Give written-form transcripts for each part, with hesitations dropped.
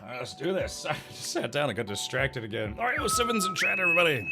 Let's do this. I just sat down and got distracted again. Mario Simmons in chat, everybody.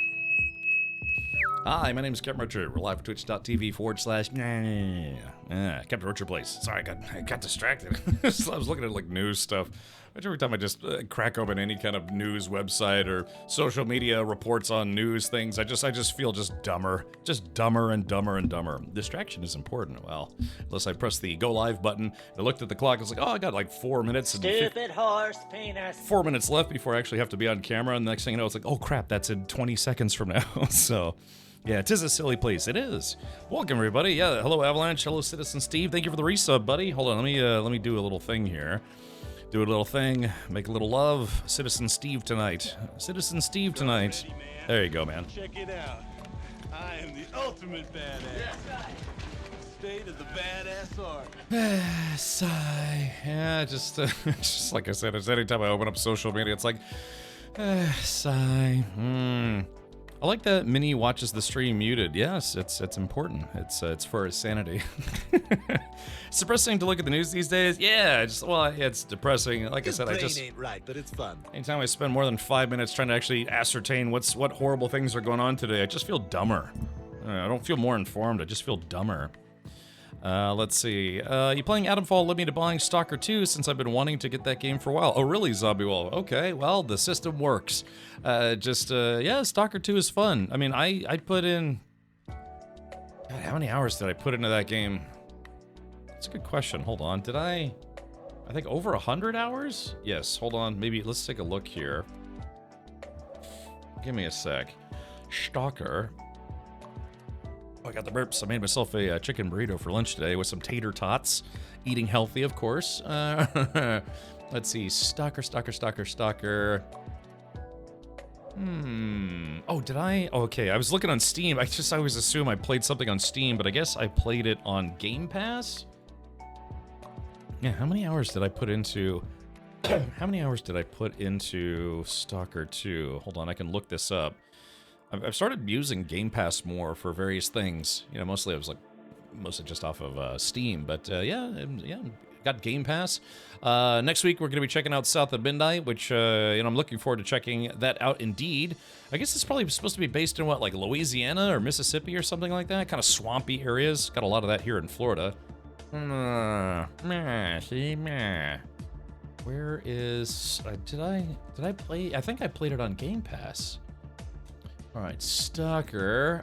Hi, my name is Captain Richard. We're live at twitch.tv/Captain Richard Place. Sorry, I got distracted. So I was looking at like news stuff. Every time I just crack open any kind of news website or social media reports on news things, I just feel just dumber and dumber and dumber. Distraction is important. Well, unless I press the go live button, I looked at the clock. I was like, oh, I got like 4 minutes. Stupid horse penis. 4 minutes left before I actually have to be on camera. And the next thing you know, it's like, oh crap, that's in 20 seconds from now. So. Yeah, it is a silly place. It is. Welcome, everybody. Yeah, hello, Avalanche. Hello, Citizen Steve. Thank you for the resub, buddy. Hold on, let me do a little thing here. Do a little thing. Make a little love. Citizen Steve tonight. Citizen Steve tonight. Ready, there you go, man. Check it out. I am the ultimate badass. State of the badass art. Sigh. Yeah, just like I said, it's anytime I open up social media, it's like, sigh. I like that Minnie watches the stream muted. Yes, it's important. It's for his sanity. It's depressing to look at the news these days. Yeah, it's depressing. Like I said, I just ain't right, but it's fun. Anytime I spend more than 5 minutes trying to actually ascertain what horrible things are going on today, I just feel dumber. I don't feel more informed. I just feel dumber. Let's see. You playing Atomfall led me to buying Stalker 2 since I've been wanting to get that game for a while. Oh, really, Zombie Wall? Okay, well, the system works. Yeah, Stalker 2 is fun. I mean, I put in... God, how many hours did I put into that game? That's a good question. Hold on. Did I think over 100 hours? Yes, hold on. Maybe, let's take a look here. Give me a sec. Stalker... I got the burps. I made myself a chicken burrito for lunch today with some tater tots. Eating healthy, of course. Let's see. Stalker. Oh, did I? Oh, okay, I was looking on Steam. I always assume I played something on Steam, but I guess I played it on Game Pass? Yeah, how many hours did I put into... How many hours did I put into Stalker 2? Hold on, I can look this up. I've started using Game Pass more for various things. You know, mostly just off of Steam. But yeah, got Game Pass. Next week we're going to be checking out South of Midnight, which I'm looking forward to checking that out. Indeed, I guess it's probably supposed to be based in what, like Louisiana or Mississippi or something like that. Kind of swampy areas. Got a lot of that here in Florida. Where is? Did I play? I think I played it on Game Pass. Alright, Stalker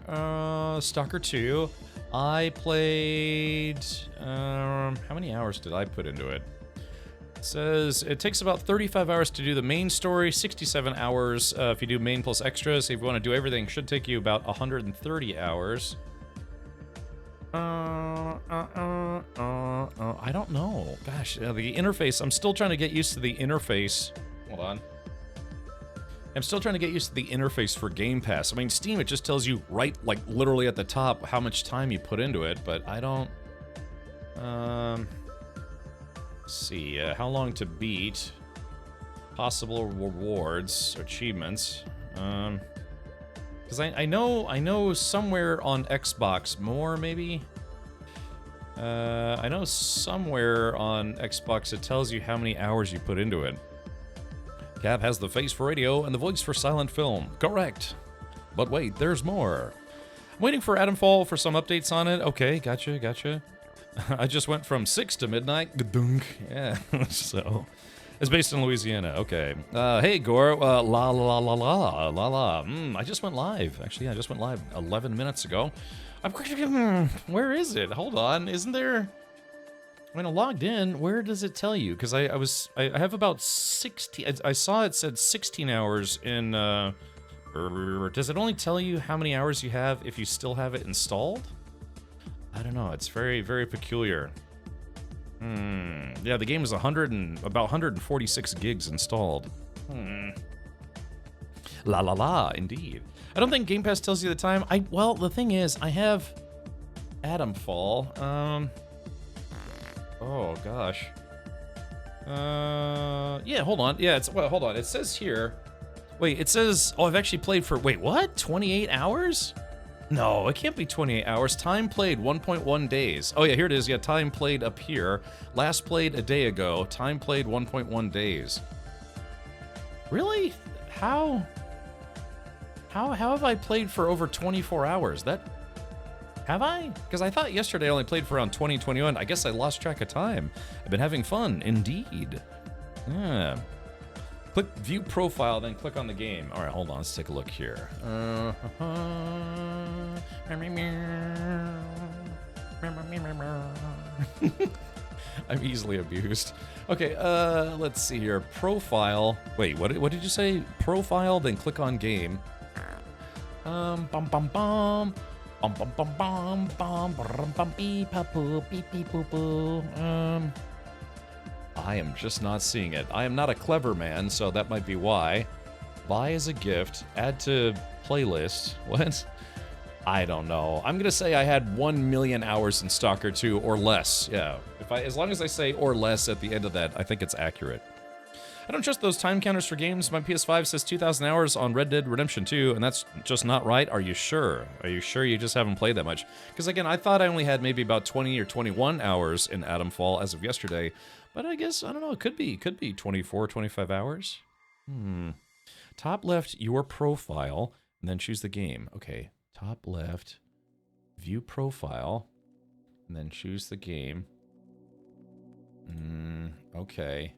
2. I played, how many hours did I put into it? It says it takes about 35 hours to do the main story, 67 hours if you do main plus extras. If you want to do everything, it should take you about 130 hours. I don't know. Gosh, the interface, I'm still trying to get used to the interface. Hold on. I'm still trying to get used to the interface for Game Pass. I mean, Steam, it just tells you right, like, literally at the top how much time you put into it, but I don't... Let's see, how long to beat, possible rewards, achievements, because I know somewhere on Xbox more, maybe? I know somewhere on Xbox it tells you how many hours you put into it. Cap has the face for radio and the voice for silent film. Correct. But wait, there's more. I'm waiting for Atomfall for some updates on it. Okay, gotcha. I just went from 6 to midnight. Gadunk. Yeah, so... It's based in Louisiana. Okay. Hey, Gore. I just went live. Actually, I just went live 11 minutes ago. Where is it? Hold on. Isn't there... When I logged in, where does it tell you? Because I have about 16... I saw it said 16 hours in... Does it only tell you how many hours you have if you still have it installed? I don't know. It's very, very peculiar. Yeah, the game is about 146 gigs installed. Indeed. I don't think Game Pass tells you the time. Well, the thing is, I have Atomfall. Oh gosh. Yeah, hold on. Yeah, hold on. It says here. Wait, it says, I've actually played for, wait, what? 28 hours? No, it can't be 28 hours. Time played 1.1 days. Oh yeah, here it is. Yeah, time played up here. Last played a day ago. Time played 1.1 days. Really? How have I played for over 24 hours? Have I? Because I thought yesterday I only played for around 20, 21. I guess I lost track of time. I've been having fun, indeed. Yeah. Click view profile, then click on the game. All right, hold on. Let's take a look here. I'm easily abused. Okay, let's see here. Profile. Wait, what did you say? Profile, then click on game. Bum bum bum. Bum bum bum bum bum bum beep poo beep beep boo boo. I am just not seeing it. I am not a clever man, so that might be why. Buy as a gift. Add to playlist. What? I don't know. I'm gonna say I had 1 million hours in Stalker 2 or less. Yeah. As long as I say or less at the end of that, I think it's accurate. I don't trust those time counters for games. My PS5 says 2,000 hours on Red Dead Redemption 2, and that's just not right. Are you sure? Are you sure you just haven't played that much? Because again, I thought I only had maybe about 20 or 21 hours in Atomfall as of yesterday, but I guess, I don't know, it could be 24, 25 hours. Top left, your profile, and then choose the game. Okay, top left, view profile, and then choose the game. Okay.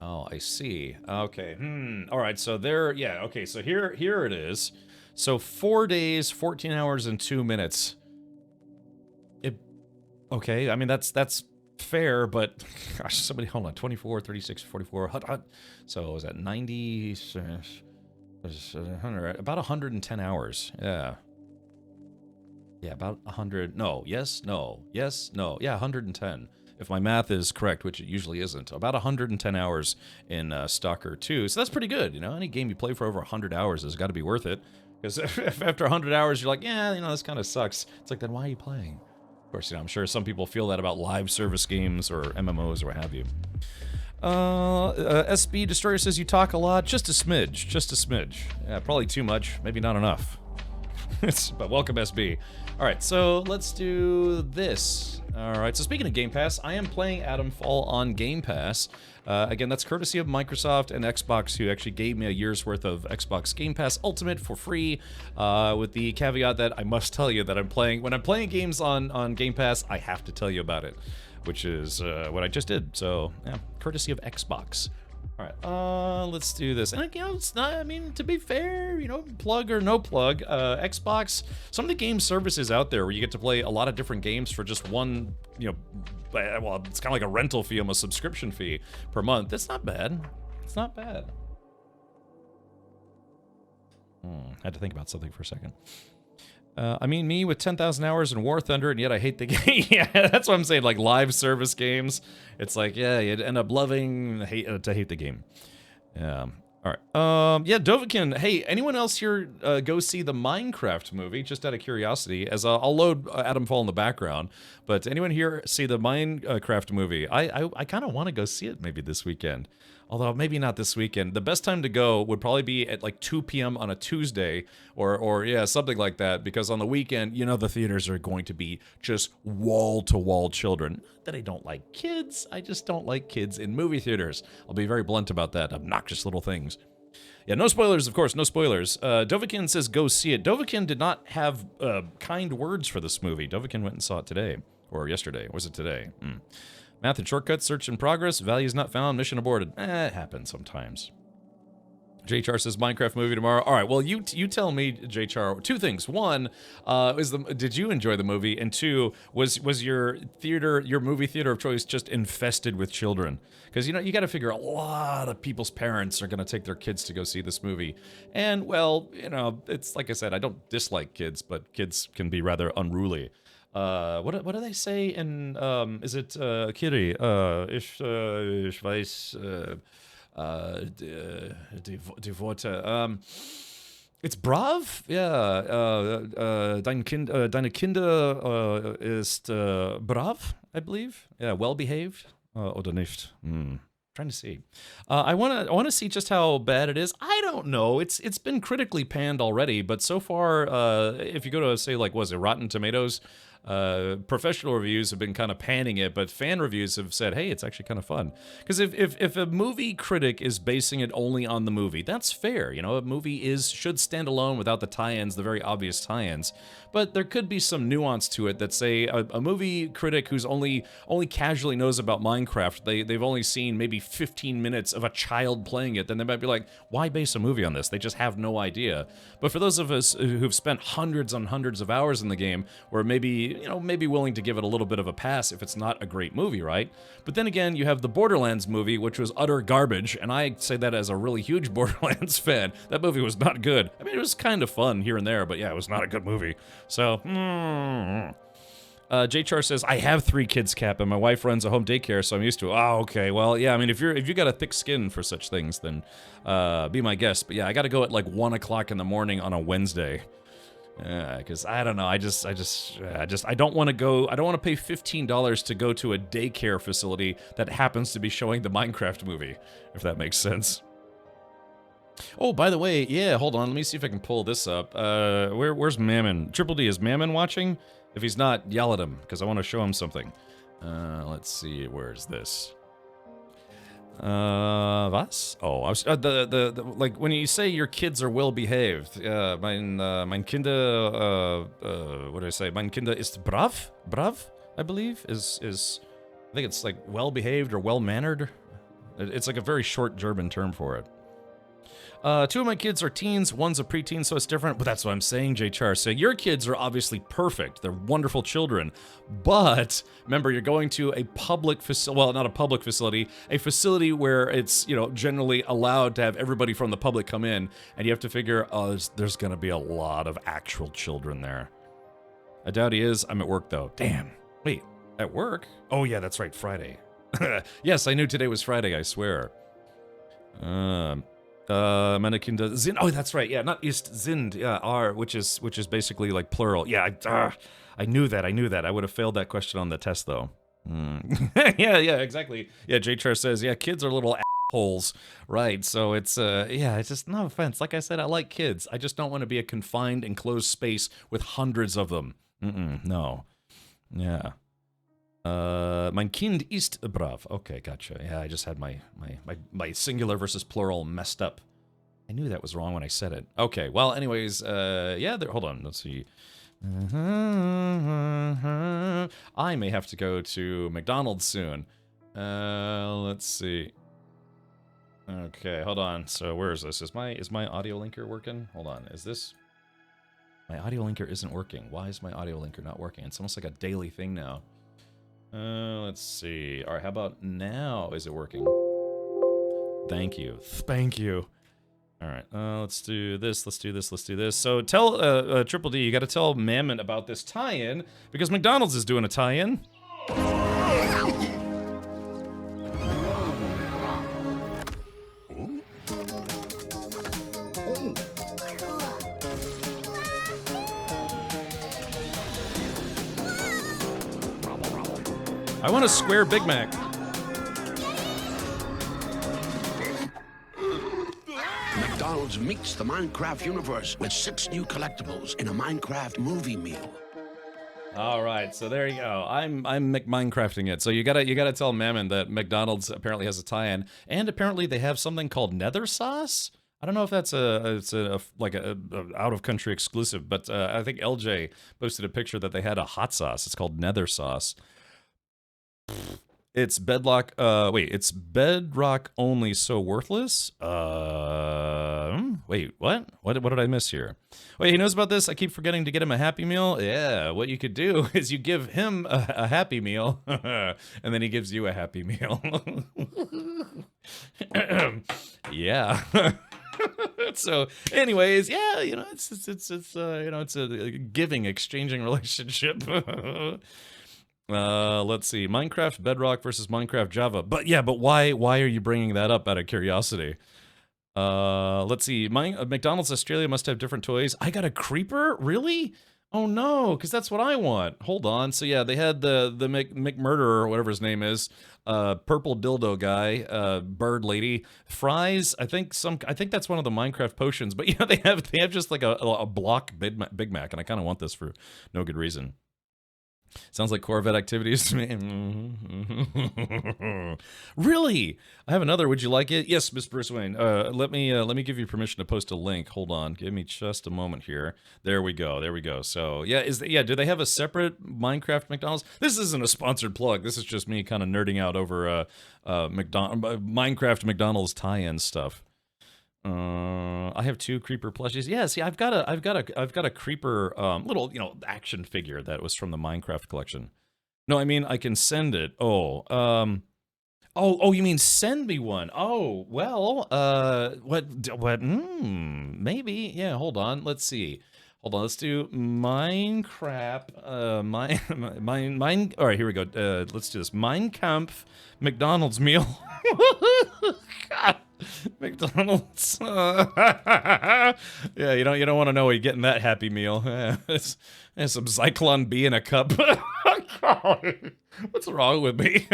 Oh, I see. Okay. All right. So there. Yeah. Okay. So here it is. So 4 days, 14 hours, and 2 minutes. Okay. I mean, that's fair, but gosh, somebody hold on. 24, 36, 44. So is that 90? 100, about 110 hours. Yeah. Yeah. About 100. No. Yes. No. Yes. No. Yeah. 110. If my math is correct, which it usually isn't. About 110 hours in Stalker 2. So that's pretty good, you know? Any game you play for over 100 hours has got to be worth it. Because if after 100 hours you're like, yeah, you know, this kind of sucks. It's like, then why are you playing? Of course, you know, I'm sure some people feel that about live service games or MMOs or what have you. SB Destroyer says you talk a lot. Just a smidge. Just a smidge. Yeah, probably too much. Maybe not enough. But welcome, SB. All right, so let's do this. All right, so speaking of Game Pass, I am playing Atomfall on Game Pass. Again, that's courtesy of Microsoft and Xbox, who actually gave me a year's worth of Xbox Game Pass Ultimate for free, with the caveat that I must tell you that when I'm playing games on Game Pass, I have to tell you about it, which is what I just did. So, yeah, courtesy of Xbox. All right, let's do this. And you know, it's not, I mean, to be fair, you know, plug or no plug, Xbox, some of the game services out there where you get to play a lot of different games for just one, you know, well, it's kind of like a rental fee, almost subscription fee per month. It's not bad. It's not bad. Had to think about something for a second. I mean, me with 10,000 hours in War Thunder, and yet I hate the game. Yeah, that's what I'm saying. Like live service games, it's like, yeah, you'd end up loving to hate the game. Yeah. All right. Yeah, Dovakin. Hey, anyone else here go see the Minecraft movie? Just out of curiosity, as I'll load Atomfall in the background. But anyone here see the Minecraft movie? I kind of want to go see it maybe this weekend. Although maybe not this weekend. The best time to go would probably be at like 2 p.m. on a Tuesday or yeah, something like that. Because on the weekend, you know, the theaters are going to be just wall-to-wall children. Not that I don't like kids. I just don't like kids in movie theaters. I'll be very blunt about that. Obnoxious little things. Yeah, no spoilers, of course, no spoilers. Dovakin says go see it. Dovakin did not have kind words for this movie. Dovakin went and saw it today. Or yesterday. Or was it today? Math and shortcuts, search in progress, values not found, mission aborted. It happens sometimes. JHR says Minecraft movie tomorrow. All right, well, you tell me, JHR, two things. One, did you enjoy the movie? And two, was your movie theater of choice just infested with children? Because, you know, you got to figure a lot of people's parents are going to take their kids to go see this movie. And, well, you know, it's like I said, I don't dislike kids, but kids can be rather unruly. What do they say in, is it, Kiri, ich weiß, die Worte, it's brav? Yeah, deine Kinder, ist, brav, I believe. Yeah, well-behaved, oder nicht? Trying to see. I want to see just how bad it is. I don't know. It's been critically panned already, but so far, if you go to say like, was it Rotten Tomatoes, Professional reviews have been kind of panning it, but fan reviews have said, hey, it's actually kind of fun. Because if a movie critic is basing it only on the movie, that's fair. You know, a movie should stand alone without the tie-ins, the very obvious tie-ins. But there could be some nuance to it that, say, a movie critic who's only casually knows about Minecraft, they've only seen maybe 15 minutes of a child playing it, then they might be like, why base a movie on this? They just have no idea. But for those of us who've spent hundreds and hundreds of hours in the game, we're maybe willing to give it a little bit of a pass if it's not a great movie, right? But then again, you have the Borderlands movie, which was utter garbage, and I say that as a really huge Borderlands fan. That movie was not good. I mean, it was kind of fun here and there, but yeah, it was not a good movie. So, J-Char says, I have 3 kids, Cap, and my wife runs a home daycare, so I'm used to it. Oh, okay. Well, yeah, I mean, if you got a thick skin for such things, then be my guest. But yeah, I gotta go at like 1 o'clock in the morning on a Wednesday. Because I don't know, I don't want to go, I don't want to pay $15 to go to a daycare facility that happens to be showing the Minecraft movie, if that makes sense. Oh, by the way, yeah, hold on, let me see if I can pull this up. Where's Mammon? Triple D, is Mammon watching? If he's not, yell at him, because I want to show him something. Let's see, where's this? Was? Oh, I was, like, when you say your kids are well behaved, mein Kinder, what do I say? Mein Kinder ist brav? Brav, I believe, is, I think it's like well behaved or well mannered. It's like a very short German term for it. 2 of my kids are teens, one's a preteen, so it's different, but that's what I'm saying, J-Char. So your kids are obviously perfect. They're wonderful children. But, remember, you're going to a public facility, well, not a public facility, a facility where it's, you know, generally allowed to have everybody from the public come in, and you have to figure, oh, there's gonna be a lot of actual children there. I doubt he is. I'm at work, though. Damn. Wait, at work? Oh, yeah, that's right, Friday. Yes, I knew today was Friday, I swear. Meine Kinder sind, oh, that's right, yeah, not ist, sind, yeah, are, which is basically like plural. Yeah, I knew that, I would have failed that question on the test, though. Yeah, exactly. Yeah, J-Char says, yeah, kids are little assholes, right, so it's, yeah, it's just, no offense, like I said, I like kids, I just don't want to be a confined, enclosed space with hundreds of them. No. Yeah. Mein Kind ist brav. Okay, gotcha. Yeah, I just had my singular versus plural messed up. I knew that was wrong when I said it. Okay, well, anyways, yeah, hold on, let's see. I may have to go to McDonald's soon. Let's see. Okay, hold on. So where is this? Is my audio linker working? Hold on, is this? My audio linker isn't working. Why is my audio linker not working? It's almost like a daily thing now. Let's see. All right, how about now? Is it working? Thank you. Thank you. All right, let's do this. Let's do this. Let's do this. So tell Triple D, you got to tell Mammon about this tie-in because McDonald's is doing a tie-in. I want a square Big Mac. McDonald's meets the Minecraft universe with 6 new collectibles in a Minecraft movie meal. All right, so there you go. I'm Minecrafting it. So you gotta tell Mammon that McDonald's apparently has a tie-in, and apparently they have something called Nether Sauce. I don't know if that's like a out of country exclusive, but I think LJ posted a picture that they had a hot sauce. It's called Nether Sauce. It's Bedrock, it's Bedrock only, so worthless? Wait, what? What did I miss here? Wait, he knows about this? I keep forgetting to get him a Happy Meal? Yeah, what you could do is you give him a Happy Meal, and then he gives you a Happy Meal. Yeah. So, anyways, yeah, you know, it's you know, it's a giving, exchanging relationship. Let's see. Minecraft Bedrock versus Minecraft Java. But yeah, but why are you bringing that up out of curiosity? Let's see. McDonald's Australia must have different toys. I got a creeper? Really? Oh no, because that's what I want. Hold on. So yeah, they had the McMurderer or whatever his name is. Purple dildo guy, bird lady, fries. I think that's one of the Minecraft potions. But yeah, they have just like a block Big Mac, and I kind of want this for no good reason. Sounds like Corvette activities to me. Really? I have another. Would you like it? Yes, Miss Bruce Wayne. Let me give you permission to post a link. Hold on. Give me just a moment here. There we go. There we go. So yeah, do they have a separate Minecraft McDonald's? This isn't a sponsored plug. This is just me kind of nerding out over Minecraft McDonald's tie-in stuff. I have 2 creeper plushies. Yeah, see, I've got a creeper little, action figure that was from the Minecraft collection. No, I mean I can send it. Oh, you mean send me one? Oh, well, what? Maybe. Yeah, hold on. Let's see. Hold on. Let's do Minecraft. Mine. All right, here we go. Let's do this. Minecraft McDonald's meal. God. McDonald's. Yeah, you don't want to know where you're getting that Happy Meal. It's some Zyklon B in a cup. What's wrong with me?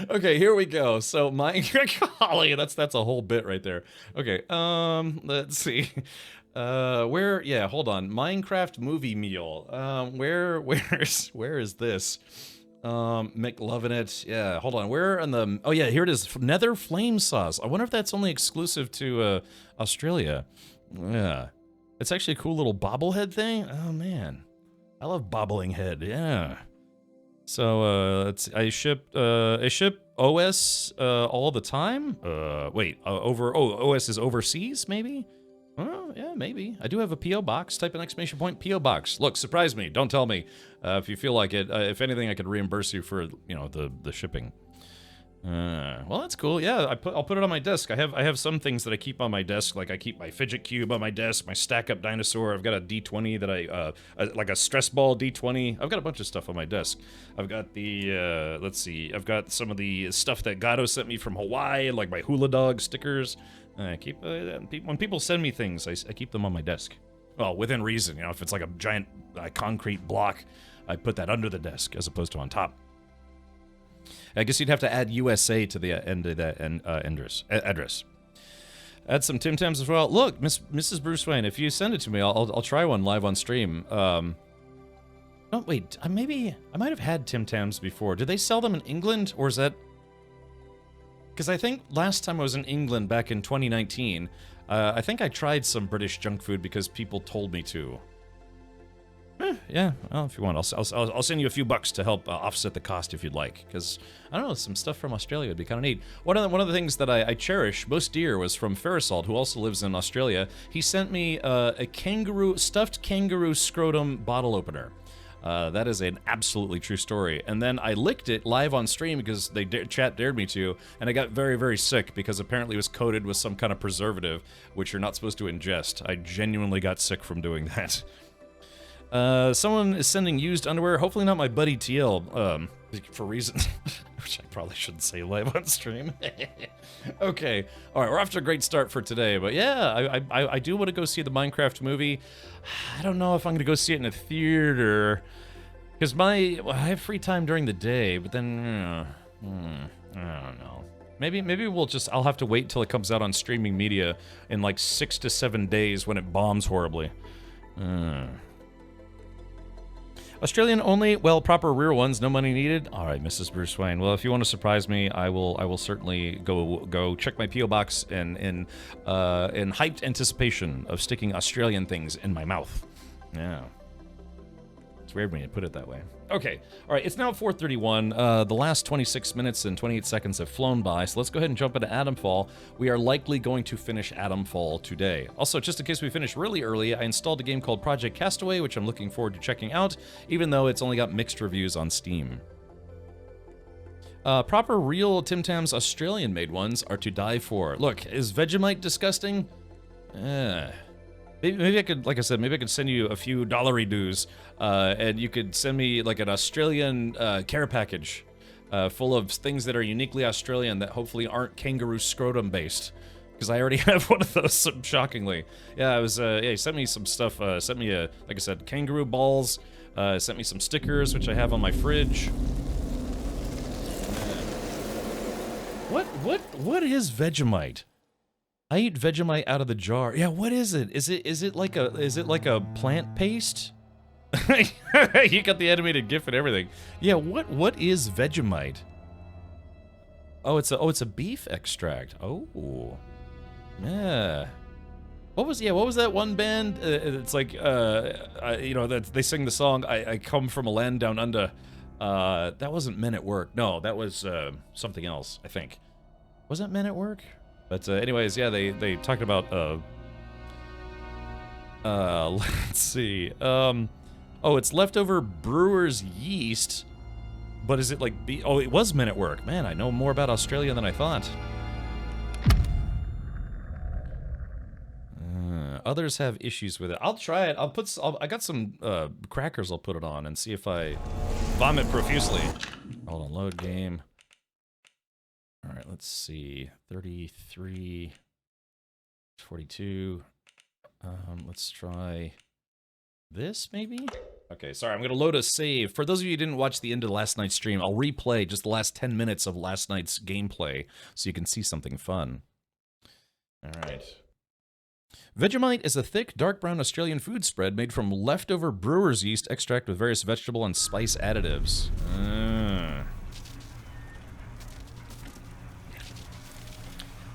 Okay, here we go. So golly, that's a whole bit right there. Okay, let's see. Where? Yeah, hold on. Minecraft movie meal. Where is this? McLovin' it. Yeah, hold on. Where in the... Oh, yeah, here it is. Nether Flame Sauce. I wonder if that's only exclusive to, Australia. Yeah. It's actually a cool little bobblehead thing. Oh, man. I love bobbling head. Yeah. So, I ship OS, all the time? Wait, OS is overseas, maybe? Oh, yeah, maybe. I do have a P.O. box. Type an exclamation point, P.O. box. Look, surprise me. Don't tell me. If you feel like it. If anything, I could reimburse you for, the shipping. Well, that's cool. Yeah, I'll put it on my desk. I have some things that I keep on my desk. Like I keep my fidget cube on my desk, my stack-up dinosaur. I've got a D20 that like a stress ball D20. I've got a bunch of stuff on my desk. I've got the, let's see. I've got some of the stuff that Gato sent me from Hawaii, like my hula dog stickers. I keep when people send me things, I keep them on my desk. Well, within reason, if it's like a giant concrete block, I put that under the desk as opposed to on top. I guess you'd have to add USA to the end of that address. Add some Tim Tams as well. Look, Mrs. Bruce Wayne, if you send it to me, I'll try one live on stream. Oh wait, I might have had Tim Tams before. Do they sell them in England, or is that? Because I think last time I was in England back in 2019, I think I tried some British junk food because people told me to. Yeah, well, if you want, I'll send you a few bucks to help offset the cost if you'd like. Because, I don't know, some stuff from Australia would be kind of neat. One of the things that I cherish most dear was from Ferrisald, who also lives in Australia. He sent me a stuffed kangaroo scrotum bottle opener. That is an absolutely true story. And then I licked it live on stream because chat dared me to, and I got very, very sick because apparently it was coated with some kind of preservative, which you're not supposed to ingest. I genuinely got sick from doing that. Someone is sending used underwear, hopefully not my buddy TL, for reasons which I probably shouldn't say live on stream. Okay, alright, we're off to a great start for today, but yeah, I do want to go see the Minecraft movie. I don't know if I'm going to go see it in a theater, because I have free time during the day, but then, I don't know. Maybe I'll have to wait till it comes out on streaming media in like 6 to 7 days when it bombs horribly. Australian only, well, proper rear ones, no money needed. All right, Mrs. Bruce Wayne. Well, if you want to surprise me, I will certainly go check my P.O. box in hyped anticipation of sticking Australian things in my mouth. Yeah. It's weird when you put it that way. Okay, all right, it's now 4:31. The last 26 minutes and 28 seconds have flown by, so let's go ahead and jump into Atomfall. We are likely going to finish Atomfall today. Also, just in case we finish really early, I installed a game called Project Castaway, which I'm looking forward to checking out, even though it's only got mixed reviews on Steam. Proper real Tim Tams Australian-made ones are to die for. Look, is Vegemite disgusting? Maybe I could, like I said, maybe I could send you a few dollary-doos, and you could send me like an Australian care package full of things that are uniquely Australian that hopefully aren't kangaroo scrotum based, because I already have one of those. Shockingly, yeah, he sent me some stuff. Sent me like I said, kangaroo balls. Sent me some stickers, which I have on my fridge. What is Vegemite? I eat Vegemite out of the jar. Yeah, what is it? Is it like a plant paste? You got the animated GIF and everything. Yeah, what is Vegemite? Oh, it's a beef extract. Oh. Yeah. What was that one band? It's like you know, that they sing the song I come from a land down under. That wasn't Men at Work. No, that was something else, I think. Was that Men at Work? But anyways, yeah, they talked about let's see. Oh, it's leftover brewer's yeast. But is it like oh, it was Men at Work. Man, I know more about Australia than I thought. Others have issues with it. I'll try it. I got some crackers I'll put it on and see if I vomit profusely. Hold on, load game. All right, let's see. 33, 42. Let's try this, maybe? Okay, sorry, I'm going to load a save. For those of you who didn't watch the end of last night's stream, I'll replay just the last 10 minutes of last night's gameplay so you can see something fun. All right. Vegemite is a thick, dark brown Australian food spread made from leftover brewer's yeast extract with various vegetable and spice additives.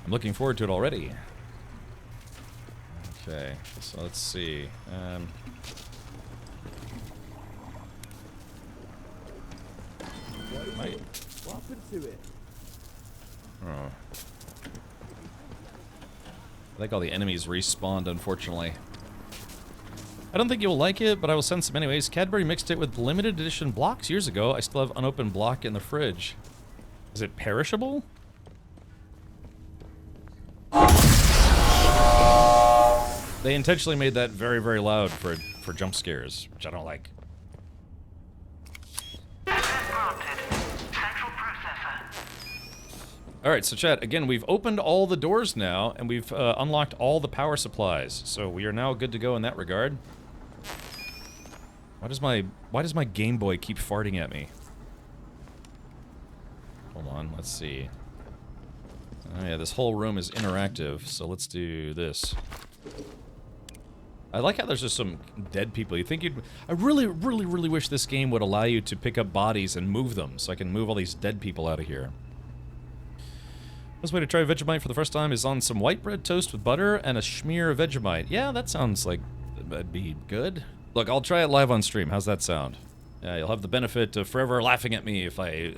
I'm looking forward to it already. Okay, so let's see. What happened to it? Oh. I think all the enemies respawned, unfortunately. I don't think you'll like it, but I will send some anyways. Cadbury mixed it with limited edition blocks years ago. I still have unopened block in the fridge. Is it perishable? They intentionally made that very, very loud for jump scares, which I don't like. Alright, so chat, again, we've opened all the doors now, and we've unlocked all the power supplies, so we are now good to go in that regard. Why does my Game Boy keep farting at me? Hold on, let's see. Oh yeah, this whole room is interactive, so let's do this. I like how there's just some dead people. You think you'd... I really, really, really wish this game would allow you to pick up bodies and move them, so I can move all these dead people out of here. Best way to try Vegemite for the first time is on some white bread toast with butter and a schmear of Vegemite. Yeah, that sounds like that'd be good. Look, I'll try it live on stream. How's that sound? Yeah, you'll have the benefit of forever laughing at me if I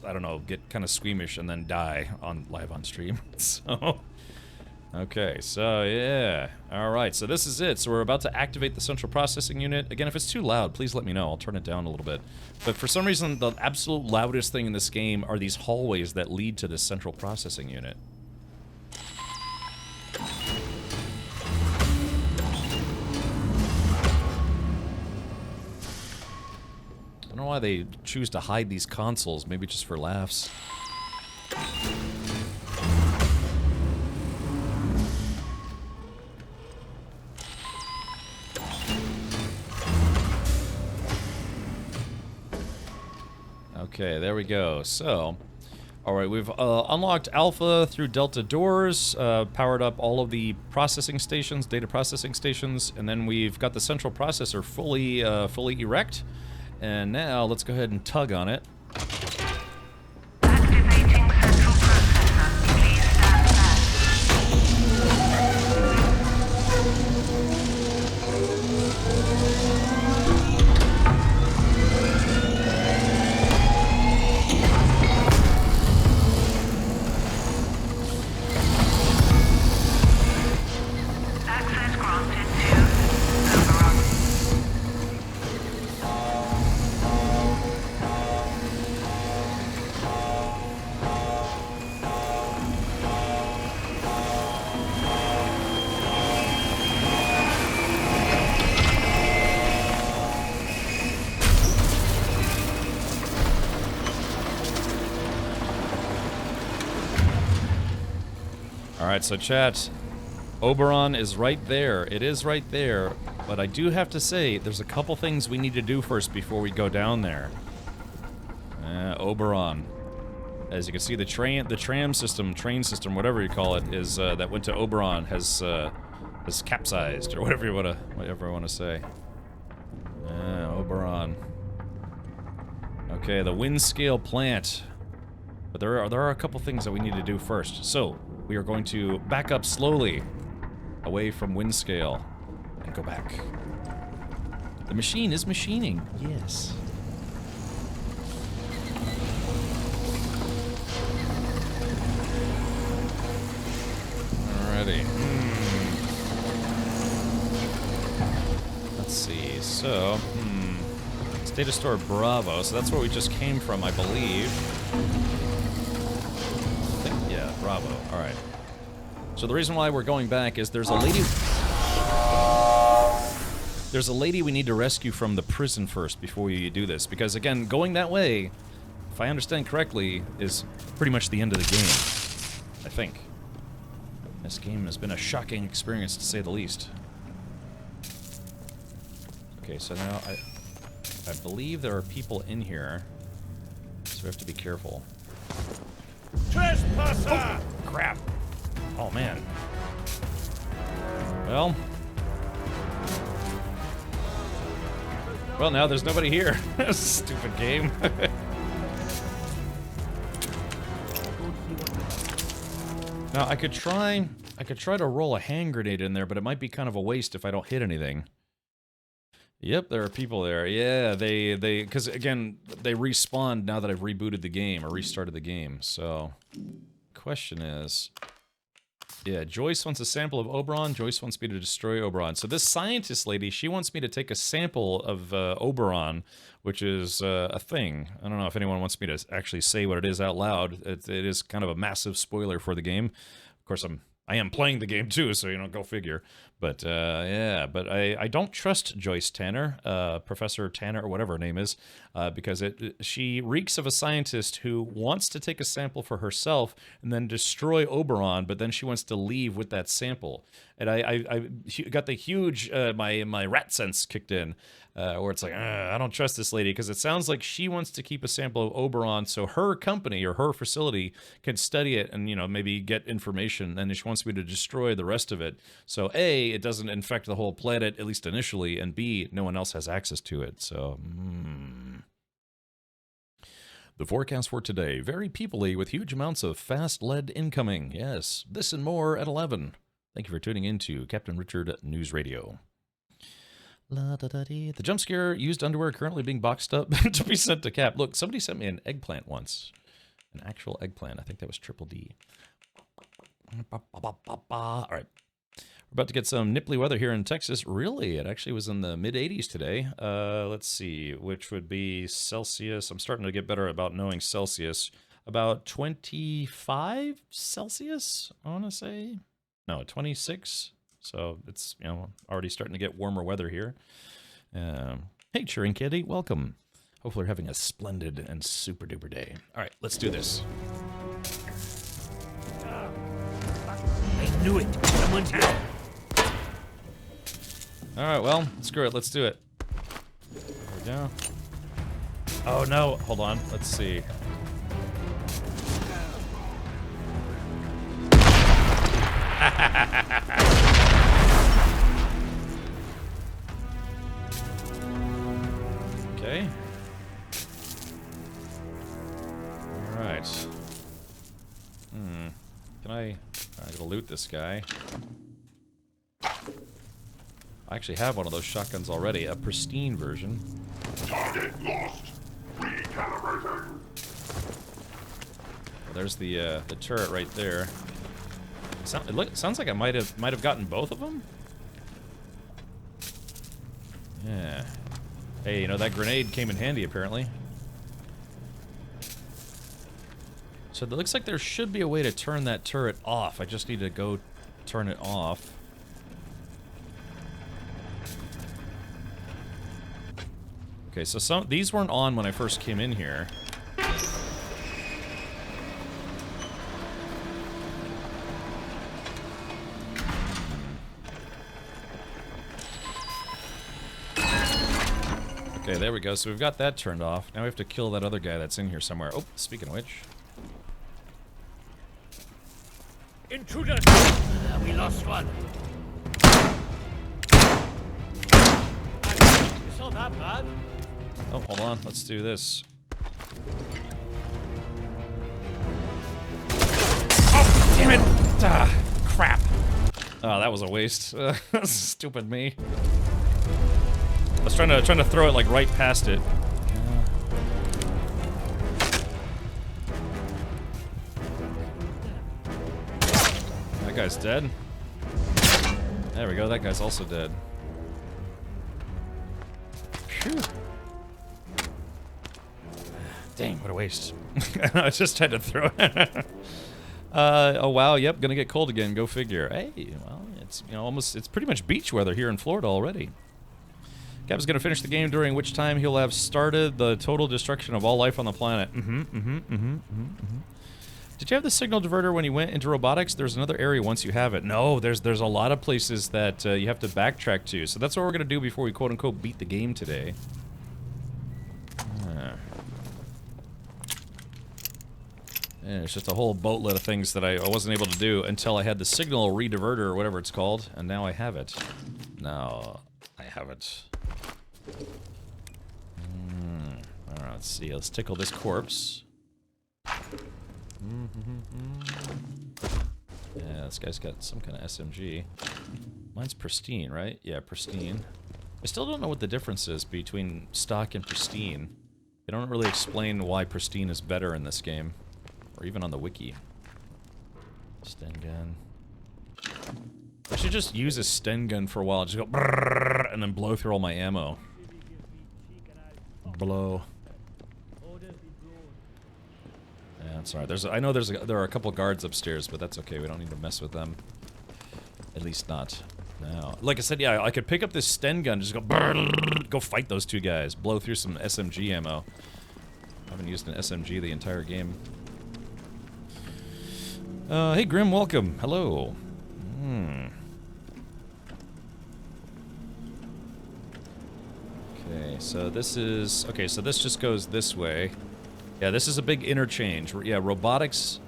don't know, get kind of squeamish and then die live on stream. So, okay, so yeah. All right, so this is it. So we're about to activate the central processing unit. Again, if it's too loud, please let me know. I'll turn it down a little bit. But for some reason, the absolute loudest thing in this game are these hallways that lead to this central processing unit. I don't know why they choose to hide these consoles, maybe just for laughs. Okay, there we go. So, alright, we've unlocked Alpha through Delta doors, powered up all of the processing stations, data processing stations, and then we've got the central processor fully erect. And now, let's go ahead and tug on it. Activating central processor. Please stand back. Access granted to Oberon. Alright, so chat, Oberon is right there. It is right there, but I do have to say, there's a couple things we need to do first before we go down there. Oberon. As you can see, the train system, whatever you call it, is that went to Oberon has capsized, or whatever you want to say. Oberon. Okay, the wind scale plant. But there are a couple things that we need to do first. So, we are going to back up slowly away from wind scale and go back. The machine is machining. Yes. Alrighty. Let's see. So, Data store Bravo, so that's where we just came from, I believe. Yeah, Bravo. Alright. So the reason why we're going back is there's a lady... There's a lady we need to rescue from the prison first before we do this. Because, again, going that way, if I understand correctly, is pretty much the end of the game. I think. This game has been a shocking experience, to say the least. Okay, so now I believe there are people in here, so we have to be careful. Trespasser! Oh, crap! Oh, man. Well, now there's nobody here. Stupid game. Now, I could try to roll a hand grenade in there, but it might be kind of a waste if I don't hit anything. Yep, there are people there. Yeah, because again, they respawned now that I've rebooted the game, or restarted the game, so... Question is... Yeah, Joyce wants a sample of Oberon, Joyce wants me to destroy Oberon. So this scientist lady, she wants me to take a sample of Oberon, which is a thing. I don't know if anyone wants me to actually say what it is out loud. It is kind of a massive spoiler for the game. Of course, I am playing the game too, so, you know, go figure. But, yeah, but I don't trust Joyce Tanner, Professor Tanner, or whatever her name is, because she reeks of a scientist who wants to take a sample for herself and then destroy Oberon, but then she wants to leave with that sample. And I got the huge, my rat sense kicked in, where it's like, I don't trust this lady, because it sounds like she wants to keep a sample of Oberon so her company or her facility can study it and, you know, maybe get information, and she wants me to destroy the rest of it. So, A, it doesn't infect the whole planet, at least initially, and B, no one else has access to it, so, The forecast for today, very peoply with huge amounts of fast lead incoming. Yes, this and more at 11. Thank you for tuning in to Captain Richard News Radio. The jump scare used underwear currently being boxed up to be sent to Cap. Look, somebody sent me an eggplant once. An actual eggplant. I think that was Triple D. All right. We're about to get some nipply weather here in Texas. Really? It actually was in the mid-80s today. Let's see, which would be Celsius. I'm starting to get better about knowing Celsius. About 25 Celsius, I want to say. No, 26. So it's, you know, already starting to get warmer weather here. Hey, Cheering Kitty, welcome. Hopefully you're having a splendid and super-duper day. All right, let's do this. I knew it. Someone's here. All right, well, screw it. Let's do it. There we go. Oh, no. Hold on. Let's see. Okay. All right. Can I gotta loot this guy. I actually have one of those shotguns already, a pristine version. Target lost. Recalibrating. Well, there's the turret right there. Sounds like I might have gotten both of them. Yeah. Hey, you know, that grenade came in handy apparently. So it looks like there should be a way to turn that turret off. I just need to go turn it off. Okay, so these weren't on when I first came in here. Okay, there we go. So we've got that turned off. Now we have to kill that other guy that's in here somewhere. Oh, speaking of which. Intruder! We lost one. It's not that bad. Oh, hold on. Let's do this. Oh, damn it! Ah, crap. Oh, that was a waste. Stupid me. I was trying to throw it like right past it. That guy's dead. There we go. That guy's also dead. Phew. Dang, what a waste. I just had to throw it. Oh wow, yep, gonna get cold again, go figure. Hey, well, it's, you know, it's pretty much beach weather here in Florida already. Gab's gonna finish the game, during which time he'll have started the total destruction of all life on the planet. Did you have the signal diverter when you went into robotics? There's another area once you have it. No, there's a lot of places that you have to backtrack to, so that's what we're gonna do before we quote-unquote beat the game today. Yeah, it's just a whole boatload of things that I wasn't able to do until I had the signal re-diverter or whatever it's called, and now I have it. Now I have it. Alright, let's see. Let's tickle this corpse. Yeah, this guy's got some kind of SMG. Mine's pristine, right? Yeah, pristine. I still don't know what the difference is between stock and pristine. They don't really explain why pristine is better in this game. Or even on the wiki. Sten gun. I should just use a Sten gun for a while. Just go brrrr, and then blow through all my ammo. Blow. Yeah, it's alright. I know there are a couple guards upstairs, but that's okay. We don't need to mess with them. At least not now. Like I said, yeah, I could pick up this Sten gun, just go brrrr, go fight those two guys, blow through some SMG ammo. I haven't used an SMG the entire game. Hey Grim, welcome. Hello. Okay, so this is... Okay, so this just goes this way. Yeah, this is a big interchange. Yeah, robotics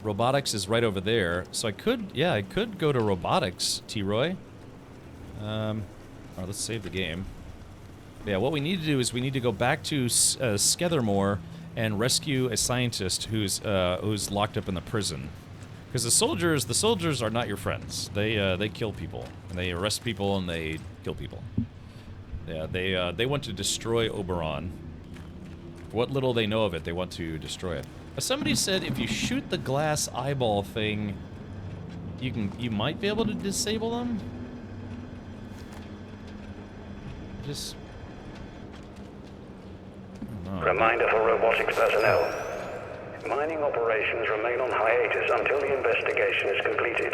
is right over there. So I could go to robotics, T-Roy. Alright, let's save the game. Yeah, what we need to do is we need to go back to Skethermore and rescue a scientist who's locked up in the prison. Because the soldiers are not your friends. They kill people, and they arrest people, and they kill people. Yeah, they want to destroy Oberon. What little they know of it, they want to destroy it. Somebody said if you shoot the glass eyeball thing, you might be able to disable them. Just. Reminder for robotics personnel. Mining operations remain on hiatus until the investigation is completed.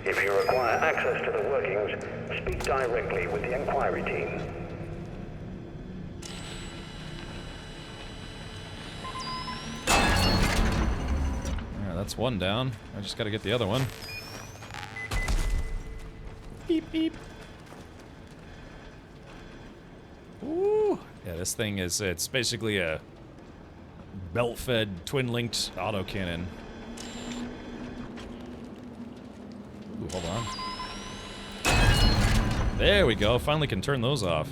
If you require access to the workings, speak directly with the inquiry team. Yeah, that's one down. I just gotta get the other one. Beep, beep. Ooh. Yeah, this thing is, it's basically a belt-fed, twin-linked autocannon. Ooh, hold on. There we go. Finally can turn those off.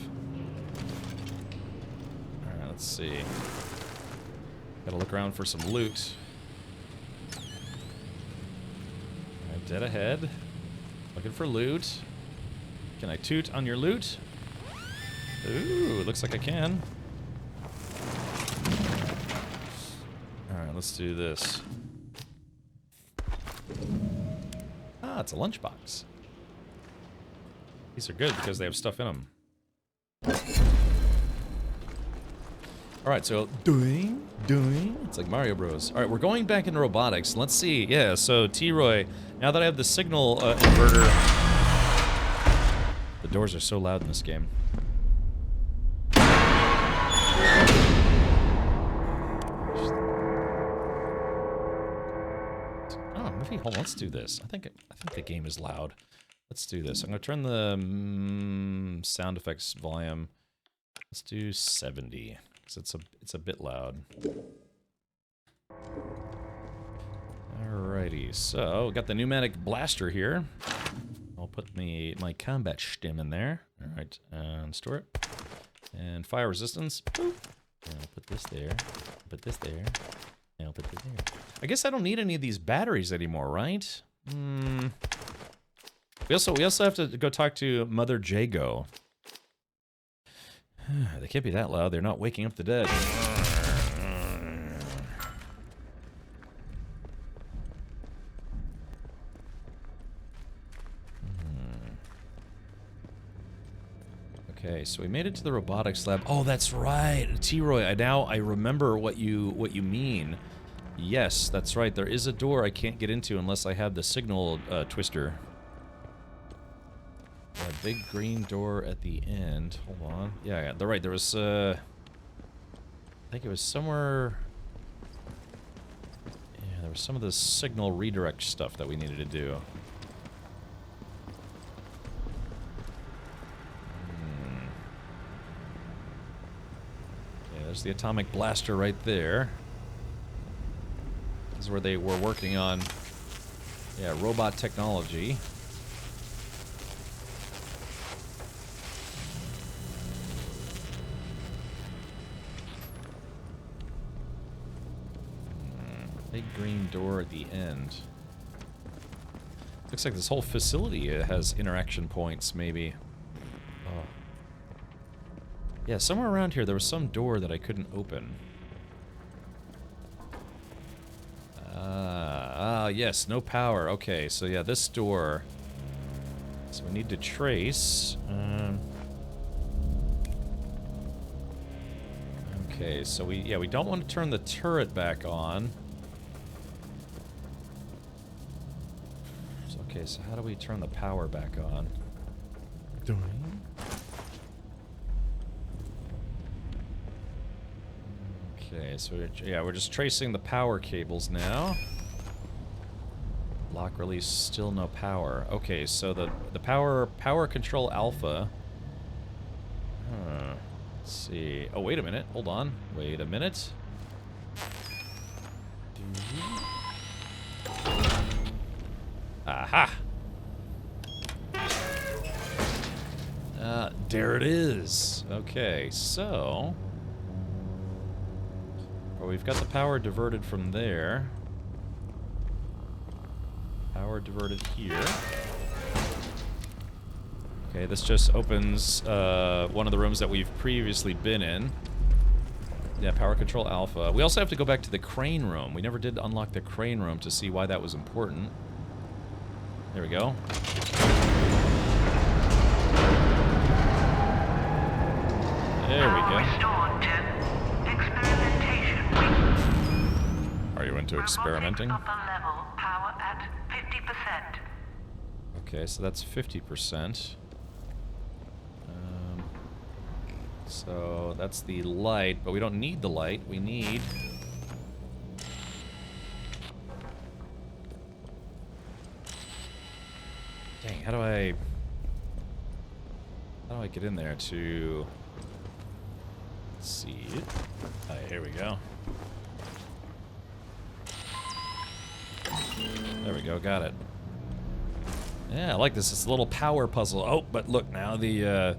Alright, let's see. Gotta look around for some loot. Alright, dead ahead. Looking for loot. Can I toot on your loot? Ooh, looks like I can. Alright, let's do this. Ah, it's a lunchbox. These are good because they have stuff in them. Alright, so doing. It's like Mario Bros. Alright, we're going back into robotics. Let's see. Yeah, so T-Roy, now that I have the signal inverter. The doors are so loud in this game. Hold on, let's do this. I think the game is loud. Let's do this. I'm gonna turn the sound effects volume. Let's do 70 because it's a bit loud. Alrighty, so we got the pneumatic blaster here. I'll put my combat stim in there. All right, and store it. And fire resistance. Boop. And I'll put this there. Put this there. And I'll put this there. I guess I don't need any of these batteries anymore, right? We also have to go talk to Mother Jago. They can't be that loud. They're not waking up the dead. Okay, so we made it to the robotics lab. Oh, that's right, T-Roy. I remember what you mean. Yes, that's right. There is a door I can't get into unless I have the signal twister. A big green door at the end. Hold on. Yeah, they're right. There was I think it was somewhere. Yeah, there was some of the signal redirect stuff that we needed to do. There's the atomic blaster right there. This is where they were working on, yeah, robot technology. Big green door at the end. Looks like this whole facility has interaction points, maybe. Oh. Yeah, somewhere around here there was some door that I couldn't open. Yes, no power. Okay, so yeah, this door. So we need to trace. Okay, so we don't want to turn the turret back on. Okay, so how do we turn the power back on? Okay, so we're just tracing the power cables now. Lock release, still no power. Okay, so the power control alpha. Let's see. Oh, wait a minute. Hold on. Wait a minute. Aha! There it is. Okay, so well, we've got the power diverted from there. Power diverted here. Okay, this just opens one of the rooms that we've previously been in. Yeah, power control alpha. We also have to go back to the crane room. We never did unlock the crane room to see why that was important. There we go. There we go. Are you into experimenting? Power at 50%. Okay, so that's 50%. So that's the light, but we don't need the light. We need... Dang, how do I get in there to see it? Oh, here we go. There we go, got it. Yeah, I like this. It's a little power puzzle. Oh, but look, now the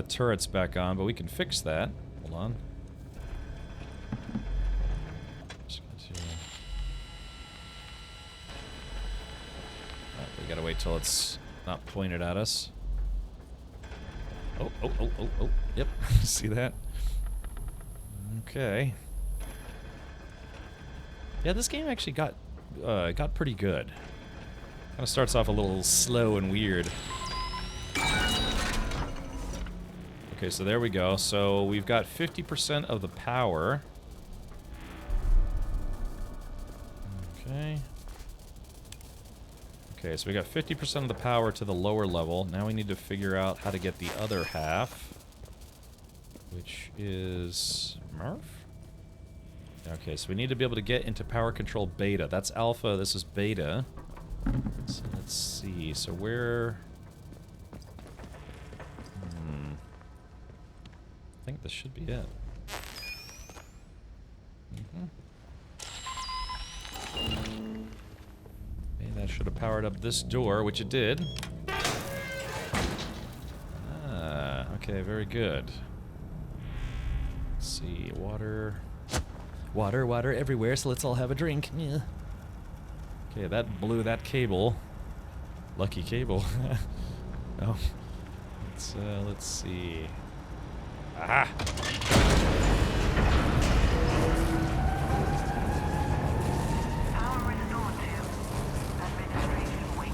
turret's back on, but we can fix that. Hold on. Just going to... we gotta wait till it's not pointed at us. Oh. Yep. See that? Okay. Yeah, this game actually got pretty good. Kind of starts off a little slow and weird. Okay, so there we go. So we've got 50% of the power. Okay. Okay, so we got 50% of the power to the lower level. Now we need to figure out how to get the other half. Which is... Murph? Okay, so we need to be able to get into power control beta. That's alpha, this is beta. So let's see, so where... I think this should be it. Okay, that should have powered up this door, which it did. Okay, very good. Let's see, water. Water everywhere, so let's all have a drink. Yeah. Okay, that blew that cable. Lucky cable. Oh. Let's see. Aha! Power restored to administration wing.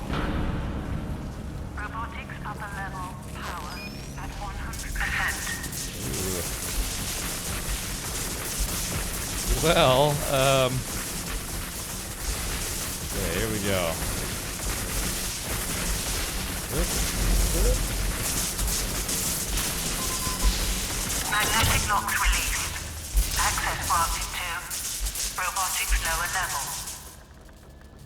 Robotics upper level power at 100%. Well, okay, here we go. Magnetic locks released. Access granted to robotics lower level.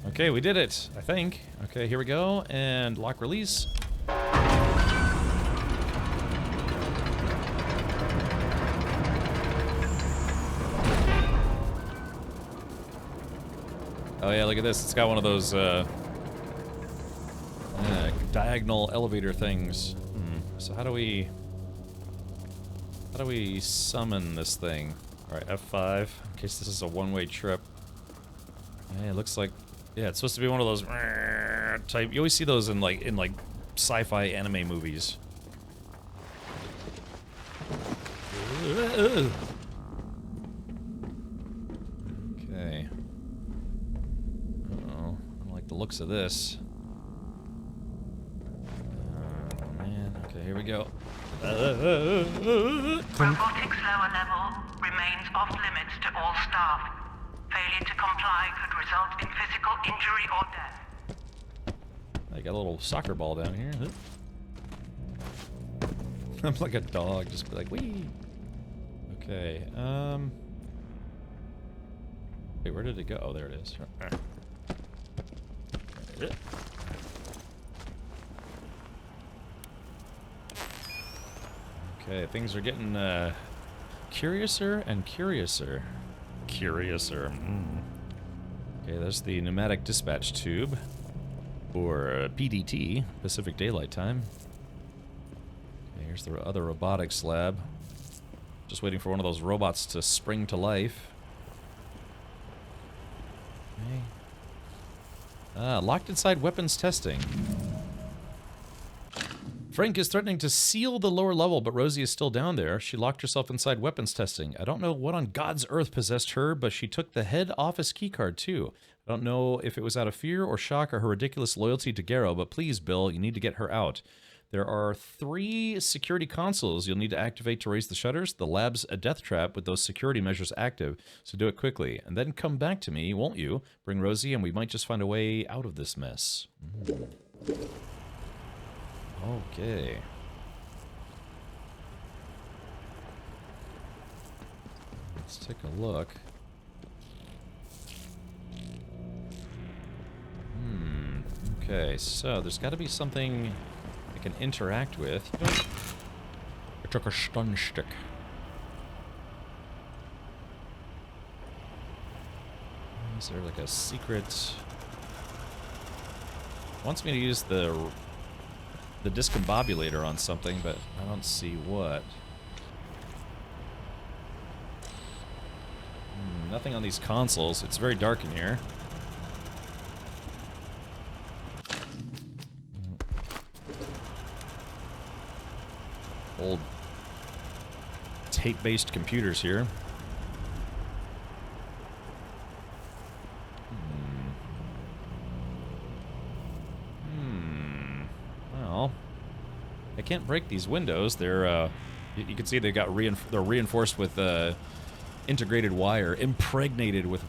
Okay, we did it, I think. Okay, here we go, and lock release. Oh yeah, look at this. It's got one of those diagonal elevator things. So how do we summon this thing? All right, F5 in case this is a one-way trip. Yeah, it looks like it's supposed to be one of those type. You always see those in like sci-fi anime movies. Okay. Uh-oh. I don't like the looks of this. Oh, man. Okay, here we go. Robotics lower level remains off limits to all staff. Failure to comply could result in physical injury or death. I got a little soccer ball down here. I'm like a dog, just be like, wee. Okay, wait, where did it go? Oh, there it is. Okay, things are getting, curiouser and curiouser. Okay, there's the pneumatic dispatch tube. Or PDT, Pacific Daylight Time. Okay, here's the other robotics lab. Just waiting for one of those robots to spring to life. Okay. Locked inside weapons testing. Frank is threatening to seal the lower level, but Rosie is still down there. She locked herself inside weapons testing. I don't know what on God's earth possessed her, but she took the head office keycard too. I don't know if it was out of fear or shock or her ridiculous loyalty to Garrow, but please, Bill, you need to get her out. There are 3 security consoles you'll need to activate to raise the shutters. The lab's a death trap with those security measures active, so do it quickly. And then come back to me, won't you? Bring Rosie, and we might just find a way out of this mess. Okay. Let's take a look. Okay, so there's got to be something I can interact with. I took a stun stick. Is there like a secret? It wants me to use the discombobulator on something, but I don't see what. Nothing on these consoles. It's very dark in here. Old tape-based computers here. Well, I can't break these windows. They're you can see they got they're reinforced with integrated wire, impregnated with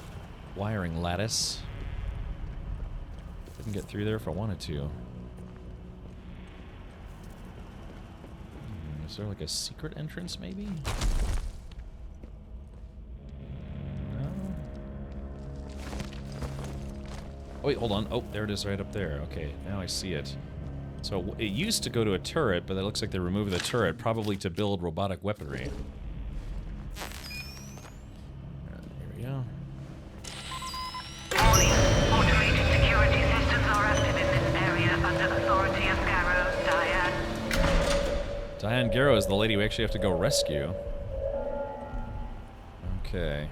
wiring lattice. Couldn't get through there if I wanted to. Is there like a secret entrance, maybe? No. Oh, wait, hold on. Oh, there it is right up there. Okay, now I see it. So it used to go to a turret, but it looks like they removed the turret, probably to build robotic weaponry. Here we go. Warning. Automated security systems are active in this area under authority of Garrow, Diane. Diane Garrow is the lady we actually have to go rescue. Okay.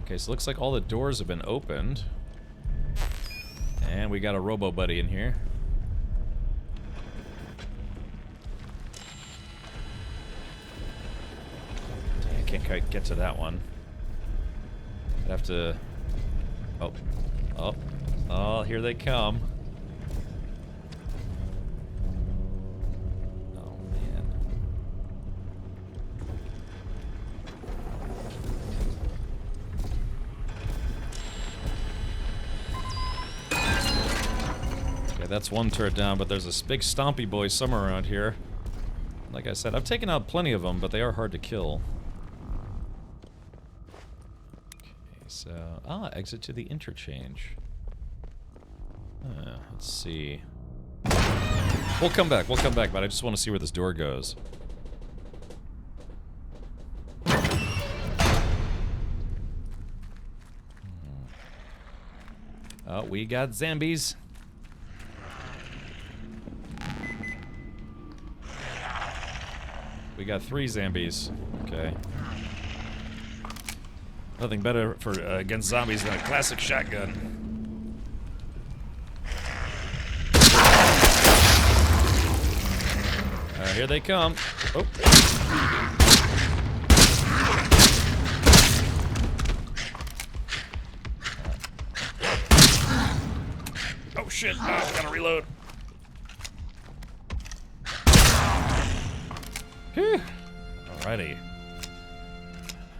Okay, so it looks like all the doors have been opened. And we got a Robo Buddy in here. Dang, I can't quite get to that one. I'd have to... Oh. Oh. Oh, here they come. Oh, man. Okay, that's one turret down, but there's this big stompy boy somewhere around here. Like I said, I've taken out plenty of them, but they are hard to kill. So, exit to the interchange. Let's see. We'll come back, but I just want to see where this door goes. Oh, we got zombies. We got 3 zombies. Okay. Nothing better for against zombies than a classic shotgun. Here they come. Oh. Oh shit! Oh, gotta reload. Whew. Alrighty.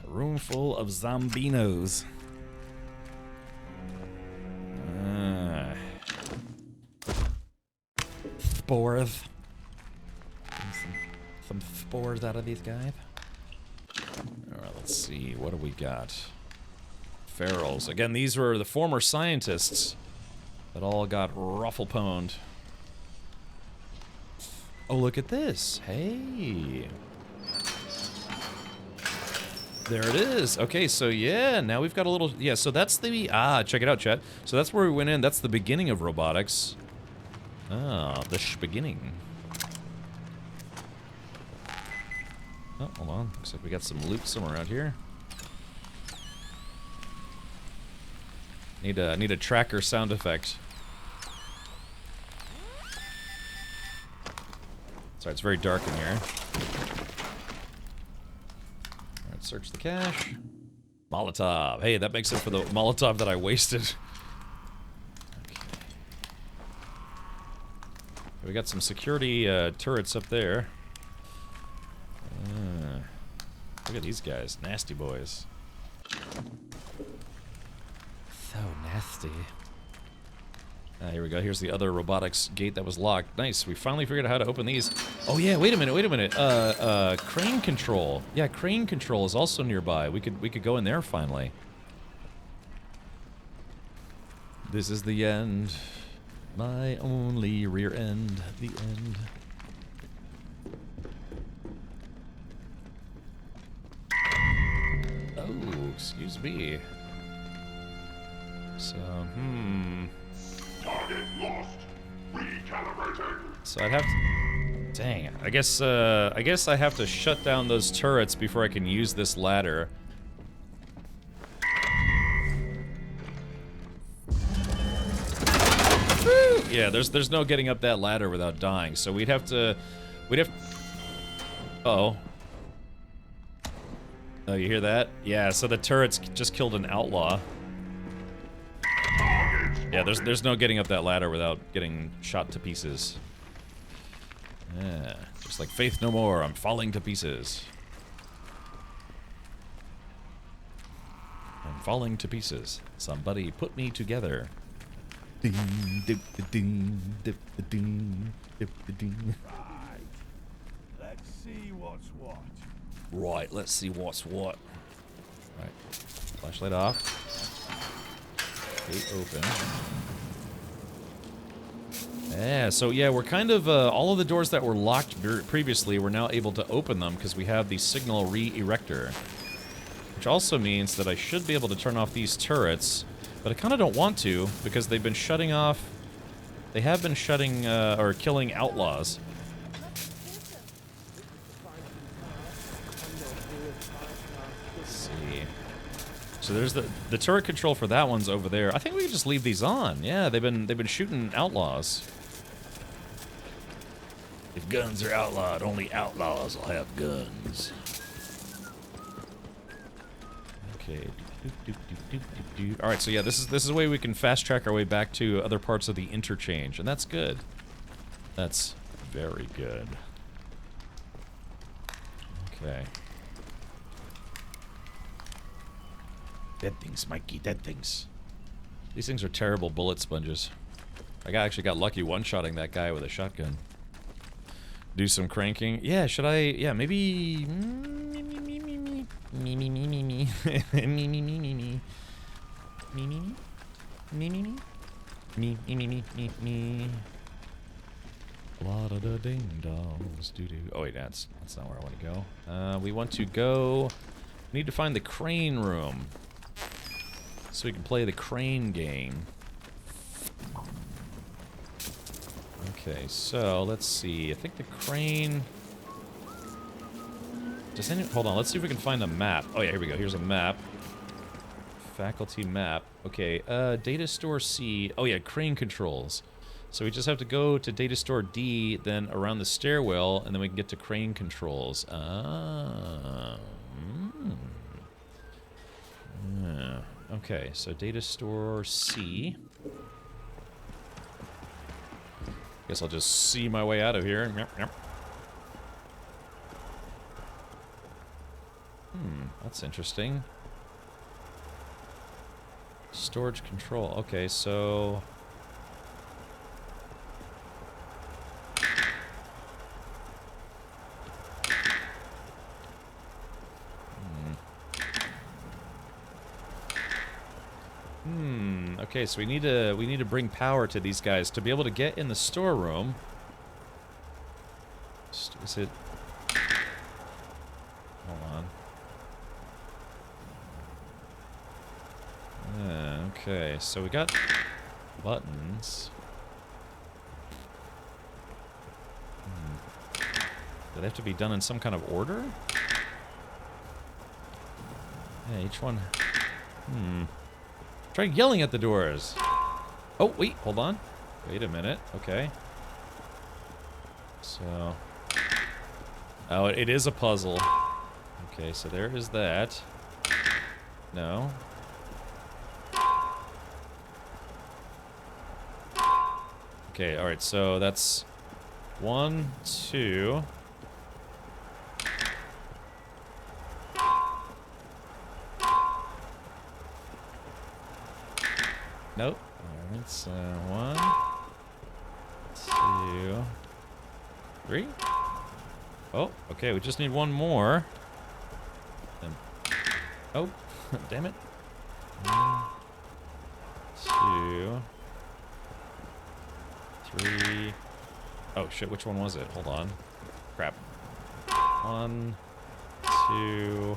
A room full of zombinos. Spores. Some spores out of these guys. Alright, let's see. What do we got? Ferals. Again, these were the former scientists that all got ruffle-pwned. Oh, look at this. Hey. There it is. Okay, so yeah, now we've got a little... Yeah, so that's the... check it out, chat. So that's where we went in. That's the beginning of robotics. The beginning. Oh, hold on. Looks like we got some loot somewhere around here. Need a tracker sound effect. Sorry, it's very dark in here. Alright, search the cache. Molotov. Hey, that makes up for the Molotov that I wasted. Okay. We got some security turrets up there. Look at these guys. Nasty boys. So nasty. Here we go. Here's the other robotics gate that was locked. Nice. We finally figured out how to open these. Oh yeah, wait a minute. Crane control. Yeah, crane control is also nearby. We could go in there finally. This is the end. My only rear end. The end. Oh, excuse me. So, Target lost. Recalibrating. So I'd have to... Dang. I guess I have to shut down those turrets before I can use this ladder. Woo! Yeah, there's no getting up that ladder without dying, so we'd have... Uh-oh. Oh, you hear that? Yeah, so the turrets just killed an outlaw. Yeah, there's no getting up that ladder without getting shot to pieces. Yeah, just like Faith No More, I'm falling to pieces. I'm falling to pieces. Somebody put me together. Right. Let's see what's what. Right, let's see what's what. Right, flashlight off. Gate open. Yeah, so yeah, we're kind of, all of the doors that were locked previously, we're now able to open them because we have the signal re-erector. Which also means that I should be able to turn off these turrets, but I kind of don't want to because they've been shutting off, they have been shutting, or killing outlaws. So there's the turret control for that one's over there. I think we can just leave these on. Yeah, they've been shooting outlaws. If guns are outlawed, only outlaws will have guns. Okay. All right, so yeah, this is a way we can fast track our way back to other parts of the interchange, and that's good. That's very good. Okay. Dead things, Mikey, dead things. These things are terrible bullet sponges. I actually got lucky one-shotting that guy with a shotgun. Do some cranking. Yeah, should I? Yeah, maybe. Me. La da da ding dongs doo doo. Oh wait, that's not where I want to go. We want to go. We need to find the crane room, so we can play the crane game. Okay, so let's see. I think the crane. Hold on, let's see if we can find a map. Oh yeah, here we go. Here's a map. Faculty map. Okay, data store C. Oh yeah, crane controls. So we just have to go to data store D, then around the stairwell, and then we can get to crane controls. Okay, so data store C. Guess I'll just see my way out of here. Yep. That's interesting. Storage control. Okay, so... Okay, so we need to bring power to these guys to be able to get in the storeroom. Is it? Hold on. Okay, so we got buttons. Do they have to be done in some kind of order? Yeah, each one. Try yelling at the doors. Oh, wait, hold on. Wait a minute. Okay. So. Oh, it is a puzzle. Okay, so there is that. No. Okay, alright, so that's 1, 2. Nope. Alright, so 1, 2, 3. Oh, okay, we just need one more. And, oh, damn it. 1, 2, 3. Oh shit, which one was it? Hold on. Crap. 1, 2.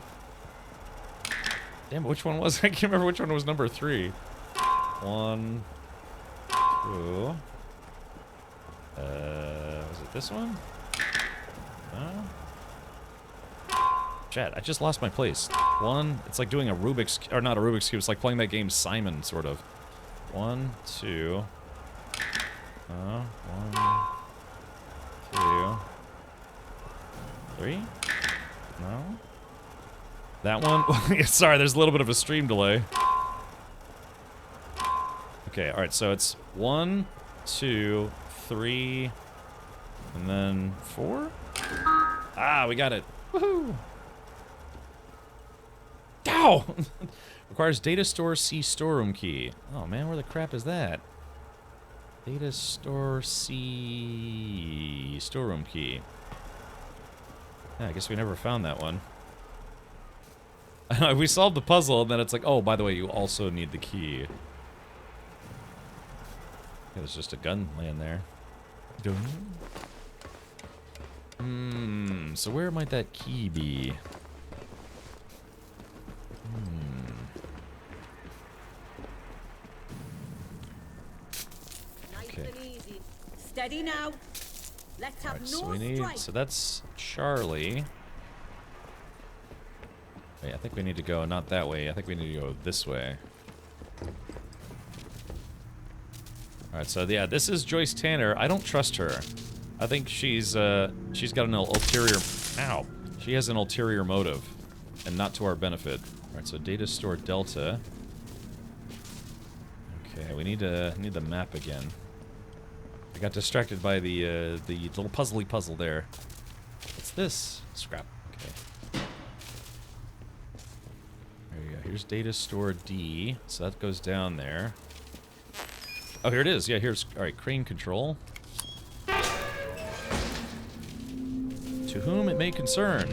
Damn, which one was it? I can't remember which one was number 3. 1, 2. Was it this one? No. Chat, I just lost my place. 1. It's like doing a Rubik's, or not a Rubik's Cube. It's like playing that game Simon, sort of. 1, 2. 1, 2, 3. No. That one. Sorry, there's a little bit of a stream delay. Okay, alright, so it's 1, 2, 3, and then 4? Ah, we got it. Woohoo! Ow! Requires data store C storeroom key. Oh man, where the crap is that? Data store C storeroom key. Yeah, I guess we never found that one. We solved the puzzle, and then it's like, oh, by the way, you also need the key. There's just a gun laying there. So where might that key be? Okay. Steady now. Let's have So we need. So that's Charlie. Okay, I think we need to go not that way. I think we need to go this way. Alright, so yeah, this is Joyce Tanner. I don't trust her. I think she's got an ulterior... Ow! She has an ulterior motive. And not to our benefit. Alright, so data store Delta. Okay, we need the map again. I got distracted by the little puzzly puzzle there. What's this? Scrap. Okay. There you go. Here's data store D. So that goes down there. Oh, here it is. Yeah, here's... Alright, crane control. To whom it may concern.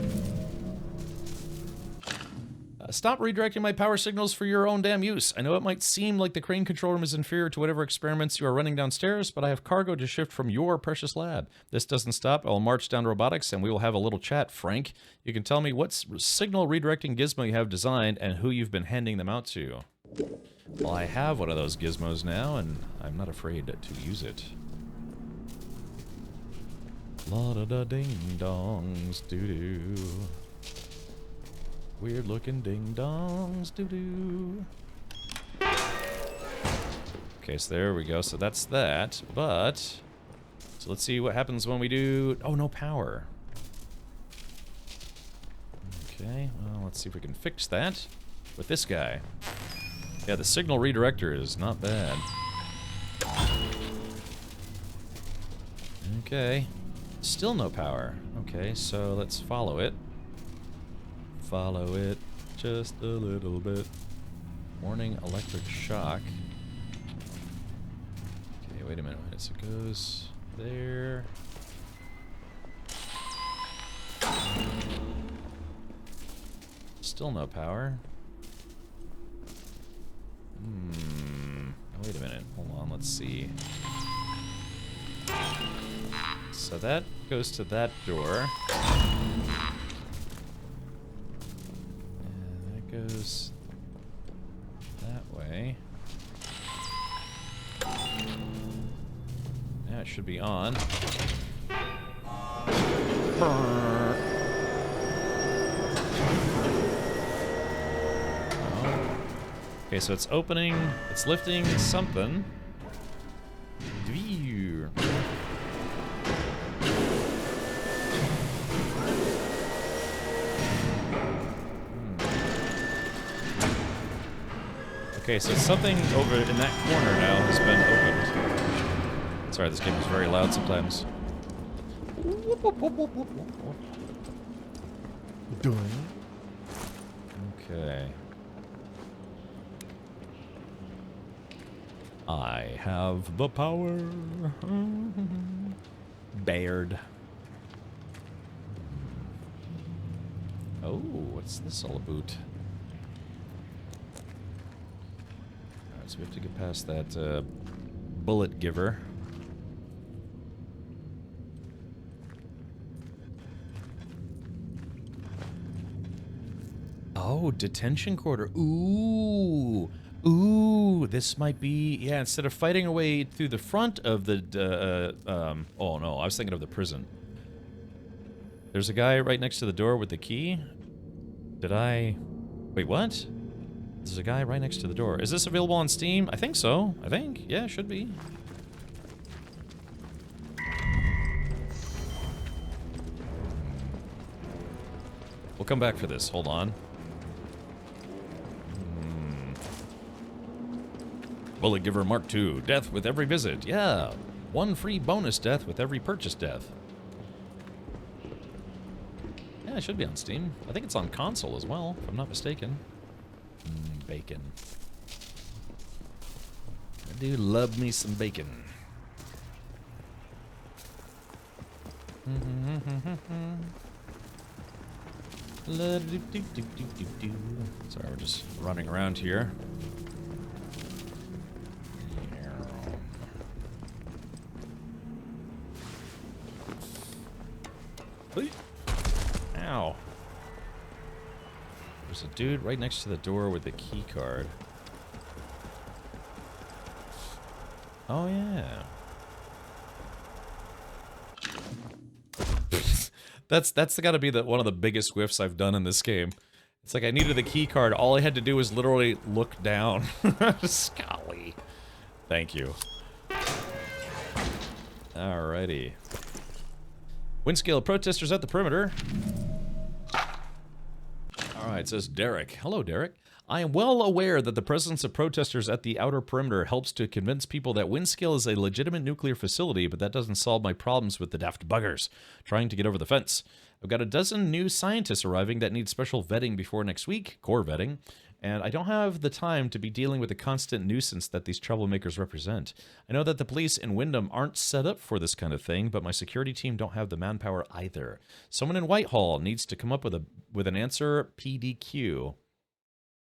Stop redirecting my power signals for your own damn use. I know it might seem like the crane control room is inferior to whatever experiments you are running downstairs, but I have cargo to shift from your precious lab. This doesn't stop. I'll march down to robotics and we will have a little chat, Frank. You can tell me what signal redirecting gizmo you have designed and who you've been handing them out to. Well, I have one of those gizmos now, and I'm not afraid to use it. La-da-da-ding-dongs, doo-doo. Weird-looking ding-dongs, doo-doo. Okay, so there we go. So that's that, but... So let's see what happens when we do... Oh, no power. Okay, well, let's see if we can fix that with this guy. Yeah, the signal redirector is not bad. Okay. Still no power. Okay, so let's follow it. Follow it just a little bit. Warning electric shock. Okay, wait a minute. So it goes there. Still no power. Wait a minute. Hold on, let's see. So that goes to that door. And that goes that way. Now it should be on. Okay, so it's opening, it's lifting something. Okay, so something over in that corner now has been opened. Sorry, this game is very loud sometimes. Okay. I have the power. Baird. Oh, what's this all about? Alright, so we have to get past that bullet giver. Oh, detention quarter. Ooh. Ooh, this might be... Yeah, instead of fighting our way through the front of the... oh, no, I was thinking of the prison. There's a guy right next to the door with the key. Did I... Wait, what? There's a guy right next to the door. Is this available on Steam? I think so. I think. Yeah, it should be. We'll come back for this. Hold on. Bullet Giver Mark II. Death with every visit. Yeah. One free bonus death with every purchase death. Yeah, it should be on Steam. I think it's on console as well, if I'm not mistaken. Bacon. I do love me some bacon. Sorry, we're just running around here. Ow. There's a dude right next to the door with the key card. Oh, yeah. That's gotta be one of the biggest whiffs I've done in this game. It's like I needed the key card. All I had to do was literally look down. Golly. Thank you. Alrighty. Wind scale protesters at the perimeter. Alright, says Derek. Hello, Derek. I am well aware that the presence of protesters at the outer perimeter helps to convince people that Windscale is a legitimate nuclear facility, but that doesn't solve my problems with the daft buggers trying to get over the fence. I've got a dozen new scientists arriving that need special vetting before next week, core vetting, and I don't have the time to be dealing with the constant nuisance that these troublemakers represent. I know that the police in Wyndham aren't set up for this kind of thing, but my security team don't have the manpower either. Someone in Whitehall needs to come up with an answer. PDQ.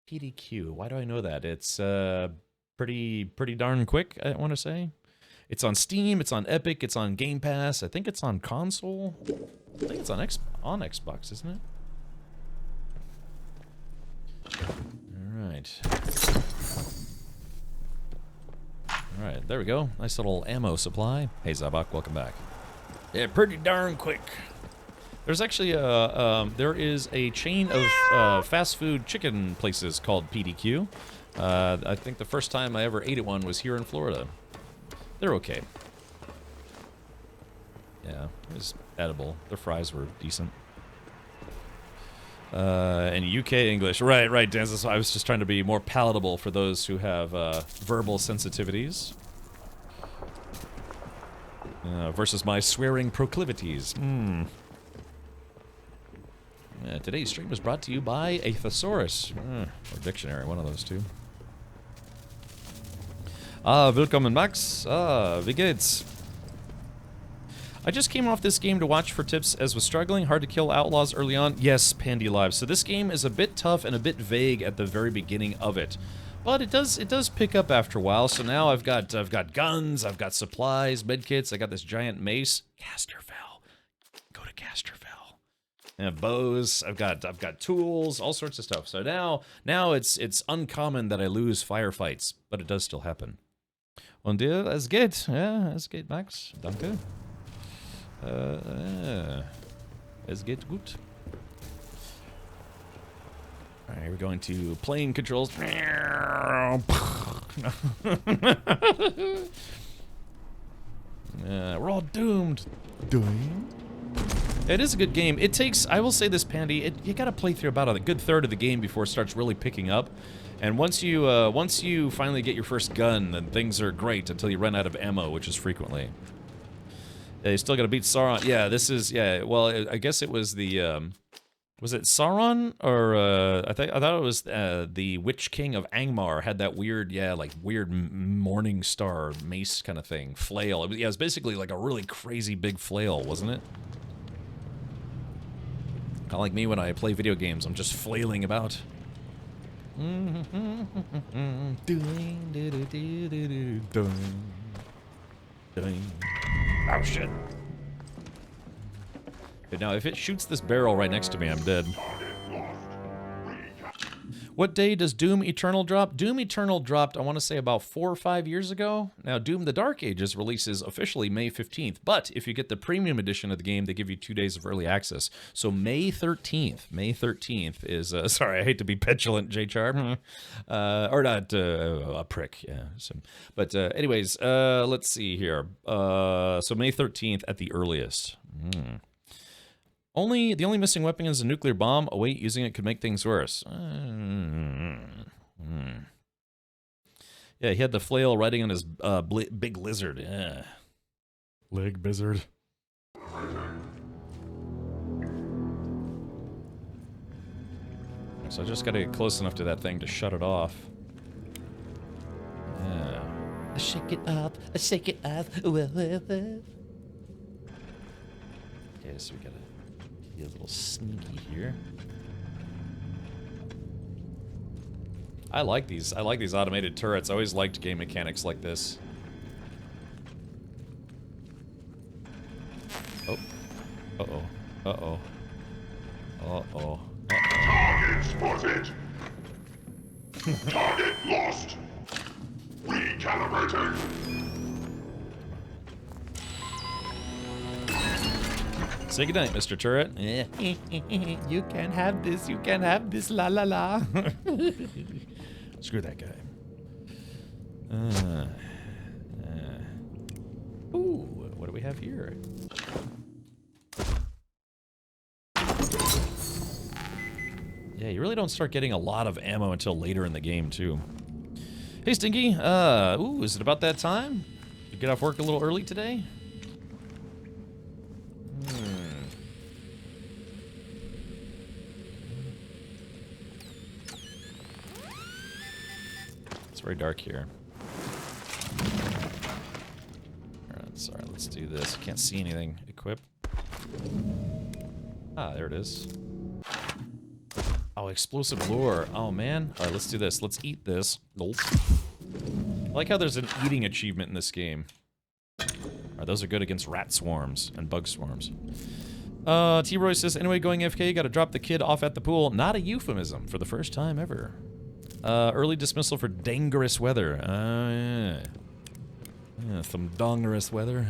PDQ. Why do I know that? It's pretty darn quick, I want to say. It's on Steam, it's on Epic, it's on Game Pass. I think it's on console. I think it's on Xbox, isn't it? Alright. Alright, there we go. Nice little ammo supply. Hey Zabak, welcome back. Yeah, pretty darn quick. There's actually there is a chain of fast food chicken places called PDQ. I think the first time I ever ate at one was here in Florida. They're okay. Yeah, it was edible. Their fries were decent. And UK English. Right, Dan. So I was just trying to be more palatable for those who have verbal sensitivities. Versus my swearing proclivities. Today's stream was brought to you by a thesaurus. Or dictionary, one of those two. Willkommen Max. Wie geht's? I just came off this game to watch for tips as was struggling hard to kill outlaws early on. Yes, Pandy Live. So this game is a bit tough and a bit vague at the very beginning of it. But it does pick up after a while. So now I've got guns, I've got supplies, medkits, I got this giant mace. Casterville. Go to Casterville. And bows, I've got tools, all sorts of stuff. So now it's uncommon that I lose firefights, but it does still happen. Und dir, es geht. Ja, es geht, Max. Danke. Es geht gut. Alright, we're going to plane controls. We're all doomed. It is a good game. It takes, I will say this, Pandy, you gotta play through about a good third of the game before it starts really picking up. And once you finally get your first gun, then things are great until you run out of ammo, which is frequently. Yeah, you still gotta beat Sauron. Yeah, this is, yeah, well, I guess it was the, was it Sauron? Or, I thought it was, the Witch King of Angmar had that weird, yeah, like, weird morning star mace kind of thing. Flail. It was basically like a really crazy big flail, wasn't it? Kind of like me when I play video games, I'm just flailing about. Oh shit. But now if it shoots this barrel right next to me, I'm dead. What day does Doom Eternal drop? Doom Eternal dropped, I want to say, about 4 or 5 years ago. Now, Doom the Dark Ages releases officially May 15th, but if you get the premium edition of the game, they give you 2 days of early access. So May 13th is, sorry, I hate to be petulant, J-Char. Or not, a prick, yeah. So, but anyways, let's see here. So May 13th at the earliest. The only missing weapon is a nuclear bomb. Oh wait, using it could make things worse. Yeah, he had the flail riding on his big lizard. Yeah. Leg bizzard. So I just gotta get close enough to that thing to shut it off. Yeah. I shake it off, I shake it off. Okay, so we gotta get a little sneaky here. I like these automated turrets. I always liked game mechanics like this. Oh. Uh-oh. Uh-oh. Uh-oh. Target spotted. Target lost. Recalibrating. Say goodnight, Mr. Turret. You can't have this, you can't have this, la la la. Screw that guy. Ooh, what do we have here? Yeah, you really don't start getting a lot of ammo until later in the game, too. Hey, Stinky. Ooh, is it about that time? You get off work a little early today? It's very dark here. Alright, sorry, let's do this. Can't see anything. Equip. Ah, there it is. Oh, explosive lure. Oh, man. Alright, let's do this. Let's eat this. Nope. I like how there's an eating achievement in this game. Alright, those are good against rat swarms and bug swarms. T-Roy says, anyway, going AFK, gotta drop the kid off at the pool. Not a euphemism for the first time ever. Early dismissal for dangerous weather. Yeah. Yeah, some dangerous weather.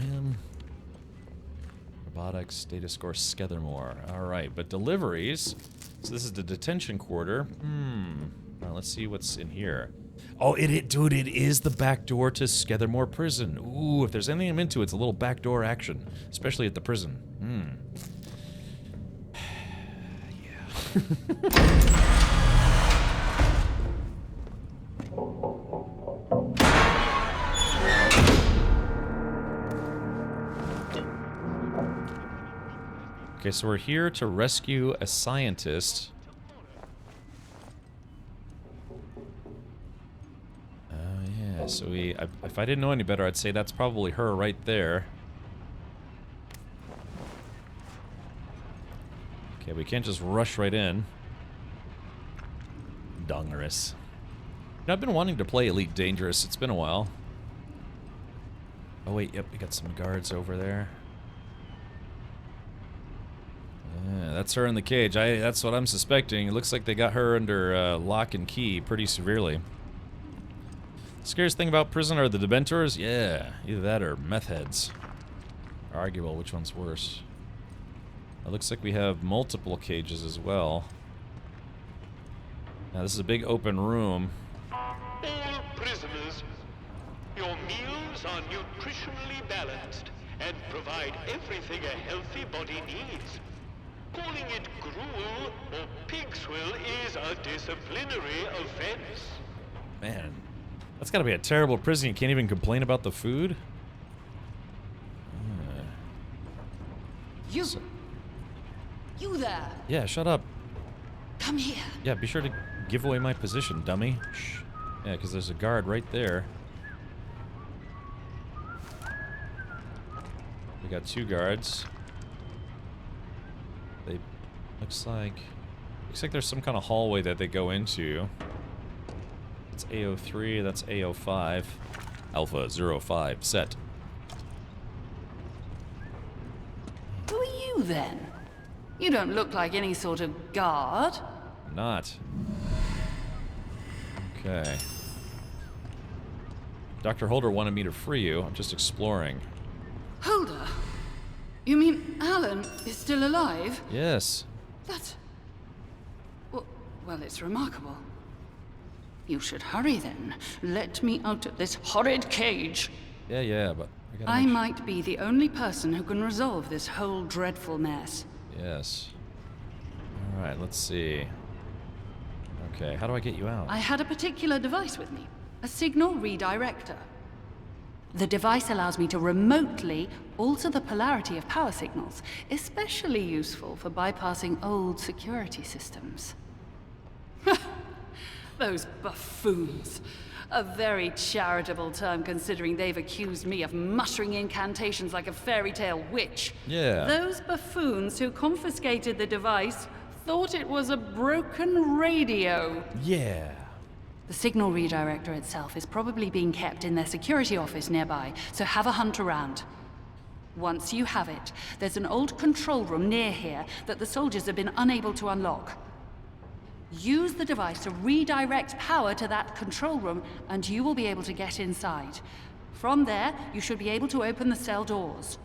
Robotics, data score, Skethermore. Alright, but deliveries. So this is the detention quarter. Alright, let's see what's in here. Oh, dude, it is the back door to Skethermore Prison. Ooh, if there's anything I'm into, it's a little backdoor action. Especially at the prison. Yeah. Okay, so we're here to rescue a scientist. Yeah, so if I didn't know any better, I'd say that's probably her right there. Okay, we can't just rush right in. Dangerous. You know, I've been wanting to play Elite Dangerous. It's been a while. Oh wait, yep, we got some guards over there. Yeah, that's her in the cage. That's what I'm suspecting. It looks like they got her under lock and key pretty severely. The scariest thing about prison are the Dementors? Yeah, either that or meth heads. Arguable which one's worse. It looks like we have multiple cages as well. Now this is a big open room. All prisoners, your meals are nutritionally balanced and provide everything a healthy body needs. Calling it gruel or pig swill is a disciplinary offense. Man, that's gotta be a terrible prison. You can't even complain about the food? You there! Yeah, shut up. Come here! Yeah, be sure to give away my position, dummy. Shh. Yeah, because there's a guard right there. We got two guards. They... Looks like there's some kind of hallway that they go into. It's A03, that's A05. Alpha 05, set. Who are you, then? You don't look like any sort of guard. Not. Okay. Dr. Holder wanted me to free you. I'm just exploring. Holder? You mean Alan is still alive? Yes. That's... Well, it's remarkable. You should hurry, then. Let me out of this horrid cage. Yeah, but... I might be the only person who can resolve this whole dreadful mess. Yes. Alright, let's see. Okay, how do I get you out? I had a particular device with me. A signal redirector. The device allows me to remotely alter the polarity of power signals, especially useful for bypassing old security systems. Those buffoons. A very charitable term considering they've accused me of muttering incantations like a fairy tale witch. Yeah. Those buffoons who confiscated the device thought it was a broken radio. Yeah. The signal redirector itself is probably being kept in their security office nearby, so have a hunt around. Once you have it, there's an old control room near here that the soldiers have been unable to unlock. Use the device to redirect power to that control room, and you will be able to get inside. From there, you should be able to open the cell doors.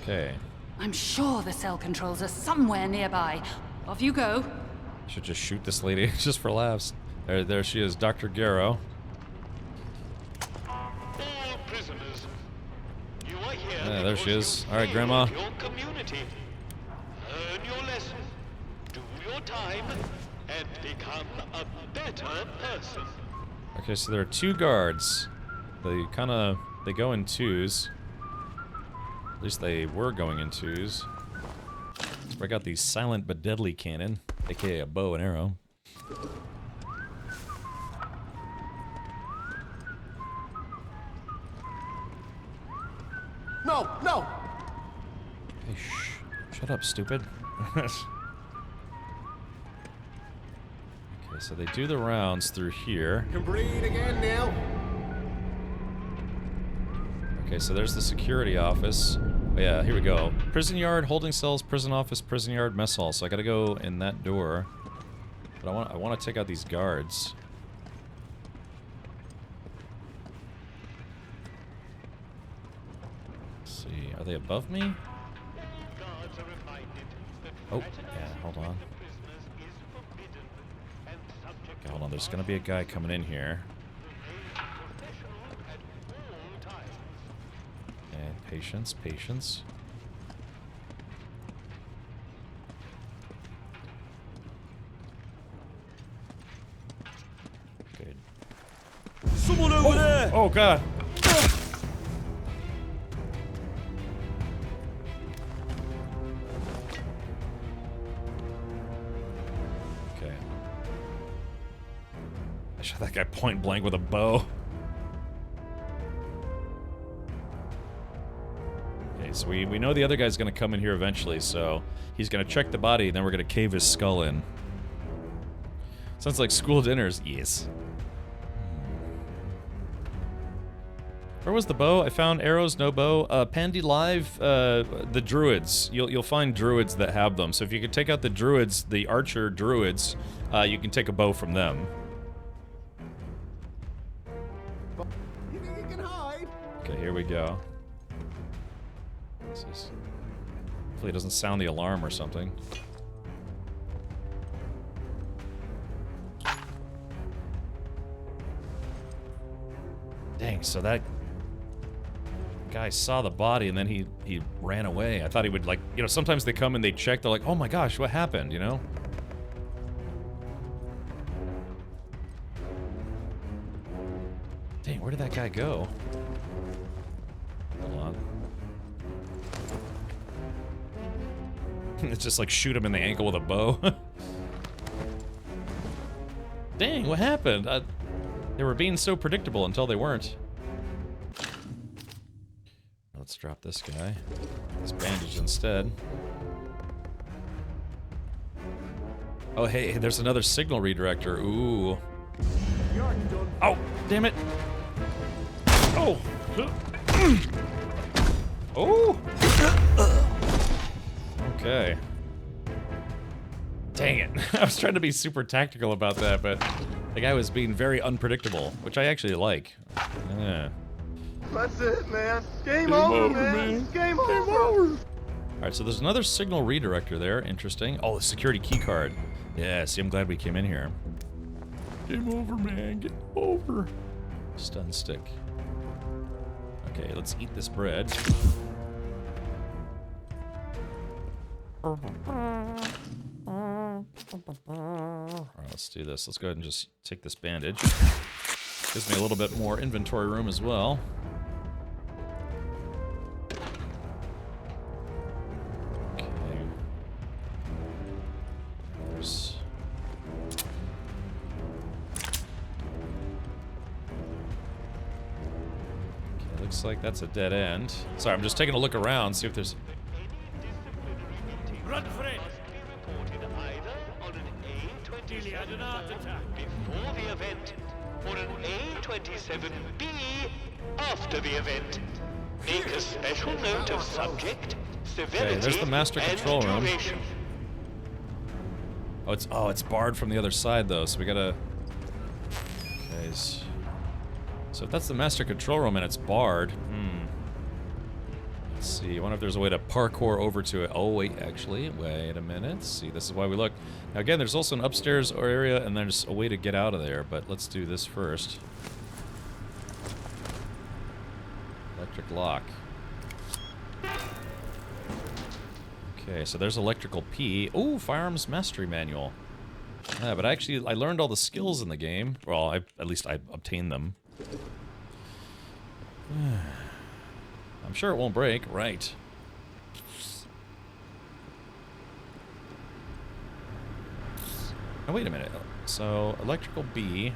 Okay. I'm sure the cell controls are somewhere nearby. Off you go. Should just shoot this lady just for laughs. There she is, Dr. Garrow. All prisoners, you are here. Yeah, there she because is. you All right, Grandma. failed your community. Learn your lesson, do your time, and become a better person. Okay, so there are 2 guards. They go in twos. At least they were going in twos. Let's break out the silent but deadly cannon, aka a bow and arrow. No, no! Hey, shh. Shut up, stupid. Okay, so they do the rounds through here. Can breathe again now. Okay, so there's the security office. Oh, yeah, here we go. Prison yard, holding cells, prison office, prison yard, mess hall. So I gotta go in that door. But I want to take out these guards. Let's see, are they above me? Oh, yeah, hold on. Okay, hold on, there's gonna be a guy coming in here. And patience, patience. Good. Someone over there! Oh, God. Okay. I shot that guy point blank with a bow. Okay, so we know the other guy's gonna come in here eventually, so he's gonna check the body, and then we're gonna cave his skull in. Sounds like school dinners. Yes. Where was the bow? I found arrows, no bow. Pandy Live, the druids. You'll find druids that have them. So if you could take out the druids, the archer druids, you can take a bow from them. You can hide. Okay, here we go. Hopefully it doesn't sound the alarm or something. Dang, so that guy saw the body and then he ran away. I thought he would, like, you know, sometimes they come and they check, they're like, oh my gosh, what happened, you know? Dang, where did that guy go? Hold on. It's just like shoot him in the ankle with a bow. Dang, what happened? They were being so predictable until they weren't. Let's drop this guy. Let's bandage instead. Oh, hey, there's another signal redirector. Ooh. Oh, damn it. Oh. Oh. Okay. Dang it. I was trying to be super tactical about that, but the guy was being very unpredictable, which I actually like. Yeah. That's it, man. Game over, man. Game over. Alright, so there's another signal redirector there. Interesting. Oh, the security key card. Yeah, see, I'm glad we came in here. Game over, man. Game over. Stun stick. Okay, let's eat this bread. Alright, let's do this. Let's go ahead and just take this bandage. Gives me a little bit more inventory room as well. Okay. There's... Okay, looks like that's a dead end. Sorry, I'm just taking a look around, see if there's... Run for it! Before the event, or an A27B after the event. Make a special note of subject, severity, okay, there's the master control room. duration. Oh, it's barred from the other side though, so we gotta... Okay, so if that's the master control room and it's barred, Let's see, I wonder if there's a way to parkour over to it. Oh, wait, actually, wait a minute. See, this is why we look. Now, again, there's also an upstairs area, and there's a way to get out of there, but let's do this first. Electric lock. Okay, so there's electrical P. Ooh, firearms mastery manual. Yeah, but actually, I learned all the skills in the game. Well, at least I obtained them. I'm sure it won't break. Right. Oh, wait a minute. So, electrical B.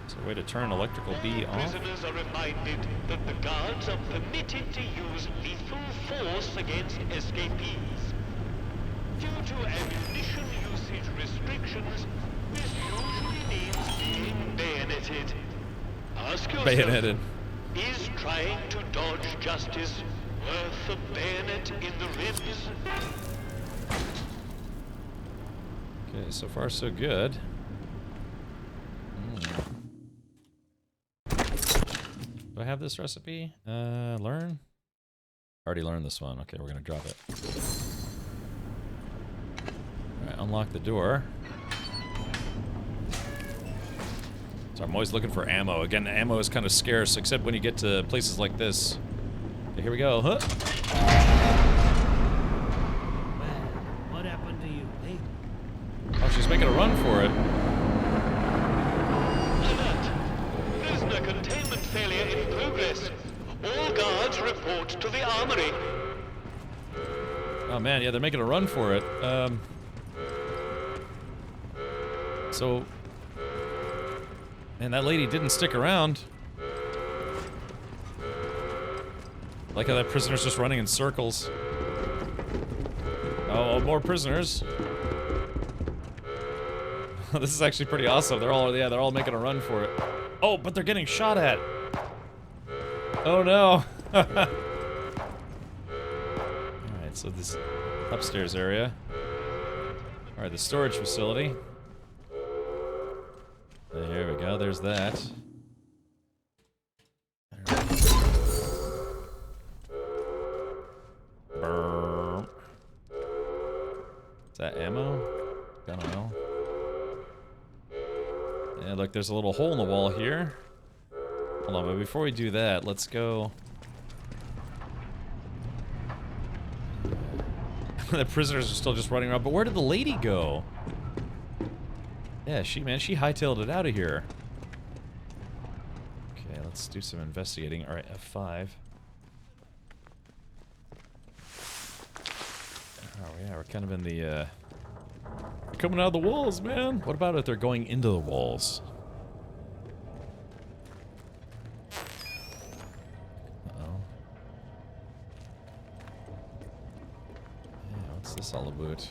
Is there a way to turn electrical B off? Prisoners are reminded that the guards are permitted to use lethal force against escapees. Due to ammunition usage restrictions, this usually means being bayoneted. Ask yourself, Bayoneted. is trying to dodge justice worth a bayonet in the ribs? Okay, so far so good. Do I have this recipe? Learn? Already learned this one. Okay, we're gonna drop it. Alright, unlock the door. So I'm always looking for ammo. Again, ammo is kind of scarce, except when you get to places like this. Okay, here we go. Huh? What happened to you, eh? Oh, she's making a run for it. Alert! Prisoner containment failure in progress. All guards report to the armory. Oh man, yeah, they're making a run for it. So... Man, that lady didn't stick around. Like how that prisoner's just running in circles. Oh, more prisoners. This is actually pretty awesome. They're all making a run for it. Oh, but they're getting shot at. Oh no. Alright, so this upstairs area. Alright, the storage facility. There we go, there's that. Brrr. Is that ammo? I don't know. Yeah, look, there's a little hole in the wall here. Hold on, but before we do that, let's go... The prisoners are still just running around, but where did the lady go? Yeah, she hightailed it out of here. Okay, let's do some investigating. Alright, F5. Oh yeah, we're kind of in the, they're coming out of the walls, man! What about if they're going into the walls? Uh-oh. Yeah, what's this all about?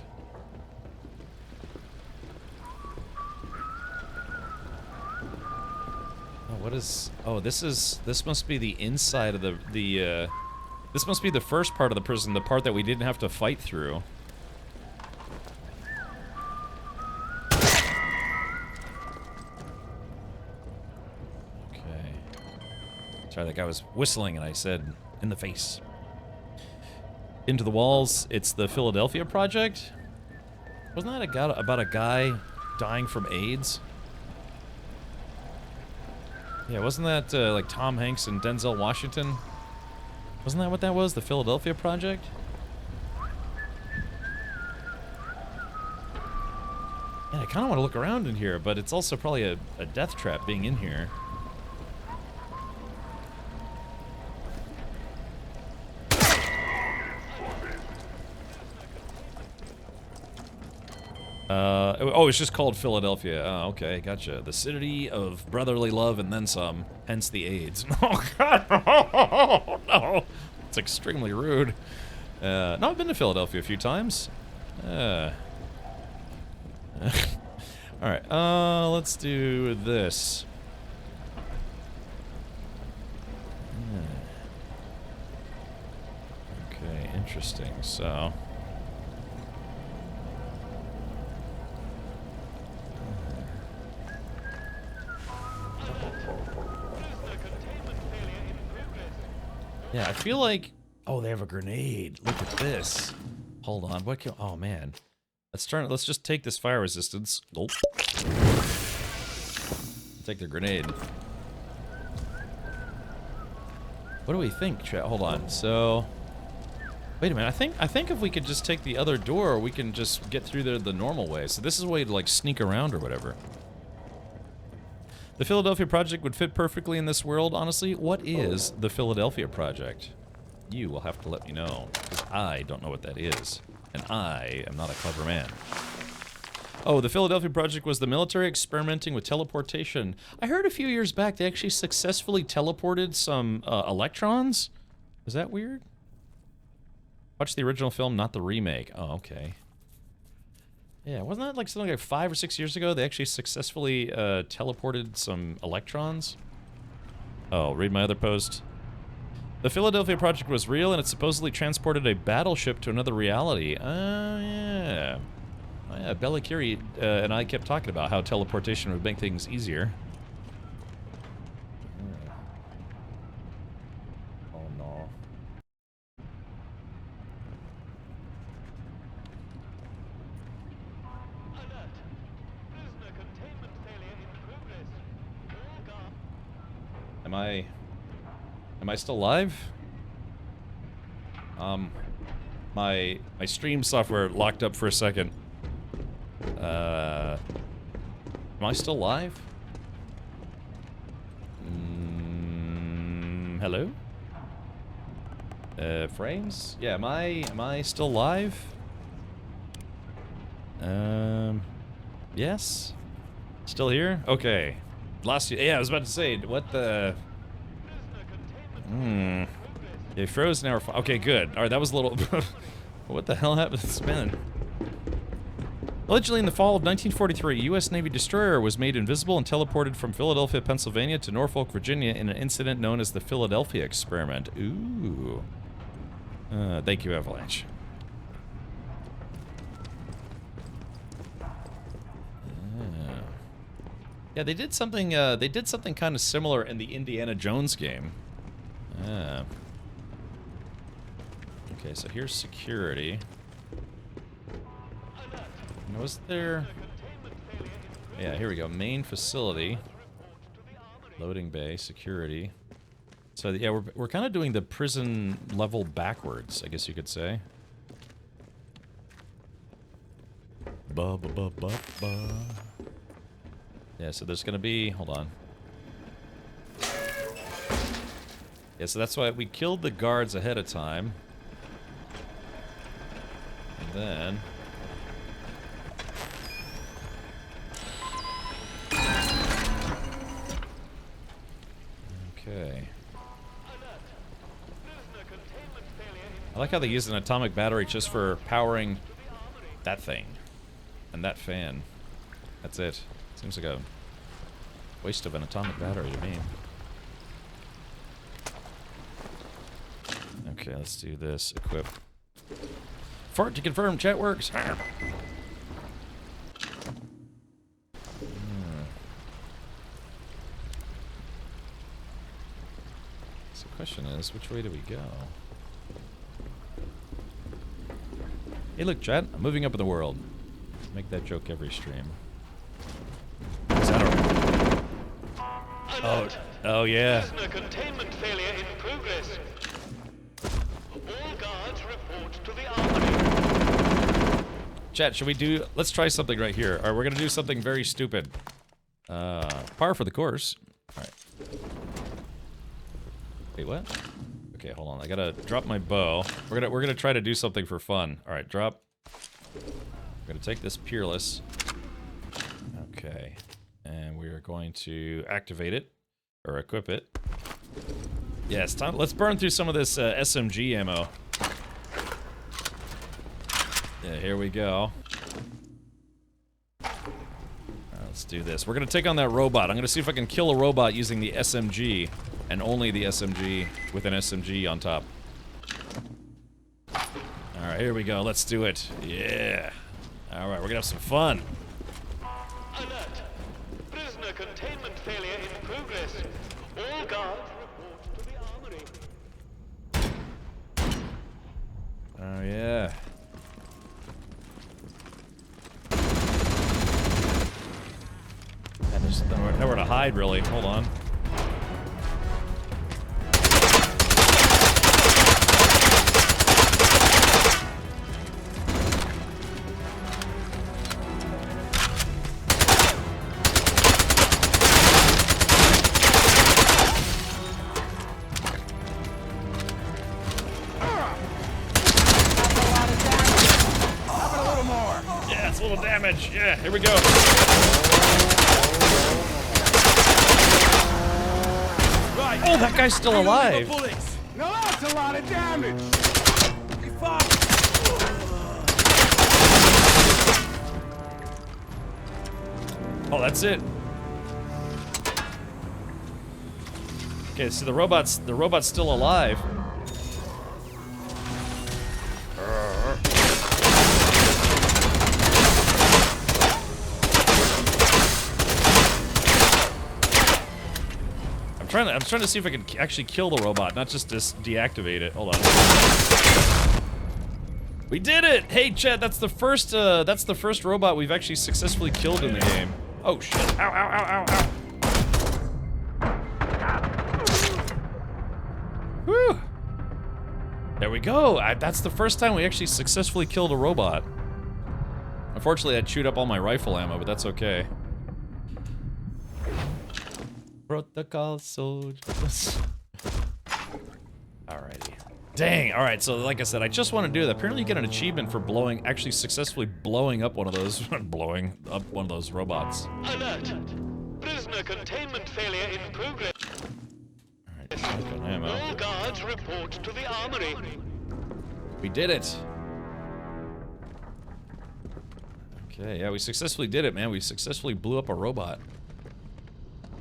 What is... Oh, this must be the inside of the this must be the first part of the prison, the part that we didn't have to fight through. Okay. Sorry, that guy was whistling and I said, in the face. Into the walls, it's the Philadelphia Project? Wasn't that about a guy dying from AIDS? Yeah, wasn't that like Tom Hanks and Denzel Washington? Wasn't that what that was? The Philadelphia Project? Yeah, I kind of want to look around in here, but it's also probably a death trap being in here. Oh, it's just called Philadelphia. Oh, okay, gotcha. The city of brotherly love and then some, hence the AIDS. Oh, God, oh, no. It's extremely rude. No, I've been to Philadelphia a few times. Alright, let's do this. Okay, interesting, so... Yeah, I feel like Oh, they have a grenade. Look at this. Hold on. What can... Oh, man. Let's just take this fire resistance. Gulp. Take their grenade. What do we think, chat? Hold on. So... Wait a minute. I think if we could just take the other door, we can just get through there the normal way. So this is a way to, like, sneak around or whatever. The Philadelphia Project would fit perfectly in this world, honestly. What is the Philadelphia Project? You will have to let me know, because I don't know what that is. And I am not a clever man. Oh, the Philadelphia Project was the military experimenting with teleportation. I heard a few years back they actually successfully teleported some electrons. Is that weird? Watch the original film, not the remake. Oh, okay. Yeah, wasn't that like something like 5 or 6 years ago? They actually successfully teleported some electrons? Oh, read my other post. The Philadelphia Project was real, and it supposedly transported a battleship to another reality. Yeah. Oh, yeah, Bella Curie and I kept talking about how teleportation would make things easier. Oh, no. Am I still live? My stream software locked up for a second. Am I still live? Hello? Frames? Yeah, am I still live? Yes? Still here? Okay. Lost you. Yeah, I was about to say, what the... It froze now. Okay, good. Alright, that was a little... What the hell happened to this man? Allegedly, in the fall of 1943, a U.S. Navy destroyer was made invisible and teleported from Philadelphia, Pennsylvania to Norfolk, Virginia in an incident known as the Philadelphia Experiment. Ooh. Thank you, Avalanche. Yeah, they did something kind of similar in the Indiana Jones game. Okay, so here's security. And was there... Yeah, here we go. Main facility. Loading bay, security. So, yeah, we're kind of doing the prison level backwards, I guess you could say. Yeah, so there's gonna be... Hold on. Yeah, so that's why we killed the guards ahead of time. And then... Okay. I like how they use an atomic battery just for powering that thing. And that fan. That's it. Seems like a waste of an atomic battery to me. Okay, let's do this. Equip. Fart to confirm, chat works. So the question is, which way do we go? Hey look, chat, I'm moving up in the world. Make that joke every stream. Is that a... Oh yeah. Prisoner containment failure in progress. All guards report to the armory. Chat, should we do... Let's try something right here. Alright, we're gonna do something very stupid. Par for the course. Alright. Wait, what? Okay, hold on. I gotta drop my bow. We're gonna try to do something for fun. Alright, drop. We're gonna take this Peerless. Okay. And we are going to activate it. Or equip it. Yes, time. Let's burn through some of this SMG ammo. Yeah, here we go. Let's do this. We're gonna take on that robot. I'm gonna see if I can kill a robot using the SMG. And only the SMG with an SMG on top. Alright, here we go. Let's do it. Yeah. Alright, we're gonna have some fun. Alert! Prisoner containment failure in progress. All guards report to the armory. Oh, yeah. And there's nowhere to hide, really. Hold on. Damage. Yeah, here we go. Right. Oh, that guy's still alive. Now that's a lot of damage. Oh, that's it. Okay, so the robot's still alive. I'm trying to see if I can actually kill the robot, not just deactivate it. Hold on. We did it! Hey, Chad, that's the first robot we've actually successfully killed in the game. Oh shit! Ow! Ow! Ow! Ow! Ow! Whew! There we go. That's the first time we actually successfully killed a robot. Unfortunately, I chewed up all my rifle ammo, but that's okay. Protocol soldiers. Alrighty. Dang, alright, so like I said, I just want to do that. Apparently you get an achievement for actually successfully blowing up one of those, robots. Alert! Prisoner containment failure in progress. Alright, shotgun ammo. All guards report to the armory. We did it! Okay, yeah, we successfully did it, man. We successfully blew up a robot.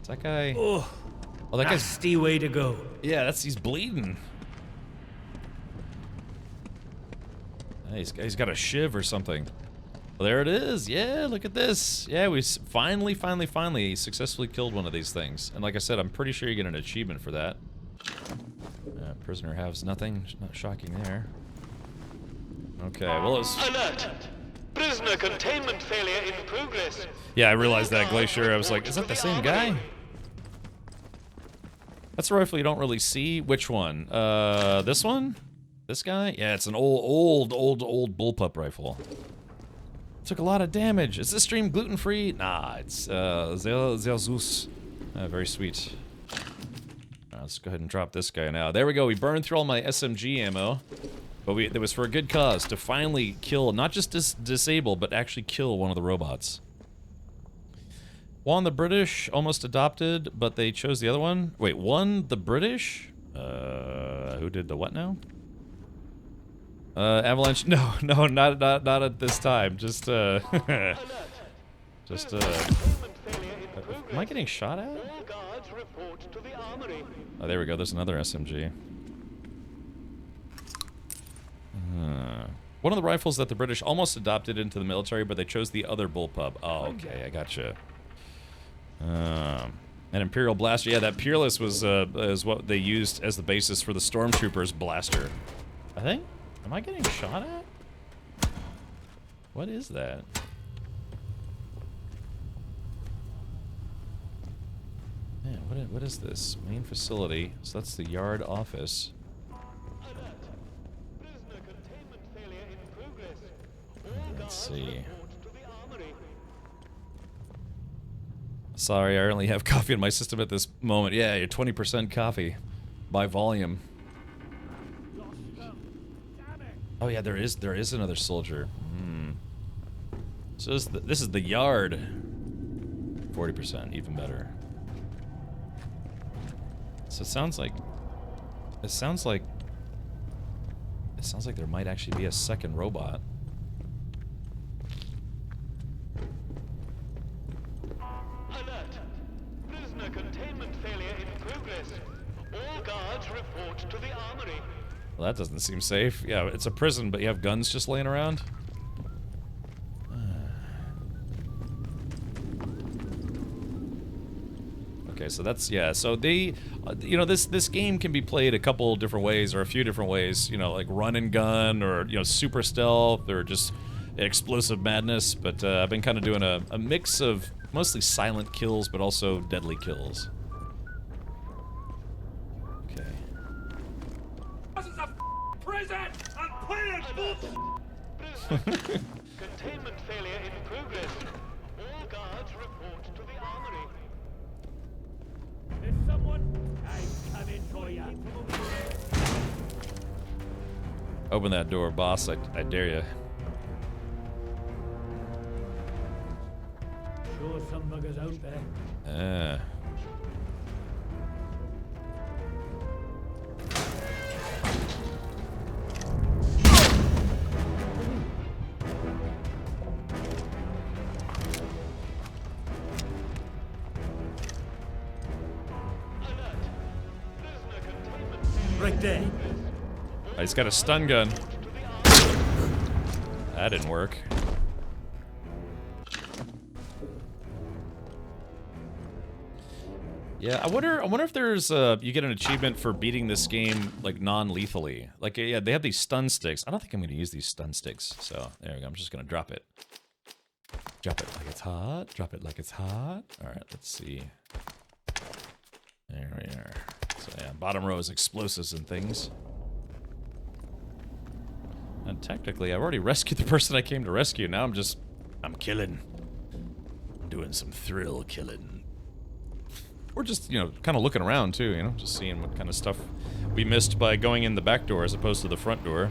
Is that guy? Oh, that guy's... nasty way to go. Yeah, he's bleeding. Hey, he's got a shiv or something. Well, there it is. Yeah, look at this. Yeah, we finally successfully killed one of these things. And like I said, I'm pretty sure you get an achievement for that. Prisoner has nothing. Not shocking there. Okay, well, it's... Alert! Prisoner containment failure in progress. Yeah, I realized that, Glacier. I was like, is that the same guy? That's a rifle you don't really see. Which one? This one? This guy? Yeah, it's an old bullpup rifle. Took a lot of damage. Is this stream gluten-free? Nah, it's sehr süß. Very sweet. Let's go ahead and drop this guy now. There we go. We burned through all my SMG ammo. But it was for a good cause, to finally kill, not just disable, but actually kill one of the robots. Won the British, almost adopted, but they chose the other one. Wait, won the British? Who did the what now? Avalanche? No, not at this time. Just, am I getting shot at? Oh, there we go. There's another SMG. One of the rifles that the British almost adopted into the military, but they chose the other bullpup. Oh, okay, I gotcha. An Imperial blaster. Yeah, that Peerless is what they used as the basis for the Stormtroopers blaster. I think. Am I getting shot at? What is that? Man, what is this? Main facility. So that's the yard office. Let's see. Sorry, I only have coffee in my system at this moment. Yeah, you're 20% coffee by volume. Oh yeah, there is another soldier. So this is the yard. 40%, even better. So it sounds like there might actually be a second robot. Alert! Prisoner containment failure in progress. All guards report to the armory. Well, that doesn't seem safe. Yeah, it's a prison, but you have guns just laying around? Okay, so that's, yeah, so they, you know, this game can be played a couple different ways, or a few different ways, you know, like run and gun, or, you know, super stealth, or just explosive madness, but I've been kind of doing a mix of mostly silent kills, but also deadly kills. Okay. This is a prison! Unplayable! Containment failure in progress. All guards report to the armory. Is someone? I'm coming for ya. Open that door, boss. I dare you. Sure some buggers out there. Right there. He's got a stun gun. That didn't work. Yeah, I wonder if there's you get an achievement for beating this game like non-lethally. Like, yeah, they have these stun sticks. I don't think I'm gonna use these stun sticks. So there we go. I'm just gonna drop it. Drop it like it's hot. Drop it like it's hot. All right, let's see. There we are. So yeah, bottom row is explosives and things. And technically, I've already rescued the person I came to rescue. Now I'm killing. I'm doing some thrill killing. We're just, you know, kind of looking around too, you know, just seeing what kind of stuff we missed by going in the back door as opposed to the front door.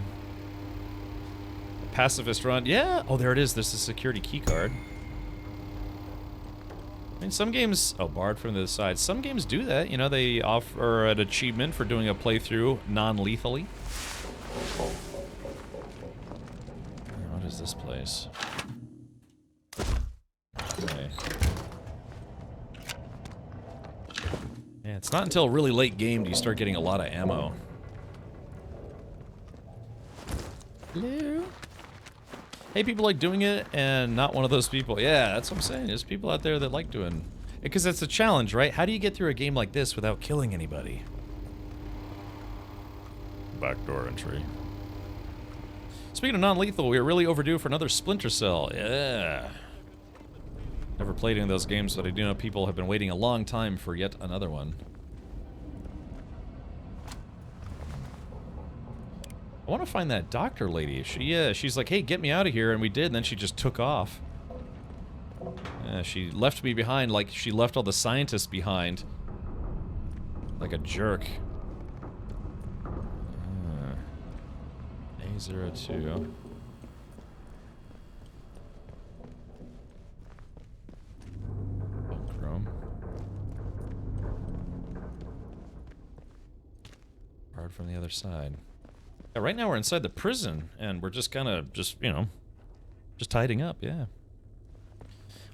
Pacifist run, yeah. Oh, there it is. There's the security key card. I mean, some games, oh, barred from the side. Some games do that, you know, they offer an achievement for doing a playthrough non-lethally. What is this place? Okay. Yeah, it's not until really late game do you start getting a lot of ammo. Hello? Hey, people like doing it, and not one of those people. Yeah, that's what I'm saying. There's people out there that like doing... Because it's a challenge, right? How do you get through a game like this without killing anybody? Backdoor entry. Speaking of non-lethal, we are really overdue for another Splinter Cell. Yeah. Never played any of those games, but I do know people have been waiting a long time for yet another one. I want to find that doctor lady. She's like, hey, get me out of here, and we did, and then she just took off. She left me behind like she left all the scientists behind. Like a jerk. A02. Chrome. Barred from the other side. Yeah, right now we're inside the prison, and we're just kind of, you know, just tidying up, yeah.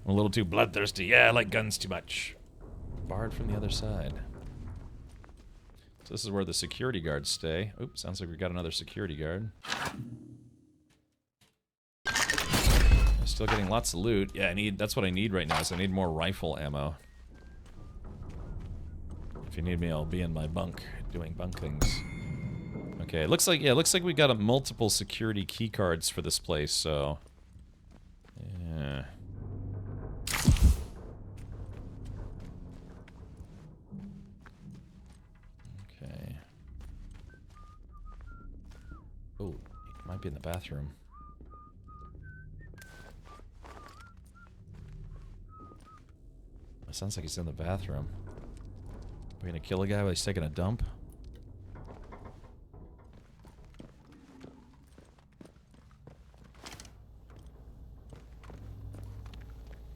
I'm a little too bloodthirsty. Yeah, I like guns too much. Barred from the other side. So this is where the security guards stay. Oops, sounds like we got another security guard. I'm still getting lots of loot. Yeah, that's what I need right now, is I need more rifle ammo. If you need me, I'll be in my bunk, doing bunk things. Okay, it looks like we got multiple security key cards for this place, so... Yeah... Okay. Oh, he might be in the bathroom. It sounds like he's in the bathroom. Are we gonna kill a guy while he's taking a dump?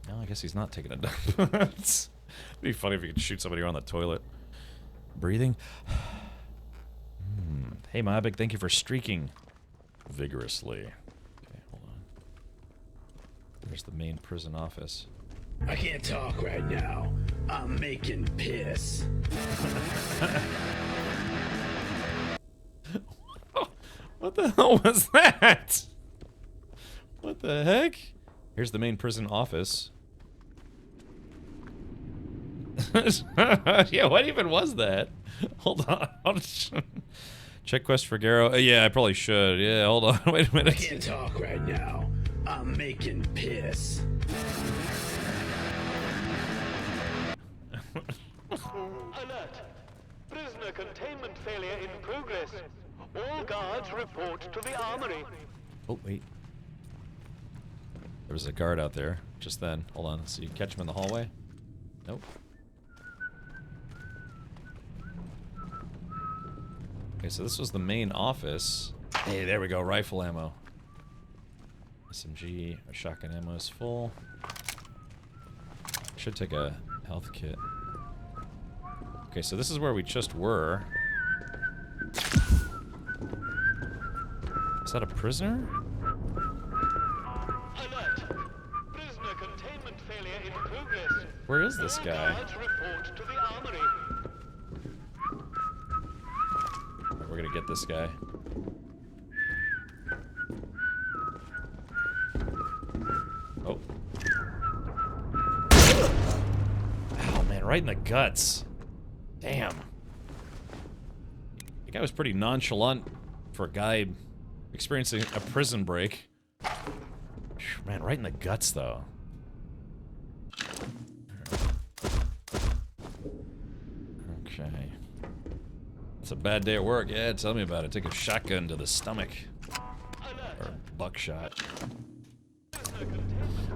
No, I guess he's not taking a dump. It'd be funny if you could shoot somebody on the toilet. Breathing. Hey, Mabik, thank you for streaking vigorously. Okay, hold on. There's the main prison office. I can't talk right now. I'm making piss. What the hell was that? What the heck? Here's the main prison office. Yeah, what even was that? Hold on. Check quest for Garrow. Yeah, I probably should. Yeah, hold on. Wait a minute. I can't talk right now. I'm making piss. Alert! Prisoner containment failure in progress. All guards report to the armory. Oh, wait. There was a guard out there just then. Hold on. So you catch him in the hallway? Nope. Okay, so this was the main office. Hey, there we go. Rifle ammo. SMG. Our shotgun ammo is full. Should take a health kit. Okay, so this is where we just were. Is that a prisoner? Alert! Prisoner containment failure in progress. Where is this guy? Guards report to the armory. Alright, we're gonna get this guy. Oh. Ow, man, right in the guts. Damn. The guy was pretty nonchalant for a guy experiencing a prison break. Man, right in the guts, though. Okay. It's a bad day at work. Yeah, tell me about it. Take a shotgun to the stomach. Or buckshot.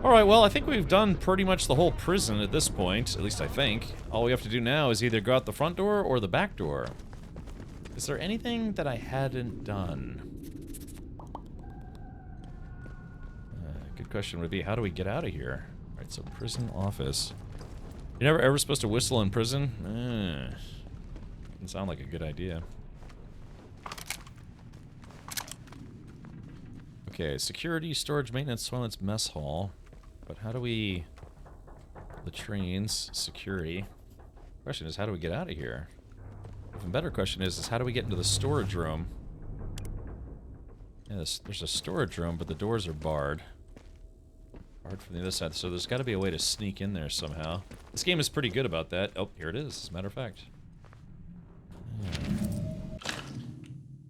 Alright, well, I think we've done pretty much the whole prison at this point. At least I think. All we have to do now is either go out the front door or the back door. Is there anything that I hadn't done? Good question would be, how do we get out of here? Alright, so prison office. You're never ever supposed to whistle in prison? Doesn't sound like a good idea. Okay, security, storage, maintenance, toilets, mess hall. But how do we... Latrines, security. Question is, how do we get out of here? Even better question is how do we get into the storage room? Yeah, there's a storage room, but the doors are barred. Barred from the other side, so there's got to be a way to sneak in there somehow. This game is pretty good about that. Oh, here it is, as a matter of fact.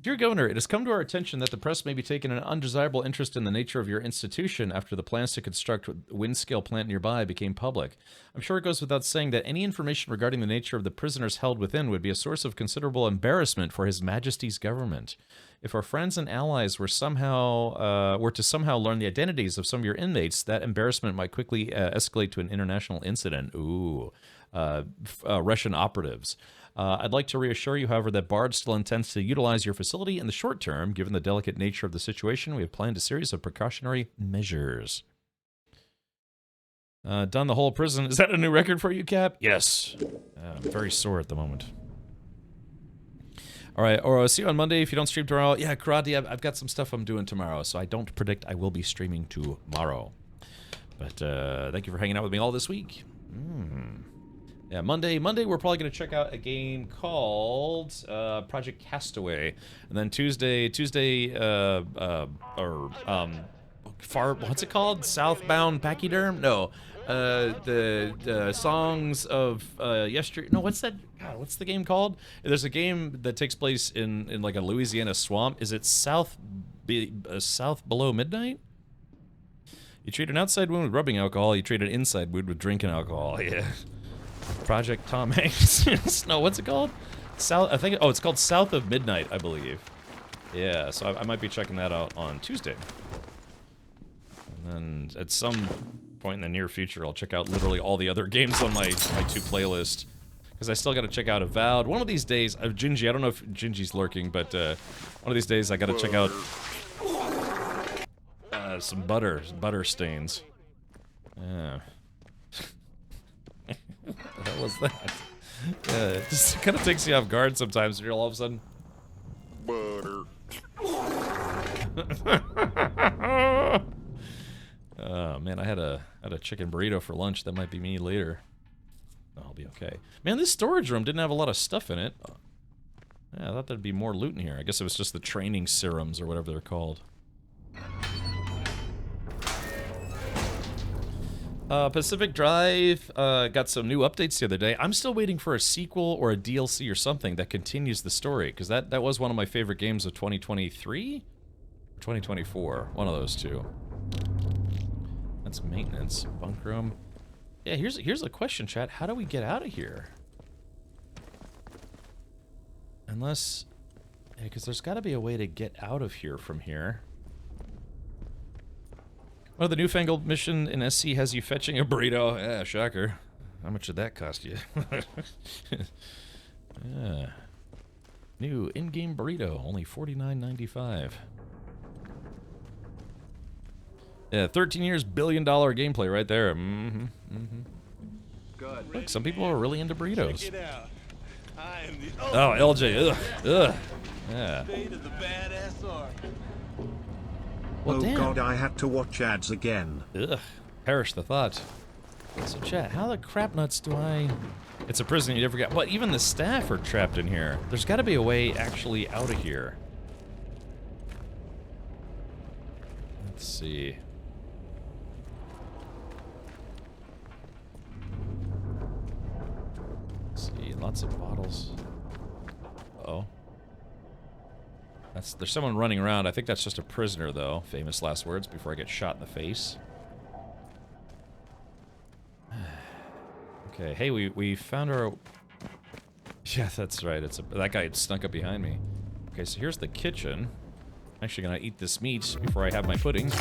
Dear Governor, it has come to our attention that the press may be taking an undesirable interest in the nature of your institution after the plans to construct a wind-scale plant nearby became public. I'm sure it goes without saying that any information regarding the nature of the prisoners held within would be a source of considerable embarrassment for His Majesty's government. If our friends and allies were to somehow learn the identities of some of your inmates, that embarrassment might quickly escalate to an international incident. Ooh, Russian operatives. I'd like to reassure you, however, that Bard still intends to utilize your facility in the short term. Given the delicate nature of the situation, we have planned a series of precautionary measures. Done the whole prison. Is that a new record for you, Cap? Yes. I'm very sore at the moment. All right, or I'll see you on Monday if you don't stream tomorrow. Yeah, Karate, I've got some stuff I'm doing tomorrow, so I don't predict I will be streaming tomorrow. But thank you for hanging out with me all this week. Yeah, Monday we're probably going to check out a game called Project Castaway. And then Tuesday, what's it called? Southbound Pachyderm? No. The Songs of Yesterday. No, what's that? God, what's the game called? There's a game that takes place in like a Louisiana swamp. Is it South Below Midnight? You treat an outside wound with rubbing alcohol, you treat an inside wound with drinking alcohol. Yeah. Project Tom Hanks. No, what's it called? It's called South of Midnight, I believe. Yeah, so I might be checking that out on Tuesday. And then at some point in the near future, I'll check out literally all the other games on my 2 playlist. Because I still got to check out Avowed. One of these days, Gingy, I don't know if Gingy's lurking, but one of these days I got to check out some butter stains. Yeah. What the hell was that? Yeah, it just kind of takes you off guard sometimes. You're all of a sudden. Butter. Oh man, I had a chicken burrito for lunch. That might be me later. I'll be okay. Man, this storage room didn't have a lot of stuff in it. Yeah, I thought there'd be more loot in here. I guess it was just the training serums or whatever they're called. Pacific Drive got some new updates the other day. I'm still waiting for a sequel or a DLC or something that continues the story, because that was one of my favorite games of 2023? 2024, one of those two. That's maintenance. Bunk room. Yeah, here's a question, chat. How do we get out of here? Unless... Yeah, because there's got to be a way to get out of here from here. Oh, the newfangled mission in SC has you fetching a burrito. Yeah, shocker. How much did that cost you? Yeah. New in-game burrito, only $49.95. Yeah, 13 years, billion-dollar gameplay right there. Good. Look, some people are really into burritos. Check it out. I am the Oh, LJ, ugh. Yeah. State of the badass art. Well, oh damn. god, I had to watch ads again. Ugh. Perish the thought. So chat, how the crap nuts do I... It's a prison you never got... But even the staff are trapped in here. There's got to be a way actually out of here. Let's see. Let's see, lots of bottles. Uh-oh. There's someone running around. I think that's just a prisoner, though. Famous last words before I get shot in the face. Okay, hey, we found our... Yeah, that's right. That guy snuck up behind me. Okay, so here's the kitchen. I'm actually gonna eat this meat before I have my pudding.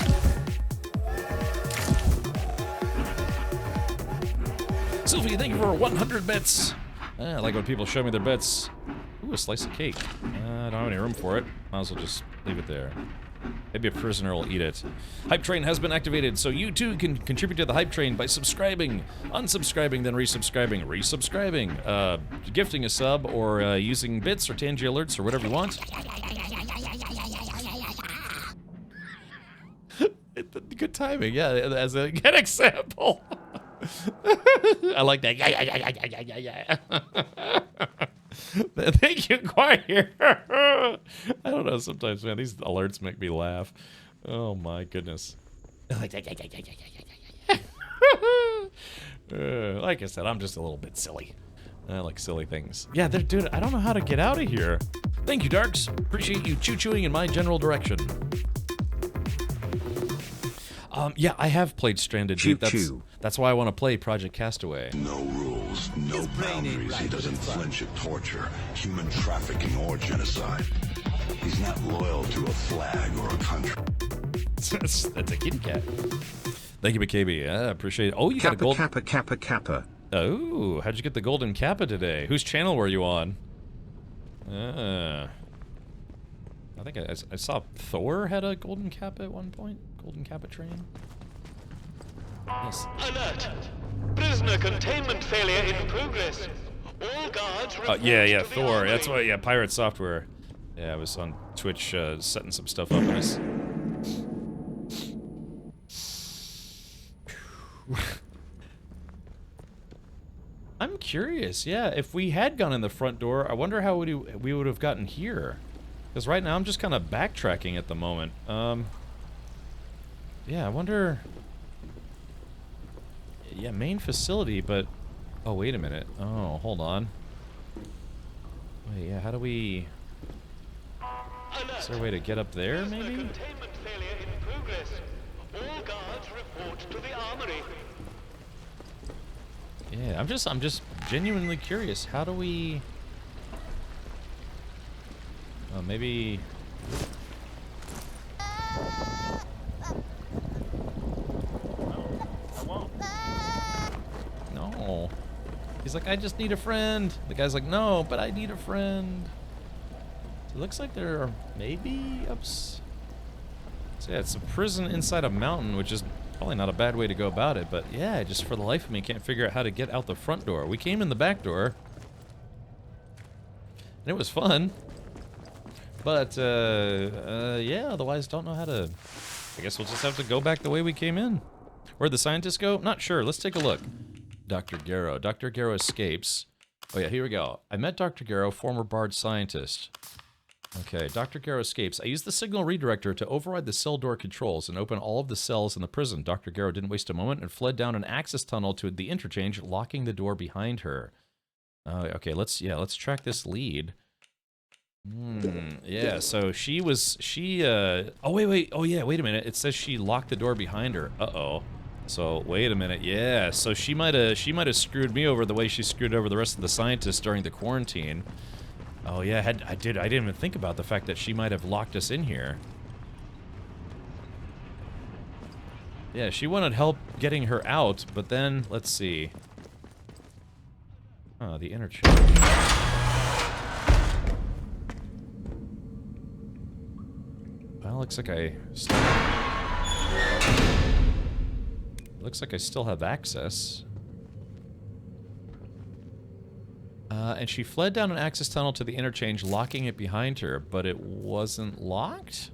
Sylvie, thank you for 100 bits. I like when people show me their bets. Ooh, a slice of cake. I don't have any room for it. Might as well just leave it there. Maybe a prisoner will eat it. Hype Train has been activated, so you too can contribute to the Hype Train by subscribing, unsubscribing, then resubscribing, resubscribing, gifting a sub, or using bits or Tangy alerts or whatever you want. Good timing, yeah, as a good example. I like that. Yeah. Thank you, Choir. I don't know, sometimes, man, these alerts make me laugh. Oh my goodness. Like I said, I'm just a little bit silly. I like silly things. Yeah, dude, I don't know how to get out of here. Thank you, Darks. Appreciate you choo-chooing in my general direction. Yeah, I have played Stranded Deep. That's why I want to play Project Castaway. No rules, no boundaries. He doesn't flinch at torture, human trafficking, or genocide. He's not loyal to a flag or a country. That's a kitty cat. Thank you, BKB. I appreciate it. Oh, you got a gold... Kappa. Oh, how'd you get the golden kappa today? Whose channel were you on? I think I saw Thor had a golden kappa at one point. Golden kappa train. Yes. Alert! Prisoner containment failure in progress. All guards report yeah, to Thor. the That's why, yeah, Pirate Software. Yeah, I was on Twitch setting some stuff up. I'm curious, yeah, if we had gone in the front door, I wonder how we would have gotten here. Because right now I'm just kind of backtracking at the moment. Yeah, I wonder... Yeah, main facility, but... Oh, wait a minute. Oh, hold on. Wait, yeah, how do we... Is there a way to get up there, maybe? Containment failure in progress. All guards report to the armory. Yeah, I'm just genuinely curious. How do we... Oh, maybe... No. He's like, I just need a friend. The guy's like, no, but I need a friend. So it looks like they're maybe ups. So yeah, it's a prison inside a mountain, which is probably not a bad way to go about it. But yeah, just for the life of me, can't figure out how to get out the front door. We came in the back door. And it was fun. But, yeah, otherwise don't know how to... I guess we'll just have to go back the way we came in. Where'd the scientists go? Not sure. Let's take a look. Dr. Garrow. Dr. Garrow escapes. Oh, yeah, here we go. I met Dr. Garrow, former Bard scientist. Okay, Dr. Garrow escapes. I used the signal redirector to override the cell door controls and open all of the cells in the prison. Dr. Garrow didn't waste a moment and fled down an access tunnel to the interchange, locking the door behind her. Okay, let's track this lead. Yeah, so oh wait, oh yeah, wait a minute. It says she locked the door behind her. Uh-oh. So, wait a minute. Yeah, so she might have screwed me over the way she screwed over the rest of the scientists during the quarantine. Oh yeah, I didn't even think about the fact that she might have locked us in here. Yeah, she wanted help getting her out, but then, let's see. Oh, the interchange. Well, looks like I still have access. And she fled down an access tunnel to the interchange, locking it behind her, but it wasn't locked?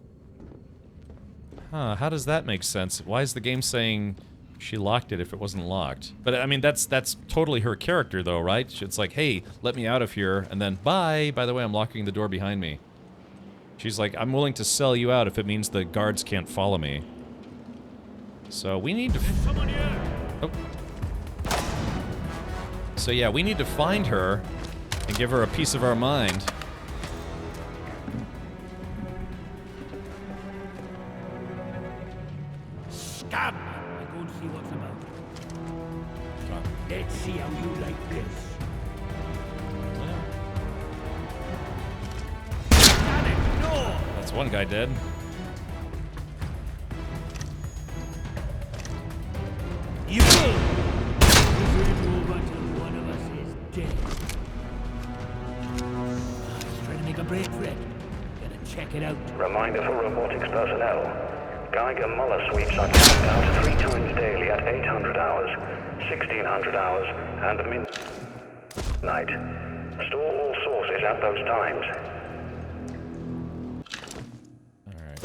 Huh, how does that make sense? Why is the game saying she locked it if it wasn't locked? But, I mean, that's totally her character, though, right? It's like, hey, let me out of here, and then, bye! By the way, I'm locking the door behind me. She's like, I'm willing to sell you out if it means the guards can't follow me. So, we need to... Oh. So yeah, we need to find her and give her a piece of our mind. Stop! I go and see what's about. Let's see how you like this. Damn it, no! That's one guy dead. You will! A break for it. Gotta check it out. Reminder for robotics personnel. Geiger Muller sweeps are carried out 3 times daily at 800 hours, 1600 hours, and midnight. Store all sources at those times. Alright.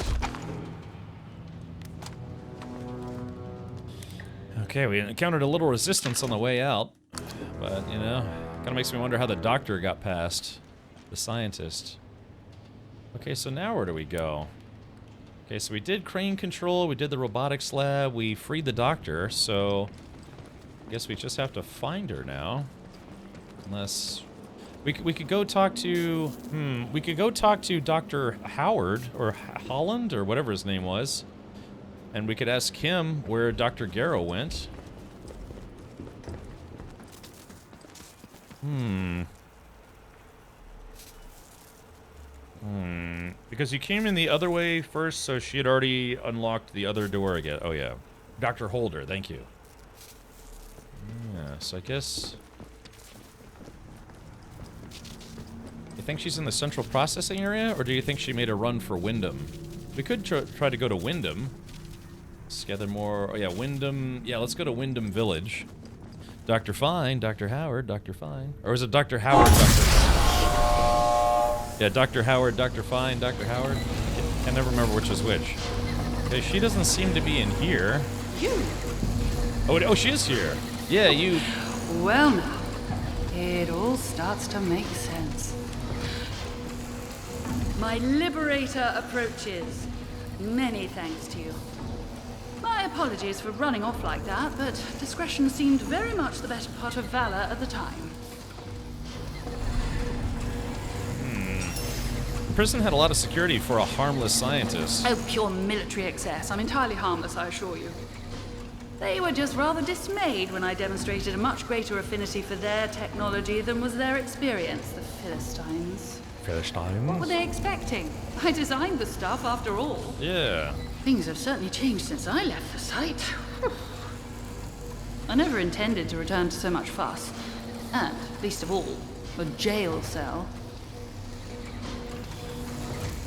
Okay, we encountered a little resistance on the way out. But, you know, kinda makes me wonder how the doctor got past. The scientist. Okay, so now where do we go? Okay, so we did crane control, we did the robotics lab, we freed the doctor, so I guess we just have to find her now. Unless we could go talk to we could go talk to Dr. Howard or Holland or whatever his name was. And we could ask him where Dr. Garrow went. Because you came in the other way first, so she had already unlocked the other door again. Oh, yeah. Dr. Holder, thank you. Yeah, so I guess... You think she's in the central processing area, or do you think she made a run for Wyndham? We could try to go to Wyndham. Let's gather more... Oh, yeah, Wyndham... Yeah, let's go to Wyndham Village. Dr. Fine, Dr. Howard, Dr. Fine. Or is it Dr. Howard, Yeah, Dr. Howard, Dr. Fine, Dr. Howard. I never remember which is which. Okay, she doesn't seem to be in here. You? Oh, she is here. Yeah, you... Well now, it all starts to make sense. My liberator approaches. Many thanks to you. My apologies for running off like that, but discretion seemed very much the better part of valor at the time. Prison had a lot of security for a harmless scientist. Oh, pure military excess. I'm entirely harmless, I assure you. They were just rather dismayed when I demonstrated a much greater affinity for their technology than was their experience, the Philistines. Philistines? What were they expecting? I designed the stuff, after all. Yeah. Things have certainly changed since I left the site. I never intended to return to so much fuss. And, least of all, a jail cell.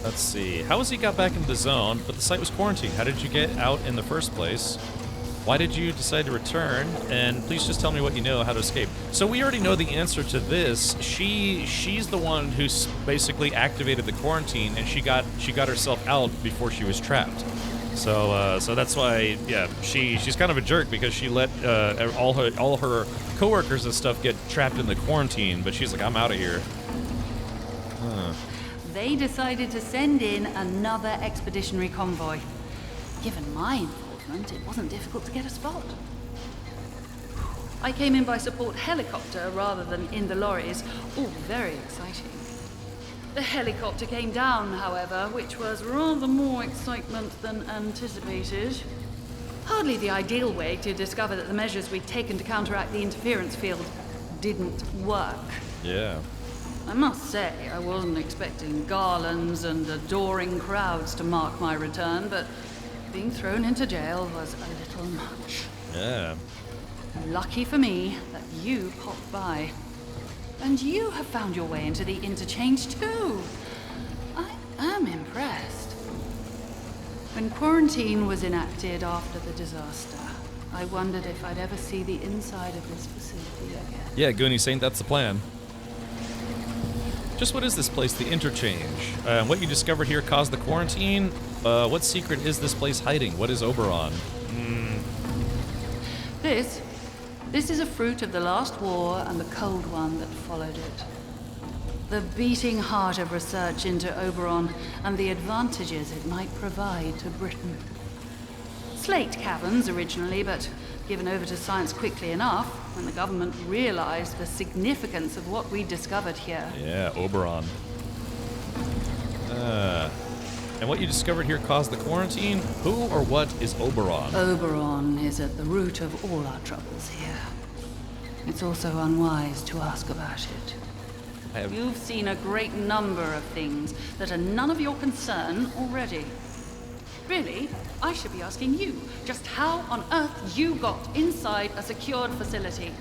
Let's see. How has he got back into the zone, but the site was quarantined? How did you get out in the first place? Why did you decide to return? And please just tell me what you know, how to escape. So we already know the answer to this. She's the one who basically activated the quarantine, and she got herself out before she was trapped. So that's why, yeah, she's kind of a jerk because she let all her coworkers and stuff get trapped in the quarantine, but she's like, I'm out of here. Huh. they decided to send in another expeditionary convoy. Given my involvement, it wasn't difficult to get a spot. I came in by support helicopter rather than in the lorries. All very exciting. The helicopter came down, however, which was rather more excitement than anticipated. Hardly the ideal way to discover that the measures we'd taken to counteract the interference field didn't work. Yeah. I must say, I wasn't expecting garlands and adoring crowds to mark my return, but being thrown into jail was a little much. Yeah. Lucky for me that you popped by. And you have found your way into the interchange too. I am impressed. When quarantine was enacted after the disaster, I wondered if I'd ever see the inside of this facility again. Yeah, Goonie Saint, that's the plan. Just what is this place, the interchange? What you discovered here caused the quarantine? What secret is this place hiding? What is Oberon? This is a fruit of the last war and the Cold One that followed it. The beating heart of research into Oberon and the advantages it might provide to Britain. Slate caverns originally, but given over to science quickly enough when the government realized the significance of what we discovered here. Yeah, Oberon. And what you discovered here caused the quarantine? Who or what is Oberon? Oberon is at the root of all our troubles here. It's also unwise to ask about it. You've seen a great number of things that are none of your concern already. Really, I should be asking you just how on earth you got inside a secured facility.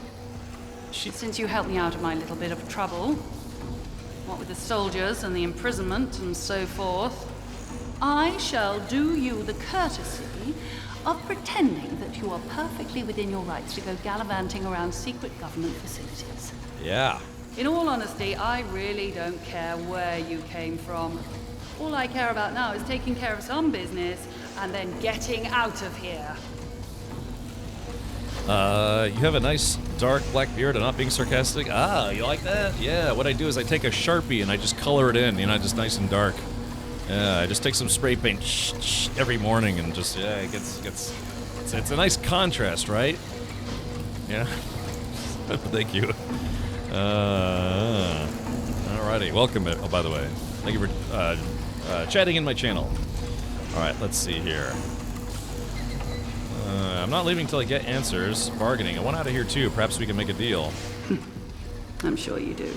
Since you helped me out of my little bit of trouble, what with the soldiers and the imprisonment and so forth, I shall do you the courtesy of pretending that you are perfectly within your rights to go gallivanting around secret government facilities. Yeah. In all honesty, I really don't care where you came from. All I care about now is taking care of some business and then getting out of here. You have a nice dark black beard and not being sarcastic. Ah, you like that? Yeah, what I do is I take a Sharpie and I just color it in, just nice and dark. Yeah, I just take some spray paint every morning and just, it gets it's a nice contrast, right? Yeah. Thank you. Alrighty, welcome, by the way. Thank you for chatting in my channel. Alright, let's see here. I'm not leaving until I get answers. Bargaining. I want out of here too. Perhaps we can make a deal. I'm sure you do.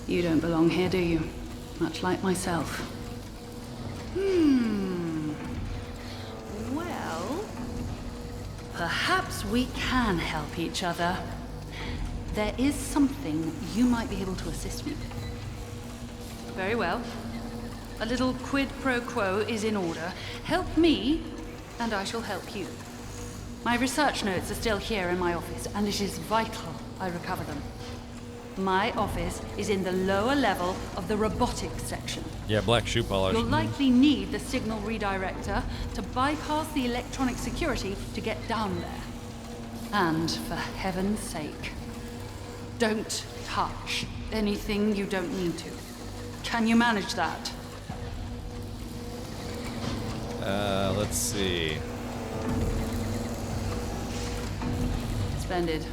You don't belong here, do you? Much like myself. Well, perhaps we can help each other. There is something you might be able to assist me with. Very well. A little quid pro quo is in order. Help me, and I shall help you. My research notes are still here in my office, and it is vital I recover them. My office is in the lower level of the robotics section. Yeah, black shoe polish. You'll likely need the signal redirector to bypass the electronic security to get down there. And for heaven's sake, don't touch anything you don't need to. Can you manage that? Let's see. Splendid.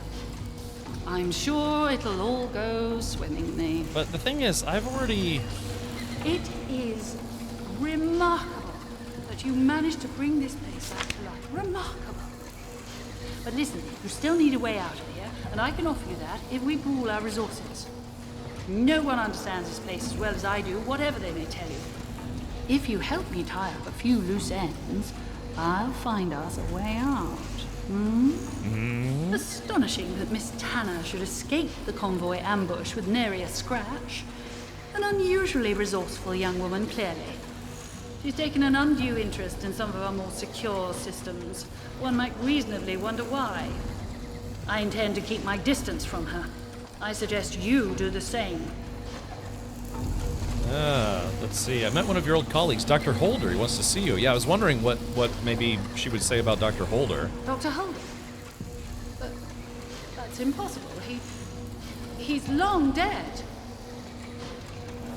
I'm sure it'll all go swimmingly. But the thing is, I've already... It is remarkable that you managed to bring this place back to life. Remarkable. But listen, you still need a way out of here, and I can offer you that if we pool our resources. No one understands this place as well as I do, whatever they may tell you. If you help me tie up a few loose ends, I'll find us a way out. Astonishing that Miss Tanner should escape the convoy ambush with nary a scratch. An unusually resourceful young woman, clearly. She's taken an undue interest in some of our more secure systems. One might reasonably wonder why. I intend to keep my distance from her. I suggest you do the same. Let's see. I met one of your old colleagues, Dr. Holder. He wants to see you. Yeah, I was wondering what maybe she would say about Dr. Holder. Dr. Holder? That's impossible. He's long dead.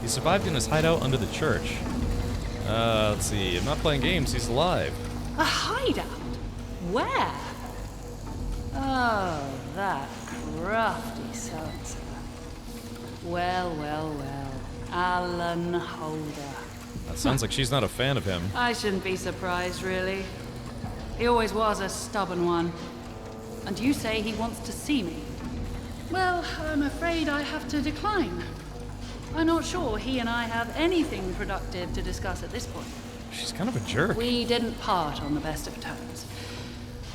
He survived in his hideout under the church. Let's see. I'm not playing games. He's alive. A hideout? Where? Oh, that crafty so-and-so. Well, well, well. Alan Holder. That sounds like she's not a fan of him. I shouldn't be surprised, really. He always was a stubborn one. And you say he wants to see me? Well, I'm afraid I have to decline. I'm not sure he and I have anything productive to discuss at this point. She's kind of a jerk. We didn't part on the best of terms.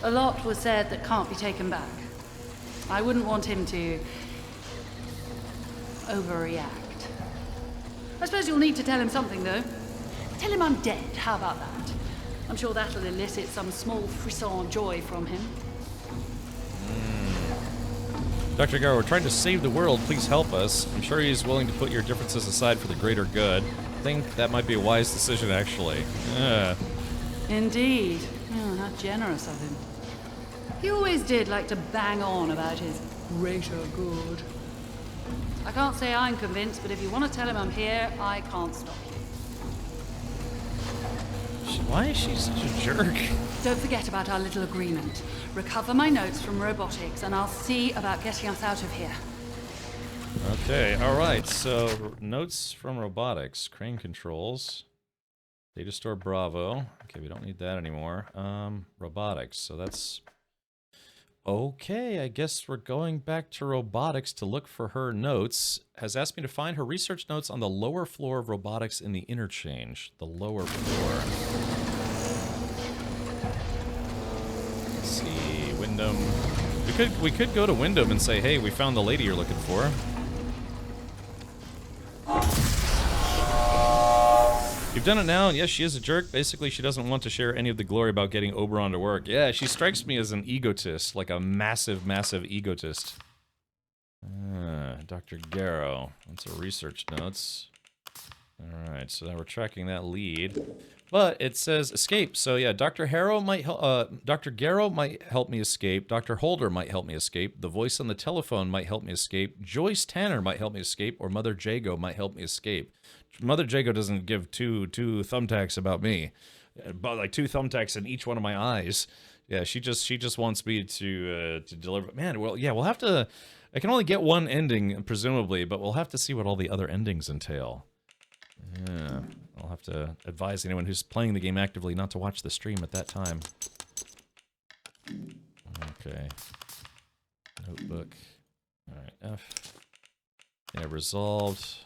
A lot was said that can't be taken back. I wouldn't want him to overreact. I suppose you'll need to tell him something, though. Tell him I'm dead. How about that? I'm sure that'll elicit some small frisson joy from him. Dr. Garrow, we're trying to save the world. Please help us. I'm sure he's willing to put your differences aside for the greater good. I think that might be a wise decision, actually. Indeed. Oh, how generous of him. He always did like to bang on about his greater good. I can't say I'm convinced, but if you want to tell him I'm here, I can't stop you. Why is she such a jerk? Don't forget about our little agreement. Recover my notes from robotics, and I'll see about getting us out of here. Okay, alright, so notes from robotics, crane controls, data store Bravo. Okay, we don't need that anymore. Robotics, so that's... Okay, I guess we're going back to robotics to look for her notes. Has asked me to find her research notes on the lower floor of robotics in the interchange. The lower floor. Let's see, Wyndham. We could go to Wyndham and say, hey, we found the lady you're looking for. You've done it now, and yes, she is a jerk. Basically, she doesn't want to share any of the glory about getting Oberon to work. Yeah, she strikes me as an egotist, like a massive, massive egotist. Dr. Garrow. That's her research notes. Alright, so now we're tracking that lead. But it says escape, so yeah, Dr. Garrow might help me escape. Dr. Holder might help me escape. The voice on the telephone might help me escape. Joyce Tanner might help me escape, or Mother Jago might help me escape. Mother Jago doesn't give two thumbtacks about me, but like 2 thumbtacks in each one of my eyes. Yeah, she just wants me to deliver. Man, well, yeah, we'll have to. I can only get one ending, presumably, but we'll have to see what all the other endings entail. Yeah, I'll have to advise anyone who's playing the game actively not to watch the stream at that time. Okay. Notebook. Alright, F. Yeah, resolved.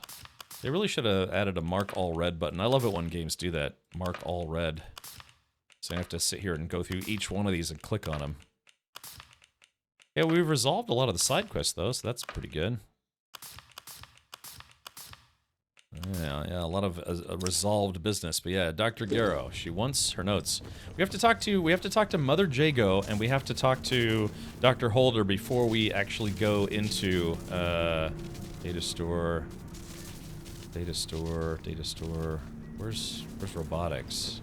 They really should have added a mark all red button. I love it when games do that. Mark all red. So I have to sit here and go through each one of these and click on them. Yeah, we've resolved a lot of the side quests, though, so that's pretty good. Yeah, a lot of resolved business. But yeah, Dr. Garrow, she wants her notes. We have to talk to Mother Jago, and we have to talk to Dr. Holder before we actually go into data store. Data store. Where's robotics?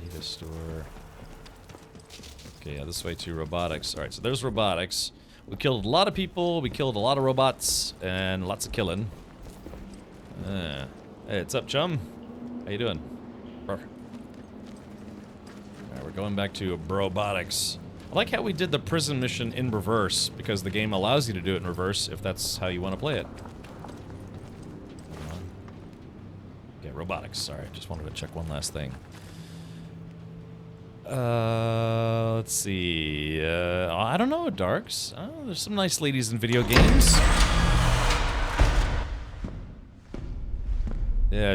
Data store. Okay, yeah, this way to robotics. Alright, so there's robotics. We killed a lot of people, we killed a lot of robots, and lots of killing. Hey, what's up, chum? How you doing? Perfect. Alright, we're going back to robotics. I like how we did the prison mission in reverse, because the game allows you to do it in reverse if that's how you want to play it. Okay, robotics. Sorry, just wanted to check one last thing. Let's see. I don't know, Darks. There's some nice ladies in video games. Yeah,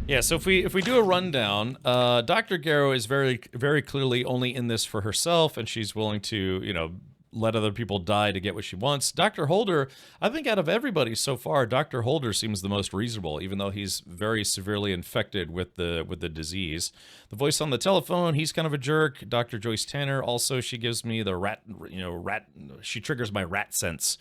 Yeah, so if we do a rundown, Dr. Garrow is very clearly only in this for herself, and she's willing to, you know, let other people die to get what she wants. Dr. Holder, I think out of everybody so far, Dr. Holder seems the most reasonable, even though he's very severely infected with the disease. The voice on the telephone, he's kind of a jerk. Dr. Joyce Tanner, also, she gives me the rat, she triggers my rat sense.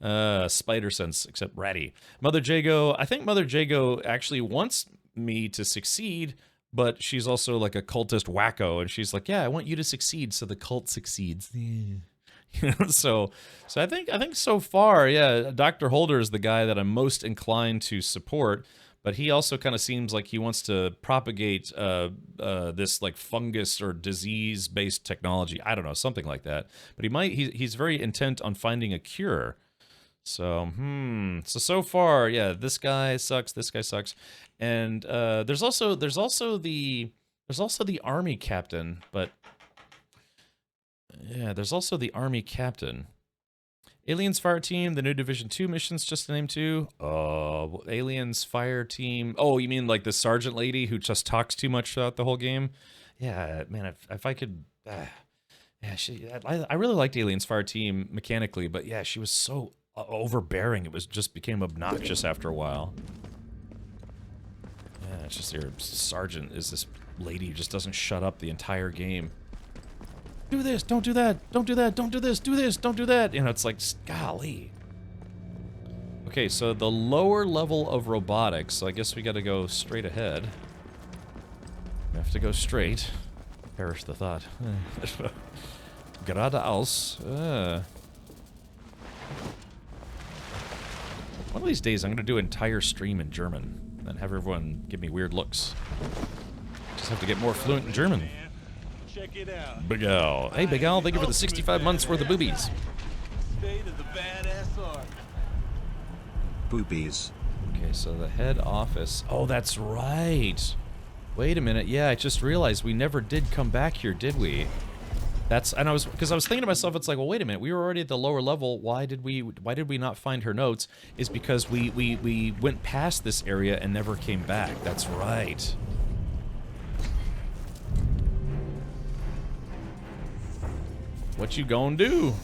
Spider sense, except ratty. Mother Jago, I think Mother Jago actually wants me to succeed, but she's also like a cultist wacko, and she's like, yeah, I want you to succeed so the cult succeeds. So I think so far, yeah, Dr. Holder is the guy that I'm most inclined to support. But he also kind of seems like he wants to propagate this like fungus or disease-based technology. I don't know, something like that. But he's very intent on finding a cure. So, so far, yeah, this guy sucks, and there's also the army captain, but yeah, there's also the army captain. Aliens Fire Team, the new Division 2 missions, just to name 2. Aliens Fire Team. Oh, you mean like the sergeant lady who just talks too much throughout the whole game? Yeah, man, if I could... yeah, I really liked Aliens Fire Team mechanically, but yeah, she was so overbearing. It just became obnoxious after a while. Yeah, it's just your sergeant is this lady who just doesn't shut up the entire game. Do this, don't do that, don't do that, don't do this, don't do that. You know, it's like, golly. Okay, so the lower level of robotics, so I guess we gotta go straight ahead. We have to go straight. Perish the thought. Geradeaus. One of these days I'm gonna do an entire stream in German and have everyone give me weird looks. Just have to get more fluent in German. Check it out. Big Al. Hey, Big Al, thank you for the 65 months worth of boobies. State of the badass art. Boobies. Okay, so the head office. Oh, that's right. Wait a minute. Yeah, I just realized we never did come back here, did we? And I was thinking to myself, it's like, well, wait a minute. We were already at the lower level. Why did we not find her notes? Is because we went past this area and never came back. That's right. What you gonna do?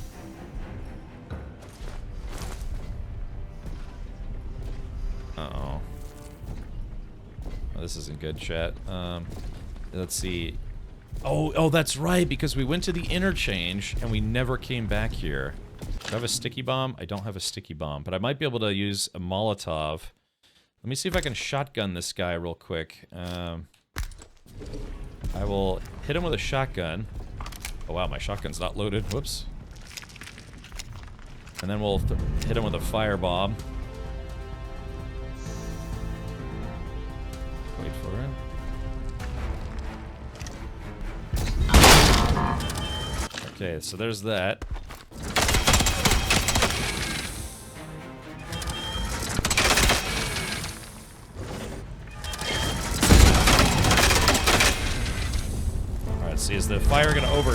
Uh-oh. Oh, this isn't good, chat. Let's see. Oh, that's right, because we went to the interchange and we never came back here. Do I have a sticky bomb? I don't have a sticky bomb, but I might be able to use a Molotov. Let me see if I can shotgun this guy real quick. I will hit him with a shotgun. Oh wow, my shotgun's not loaded. Whoops. And then we'll hit him with a firebomb. Wait for it. Okay, so there's that. Alright, see, is the fire gonna over...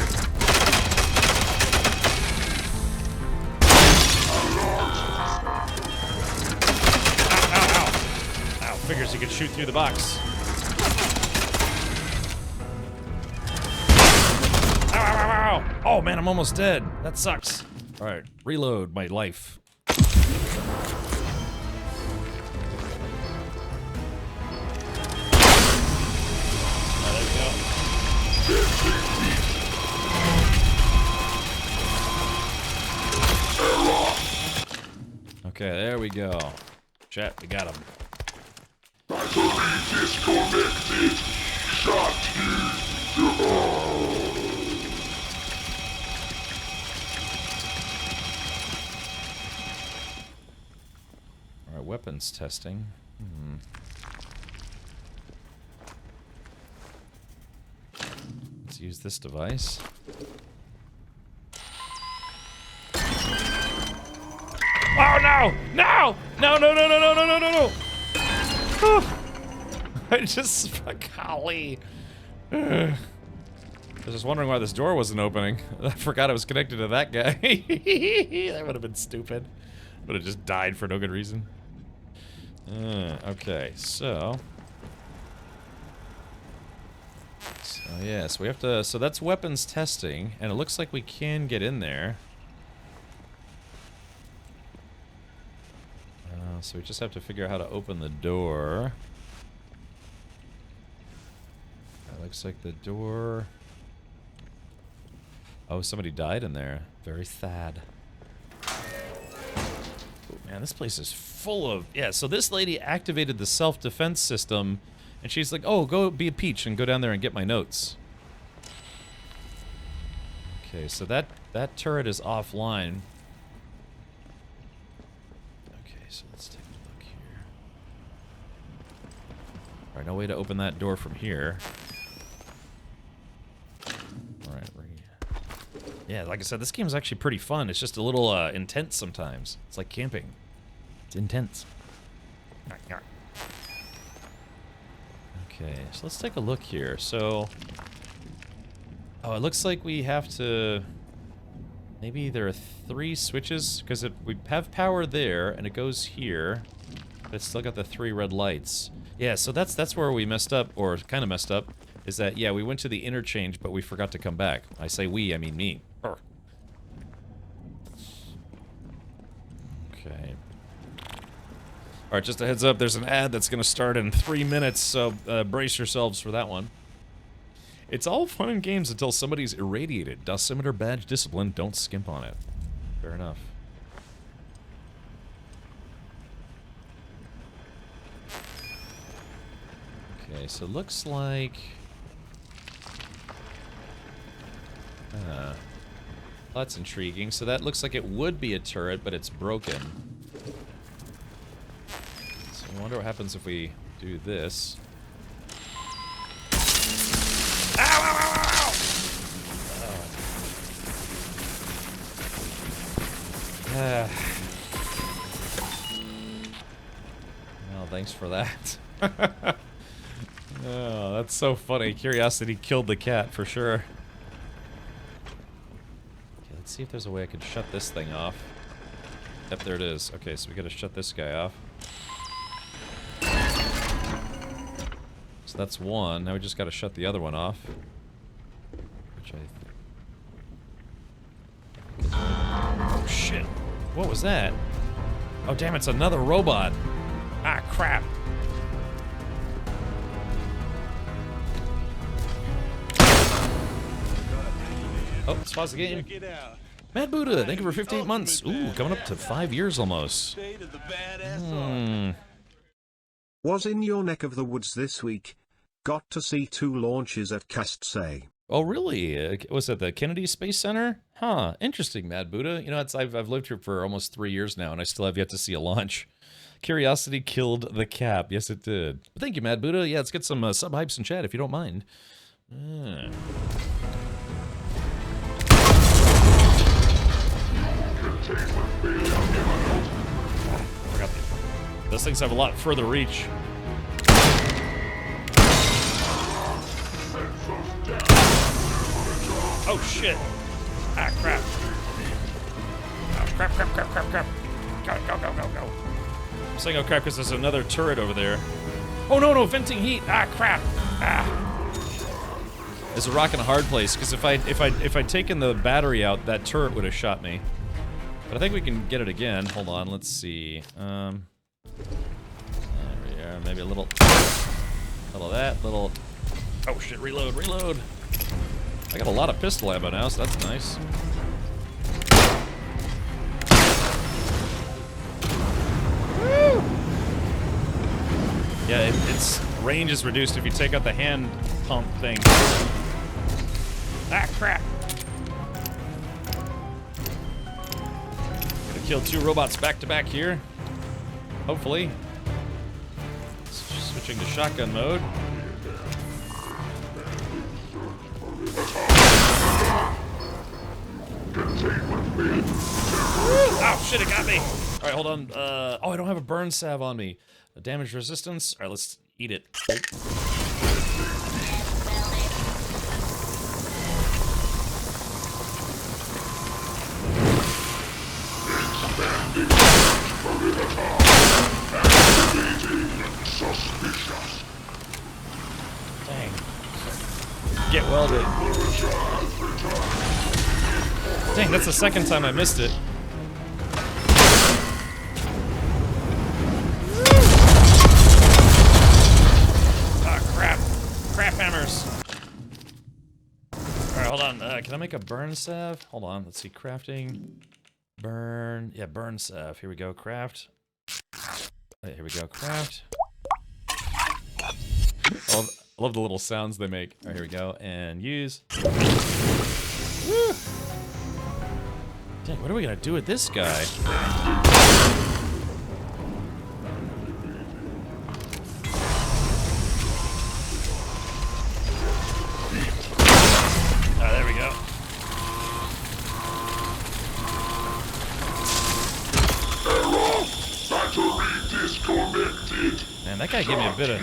Ow, figures you could shoot through the box. Ow. Oh man, I'm almost dead. That sucks. Alright, reload my life. Okay, there we go. Chat, we got him. Battery disconnected. Shut Alright, weapons testing. Let's use this device. Oh no! No! No! No! No! No! No! No! No! No! No! I just, golly. I was just wondering why this door wasn't opening. I forgot it was connected to that guy. That would have been stupid. Would have just died for no good reason. Okay, so yeah, so we have to. So that's weapons testing, and it looks like we can get in there. So we just have to figure out how to open the door. That looks like the door... Oh, somebody died in there. Very sad. Oh, man, this place is full of... Yeah, so this lady activated the self-defense system, and she's like, oh, go be a peach and go down there and get my notes. Okay, so that turret is offline. Okay, so let's take a look here. Alright, no way to open that door from here. Alright, yeah, like I said, this game is actually pretty fun. It's just a little intense sometimes. It's like camping. It's intense. Okay, so let's take a look here. So, oh, it looks like we have to... Maybe there are 3 switches, because we have power there, and it goes here. But it's still got the 3 red lights. Yeah, so that's where we messed up, or kind of messed up, is that, yeah, we went to the interchange, but we forgot to come back. I say we, I mean me. Okay. Alright, just a heads up, there's an ad that's going to start in 3 minutes, so brace yourselves for that one. It's all fun and games until somebody's irradiated. Dosimeter badge discipline, don't skimp on it. Fair enough. Okay, so looks like... that's intriguing. So that looks like it would be a turret, but it's broken. So I wonder what happens if we do this. Ow, ow, ow, ow, ow! Well, thanks for that. Oh, that's so funny. Curiosity killed the cat, for sure. Okay, let's see if there's a way I can shut this thing off. Yep, there it is. Okay, so we gotta shut this guy off. So that's one. Now we just gotta shut the other one off. Which oh, shit. What was that? Oh, damn, it's another robot. Ah, crap. Oh, let's pause the game. Mad Buddha, thank you for 58 months. Ooh, coming up to 5 years almost. Was in your neck of the woods this week. Got to see 2 launches at Castsay. Oh, really? Was it the Kennedy Space Center? Huh, interesting, Mad Buddha. You know, I've lived here for almost 3 years now, and I still have yet to see a launch. Curiosity killed the cap. Yes, it did. But thank you, Mad Buddha. Yeah, let's get some sub-hypes in chat, if you don't mind. Those things have a lot further reach. Oh shit! Ah, crap! Oh, crap! Go! I'm saying oh crap because there's another turret over there. Oh no! Venting heat! Ah, crap! Ah! There's a rock in a hard place because if I'd taken the battery out, that turret would have shot me. But I think we can get it again. Hold on, let's see. There we are. Maybe a little of that. Oh shit! Reload! I got a lot of pistol ammo now, so that's nice. Woo! Yeah, its range is reduced if you take out the hand pump thing. Ah, crap! Gonna kill 2 robots back to back here. Hopefully. Switching to shotgun mode. Oh shit, it got me! Alright, hold on. Oh, I don't have a burn salve on me. A damage resistance? Alright, let's eat it. Dang. Get welded. Dang, that's the second time I missed it. Ah, crap. Crap hammers. Alright, hold on. Can I make a burn salve? Hold on. Let's see. Crafting. Burn. Yeah, burn salve. Here we go. Craft. Here we go. Craft. I love the little sounds they make. Alright, here we go. And use. Woo! What are we gonna do with this guy? Oh, there we go. Error! Battery disconnected. Man, that guy gave me a bit of...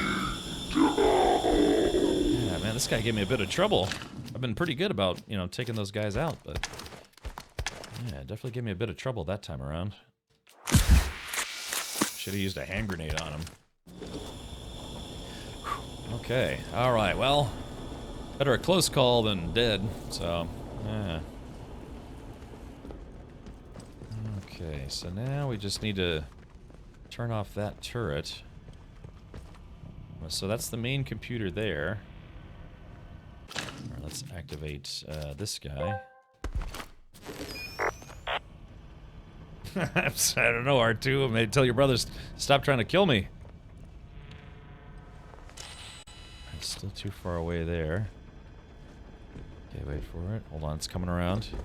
Yeah, man, this guy gave me a bit of trouble. I've been pretty good about, you know, taking those guys out, but... Yeah, definitely gave me a bit of trouble that time around. Should have used a hand grenade on him. Okay, alright, well... Better a close call than dead, so... Yeah. Okay, so now we just need to turn off that turret. So that's the main computer there. Alright, let's activate this guy. I don't know, R2. I may tell your brothers stop trying to kill me. It's still too far away there. Okay, wait for it. Hold on, it's coming around. Yeah,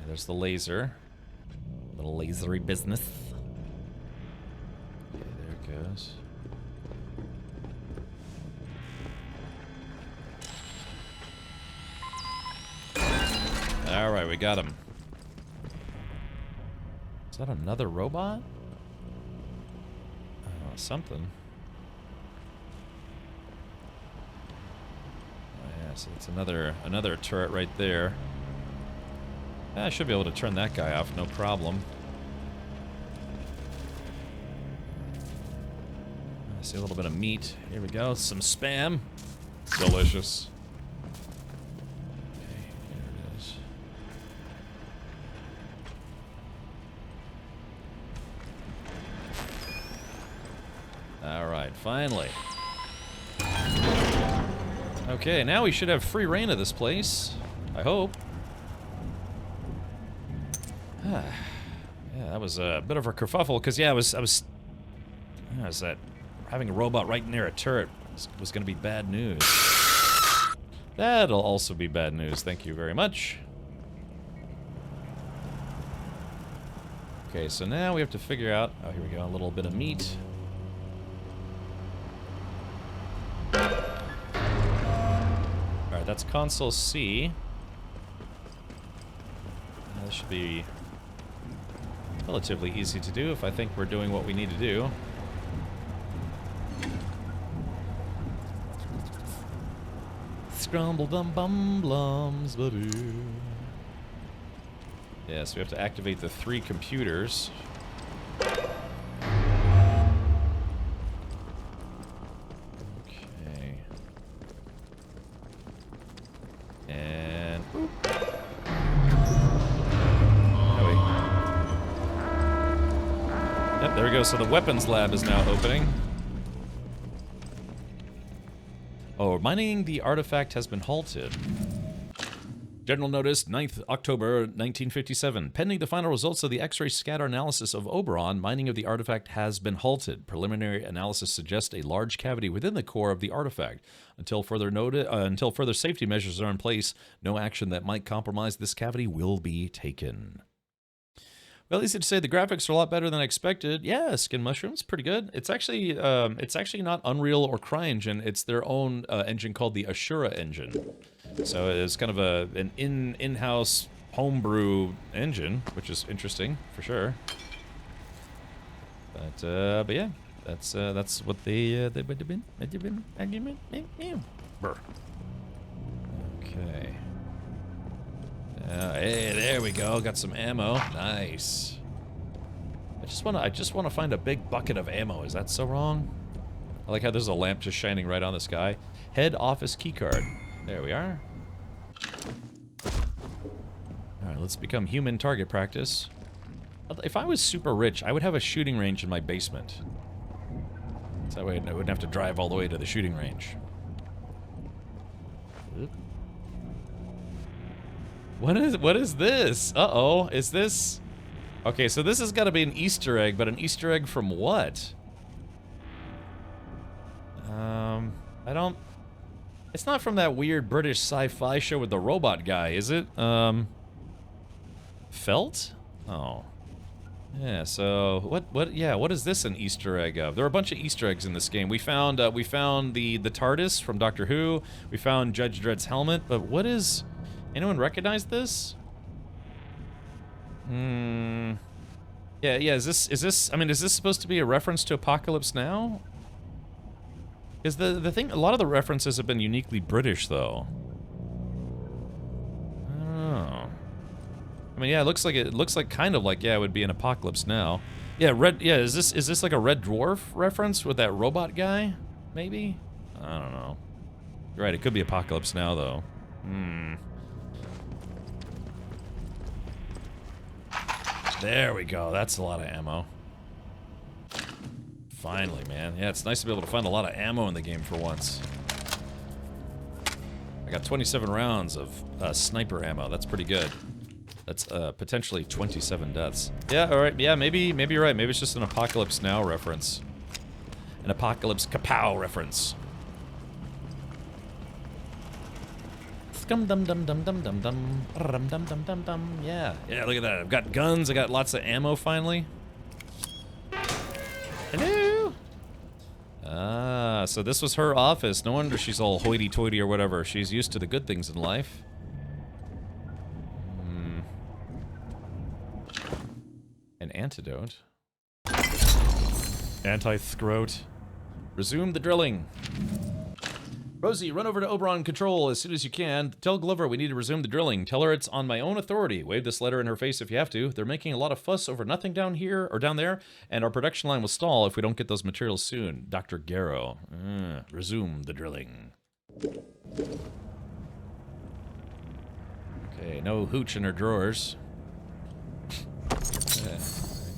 there's the laser. Little lasery business. Okay, there it goes. Alright, we got him. Is that another robot? Something. Oh yeah, so it's another turret right there. I should be able to turn that guy off, no problem. I see a little bit of meat. Here we go, some Spam. Delicious. Okay, here it is. Alright, finally. Okay, now we should have free reign of this place. I hope. Yeah, that was a bit of a kerfuffle, because yeah, I was that having a robot right near a turret was going to be bad news. That'll also be bad news, thank you very much. Okay, so now we have to figure out, oh here we go, a little bit of meat. Alright, that's console C. This should be relatively easy to do if I think we're doing what we need to do. Scrumble dum bum blums buddy. Yeah, so we have to activate the 3 computers. Okay. And oop. Yep, there we go. So the weapons lab is now opening. Oh, mining the artifact has been halted. General notice, 9th October 1957. Pending the final results of the X-ray scatter analysis of Oberon, mining of the artifact has been halted. Preliminary analysis suggests a large cavity within the core of the artifact. Until further safety measures are in place, no action that might compromise this cavity will be taken. Well, easy to say the graphics are a lot better than I expected. Yeah, Skin Mushroom's pretty good. It's actually not Unreal or CryEngine. It's their own engine called the Ashura engine. So it's kind of an in-house homebrew engine, which is interesting for sure. But yeah, that's what they've been. Okay. Hey, there we go. Got some ammo. Nice. I just wanna find a big bucket of ammo. Is that so wrong? I like how there's a lamp just shining right on this guy. Head office keycard. There we are. Alright, let's become human target practice. If I was super rich, I would have a shooting range in my basement. So that way I wouldn't have to drive all the way to the shooting range. Oop. What is this? Uh-oh, is this... Okay, so this has got to be an Easter egg, but an Easter egg from what? I don't... It's not from that weird British sci-fi show with the robot guy, is it? Felt? Oh. Yeah, so what is this an Easter egg of? There are a bunch of Easter eggs in this game. We found the TARDIS from Doctor Who. We found Judge Dredd's helmet, but what is, anyone recognize this? Yeah, is this I mean, is this supposed to be a reference to Apocalypse Now? Is the thing, a lot of the references have been uniquely British though. Oh. I mean, yeah, it looks like kind of like, yeah, it would be an Apocalypse Now. Yeah, is this like a Red Dwarf reference with that robot guy? Maybe? I don't know. You're right, it could be Apocalypse Now though. There we go. That's a lot of ammo. Finally, man. Yeah, it's nice to be able to find a lot of ammo in the game for once. I got 27 rounds of sniper ammo. That's pretty good. That's potentially 27 deaths. Yeah, alright. Yeah, maybe you're right. Maybe it's just an Apocalypse Now reference. An Apocalypse Kapow reference. Dum dum dum dum dum dum dum dum dum dum dum dum. Yeah, look at that. I've got guns. I got lots of ammo finally. Hello. Ah, so this was her office. No wonder she's all hoity-toity or whatever. She's used to the good things in life. An antidote. Anti-throat. Resume the drilling. Rosie, run over to Oberon Control as soon as you can. Tell Glover we need to resume the drilling. Tell her it's on my own authority. Wave this letter in her face if you have to. They're making a lot of fuss over nothing down here, or down there, and our production line will stall if we don't get those materials soon. Dr. Garrow. Resume the drilling. Okay, no hooch in her drawers.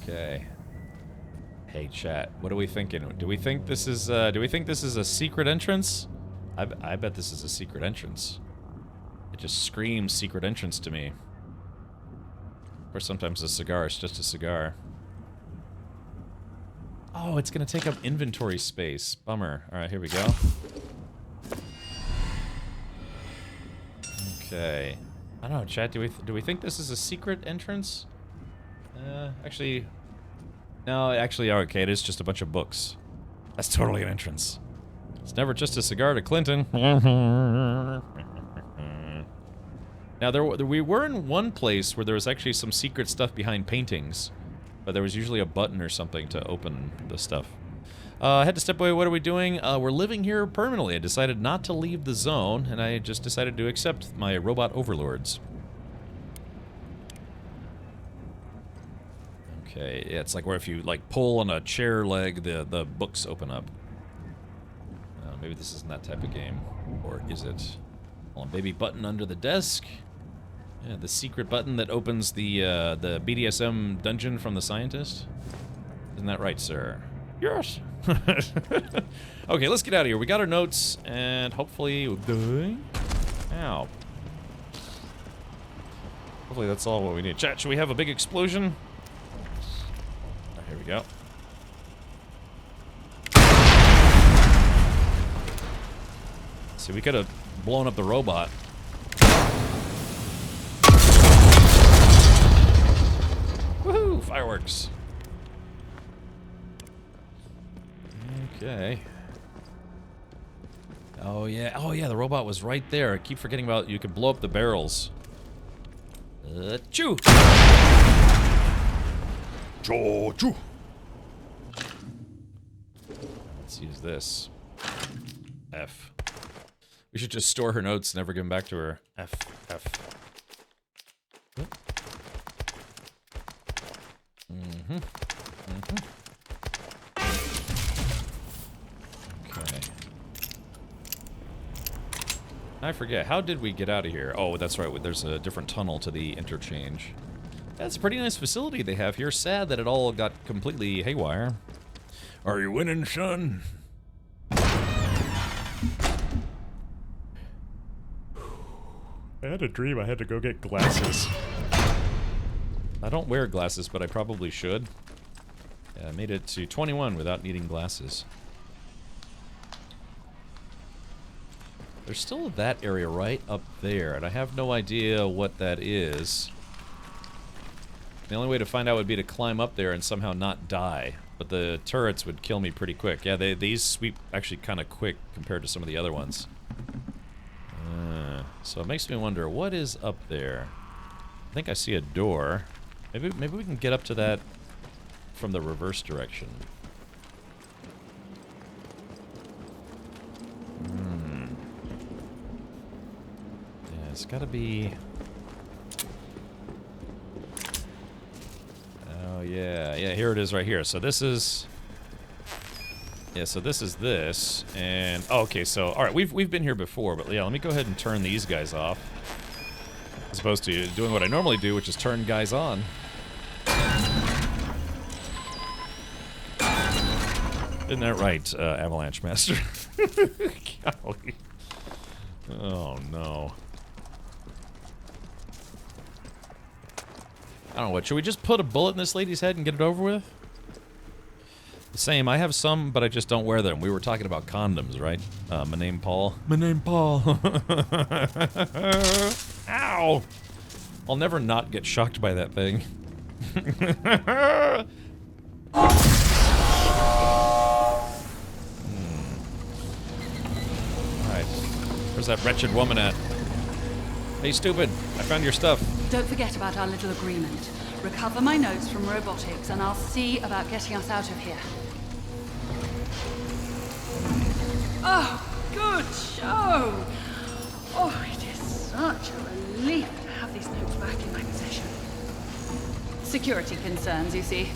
Okay. Hey, chat. What are we thinking? Do we think this is a secret entrance? I bet this is a secret entrance. It just screams secret entrance to me. Or sometimes a cigar is just a cigar. Oh, it's gonna take up inventory space. Bummer. Alright, here we go. Okay. I don't know, chat, do we think this is a secret entrance? Actually... No, actually, okay, it is just a bunch of books. That's totally an entrance. It's never just a cigar to Clinton. Now, we were in one place where there was actually some secret stuff behind paintings. But there was usually a button or something to open the stuff. I had to step away. What are we doing? We're living here permanently. I decided not to leave the zone, and I just decided to accept my robot overlords. Okay, yeah, it's like where if you, like, pull on a chair leg, the books open up. Maybe this isn't that type of game. Or is it? Hold on, baby button under the desk. Yeah, the secret button that opens the BDSM dungeon from the scientist. Isn't that right, sir? Yes! Okay, let's get out of here. We got our notes, and hopefully... Ow. Hopefully that's all what we need. Chat, should we have a big explosion? Oh, here we go. See, we could have blown up the robot. Woohoo! Fireworks. Okay. Oh yeah, the robot was right there. I keep forgetting about you could blow up the barrels. Choo! Choo! Let's use this. F. We should just store her notes, never give them back to her. F. Okay. I forget, how did we get out of here? Oh, that's right, there's a different tunnel to the interchange. That's a pretty nice facility they have here. Sad that it all got completely haywire. Are you winning, son? I had a dream I had to go get glasses. I don't wear glasses, but I probably should. Yeah, I made it to 21 without needing glasses. There's still that area right up there, and I have no idea what that is. The only way to find out would be to climb up there and somehow not die. But the turrets would kill me pretty quick. Yeah, these sweep actually kind of quick compared to some of the other ones. So it makes me wonder, what is up there? I think I see a door. Maybe we can get up to that from the reverse direction. Yeah, it's gotta be... Oh, yeah. Yeah, here it is right here. So this is... Yeah, so this is this, and... Oh, okay, so... Alright, we've been here before, but yeah, let me go ahead and turn these guys off. As opposed to doing what I normally do, which is turn guys on. Isn't that right, Avalanche Master? Golly. Oh, no. I don't know what, should we just put a bullet in this lady's head and get it over with? The same, I have some, but I just don't wear them. We were talking about condoms, right? My name Paul. My name Paul. Ow! I'll never not get shocked by that thing. Alright. Where's that wretched woman at? Hey, stupid. I found your stuff. Don't forget about our little agreement. Recover my notes from robotics, and I'll see about getting us out of here. Oh, good show! Oh, it is such a relief to have these notes back in my possession. Security concerns, you see.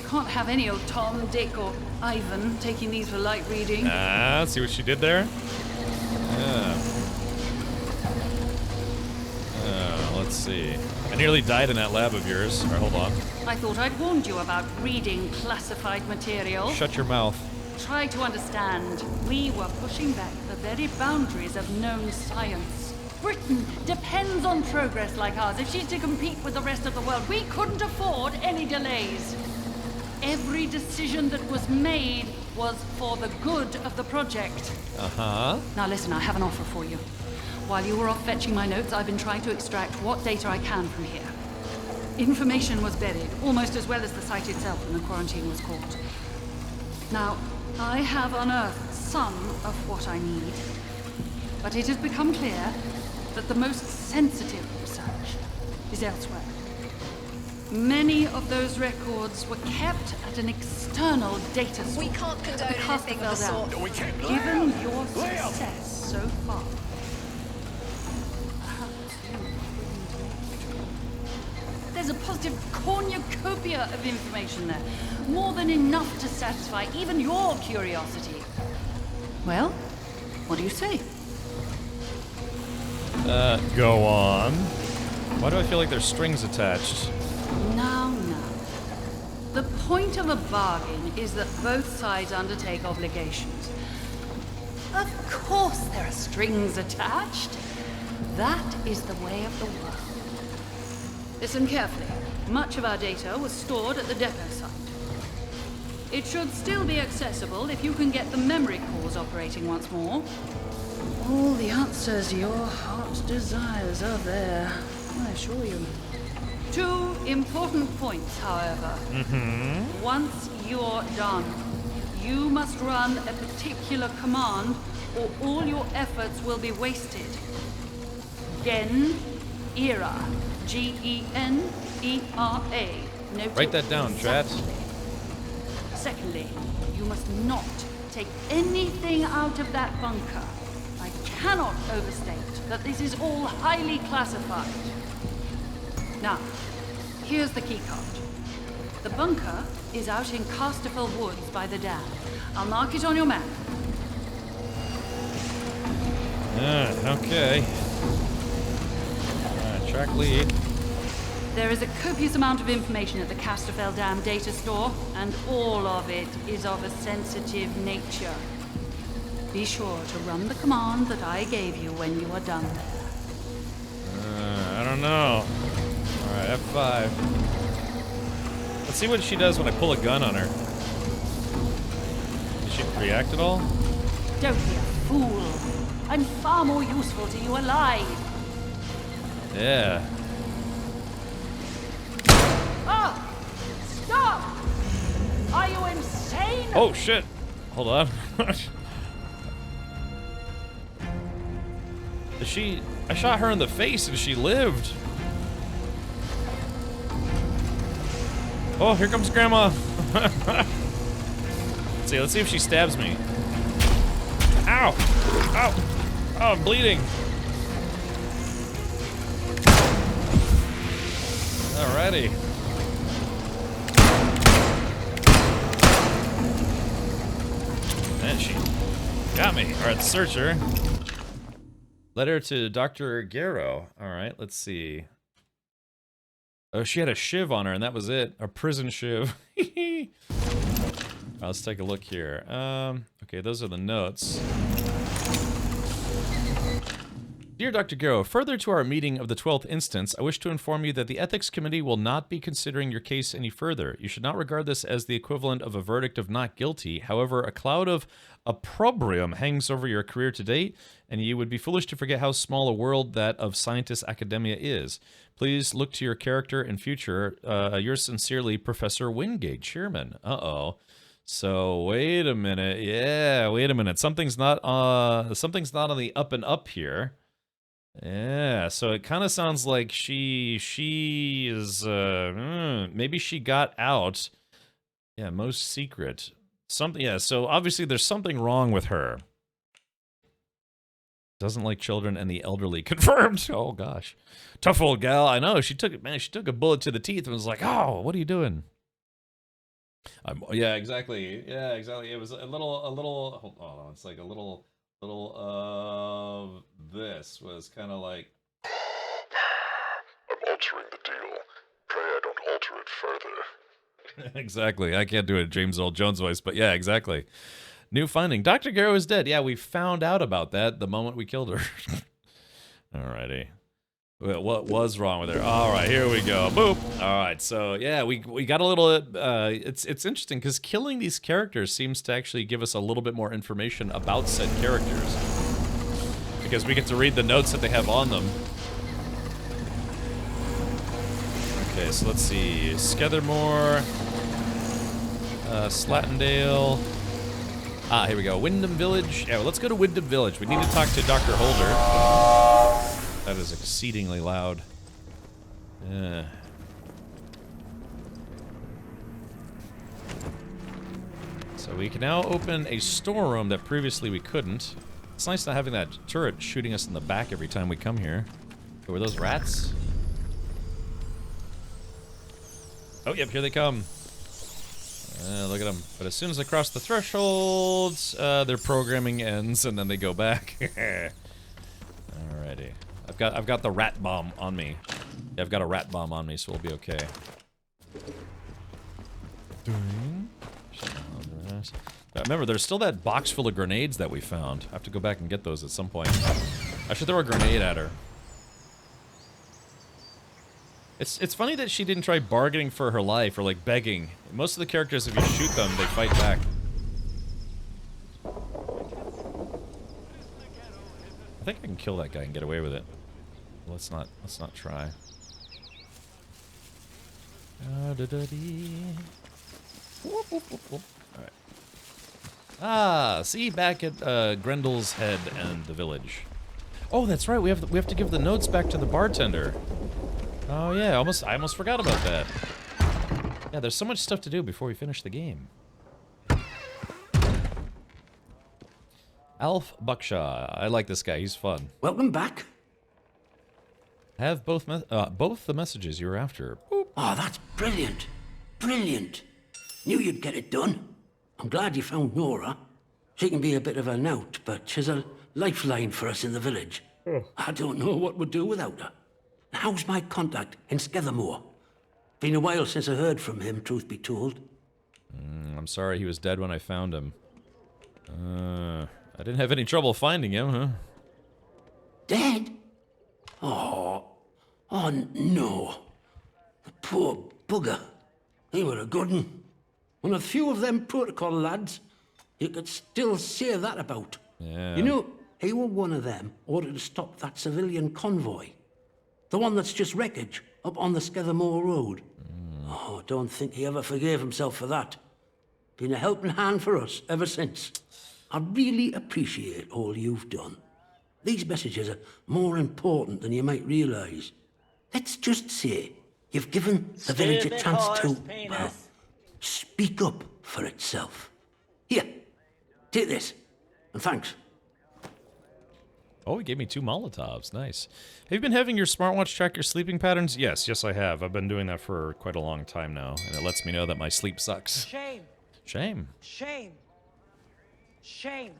Can't have any old Tom, Dick, or Ivan taking these for light reading. Ah, see what she did there? Yeah. Let's see. I nearly died in that lab of yours. Alright, hold on. I thought I'd warned you about reading classified material. Shut your mouth. Try to understand. We were pushing back the very boundaries of known science. Britain depends on progress like ours. If she's to compete with the rest of the world, we couldn't afford any delays. Every decision that was made was for the good of the project. Uh-huh. Now listen, I have an offer for you. While you were off fetching my notes, I've been trying to extract what data I can from here. Information was buried, almost as well as the site itself when the quarantine was caught. Now, I have unearthed some of what I need, but it has become clear that the most sensitive research is elsewhere. Many of those records were kept at an external data source. We can't condone anything of the sort. We can't. Given your success so far, there's a positive cornucopia of information there. More than enough to satisfy even your curiosity. Well, what do you say? Go on. Why do I feel like there's strings attached? Now. The point of a bargain is that both sides undertake obligations. Of course there are strings attached. That is the way of the world. Listen carefully. Much of our data was stored at the depot site. It should still be accessible if you can get the memory cores operating once more. All the answers your heart desires are there, I assure you. 2 important points, however. Once you're done, you must run a particular command or all your efforts will be wasted. Gen-era. G-E-N-E-R-A. Write that down, chat. Secondly, you must not take anything out of that bunker. I cannot overstate that this is all highly classified. Now, here's the keycard. The bunker is out in Casterfell Woods by the dam. I'll mark it on your map. Okay. Track lead. There is a copious amount of information at the Casterfell Dam data store, and all of it is of a sensitive nature. Be sure to run the command that I gave you when you are done there. I don't know. Alright, F5. Let's see what she does when I pull a gun on her. Does she react at all? Don't be a fool. I'm far more useful to you alive. Yeah. Ah! Are you insane? Oh, shit. Hold on. I shot her in the face and she lived. Oh, here comes Grandma. Let's see if she stabs me. Ow! Ow! Oh, I'm bleeding. Alrighty. And she got me. Alright, search her. Letter to Dr. Garrow. Alright, let's see. Oh, she had a shiv on her, and that was it. A prison shiv. Let's take a look here. Okay, those are the notes. Dear Dr. Garrow, further to our meeting of the 12th instance, I wish to inform you that the Ethics Committee will not be considering your case any further. You should not regard this as the equivalent of a verdict of not guilty. However, a cloud of opprobrium hangs over your career to date, and you would be foolish to forget how small a world that of scientist academia is. Please look to your character in future. Yours sincerely, Professor Wingate, Chairman. Uh-oh. So, wait a minute. Yeah, wait a minute. Something's not on the up and up here. Yeah, so it kind of sounds like she is, maybe she got out. Yeah, most secret. Something, yeah, so obviously there's something wrong with her. Doesn't like children and the elderly. Confirmed. Oh, gosh. Tough old gal. I know. She took a bullet to the teeth and was like, oh, what are you doing? Yeah, exactly. Yeah, exactly. It was a little, hold on. It's like a little of this was kind of like, I'm altering the deal. Pray I don't alter it further. Exactly. I can't do a James Earl Jones voice, but yeah, exactly. New finding. Dr. Garrow is dead. Yeah, we found out about that the moment we killed her. Alrighty. What was wrong with her? All right, here we go. Boop. All right, so yeah, we got a little. It's interesting because killing these characters seems to actually give us a little bit more information about said characters because we get to read the notes that they have on them. Okay, so let's see. Skethermore, Slattendale. Ah, here we go. Wyndham Village. Yeah, well, let's go to Wyndham Village. We need to talk to Dr. Holder. That is exceedingly loud. So we can now open a storeroom that previously we couldn't. It's nice not having that turret shooting us in the back every time we come here. Oh, were those rats? Oh, yep, here they come. Look at them. But as soon as I cross the threshold, their programming ends and then they go back. Alrighty. I've got the rat bomb on me. Yeah, I've got a rat bomb on me, so we'll be okay. Remember, there's still that box full of grenades that we found. I have to go back and get those at some point. I should throw a grenade at her. It's funny that she didn't try bargaining for her life or like begging. Most of the characters, if you shoot them, they fight back. I think I can kill that guy and get away with it. Let's not try. Alright. Ah, see, back at Grendel's Head and the village. Oh, that's right. We have to give the notes back to the bartender. Oh yeah, I almost forgot about that. Yeah, there's so much stuff to do before we finish the game. Alf Buckshaw. I like this guy. He's fun. Welcome back. Have both the messages you were after. Boop. Oh, that's brilliant. Brilliant. Knew you'd get it done. I'm glad you found Nora. She can be a bit of a knout, but she's a lifeline for us in the village. I don't know what we'd do without her. How's my contact in Skethermore? Been a while since I heard from him, truth be told. I'm sorry he was dead when I found him. I didn't have any trouble finding him, huh? Dead? Oh no. The poor bugger. He were a good un. One of the few of them protocol lads you could still say that about. Yeah. You know, he were one of them ordered to stop that civilian convoy. The one that's just wreckage up on the Skethermore Road. Oh, don't think he ever forgave himself for that. Been a helping hand for us ever since. I really appreciate all you've done. These messages are more important than you might realise. Let's just say you've given the village a chance to, well, speak up for itself. Here, take this, and thanks. Oh, he gave me 2 Molotovs. Nice. Have you been having your smartwatch track your sleeping patterns? Yes, I have. I've been doing that for quite a long time now, and it lets me know that my sleep sucks. Shame. Shame. Shame. Shame.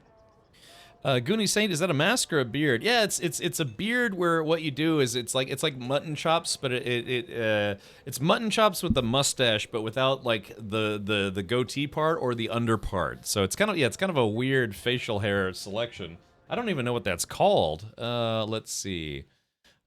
Goonie Saint, is that a mask or a beard? Yeah, it's a beard where what you do is it's like mutton chops, but it's mutton chops with the mustache, but without like the goatee part or the under part. So it's kind of a weird facial hair selection. I don't even know what that's called. Let's see.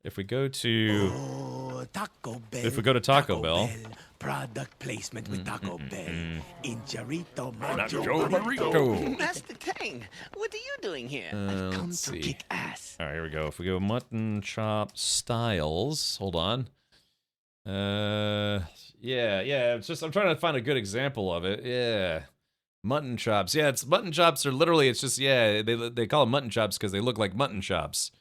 If we go to Taco Bell. If we go to Taco Bell. Product placement with Taco Bell. Injarito Nacho Burrito. That's the thing. What are you doing here? I've come Let's to see. kick ass. All right, here we go. If we go mutton chop styles, hold on. Yeah. It's just I'm trying to find a good example of it. Yeah, mutton chops. Yeah, it's mutton chops are literally. It's just they call them mutton chops because they look like mutton chops.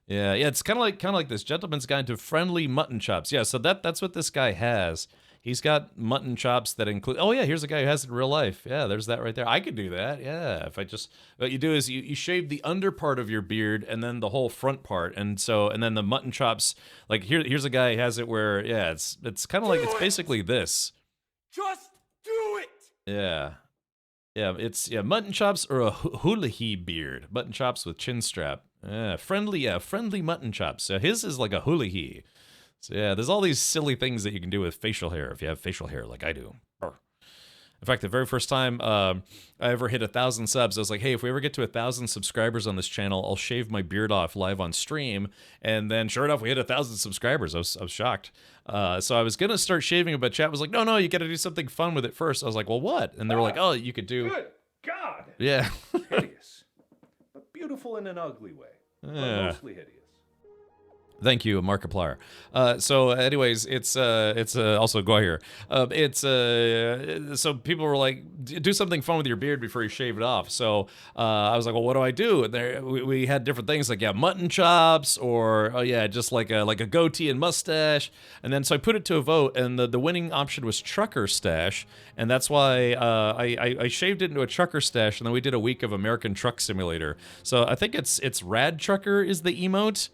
Yeah. It's kind of like this Gentleman's Guide to Friendly Mutton Chops. Yeah, so that's what this guy has. He's got mutton chops that include. Oh yeah, here's a guy who has it in real life. Yeah, there's that right there. I could do that. Yeah, if I just what you do is you shave the under part of your beard and then the whole front part, and then the mutton chops. Like here's a guy who has it where it's kind of like it's basically this. Just do it. Yeah. It's mutton chops or a hula beard. Mutton chops with chin strap. Friendly mutton chops. So his is like a hula. So yeah, there's all these silly things that you can do with facial hair if you have facial hair like I do. In fact, the very first time I ever hit 1,000 subs, I was like, hey, if we ever get to 1,000 subscribers on this channel, I'll shave my beard off live on stream. And then sure enough, we hit 1,000 subscribers. I was shocked. So I was going to start shaving it, but chat was like, no, you got to do something fun with it first. I was like, well, what? And they were like, oh, you could do... Good God! Yeah. Hideous. But beautiful in an ugly way. But mostly hideous. Thank you, Markiplier. So, anyways, it's also go here. So people were like, do something fun with your beard before you shave it off. So I was like, well, what do I do? And there we had different things like mutton chops or just like a goatee and mustache. And then so I put it to a vote, and the winning option was trucker stash, and that's why I shaved it into a trucker stash, and then we did a week of American Truck Simulator. So I think it's Rad Trucker is the emote.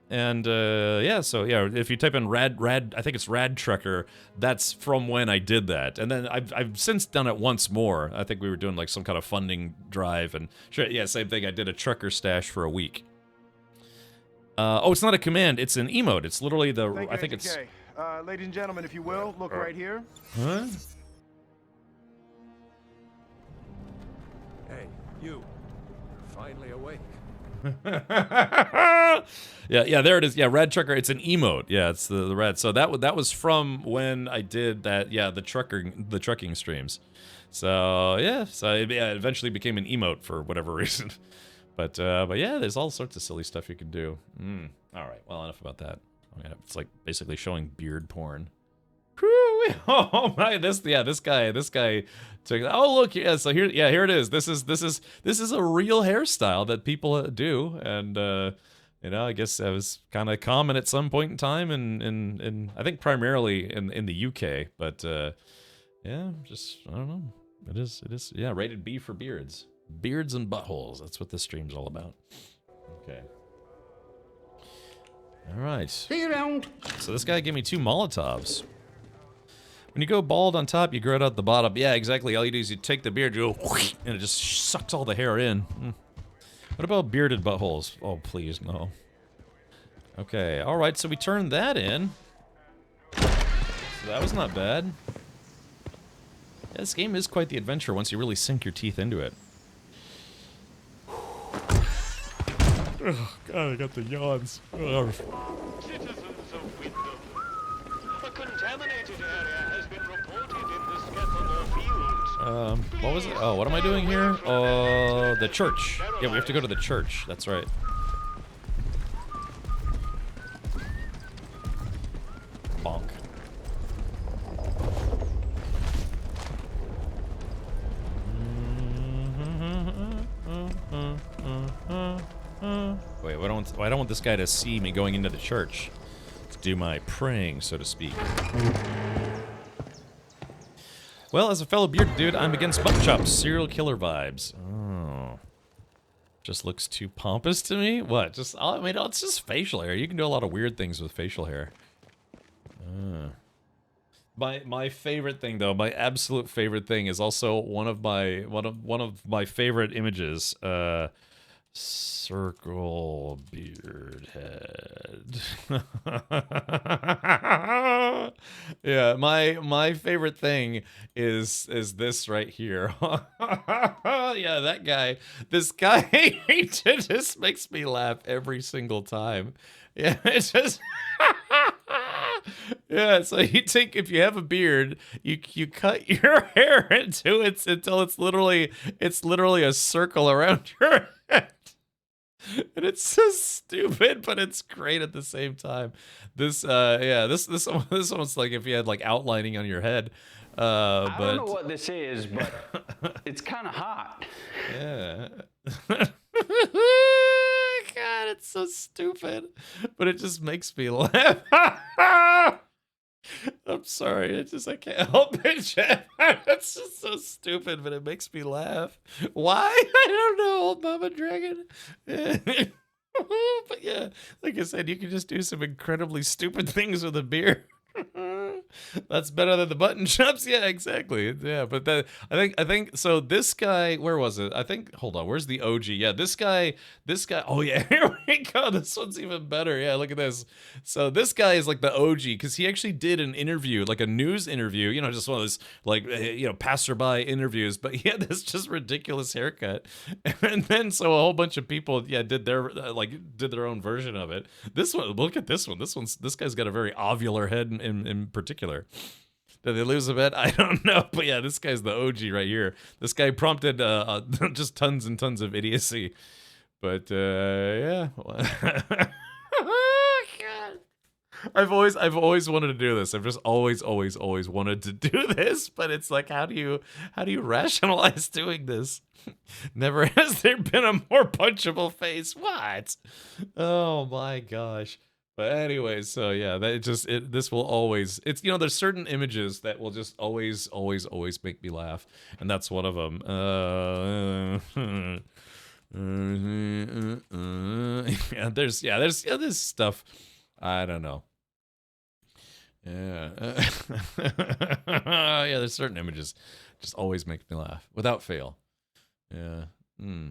And if you type in rad, I think it's Rad Trucker. That's from when I did that, and then I've since done it once more. I think we were doing like some kind of funding drive, and same thing. I did a trucker stash for a week. It's not a command; it's an emote. It's literally I think it's. Ladies and gentlemen, if you will, look right here. Huh? Hey, you. Finally awake. yeah, there it is. Yeah, Rad Trucker. It's an emote. Yeah, it's the red. So that was from when I did that. Yeah, the trucking streams. So it eventually became an emote for whatever reason. But yeah, there's all sorts of silly stuff you can do. All right, well, enough about that. It's like basically showing beard porn. Oh my! This guy took. Oh look, yeah. So here it is. This is a real hairstyle that people do, and I guess that was kind of common at some point in time, in I think primarily in the UK, but I don't know. It is rated B for beards and buttholes. That's what this stream's all about. Okay. All right. See you around. So this guy gave me 2 Molotovs. When you go bald on top, you grow it out the bottom. Yeah, exactly. All you do is you take the beard, you go, and it just sucks all the hair in. What about bearded buttholes? Oh, please, no. Okay, all right, so we turned that in. So that was not bad. Yeah, this game is quite the adventure once you really sink your teeth into it. Oh, God, I got the yawns. Citizens of Wyndham, a contaminated area has been reported in the Scaffold fields. What was it? Oh, what am I doing here? Oh, the church. Yeah, we have to go to the church. That's right. Bonk. I don't want this guy to see me going into the church to do my praying, so to speak. Well, as a fellow bearded dude, I'm against mutton chops, serial killer vibes. Oh. Just looks too pompous to me? What? Just, I mean, it's just facial hair. You can do a lot of weird things with facial hair. My favorite thing, though, my absolute favorite thing is also one of my favorite images. Circle beard head. Yeah, my favorite thing is this right here. Yeah, that guy. This guy, he just makes me laugh every single time. Yeah, it's just. Yeah, so you take, if you have a beard, you cut your hair into it until it's literally a circle around your head. And it's so stupid, but it's great at the same time. This this one's like if you had like outlining on your head. I don't know what this is, but it's kind of hot. Yeah. God, it's so stupid, but it just makes me laugh. I'm sorry, I can't help it, Jeff. It's just so stupid, but it makes me laugh. Why? I don't know, old Mama Dragon. But yeah, like I said, you can just do some incredibly stupid things with a beard. That's better than the button chops. Yeah, exactly. Yeah, but I think so. This guy, where was it? I think. Hold on. Where's the OG? Yeah, this guy. Oh yeah, here we go. This one's even better. Yeah, look at this. So this guy is like the OG because he actually did an interview, like a news interview. You know, just one of those like passerby interviews. But he had this just ridiculous haircut, and then so a whole bunch of people did their own version of it. This one, look at this one. This guy's got a very ovular head in particular. Did they lose a bet? I don't know, but yeah, this guy's the OG right here. This guy prompted just tons and tons of idiocy, but yeah. Oh, God. I've always wanted to do this. I've just always wanted to do this, but it's like, how do you rationalize doing this? Never has there been a more punchable face. What? Oh my gosh. But anyways, so yeah, this will always, it's, there's certain images that will just always make me laugh, and that's one of them. There's stuff, I don't know. Yeah, yeah, there's certain images just always make me laugh without fail. Yeah.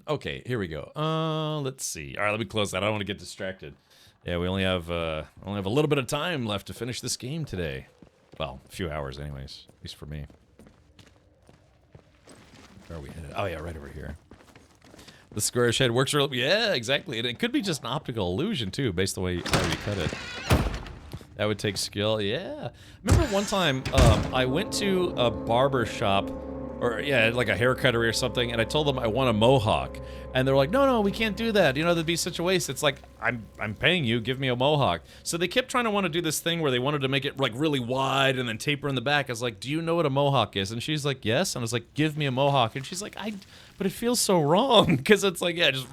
Okay, here we go. Let's see. All right, let me close that. I don't want to get distracted. Yeah, we only have a little bit of time left to finish this game today. Well, a few hours anyways, at least for me. Where are we headed? Oh yeah, right over here. The squarish head works real. Yeah, exactly. And it could be just an optical illusion too, based on the way how you cut it. That would take skill. Yeah. Remember one time I went to a barber shop, or yeah, like a haircuttery or something, and I told them I want a mohawk, and they're like, no, we can't do that. That'd be such a waste. It's like, I'm paying you, give me a mohawk. So they kept trying to want to do this thing where they wanted to make it like really wide and then taper in the back. I was like, do you know what a mohawk is? And she's like, yes. And I was like, give me a mohawk. And she's like, but it feels so wrong, because it's like, yeah, just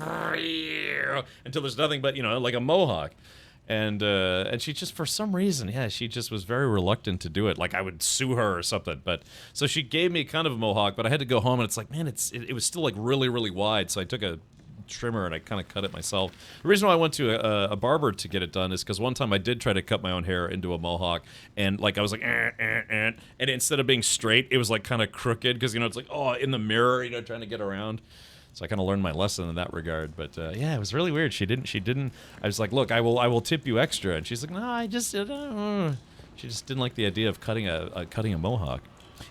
until there's nothing but, like a mohawk. And she just, for some reason, yeah, she just was very reluctant to do it. Like I would sue her or something. But so she gave me kind of a mohawk, but I had to go home, and it's like, man, it was still like really, really wide. So I took a trimmer and I kind of cut it myself. The reason why I went to a barber to get it done is because one time I did try to cut my own hair into a mohawk, and like I was like, and instead of being straight, it was like kind of crooked, because it's like, oh, in the mirror, trying to get around. So I kind of learned my lesson in that regard. But yeah, it was really weird. She didn't. I was like, look, I will tip you extra, and she's like, no, she just didn't like the idea of cutting a mohawk.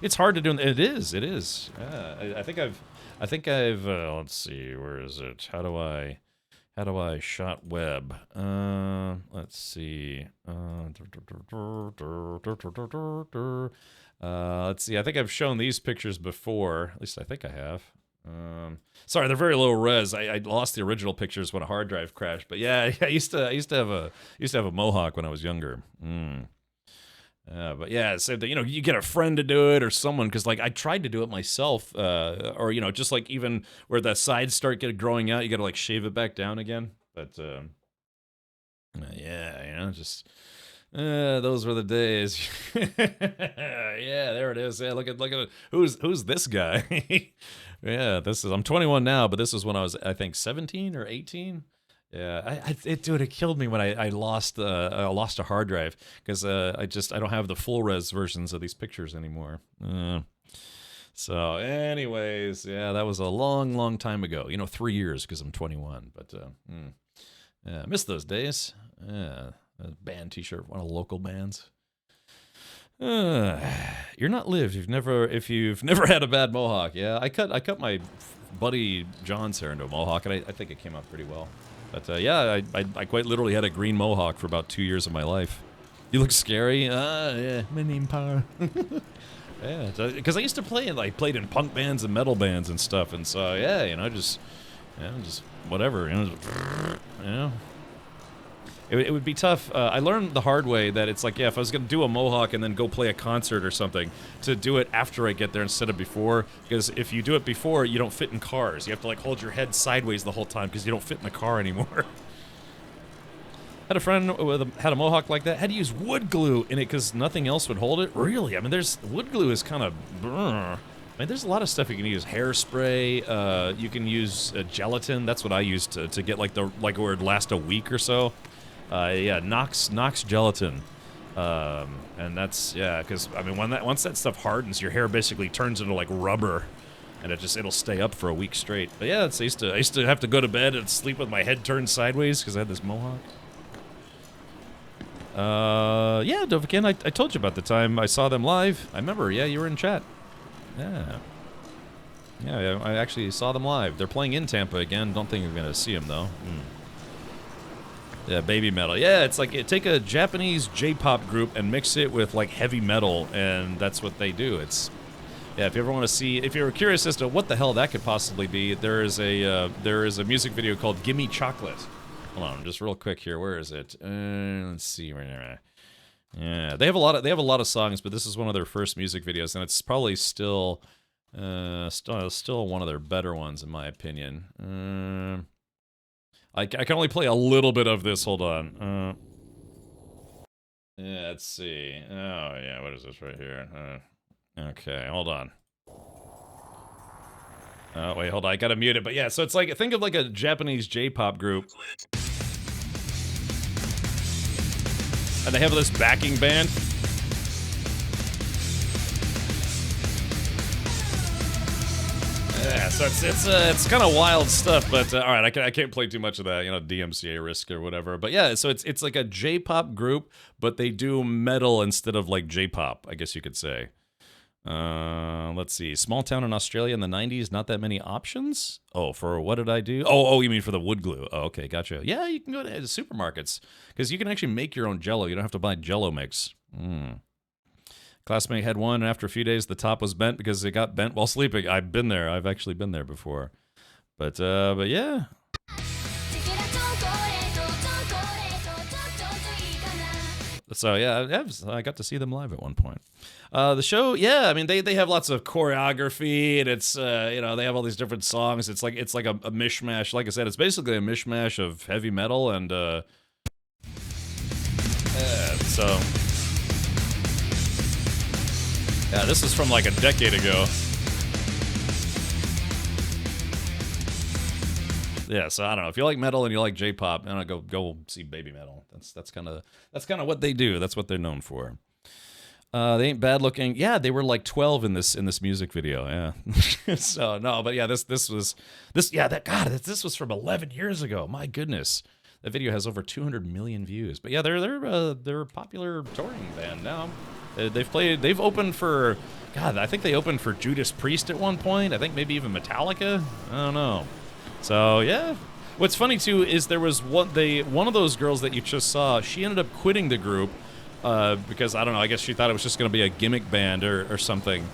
It's hard to do. It is. Yeah, I think I've. Let's see. Where is it? How do I shot web? Let's see. Let's see. I think I've shown these pictures before. At least I think I have. Sorry, they're very low res. I lost the original pictures when a hard drive crashed. But yeah, I used to have a mohawk when I was younger. But yeah, so you get a friend to do it or someone, because like I tried to do it myself, or just like even where the sides start growing out, you got to like shave it back down again. But Yeah, you know, just those were the days. Yeah, there it is. Yeah, look at it. Who's this guy? Yeah, I'm 21 now, but this is when I was, I think, 17 or 18. Yeah, dude, it killed me when I lost a hard drive because I don't have the full res versions of these pictures anymore. So, anyways, yeah, that was a long time ago. You know, 3 years because I'm 21. But yeah, I miss those days. Yeah, a band T-shirt, one of the local bands. You're not lived. If you've never had a bad mohawk. Yeah, I cut my buddy John's hair into a mohawk, and I think it came out pretty well. But yeah, I quite literally had a green mohawk for about 2 years of my life. You look scary. Yeah, my name Power. Yeah, because I used to play, and I played in punk bands and metal bands and stuff, and so yeah, you know, just whatever, you know. It would be tough. I learned the hard way that it's like, yeah, if I was going to do a mohawk and then go play a concert or something, to do it after I get there instead of before, because if you do it before, you don't fit in cars. You have to, like, hold your head sideways the whole time because you don't fit in the car anymore. Had a friend had a mohawk like that. Had to use wood glue in it because nothing else would hold it. Really? I mean, wood glue is kind of... I mean, there's a lot of stuff you can use. Hairspray. You can use gelatin. That's what I used to get like where it'd last a week or so. Yeah, Knox gelatin. And that's, yeah, because I mean, once that stuff hardens, your hair basically turns into like rubber, and it'll stay up for a week straight. But yeah, I used to have to go to bed and sleep with my head turned sideways because I had this mohawk. Yeah, Dovakin, I told you about the time I saw them live. I remember, yeah, you were in chat. Yeah. Yeah, I actually saw them live. They're playing in Tampa again. Don't think you're going to see them, though. Yeah, baby metal. Yeah, it's like, take a Japanese J-pop group and mix it with, like, heavy metal, and that's what they do. It's... Yeah, if you ever want to see... If you're curious as to what the hell that could possibly be, there is a music video called Gimme Chocolate. Hold on, just real quick here. Where is it? Let's see. Yeah, they have a lot of songs, but this is one of their first music videos, and it's probably still one of their better ones in my opinion. I can only play a little bit of this. Hold on. Yeah, let's see. Oh yeah, what is this right here? Okay, hold on. Oh wait, hold on. I gotta mute it. But yeah, so it's like, think of like a Japanese J-pop group. And they have this backing band. Yeah, so it's kind of wild stuff, but all right, I can't play too much of that, you know, DMCA risk or whatever. But yeah, so it's like a J-pop group, but they do metal instead of like J-pop, I guess you could say. Let's see. Small town in Australia in the 90s, not that many options? Oh, for what did I do? Oh, you mean for the wood glue. Oh, okay, gotcha. Yeah, you can go to supermarkets, because you can actually make your own Jell-O. You don't have to buy Jell-O mix. Classmate had one, and after a few days, the top was bent because it got bent while sleeping. I've been there. I've actually been there before. But yeah. So yeah, I got to see them live at one point. The show, yeah, I mean they have lots of choreography, and it's you know, they have all these different songs. It's like a mishmash. Like I said, it's basically a mishmash of heavy metal and so yeah, this is from like a decade ago. Yeah, so I don't know. If you like metal and you like J-pop, I don't know, go see Baby Metal. That's kind of what they do. That's what they're known for. They ain't bad looking. Yeah, they were like 12 in this music video. Yeah. So no, but yeah, this was from 11 years ago. My goodness, that video has over 200 million views. But yeah, they're a popular touring band now. They've opened for, God, I think they opened for Judas Priest at one point. I think maybe even Metallica. I don't know. So yeah, what's funny too is there was one of those girls that you just saw. She ended up quitting the group because I don't know. I guess she thought it was just going to be a gimmick band or something.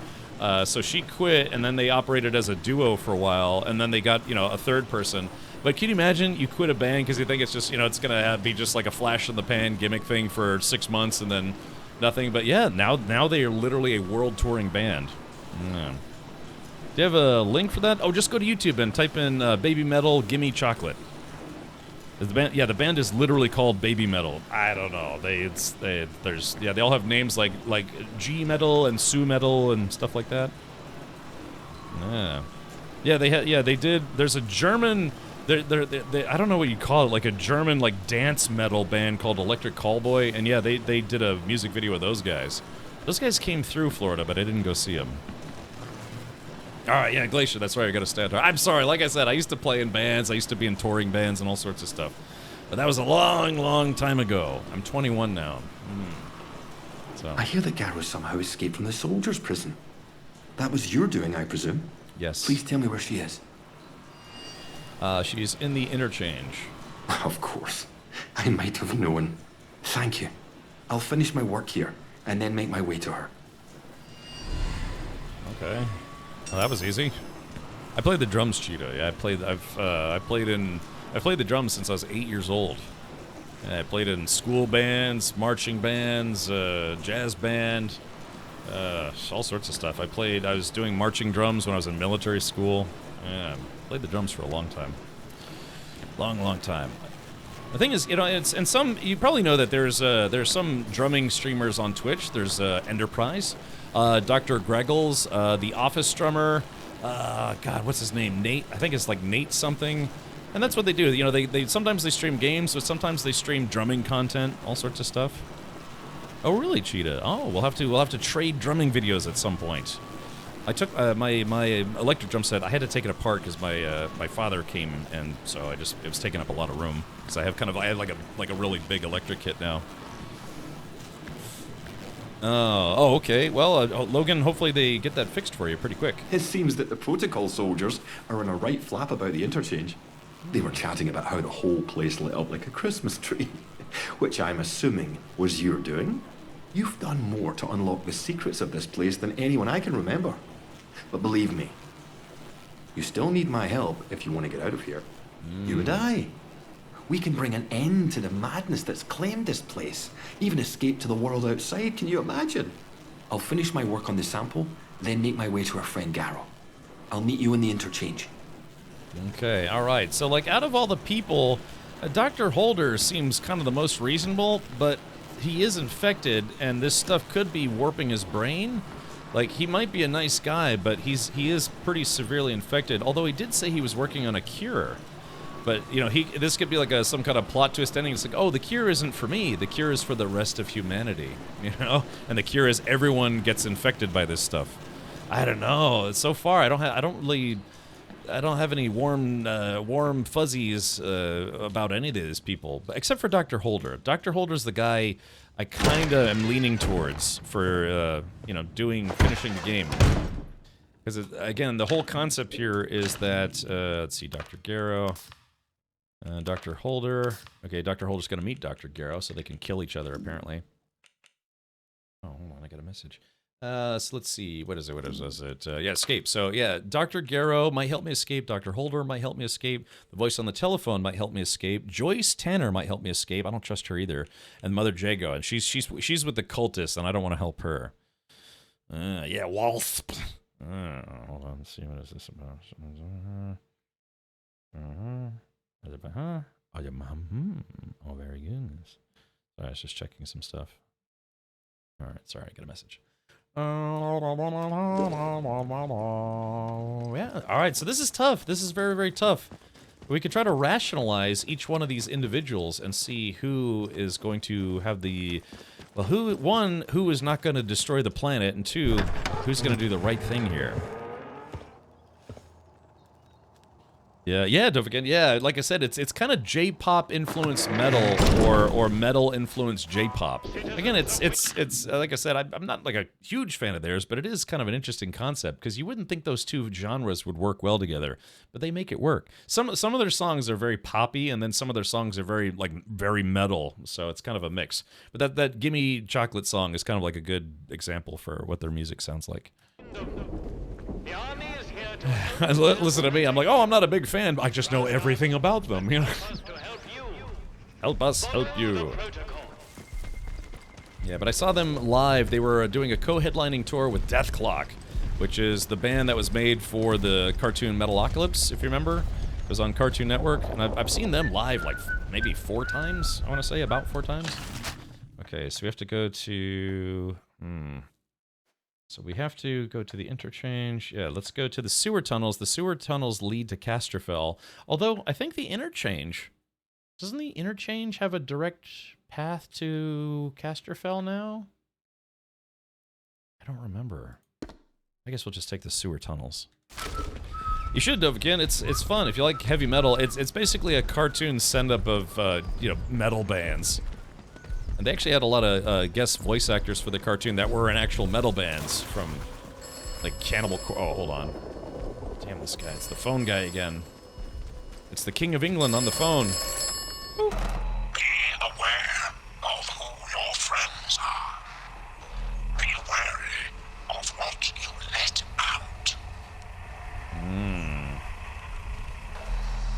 So she quit, and then they operated as a duo for a while, and then they got, you know, a third person. But can you imagine you quit a band because you think it's just, you know, it's going to be just like a flash in the pan gimmick thing for 6 months and then nothing? But yeah, now they are literally a world touring band. Yeah. Do you have a link for that? Oh, just go to YouTube and type in Baby Metal Gimme Chocolate. The band, yeah, the band is literally called Baby Metal. I don't know. They all have names like G Metal and Sue Metal and stuff like that. Yeah, they did. There's a German. They I don't know what you call it, like a German like dance metal band called Electric Callboy, and yeah, they did a music video with those guys. Those guys came through Florida, but I didn't go see them. All right, yeah, Glacier, that's right, I got to stand. I'm sorry, like I said, I used to play in bands, I used to be in touring bands and all sorts of stuff. But that was a long, long time ago. I'm 21 now. So. I hear that Garrow somehow escaped from the soldiers' prison. That was your doing, I presume? Yes. Please tell me where she is. She's in the interchange. Of course. I might have known. Thank you. I'll finish my work here, and then make my way to her. Okay. Well, that was easy. I played the drums, Cheetah. Yeah, I played the drums since I was 8 years old. I played in school bands, marching bands, jazz band, all sorts of stuff. I was doing marching drums when I was in military school. Yeah, played the drums for a long time. Long time. The thing is, you know, you probably know that there's some drumming streamers on Twitch. There's Enterprise, Dr. Greggles, the Office drummer. God, what's his name? Nate. I think it's like Nate something. And that's what they do. You know, they sometimes they stream games, but sometimes they stream drumming content, all sorts of stuff. Oh, really, Cheetah? Oh, we'll have to trade drumming videos at some point. I took my electric drum set. I had to take it apart because my father came, and so it was taking up a lot of room. Because I have like a really big electric kit now. Oh, okay. Well, Logan, hopefully they get that fixed for you pretty quick. It seems that the protocol soldiers are in a right flap about the interchange. They were chatting about how the whole place lit up like a Christmas tree, which I'm assuming was your doing. You've done more to unlock the secrets of this place than anyone I can remember. But believe me, you still need my help if you want to get out of here. You and I. We can bring an end to the madness that's claimed this place. Even escape to the world outside, can you imagine? I'll finish my work on the sample, then make my way to our friend Garrow. I'll meet you in the interchange. Okay, alright. So, like, out of all the people, Dr. Holder seems kind of the most reasonable, but he is infected, and this stuff could be warping his brain. Like, he might be a nice guy, but he is pretty severely infected, although he did say he was working on a cure. But, you know, this could be like some kind of plot twist ending. It's like, oh, the cure isn't for me. The cure is for the rest of humanity, you know? And the cure is everyone gets infected by this stuff. I don't know. So far, I don't have any warm fuzzies about any of these people, except for Dr. Holder. Dr. Holder's the guy I kind of am leaning towards for, you know, finishing the game. Because, again, the whole concept here is that, let's see, Dr. Garrow, Dr. Holder. Okay, Dr. Holder's going to meet Dr. Garrow, so they can kill each other, apparently. Oh, hold on, I got a message. So let's see, what is it? Yeah, escape. So, yeah, Dr. Garrow might help me escape. Dr. Holder might help me escape. The voice on the telephone might help me escape. Joyce Tanner might help me escape. I don't trust her either. And Mother Jago, and she's with the cultists, and I don't want to help her. Yeah, Wasp. Hold on, let's see, what is this about? Oh, very good. Sorry, I was just checking some stuff. All right, sorry, I got a message. Yeah, all right, so this is tough. This is very, very tough. We could try to rationalize each one of these individuals and see who is going to have the... Well, who is not going to destroy the planet, and two, who's going to do the right thing here? Yeah, don't forget. Yeah, like I said, it's kind of J-pop influenced metal or metal influenced J-pop. Again, it's like I said, I'm not like a huge fan of theirs, but it is kind of an interesting concept because you wouldn't think those two genres would work well together, but they make it work. Some of their songs are very poppy, and then some of their songs are very metal. So it's kind of a mix. But that "Gimme Chocolate" song is kind of like a good example for what their music sounds like. Listen to me, I'm like, oh, I'm not a big fan, but I just know everything about them, you know? Help us help you. Yeah, but I saw them live. They were doing a co-headlining tour with Death Clock, which is the band that was made for the cartoon Metalocalypse, if you remember. It was on Cartoon Network, and I've seen them live like maybe 4 times, I want to say, about 4 times. Okay, so we have to go to... So we have to go to the interchange. Yeah, let's go to the sewer tunnels. The sewer tunnels lead to Casterfell. Although, I think the interchange... Doesn't the interchange have a direct path to Casterfell now? I don't remember. I guess we'll just take the sewer tunnels. You should, Dovekin. It's fun. If you like heavy metal, it's basically a cartoon send-up of, you know, metal bands. And they actually had a lot of guest voice actors for the cartoon that were in actual metal bands from, like, Cannibal Corpse. Oh, hold on. Damn this guy. It's the phone guy again. It's the King of England on the phone. Woo. Be aware of who your friends are. Be wary of what you let out.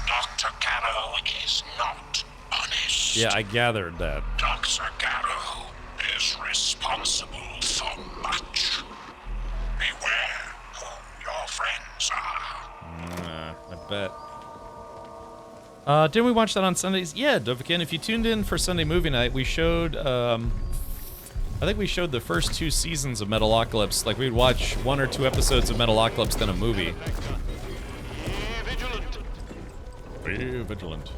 Dr. Garrow is not honest. Yeah, I gathered that. Dr. Garrow is responsible for much. Beware who your friends are. I bet. Didn't we watch that on Sundays? Yeah, Dovekin, if you tuned in for Sunday movie night, we showed, I think we showed the first 2 seasons of Metalocalypse. Like, we'd watch 1 or 2 episodes of Metalocalypse, then a movie. Be vigilant.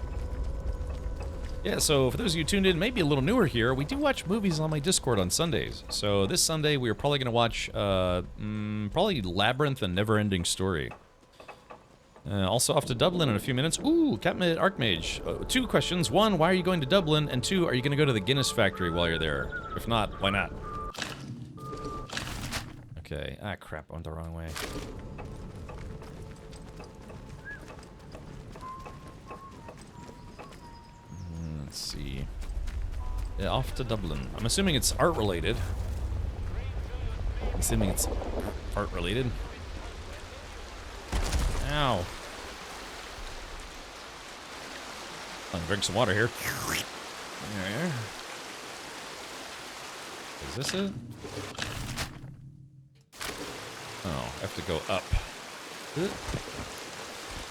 Yeah, so for those of you tuned in, maybe a little newer here, we do watch movies on my Discord on Sundays. So this Sunday, we are probably going to watch, probably Labyrinth and Neverending Story. Also off to Dublin in a few minutes. Ooh, Captain Archmage. 2 questions. 1, why are you going to Dublin? And 2, are you going to go to the Guinness factory while you're there? If not, why not? Okay. Ah, crap. I went the wrong way. Let's see. Yeah, off to Dublin. I'm assuming it's art-related. I'm assuming it's art-related. Ow. I'll drink some water here. There. Is this it? Oh, I have to go up. In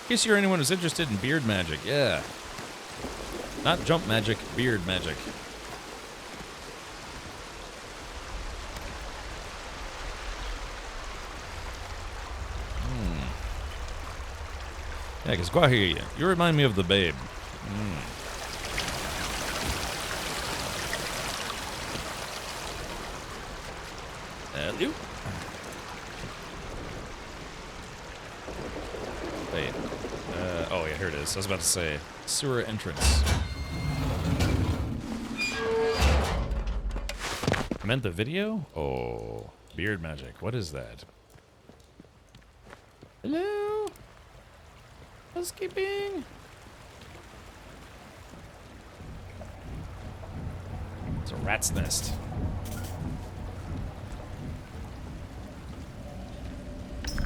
case you're anyone who's interested in beard magic, yeah. Not jump magic, beard magic. Yeah, because Guahi, you remind me of the babe. Hello? Wait. Oh yeah, here it is. I was about to say, sewer entrance. I meant the video? Oh, beard magic. What is that? Hello? Housekeeping? It's a rat's nest.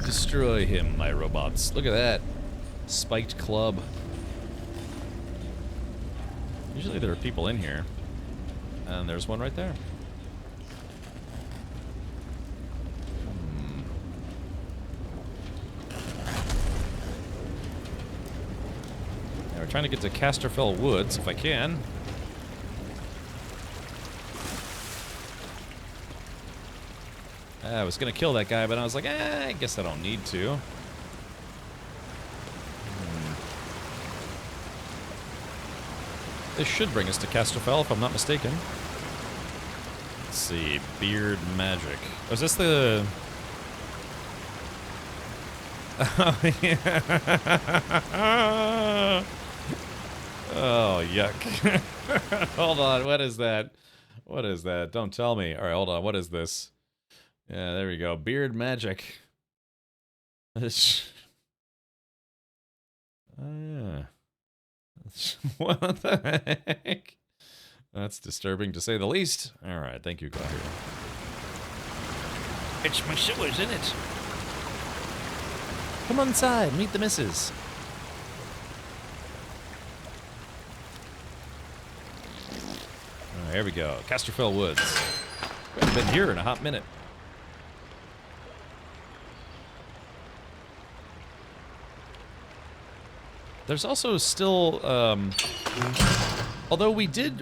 Destroy him, my robots. Look at that. Spiked club. Usually there are people in here. And there's one right there. Now we're trying to get to Casterfell Woods, if I can. I was gonna kill that guy, but I was like, I guess I don't need to. This should bring us to Casterfell, if I'm not mistaken. Let's see, beard magic. Was this the... Oh, yeah. Oh, yuck. Hold on, what is that? What is that? Don't tell me. Alright, hold on, what is this? Yeah, there we go. Beard magic. Oh, yeah. What the heck? That's disturbing to say the least. Alright, thank you, Claudia. It's my sewers, isn't it? Come on inside, meet the missus. Alright, here we go. Casterfell Woods. We haven't been here in a hot minute. There's also still, although we did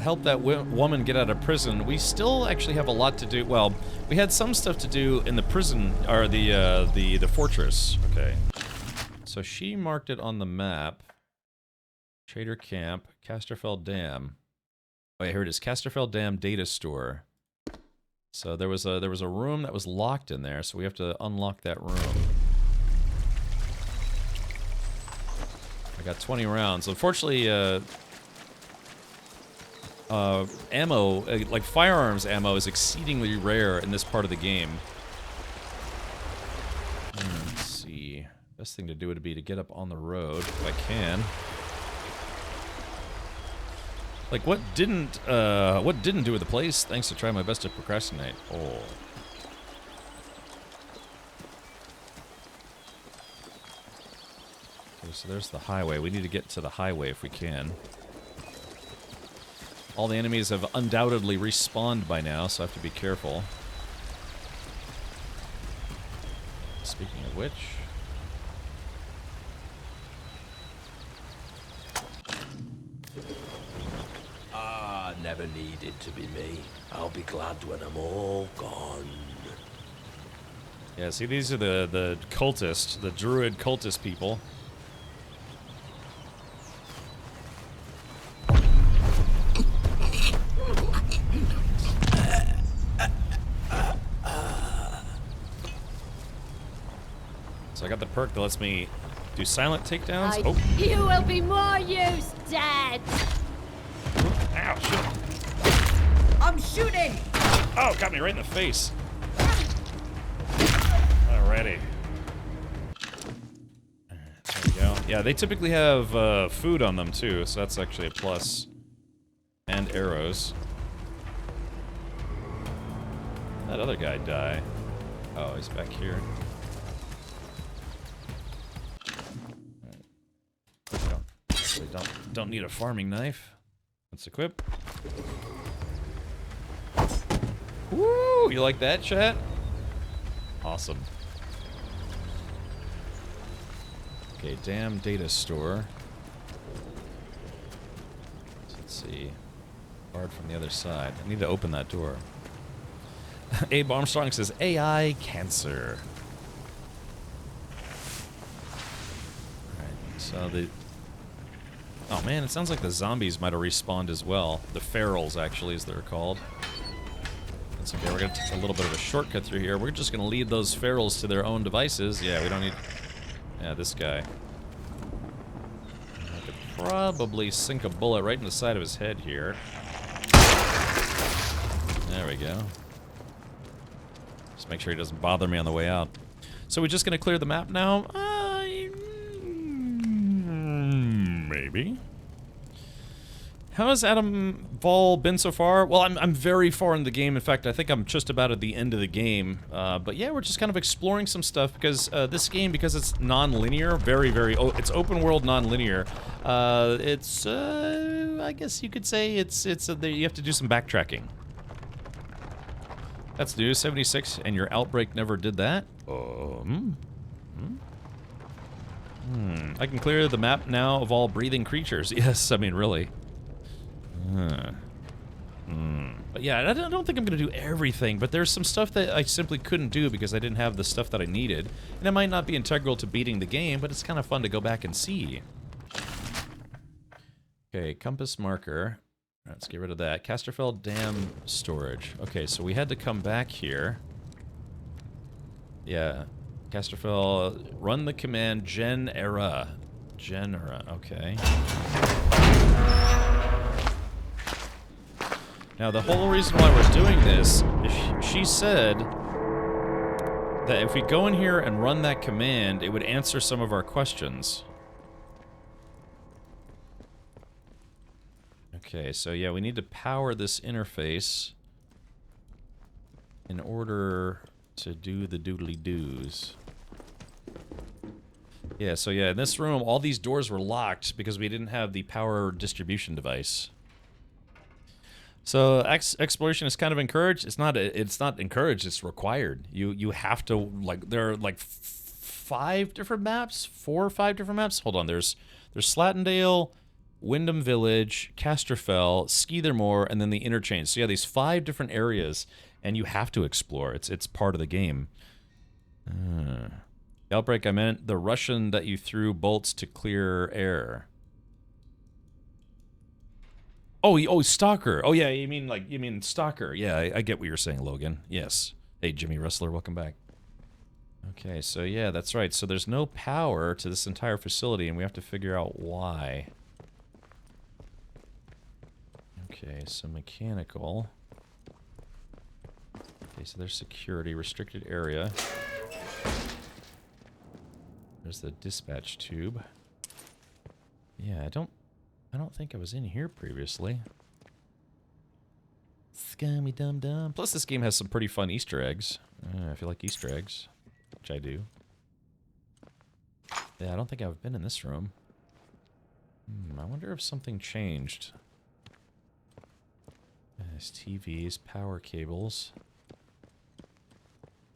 help that woman get out of prison, we still actually have a lot to do. Well, we had some stuff to do in the prison, or the fortress. Okay. So she marked it on the map. Trader Camp, Casterfell Dam. Wait, here it is. Casterfell Dam Data Store. So there was a room that was locked in there, so we have to unlock that room. I got 20 rounds. Unfortunately, ammo, like firearms ammo, is exceedingly rare in this part of the game. Let's see. Best thing to do would be to get up on the road if I can. Like, what didn't do with the place? Thanks to try my best to procrastinate. Oh. Okay, so there's the highway. We need to get to the highway if we can. All the enemies have undoubtedly respawned by now, so I have to be careful. Speaking of which... Never needed to be me. I'll be glad when I'm all gone. Yeah, see, these are the cultists, the druid cultist people. So I got the perk that lets me do silent takedowns. Oh. You will be more use dead. Ow, shit. I'm shooting. Oh, got me right in the face. Alrighty. There we go. Yeah, they typically have food on them too, so that's actually a plus. And arrows. That other guy die. Oh, he's back here. Don't need a farming knife. Let's equip. Woo! You like that, chat? Awesome. Okay, damn data store. So let's see. Barred from the other side. I need to open that door. Abe Armstrong says AI cancer. Alright, so the... Oh man, it sounds like the zombies might have respawned as well. The ferals, actually, as they're called. That's okay, we're gonna take a little bit of a shortcut through here. We're just gonna lead those ferals to their own devices. Yeah, we don't need... Yeah, this guy. I could probably sink a bullet right in the side of his head here. There we go. Just make sure he doesn't bother me on the way out. So we're just gonna clear the map now? Maybe. How has Atomfall been so far? Well, I'm very far in the game. In fact, I think I'm just about at the end of the game. But yeah, we're just kind of exploring some stuff because this game, because it's non-linear, it's open world non-linear. It's I guess you could say you have to do some backtracking. That's new, 76, and your outbreak never did that. I can clear the map now of all breathing creatures. Yes, I mean, really. But yeah, I don't think I'm going to do everything, but there's some stuff that I simply couldn't do because I didn't have the stuff that I needed. And it might not be integral to beating the game, but it's kind of fun to go back and see. Okay, compass marker. Let's get rid of that. Casterfell Dam storage. Okay, so we had to come back here. Yeah. Casterfell, run the command Genera. Okay. Now, the whole reason why we're doing this is she said that if we go in here and run that command, it would answer some of our questions. Okay, so yeah, we need to power this interface in order to do the doodly-doos. Yeah, so yeah, in this room, all these doors were locked because we didn't have the power distribution device. So exploration is kind of encouraged. It's not encouraged. It's required. You have to, like, there are like 5 different maps? 4 or 5 different maps? Hold on, there's Slatendale, Wyndham Village, Casterfell, Skeethermore, and then the Interchange. So yeah, these 5 different areas, and you have to explore. It's part of the game. The outbreak, I meant the Russian that you threw bolts to clear air. Oh, Stalker. Oh yeah, you mean Stalker. Yeah, I get what you're saying, Logan. Yes. Hey, Jimmy Rustler, welcome back. Okay, so yeah, that's right. So there's no power to this entire facility, and we have to figure out why. Okay, so mechanical. Okay, so there's security, restricted area. There's the dispatch tube. Yeah, I don't think I was in here previously. Scummy dum dum. Plus, this game has some pretty fun Easter eggs. If you like Easter eggs, which I do. Yeah, I don't think I've been in this room. I wonder if something changed. There's TVs, power cables.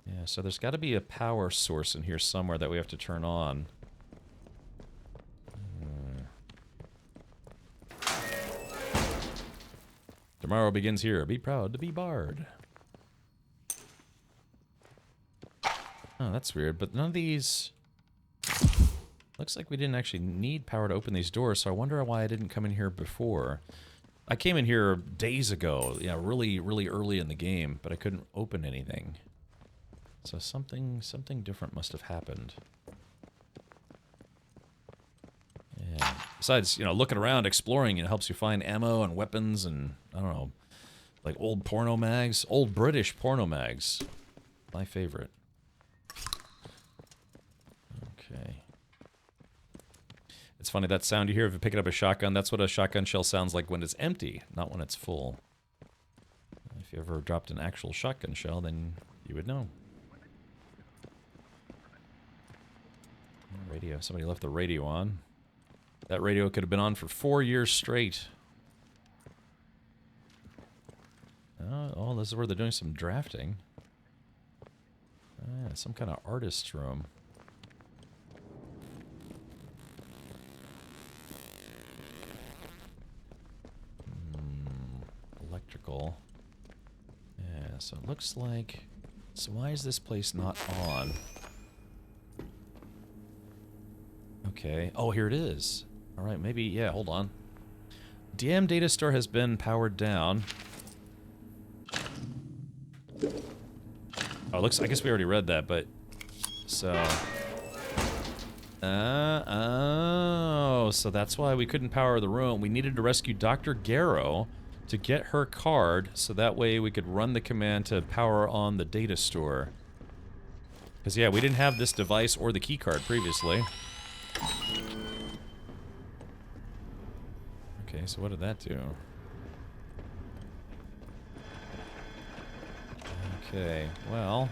Yeah, so there's got to be a power source in here somewhere that we have to turn on. Tomorrow begins here. Be proud to be Bard. Oh, that's weird, but none of these... Looks like we didn't actually need power to open these doors, so I wonder why I didn't come in here before. I came in here days ago, yeah, really, really early in the game, but I couldn't open anything. So something different must have happened. Yeah. Besides, you know, looking around, exploring, it helps you find ammo and weapons and, I don't know, like old porno mags. Old British porno mags. My favorite. Okay. It's funny, that sound you hear if you pick up a shotgun, that's what a shotgun shell sounds like when it's empty, not when it's full. If you ever dropped an actual shotgun shell, then you would know. Radio. Somebody left the radio on. That radio could have been on for 4 years straight. Oh, this is where they're doing some drafting. Yeah, some kind of artist's room. Electrical. Yeah, so it looks like... So why is this place not on? Okay. Oh, here it is. Alright, maybe... Yeah, hold on. DM data store has been powered down. Oh, looks... I guess we already read that, but... So... Oh, so that's why we couldn't power the room. We needed to rescue Dr. Garrow to get her card, so that way we could run the command to power on the data store. Because, yeah, we didn't have this device or the key card previously. Okay, so what did that do? Okay, well...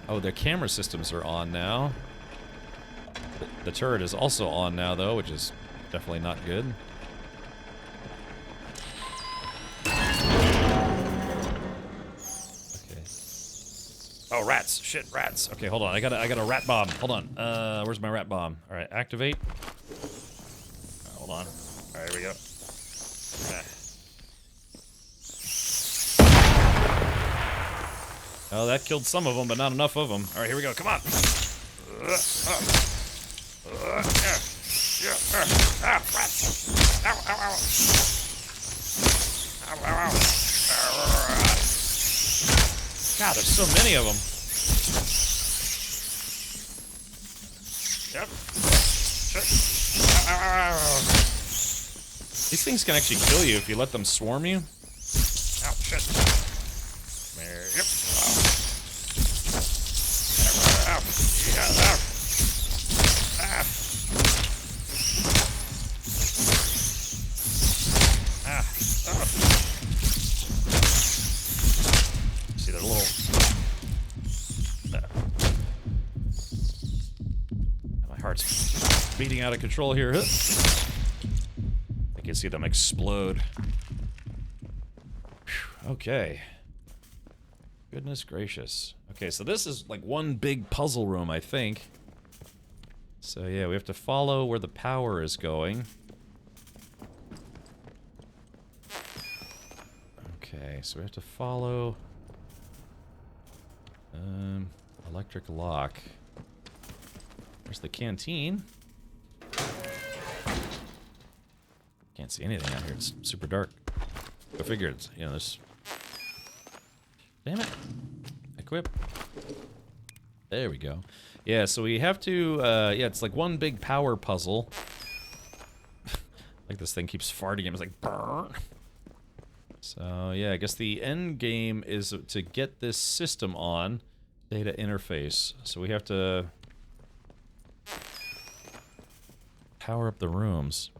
Oh, their camera systems are on now. The turret is also on now, though, which is definitely not good. Okay. Oh, rats! Shit, rats! Okay, hold on. I got a rat bomb. Hold on. Where's my rat bomb? All right, activate. Hold on. All right, here we go. Oh, that killed some of them, but not enough of them. All right, here we go. Come on. God, there's so many of them. Yep. These things can actually kill you if you let them swarm you. Ow, shit. There, yep. See, they're little. My heart's beating out of control here. I can see them explode. Whew, okay. Goodness gracious. Okay, so this is like one big puzzle room, I think. So yeah, we have to follow where the power is going. Okay, so we have to follow... electric lock. There's the canteen. Can't see anything out here, it's super dark. I figured, it's, you know, there's... Damn it. Equip. There we go. Yeah, so we have to, yeah, it's like one big power puzzle. Like this thing keeps farting, it's like, brrr. So, yeah, I guess the end game is to get this system on. Data interface. So we have to power up the rooms.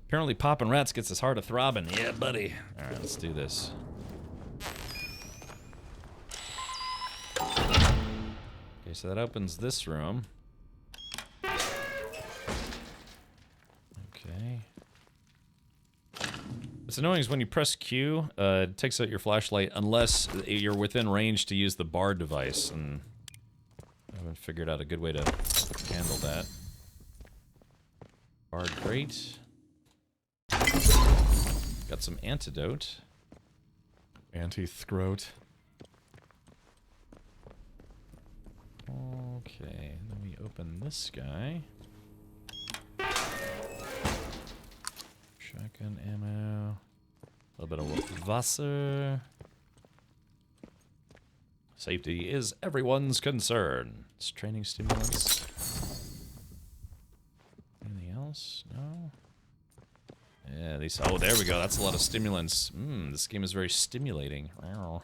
Apparently popping rats gets his heart a-throbbing. Yeah, buddy. Alright, let's do this. Okay, so that opens this room. Okay. What's annoying is when you press Q, it takes out your flashlight unless you're within range to use the bar device, and I haven't figured out a good way to handle that. Bar crate. Got some antidote. Anti-throat. Okay, then we open this guy. Shotgun ammo. A little bit of Wasser. Safety is everyone's concern. It's training stimulants. Anything else? No? Yeah, these... Oh, there we go. That's a lot of stimulants. This game is very stimulating. Wow.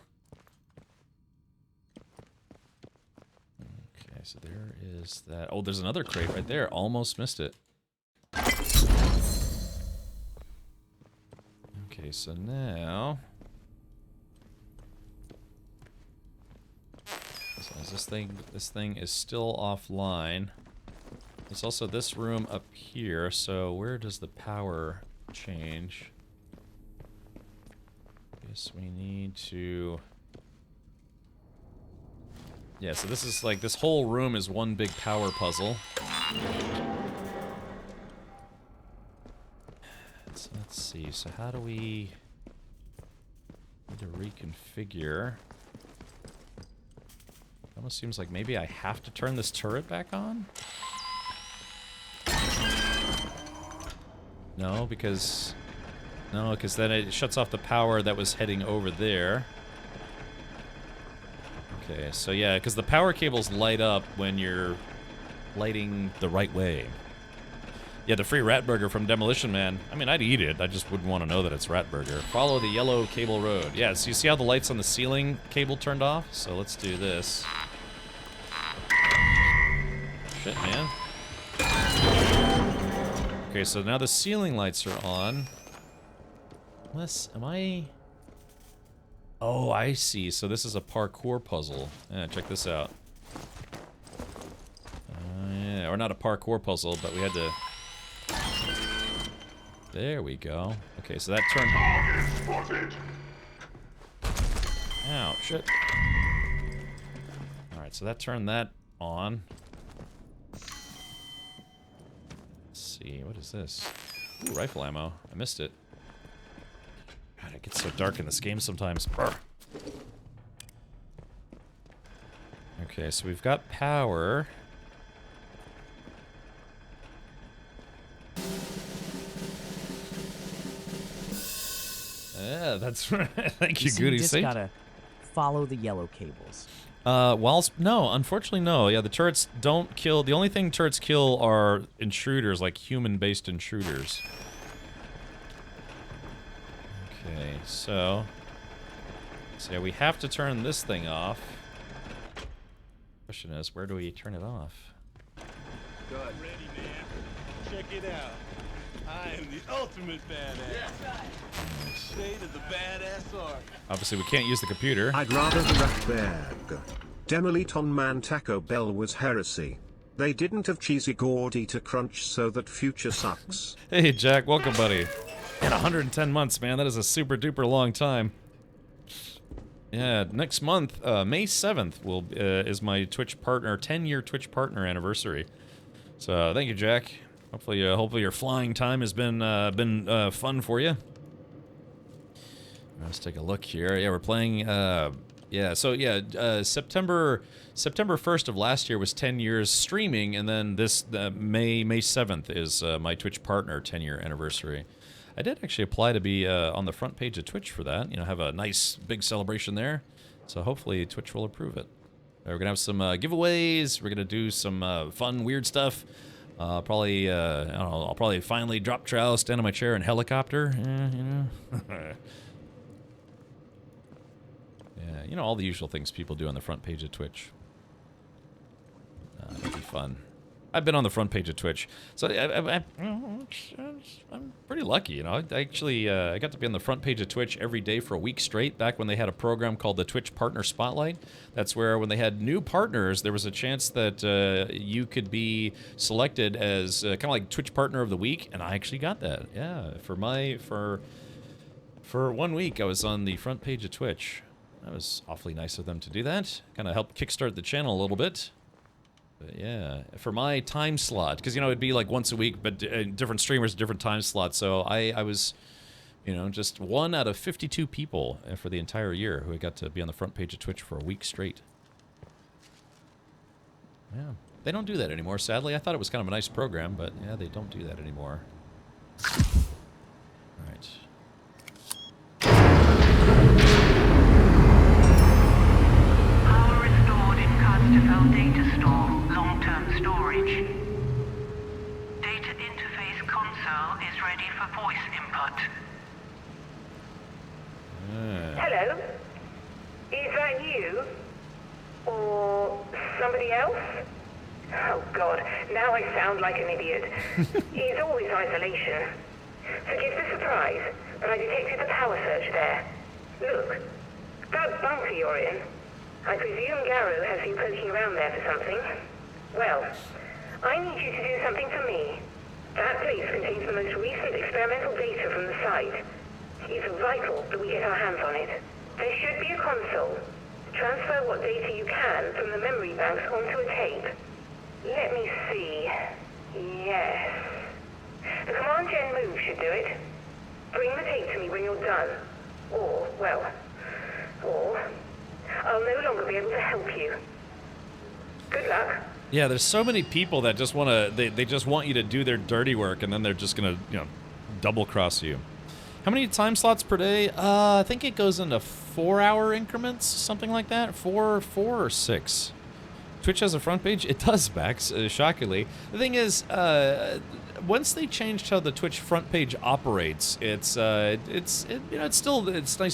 Okay, so there is that. Oh, there's another crate right there. Almost missed it. Okay, so now... So is this thing is still offline. There's also this room up here, so where does the power change? Guess we need to... Yeah, so this is like, this whole room is one big power puzzle. So let's see, so how do we... need to reconfigure... It almost seems like maybe I have to turn this turret back on? No, because... No, because then it shuts off the power that was heading over there. Okay, so yeah, because the power cables light up when you're lighting the right way. Yeah, the free rat burger from Demolition Man. I mean, I'd eat it. I just wouldn't want to know that it's rat burger. Follow the yellow cable road. Yeah, so you see how the lights on the ceiling cable turned off? So let's do this. Shit, man. Okay, so now the ceiling lights are on. Unless, am I... Oh, I see. So this is a parkour puzzle. Yeah, check this out. Yeah, or not a parkour puzzle, but we had to... There we go. Okay, so that turned... Ow, shit. Alright, so that turned that on. Let's see, what is this? Ooh, rifle ammo. I missed it. God, it gets so dark in this game sometimes. Brr. Okay, so we've got power. Yeah, that's right. Thank you, Goody. You just gotta follow the yellow cables. No, unfortunately, no. Yeah, the turrets don't kill. The only thing turrets kill are intruders, like human-based intruders. Okay, so yeah, we have to turn this thing off. Question is, where do we turn it off? Good. Ready, man. Check it out. I am the ultimate badass. State of the badass art. Obviously, we can't use the computer. I'd rather the Ratberg. Demoliton Man Taco Bell was heresy. They didn't have cheesy Gordita Crunch, so that future sucks. Hey, Jack, welcome, buddy. Man, 110 months, man. That is a super duper long time. Yeah, next month, May 7th is my Twitch partner 10-year Twitch partner anniversary. So thank you, Jack. Hopefully your flying time has been fun for you. Let's take a look here. Yeah, we're playing. September 1st of last year was 10 years streaming, and then this May 7th is my Twitch partner 10-year anniversary. I did actually apply to be on the front page of Twitch for that. You know, have a nice big celebration there. So hopefully Twitch will approve it. We're gonna have some giveaways. We're gonna do some fun, weird stuff. Probably, I don't know. I'll probably finally drop trow, stand on my chair, and helicopter. Yeah, you know. Yeah, you know, all the usual things people do on the front page of Twitch. That'll be fun. I've been on the front page of Twitch, so I'm pretty lucky, you know. I actually I got to be on the front page of Twitch every day for a week straight back when they had a program called the Twitch Partner Spotlight. That's where when they had new partners, there was a chance that you could be selected as kind of like Twitch Partner of the Week, and I actually got that. Yeah, for 1 week I was on the front page of Twitch. That was awfully nice of them to do that. Kind of helped kickstart the channel a little bit. But yeah, for my time slot, because, you know, it'd be like once a week, but different streamers, different time slots. So I was, you know, just 1 out of 52 people for the entire year who got to be on the front page of Twitch for a week straight. Yeah, they don't do that anymore, sadly. I thought it was kind of a nice program, but yeah, they don't do that anymore. All right. Data store, long-term storage. Data interface console is ready for voice input. Hello? Is that you? Or somebody else? Oh God, now I sound like an idiot. It's always isolation. Forgive the surprise, but I detected the power surge there. Look, that bunker you're in, I presume Garrow has you poking around there for something. Well, I need you to do something for me. That place contains the most recent experimental data from the site. It's vital that we get our hands on it. There should be a console. Transfer what data you can from the memory banks onto a tape. Let me see. Yes. The Command Gen move should do it. Bring the tape to me when you're done. Or I'll no longer be able to help you. Good luck. Yeah, there's so many people that just want to, they just want you to do their dirty work, and then they're just going to, you know, double cross you. How many time slots per day? I think it goes into 4-hour increments, something like that. 4 or 6. Twitch has a front page? It does, Max, shockingly. The thing is, once they changed how the Twitch front page operates, it's nice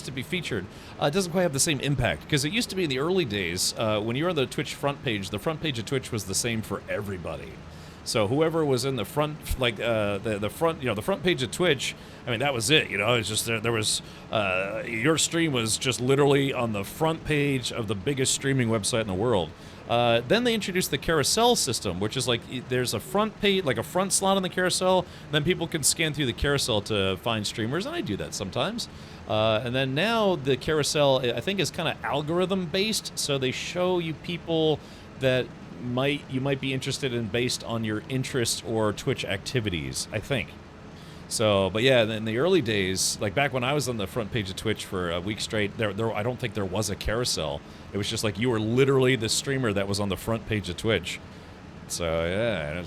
to be featured. It doesn't quite have the same impact, because it used to be in the early days, when you were on the Twitch front page, the front page of Twitch was the same for everybody. So whoever was in the front, like the front page of Twitch, I mean, that was it. You know, it's just there was your stream was just literally on the front page of the biggest streaming website in the world. Then they introduced the carousel system, which is like there's a front page, like a front slot on the carousel. Then people can scan through the carousel to find streamers, and I do that sometimes. And then now the carousel, I think, is kind of algorithm based, so they show you people that you might be interested in based on your interests or Twitch activities, I think. So, but yeah, in the early days, like back when I was on the front page of Twitch for a week straight, I don't think there was a carousel. It was just like you were literally the streamer that was on the front page of Twitch. So yeah,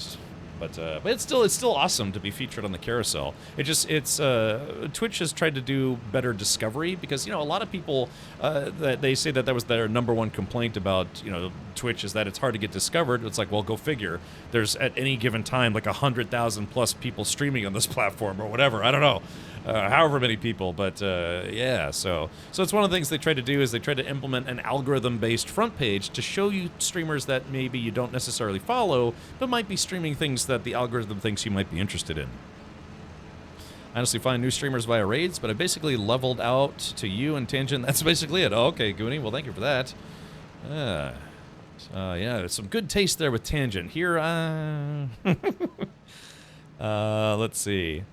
but it's still awesome to be featured on the carousel. Twitch has tried to do better discovery, because, you know, a lot of people that they say that was their #1 complaint about, you know, Twitch, is that it's hard to get discovered. It's like, well, go figure. There's at any given time like 100,000 plus people streaming on this platform or whatever. I don't know. However many people, but yeah, so it's one of the things they try to do is they try to implement an algorithm-based front page to show you streamers that maybe you don't necessarily follow, but might be streaming things that the algorithm thinks you might be interested in. I honestly find new streamers via raids, but I basically leveled out to you and Tangent. That's basically it. Oh, okay, Goonie, well, thank you for that. Yeah, there's some good taste there with Tangent. Here, let's see.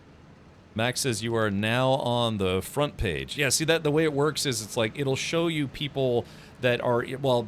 Max says you are now on the front page. Yeah, see that the way it works is it's like it'll show you people that are well.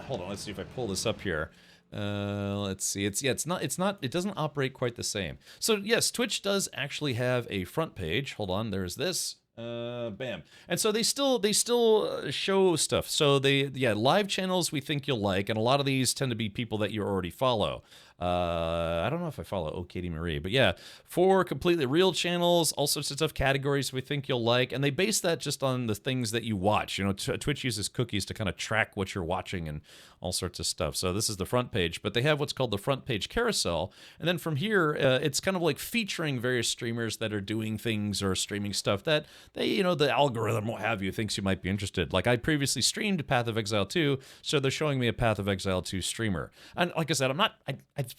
Hold on, let's see if I pull this up here. Let's see. It doesn't operate quite the same. So yes, Twitch does actually have a front page. Hold on, there's this. Bam. And so they still show stuff. So live channels we think you'll like, and a lot of these tend to be people that you already follow. I don't know if I follow Oh Katie Marie, but yeah, 4 completely real channels, all sorts of stuff, categories we think you'll like, and they base that just on the things that you watch. You know, Twitch uses cookies to kind of track what you're watching and all sorts of stuff. So this is the front page, but they have what's called the front page carousel, and then from here, it's kind of like featuring various streamers that are doing things or streaming stuff that they, the algorithm, what have you, thinks you might be interested. Like I previously streamed Path of Exile 2, so they're showing me a Path of Exile 2 streamer. And like I said,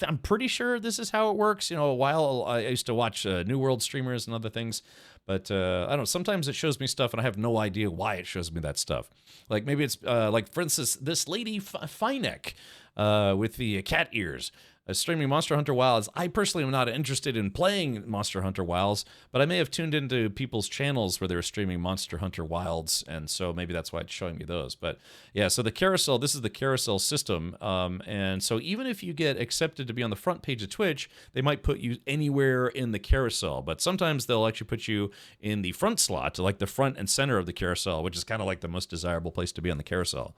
I'm pretty sure this is how it works. A while I used to watch New World streamers and other things, but I don't know. Sometimes it shows me stuff and I have no idea why it shows me that stuff. Like maybe it's like, for instance, this lady Finek with the cat ears. Streaming Monster Hunter Wilds. I personally am not interested in playing Monster Hunter Wilds, but I may have tuned into people's channels where they were streaming Monster Hunter Wilds, and so maybe that's why it's showing me those. But yeah, so the carousel, this is the carousel system, and so even if you get accepted to be on the front page of Twitch, they might put you anywhere in the carousel, but sometimes they'll actually put you in the front slot, like the front and center of the carousel, which is kind of like the most desirable place to be on the carousel.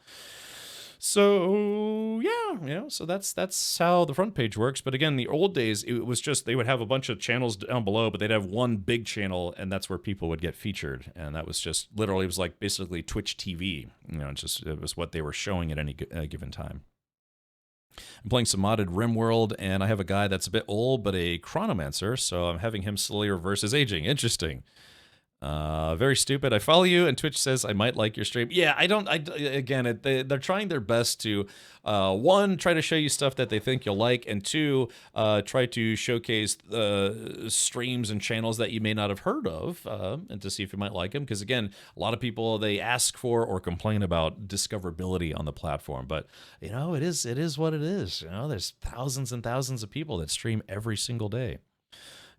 So yeah, so that's how the front page works. But again, the old days, it was just they would have a bunch of channels down below, but they'd have one big channel, and that's where people would get featured. And that was just literally, it was like basically Twitch TV. It was what they were showing at any given time. I'm playing some modded RimWorld, and I have a guy that's a bit old, but a chronomancer, so I'm having him slowly reverse his aging. Interesting. Very stupid. I follow you, and Twitch says I might like your stream. Yeah, they're trying their best to, 1, try to show you stuff that they think you'll like, and 2, try to showcase streams and channels that you may not have heard of, and to see if you might like them. Because again, a lot of people, they ask for or complain about discoverability on the platform. But it is what it is. There's thousands and thousands of people that stream every single day.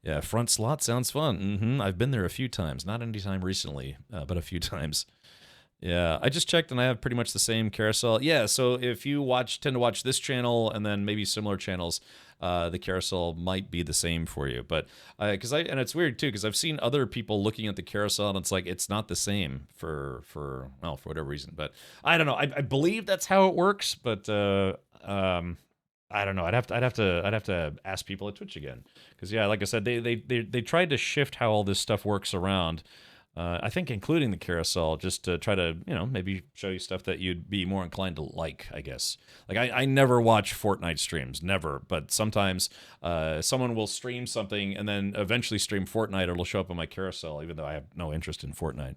Yeah, front slot sounds fun. I've been there a few times. Not any time recently, but a few times. Yeah, I just checked and I have pretty much the same carousel. Yeah, so if you tend to watch this channel and then maybe similar channels, the carousel might be the same for you. But and it's weird too, because I've seen other people looking at the carousel and it's like it's not the same for whatever reason. But I don't know. I believe that's how it works, but I don't know. I'd have to ask people at Twitch again, because yeah, like I said, they tried to shift how all this stuff works around. I think including the carousel, just to try to maybe show you stuff that you'd be more inclined to like. I guess like I never watch Fortnite streams, never. But sometimes someone will stream something and then eventually stream Fortnite, or it'll show up on my carousel, even though I have no interest in Fortnite.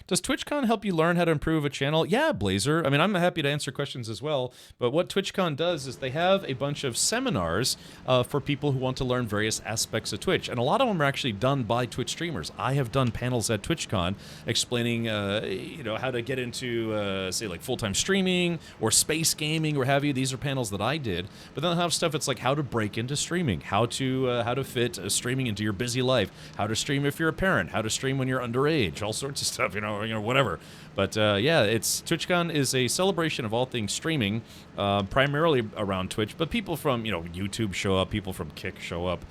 Does TwitchCon help you learn how to improve a channel? Yeah, Blazer. I mean, I'm happy to answer questions as well. But what TwitchCon does is they have a bunch of seminars for people who want to learn various aspects of Twitch. And a lot of them are actually done by Twitch streamers. I have done panels at TwitchCon explaining, how to get into, say, like full-time streaming or space gaming or have you. These are panels that I did. But then they'll have stuff that's like how to break into streaming, how to fit streaming into your busy life, how to stream if you're a parent, how to stream when you're underage, all sorts of stuff, whatever. But yeah, TwitchCon is a celebration of all things streaming, primarily around Twitch. But people from YouTube show up, people from Kick show up.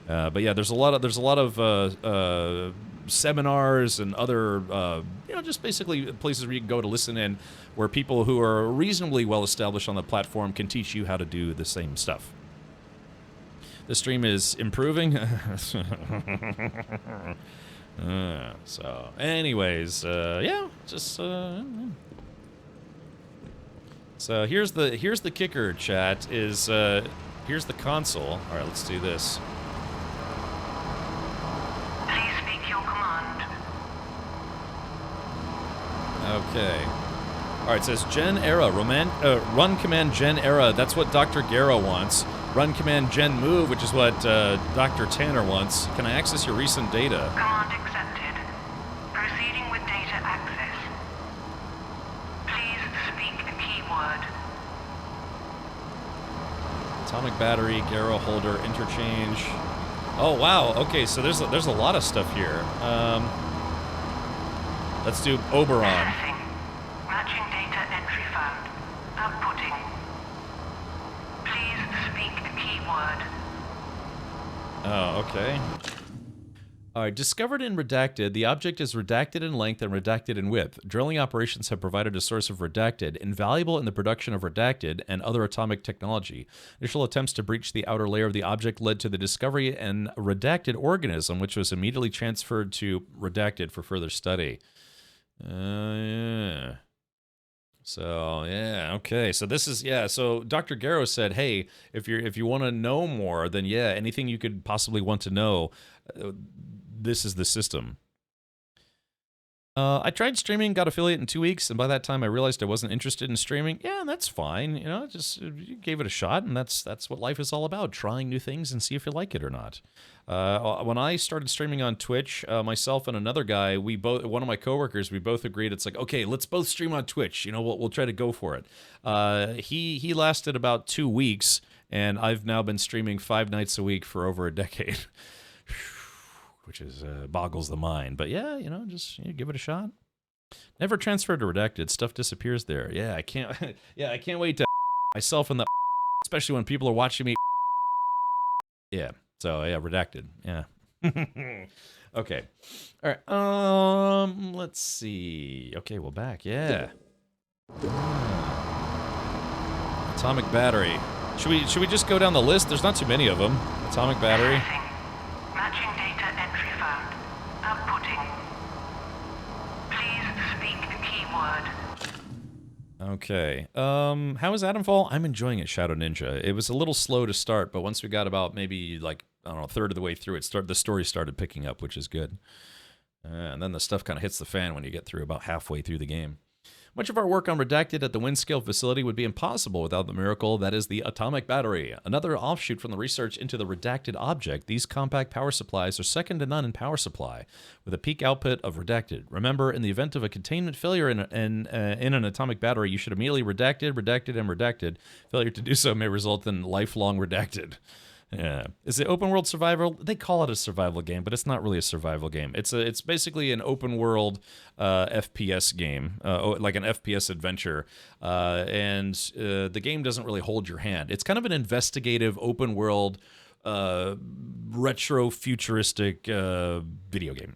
But yeah, there's a lot of seminars and other just basically places where you can go to listen in, where people who are reasonably well established on the platform can teach you how to do the same stuff. The stream is improving. So anyways, yeah, just so here's the kicker, chat, is here's the console. All right, let's do this. Please speak your command. Okay. All right, it says Gen Era, run command Gen Era. That's what Dr. Guerra wants. Run command Gen Move, which is what Dr. Tanner wants. Can I access your recent data? Command accepted. Proceeding with data access. Please speak a keyword. Atomic battery, Guerra holder, interchange. Oh wow. Okay, so there's a lot of stuff here. Let's do Oberon. Matching data entry found. Outputting. Please speak a keyword. Oh, okay. Alright, discovered in redacted, the object is redacted in length and redacted in width. Drilling operations have provided a source of redacted, invaluable in the production of redacted and other atomic technology. Initial attempts to breach the outer layer of the object led to the discovery of an redacted organism, which was immediately transferred to redacted for further study. Yeah. So yeah, okay. So this is so Dr. Garrow said, hey, if you want to know more, then yeah, anything you could possibly want to know, this is the system. I tried streaming, got affiliate in 2 weeks, and by that time I realized I wasn't interested in streaming. Yeah, that's fine. You know, just you gave it a shot, and that's what life is all about, trying new things and see if you like it or not. When I started streaming on Twitch, myself and another guy, one of my coworkers, we both agreed it's like, okay, let's both stream on Twitch. You know, we'll try to go for it. He lasted about 2 weeks, and I've now been streaming 5 nights a week for over a decade. Which is boggles the mind. But yeah, you know, just give it a shot. Never transferred to redacted. Stuff disappears there. Yeah, I can't. Yeah, I can't wait to myself in the, especially when people are watching me. Yeah. So yeah, redacted. Yeah. Okay. All right. Let's see. Okay, we're back. Yeah. Atomic battery. Should we just go down the list? There's not too many of them. Atomic battery. Matching data entry found. Outputting. Please speak a keyword. Okay. How is Atomfall? I'm enjoying it, Shadow Ninja. It was a little slow to start, but once we got about maybe like, I don't know, a third of the way through, the story started picking up, which is good. And then the stuff kind of hits the fan when you get through about halfway through the game. Much of our work on Redacted at the Windscale facility would be impossible without the miracle that is the atomic battery. Another offshoot from the research into the redacted object, these compact power supplies are second to none in power supply, with a peak output of redacted. Remember, in the event of a containment failure in an atomic battery, you should immediately redacted, redacted, and redacted. Failure to do so may result in lifelong redacted. Yeah. Is it open world survival? They call it a survival game, but it's not really a survival game. It's basically an open world FPS game, like an FPS adventure. And the game doesn't really hold your hand. It's kind of an investigative open world retro futuristic video game.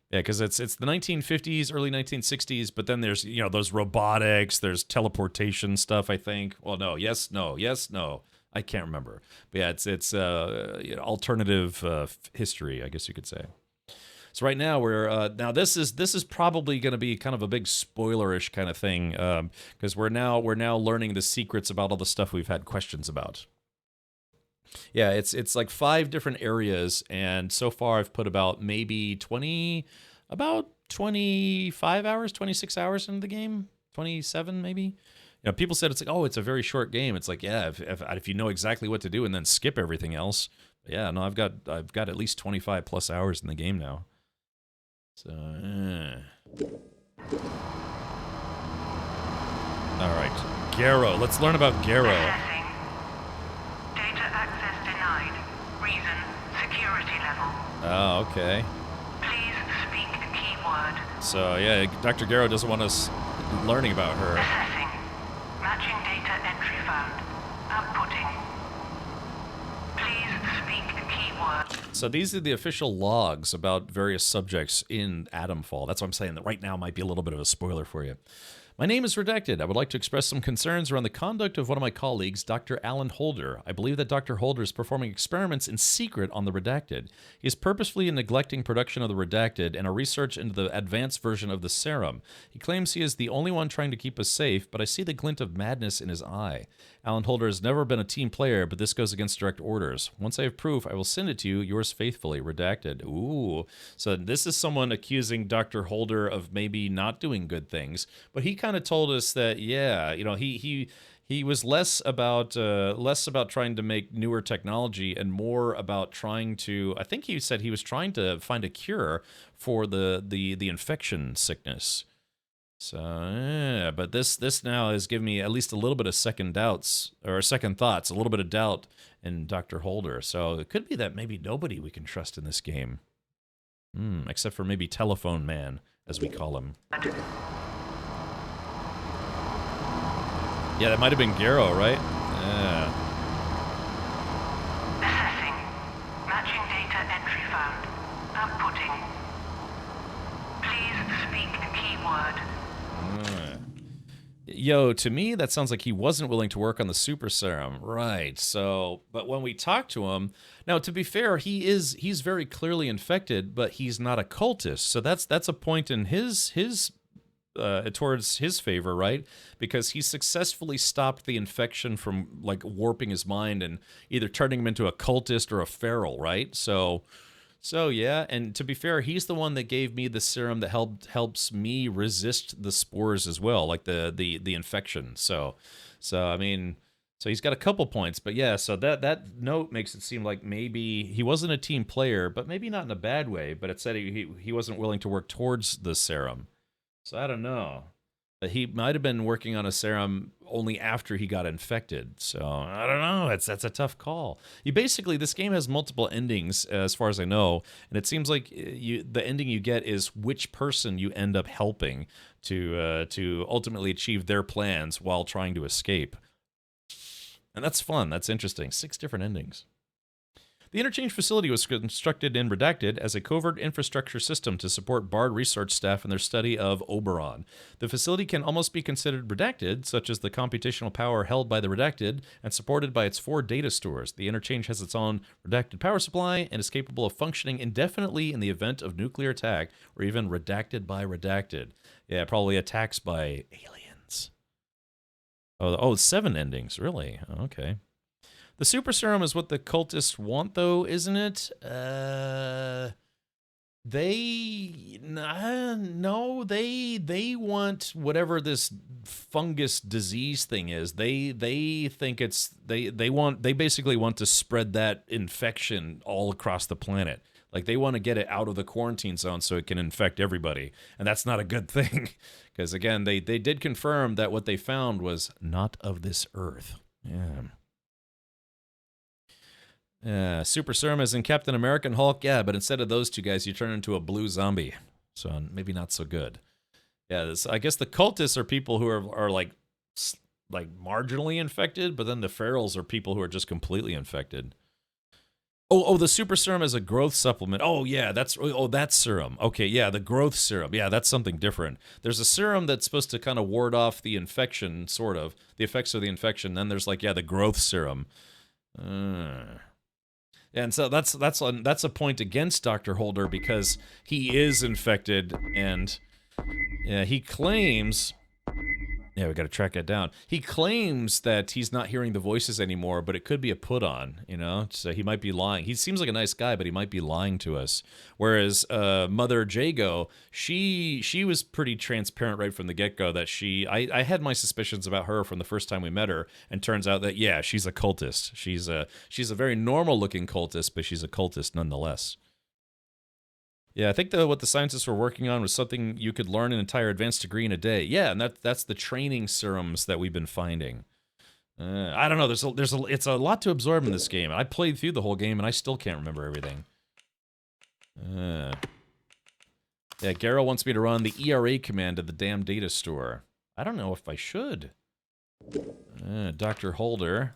Yeah, because it's the 1950s, early 1960s, but then there's, you know, those robotics, there's teleportation stuff, I think. Well, no, yes, no, yes, no. I can't remember. But yeah, it's alternative history, I guess you could say. So right now we're now this is probably going to be kind of a big spoilerish kind of thing, because we're now learning the secrets about all the stuff we've had questions about. Yeah, it's like 5 different areas, and so far I've put about maybe 25 hours, 26 hours into the game, 27 maybe. You know, people said it's like, oh, it's a very short game. It's like, yeah, if you know exactly what to do and then skip everything else. But yeah, no, I've got at least 25 plus hours in the game now. So, all right, Garrow. Let's learn about Garrow. Data access denied. Reason, security level. Oh, okay. Please speak a keyword. So yeah, Dr. Garrow doesn't want us learning about her. Assessing. Matching data entry found. Outputting. Please speak a keyword. So these are the official logs about various subjects in Atomfall. That's what I'm saying, that right now might be a little bit of a spoiler for you. My name is Redacted. I would like to express some concerns around the conduct of one of my colleagues, Dr. Alan Holder. I believe that Dr. Holder is performing experiments in secret on the Redacted. He is purposefully neglecting production of the Redacted and a research into the advanced version of the serum. He claims he is the only one trying to keep us safe, but I see the glint of madness in his eye. Alan Holder has never been a team player, but this goes against direct orders. Once I have proof, I will send it to you. Yours faithfully, Redacted. Ooh. So this is someone accusing Dr. Holder of maybe not doing good things, but he kind of told us that, yeah, you know, he was less about trying to make newer technology and more about trying to, I think he said he was trying to find a cure for the infection sickness. So, yeah, but this now has given me at least a little bit of second thoughts, a little bit of doubt and Dr. Holder. So it could be that maybe nobody we can trust in this game. Except for maybe Telephone Man, as we call him. Yeah, that might have been Garrow, right? Yeah. Assessing. Matching data entry found. Outputting. Please speak a keyword. Yo, to me, that sounds like he wasn't willing to work on the super serum. Right, so, but when we talk to him, now, to be fair, he's very clearly infected, but he's not a cultist, so that's a point in his towards his favor, right? Because he successfully stopped the infection from, like, warping his mind and either turning him into a cultist or a feral, right? So yeah, and to be fair, he's the one that gave me the serum that helps me resist the spores as well, like the infection. So I mean, so he's got a couple points, but yeah, so that note makes it seem like maybe he wasn't a team player, but maybe not in a bad way, but it said he wasn't willing to work towards the serum. So I don't know. But he might have been working on a serum only after he got infected. So I don't know. That's a tough call. This game has multiple endings, as far as I know, and it seems like the ending you get is which person you end up helping to ultimately achieve their plans while trying to escape. And that's fun. That's interesting. 6 different endings. The interchange facility was constructed in Redacted as a covert infrastructure system to support BARD research staff in their study of Oberon. The facility can almost be considered redacted, such as the computational power held by the Redacted and supported by its 4 data stores. The interchange has its own redacted power supply and is capable of functioning indefinitely in the event of nuclear attack or even redacted by Redacted. Yeah, probably attacks by aliens. Oh, 7 endings, really? Okay. The super serum is what the cultists want, though, isn't it? They want whatever this fungus disease thing is. They think it's they basically want to spread that infection all across the planet. Like, they want to get it out of the quarantine zone so it can infect everybody, and that's not a good thing. Because again, they did confirm that what they found was not of this earth. Yeah. Super serum is in Captain America and Hulk, yeah, but instead of those two guys, you turn into a blue zombie. So maybe not so good. Yeah, I guess the cultists are people who are like marginally infected, but then the ferals are people who are just completely infected. Oh, the super serum is a growth supplement. Oh, yeah, that's serum. Okay, yeah, the growth serum. Yeah, that's something different. There's a serum that's supposed to kind of ward off the infection, sort of, the effects of the infection. Then there's the growth serum. And so that's a point against Dr. Holder because he is infected, and yeah, he claims. Yeah, we got to track that down. He claims that he's not hearing the voices anymore, but it could be a put on, So he might be lying. He seems like a nice guy, but he might be lying to us. Whereas Mother Jago, she was pretty transparent right from the get-go that I had my suspicions about her from the first time we met her, and turns out that yeah, she's a cultist. She's a very normal-looking cultist, but she's a cultist nonetheless. Yeah, I think what the scientists were working on was something you could learn an entire advanced degree in a day. Yeah, and that's the training serums that we've been finding. I don't know. It's a lot to absorb in this game. I played through the whole game and I still can't remember everything. Yeah, Garrow wants me to run the ERA command at the damn data store. I don't know if I should. Dr. Holder.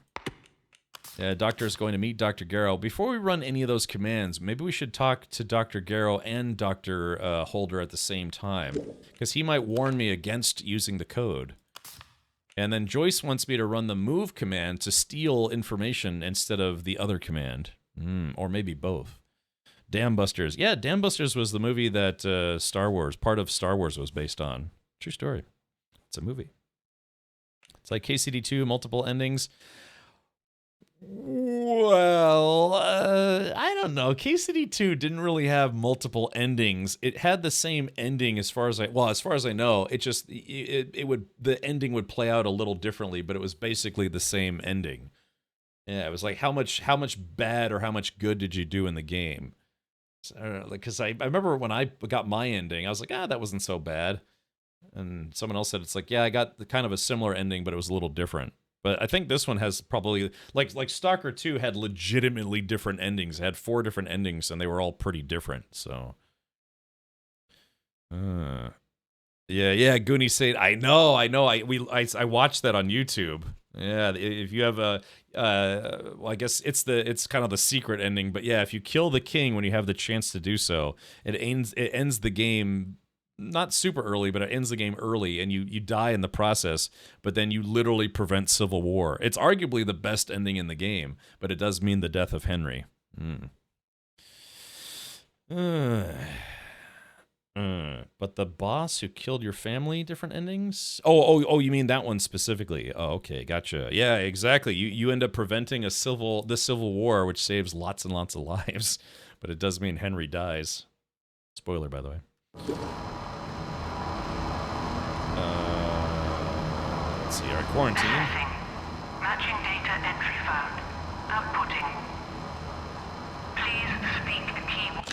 Yeah, Doctor's going to meet Dr. Garrow. Before we run any of those commands, maybe we should talk to Dr. Garrow and Dr. Holder at the same time, because he might warn me against using the code. And then Joyce wants me to run the move command to steal information instead of the other command. Or maybe both. Dam Busters. Yeah, Dam Busters was the movie that part of Star Wars was based on. True story. It's a movie. It's like KCD2, multiple endings. Well, I don't know. KCD2 didn't really have multiple endings. It had the same ending as far as I know. It just the ending would play out a little differently, but it was basically the same ending. Yeah, it was like how much bad or how much good did you do in the game? So, I don't know, because I remember when I got my ending, I was like, that wasn't so bad. And someone else said it's like, yeah, I got kind of a similar ending, but it was a little different. But I think this one has probably like Stalker 2 had legitimately different endings. It had 4 different endings, and they were all pretty different. So, yeah. Goonie said, I know. I watched that on YouTube. Yeah, if you have a, well, I guess it's kind of the secret ending. But yeah, if you kill the king when you have the chance to do so, it ends the game. Not super early, but it ends the game early, and you die in the process, but then you literally prevent civil war. It's arguably the best ending in the game, but it does mean the death of Henry. But the boss who killed your family, different endings? Oh, you mean that one specifically. Oh, okay, gotcha. Yeah, exactly. You end up preventing the civil war, which saves lots and lots of lives, but it does mean Henry dies. Spoiler, by the way. Let's see, our quarantine. Matching data entry found. Outputting. Please speak a keyword.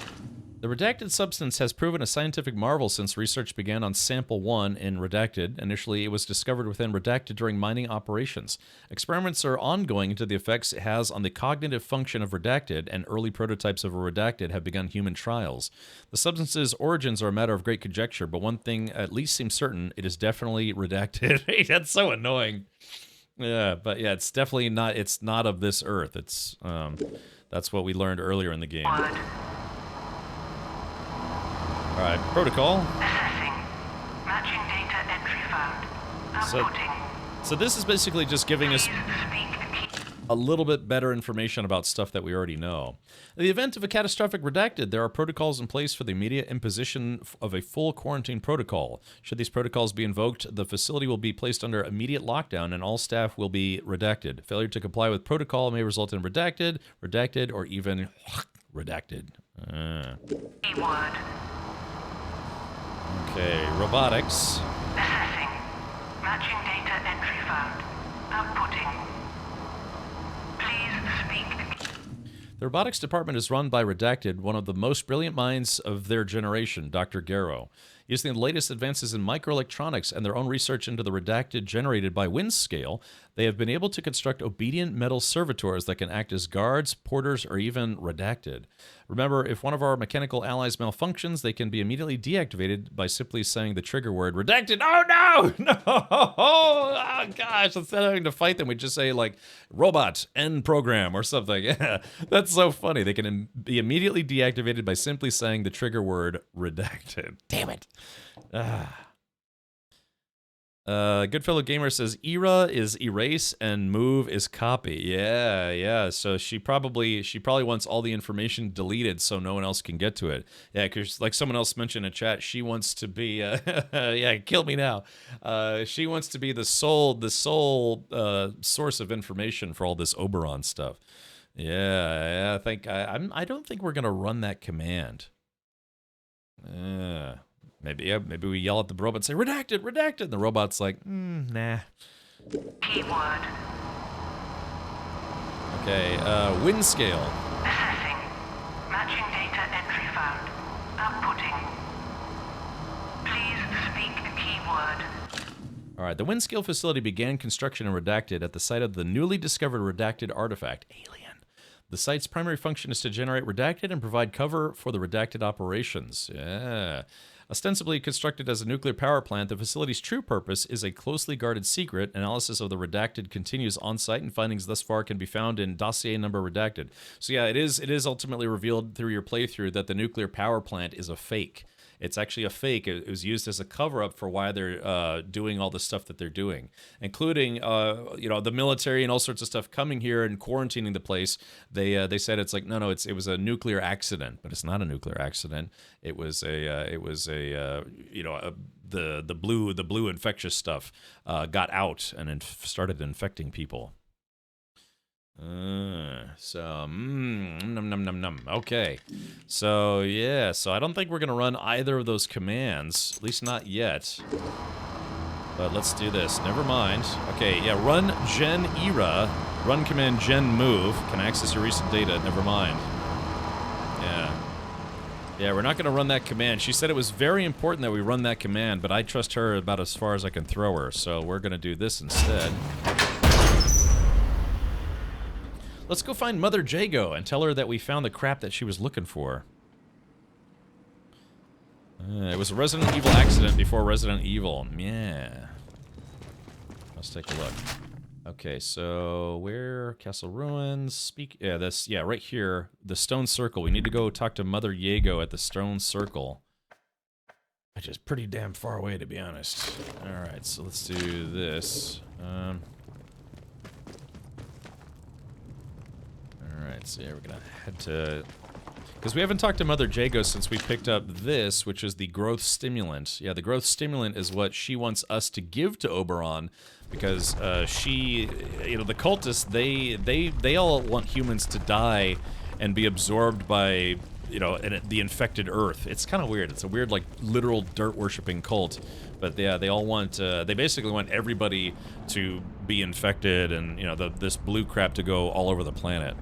The redacted substance has proven a scientific marvel since research began on Sample 1 in Redacted. Initially, it was discovered within Redacted during mining operations. Experiments are ongoing into the effects it has on the cognitive function of Redacted, and early prototypes of a Redacted have begun human trials. The substance's origins are a matter of great conjecture, but one thing at least seems certain: it is definitely Redacted. Hey, that's so annoying. Yeah, but yeah, it's definitely not. It's not of this Earth. It's that's what we learned earlier in the game. All right, protocol. Assessing. Matching data entry found. Outputting. So this is basically just giving us a little bit better information about stuff that we already know. In the event of a catastrophic Redacted, there are protocols in place for the immediate imposition of a full quarantine protocol. Should these protocols be invoked, the facility will be placed under immediate lockdown and all staff will be redacted. Failure to comply with protocol may result in redacted, or even redacted. Keyword. Okay, robotics. Assessing. Matching data entry found. Outputting. Please speak. The robotics department is run by Redacted, one of the most brilliant minds of their generation, Dr. Garrow. Using the latest advances in microelectronics and their own research into the Redacted generated by Windscale, they have been able to construct obedient metal servitors that can act as guards, porters, or even Redacted. Remember, if one of our mechanical allies malfunctions, they can be immediately deactivated by simply saying the trigger word, Redacted. Oh, no! No! Oh, gosh. Instead of having to fight them, we just say, like, robot, end program, or something. Yeah, that's so funny. They can be immediately deactivated by simply saying the trigger word, Redacted. Damn it. Goodfellow Gamer says era is erase and move is copy. Yeah. So she probably wants all the information deleted so no one else can get to it. Yeah, because like someone else mentioned in chat, she wants to be yeah, kill me now. She wants to be the sole source of information for all this Oberon stuff. Yeah. I don't think we're gonna run that command. Maybe we yell at the robot and say, redacted, redacted. And the robot's like, nah. Keyword. Okay, Windscale. Assessing. Matching data entry found. Outputting. Please speak a keyword. All right, the Windscale facility began construction in Redacted at the site of the newly discovered Redacted artifact, Alien. The site's primary function is to generate Redacted and provide cover for the Redacted operations. Yeah. Ostensibly constructed as a nuclear power plant, the facility's true purpose is a closely guarded secret. Analysis of the Redacted continues on-site, and findings thus far can be found in dossier number Redacted. So yeah, it is ultimately revealed through your playthrough that the nuclear power plant is a fake. It's actually a fake. It was used as a cover-up for why they're doing all the stuff that they're doing, including the military and all sorts of stuff coming here and quarantining the place. They said it's like no, it was a nuclear accident, but it's not a nuclear accident. It was the blue infectious stuff got out and started infecting people. Okay. So, yeah. So, I don't think we're going to run either of those commands. At least not yet. But let's do this. Never mind. Okay, yeah. Run gen era. Run command gen move. Can access your recent data. Never mind. Yeah. Yeah, we're not going to run that command. She said it was very important that we run that command, but I trust her about as far as I can throw her. So, we're going to do this instead. Let's go find Mother Jago and tell her that we found the crap that she was looking for. It was a Resident Evil accident before Resident Evil. Yeah. Let's take a look. Okay, so where? Castle Ruins. Yeah, right here. The Stone Circle. We need to go talk to Mother Jago at the Stone Circle. Which is pretty damn far away, to be honest. Alright, so let's do this. Alright, so yeah, we're gonna head to... Because we haven't talked to Mother Jago since we picked up this, which is the growth stimulant. Yeah, the growth stimulant is what she wants us to give to Oberon, because she, you know, the cultists, they all want humans to die and be absorbed by, you know, the infected Earth. It's kind of weird. It's a weird, like, literal dirt-worshipping cult. But yeah, they all want, they basically want everybody to be infected and, you know, this blue crap to go all over the planet.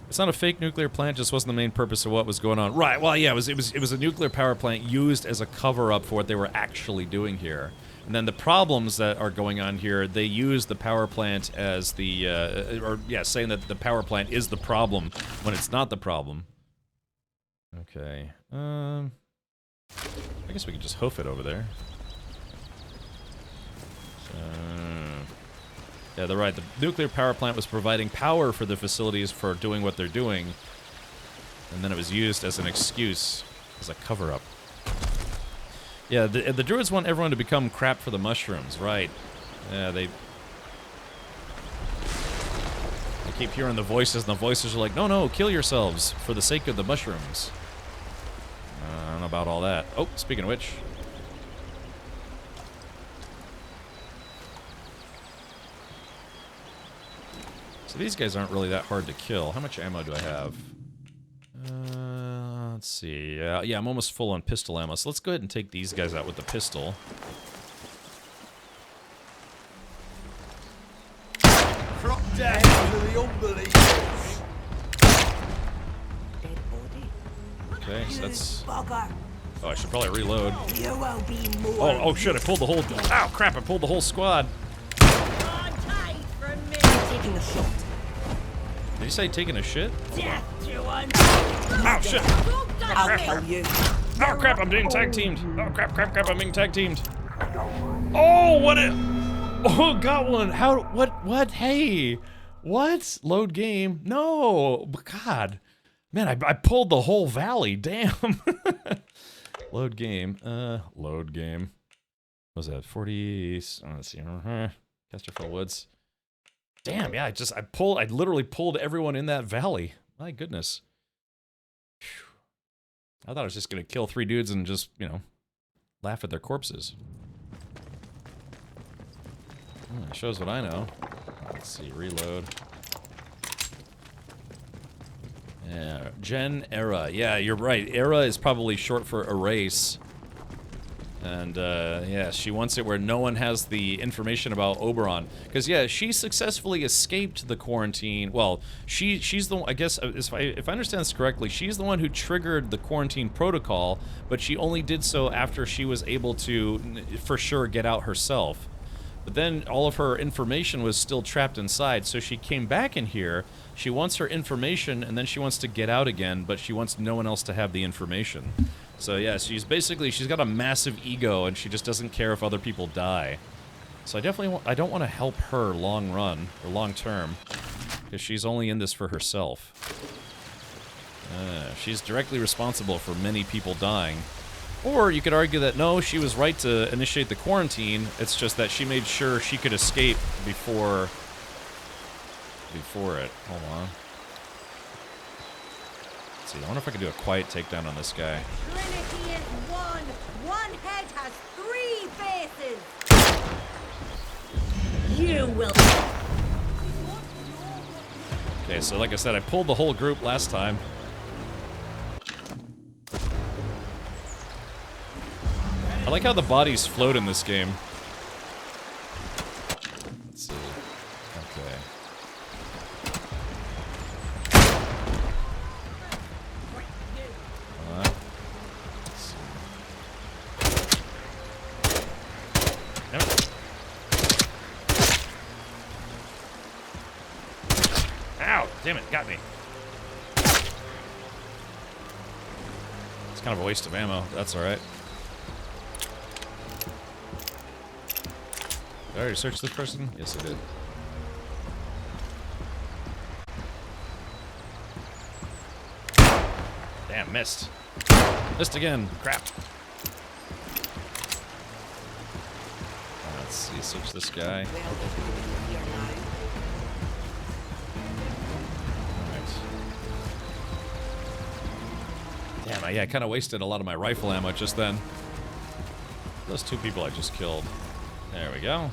It's not a fake nuclear plant, just wasn't the main purpose of what was going on. Right, well, yeah, it was a nuclear power plant used as a cover-up for what they were actually doing here. And then the problems that are going on here, they use the power plant as the, saying that the power plant is the problem when it's not the problem. Okay, I guess we could just hoof it over there. Yeah, they're right. The nuclear power plant was providing power for the facilities for doing what they're doing, and then it was used as an excuse, as a cover-up. Yeah, the druids want everyone to become crap for the mushrooms, right? Yeah, they keep hearing the voices, and the voices are like, no, kill yourselves for the sake of the mushrooms. I don't know about all that. Oh, speaking of which... So these guys aren't really that hard to kill. How much ammo do I have? Let's see. Yeah, I'm almost full on pistol ammo. So let's go ahead and take these guys out with the pistol. Drop down to the unbelievers. Okay, so that's... Oh, I should probably reload. Oh shit, I pulled the whole... Ow, crap, I pulled the whole squad. Taking a shot. Did you say taking a shit? Death to one. Oh shit! I'll kill you. Oh crap! I'm being tag teamed. Oh crap! I'm being tag teamed. Oh what? Oh got one. How? What? Hey, what? Load game? No. God, man, I pulled the whole valley. Damn. Load game. Load game. What was that 40? Let's see. Casterfell Woods. Damn, yeah, I literally pulled everyone in that valley. My goodness. Whew. I thought I was just gonna kill 3 dudes and just, you know, laugh at their corpses. It shows what I know. Let's see, reload. Yeah, Gen Era. Yeah, you're right. Era is probably short for erase. And, yeah, she wants it where no one has the information about Oberon. Because, yeah, she successfully escaped the quarantine. Well, she's the one, I guess, if I understand this correctly, she's the one who triggered the quarantine protocol, but she only did so after she was able to, for sure, get out herself. But then all of her information was still trapped inside, so she came back in here, she wants her information, and then she wants to get out again, but she wants no one else to have the information. So yeah, she's got a massive ego, and she just doesn't care if other people die. So I don't want to help her long run, or long term, because she's only in this for herself. She's directly responsible for many people dying. Or you could argue that no, she was right to initiate the quarantine, it's just that she made sure she could escape before it. Hold on. Let's see, I wonder if I can do a quiet takedown on this guy. Trinity is one. One head has 3 faces. You will. Okay, so like I said, I pulled the whole group last time. I like how the bodies float in this game. Let's see. Okay. Let's see. Damn it, got me. It's kind of a waste of ammo. That's alright. Did I already search this person? Yes, I did. Damn, missed. Missed again. Crap. Let's see, search this guy. Damn, yeah, I kind of wasted a lot of my rifle ammo just then. Those two people I just killed. There we go.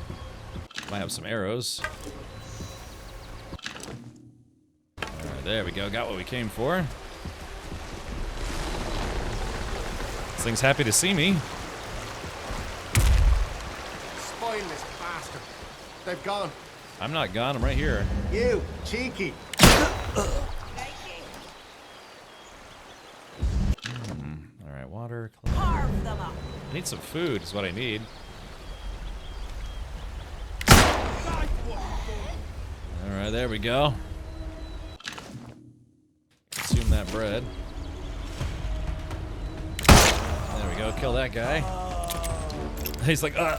Might have some arrows. Alright, there we go. Got what we came for. This thing's happy to see me. Spineless bastard. They've gone. I'm not gone. I'm right here. You, cheeky. Alright, water. Carve them up. I need some food is what I need. Alright, there we go. Consume that bread. There we go, kill that guy. He's like, Alright.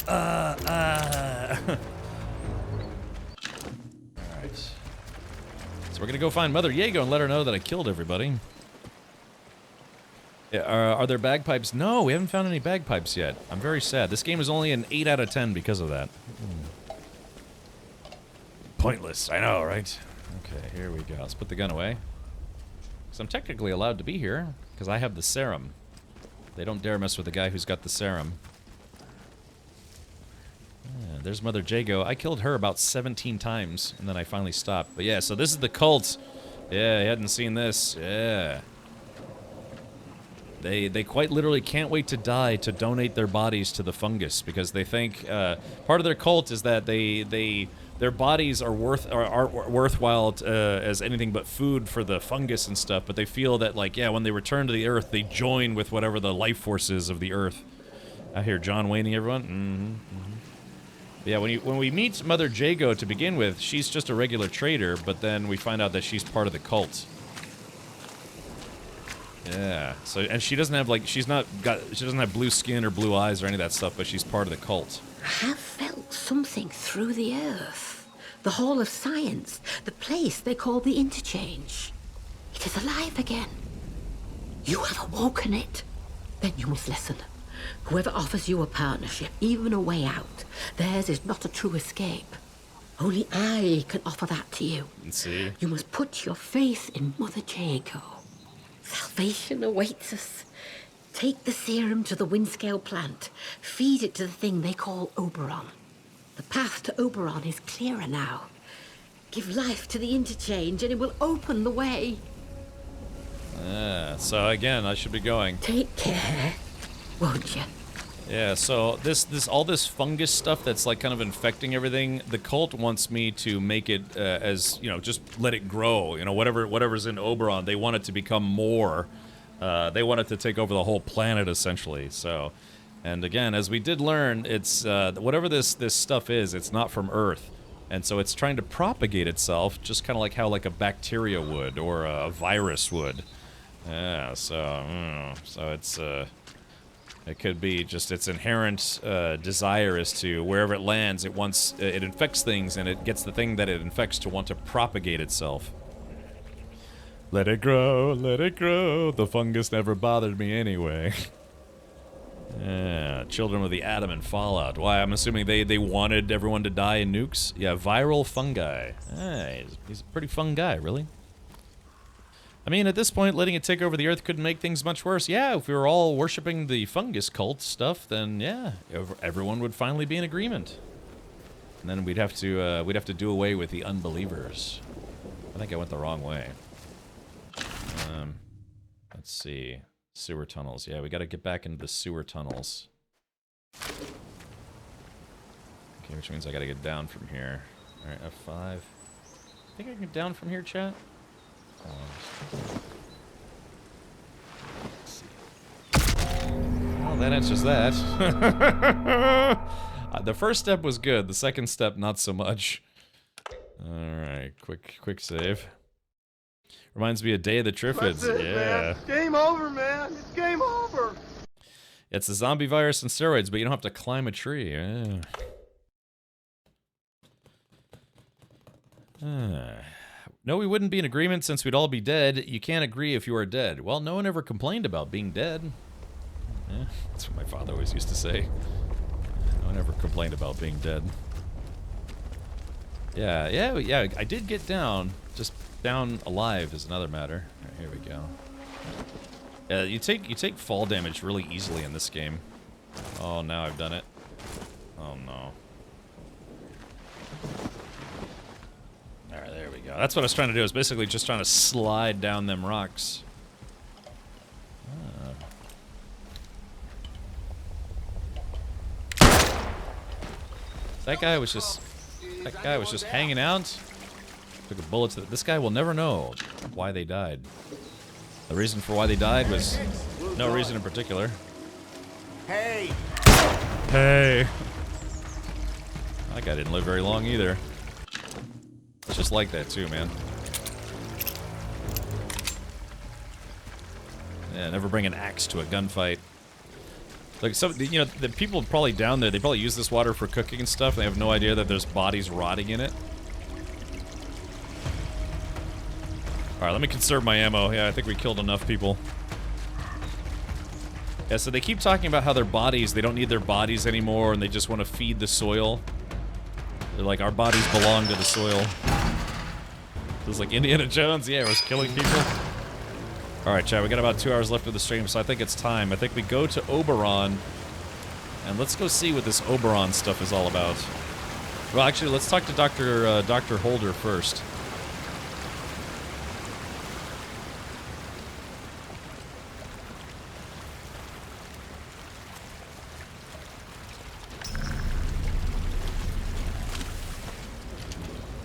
So we're gonna go find Mother Yago and let her know that I killed everybody. Yeah, are there bagpipes? No, we haven't found any bagpipes yet. I'm very sad. This game is only an 8 out of 10 because of that. Pointless, I know, right? Okay, here we go. Let's put the gun away. So I'm technically allowed to be here, because I have the serum. They don't dare mess with the guy who's got the serum. Yeah, there's Mother Jago. I killed her about 17 times, and then I finally stopped. But yeah, so this is the cult. Yeah, you hadn't seen this. Yeah. They quite literally can't wait to die to donate their bodies to the fungus, because they think part of their cult is that their bodies are worthwhile as anything but food for the fungus and stuff, but they feel that, like, yeah, when they return to the earth, they join with whatever the life force is of the earth. I hear John Wayne, everyone. But yeah, when we meet Mother Jago to begin with, she's just a regular trader, but then we find out that she's part of the cult. Yeah. So, and she doesn't have, like, she doesn't have blue skin or blue eyes or any of that stuff, but she's part of the cult. I have felt something through the earth. The Hall of Science, the place they call the Interchange. It is alive again. You have awoken it. Then you must listen. Whoever offers you a partnership, even a way out, theirs is not a true escape. Only I can offer that to you. See? You must put your faith in Mother Jago. Salvation awaits us. Take the serum to the Windscale plant. Feed it to the thing they call Oberon. The path to Oberon is clearer now. Give life to the Interchange and it will open the way. So again, I should be going. Take care, won't you? Yeah, so all this fungus stuff that's like kind of infecting everything, the cult wants me to make it as, you know, just let it grow. You know, whatever's in Oberon, they want it to become more. They want it to take over the whole planet, essentially. So, and again, as we did learn, it's whatever this stuff is, it's not from Earth, and so it's trying to propagate itself, just kind of like how like a bacteria would or a virus would. Yeah, so it's it could be just its inherent desire is to wherever it lands, it infects things, and it gets the thing that it infects to want to propagate itself. Let it grow, let it grow. The fungus never bothered me anyway. Yeah, children of the atom and Fallout. Why, I'm assuming they wanted everyone to die in nukes? Yeah, viral fungi. He's a pretty fun guy, really. I mean, at this point, letting it take over the Earth couldn't make things much worse. Yeah, if we were all worshipping the fungus cult stuff, then yeah, everyone would finally be in agreement. And then we'd have to do away with the unbelievers. I think I went the wrong way. Let's see. Sewer tunnels. Yeah, we gotta get back into the sewer tunnels. Okay, which means I gotta get down from here. Alright, F5. I think I can get down from here, chat? Let's see. Well, that answers that. The first step was good. The second step, not so much. Alright, quick save. Reminds me of Day of the Triffids. That's it, Yeah. man. Game over, man. It's game over. It's a zombie virus and steroids, but you don't have to climb a tree. Yeah. No, we wouldn't be in agreement since we'd all be dead. You can't agree if you are dead. Well, no one ever complained about being dead. Yeah, that's what my father always used to say. No one ever complained about being dead. Yeah, I did get down. Just down alive is another matter. All right, here we go. Yeah, you take fall damage really easily in this game. Oh, now I've done it. Oh no. Alright, there we go. That's what I was trying to do, is basically just trying to slide down them rocks. That guy was just hanging out. Took a bullet to this guy will never know why they died. The reason for why they died was no reason in particular. Hey! Hey! That guy didn't live very long either. It's just like that too, man. Yeah, never bring an axe to a gunfight. Like the people probably down there, they probably use this water for cooking and stuff, and they have no idea that there's bodies rotting in it. Alright, let me conserve my ammo. Yeah, I think we killed enough people. Yeah, so they keep talking about how their bodies, they don't need their bodies anymore, and they just want to feed the soil. They're like, our bodies belong to the soil. It was like Indiana Jones, yeah, it was killing people. Alright, chat, we got about 2 hours left of the stream, so I think it's time. I think we go to Oberon, and let's go see what this Oberon stuff is all about. Well, actually, let's talk to Dr. Holder first.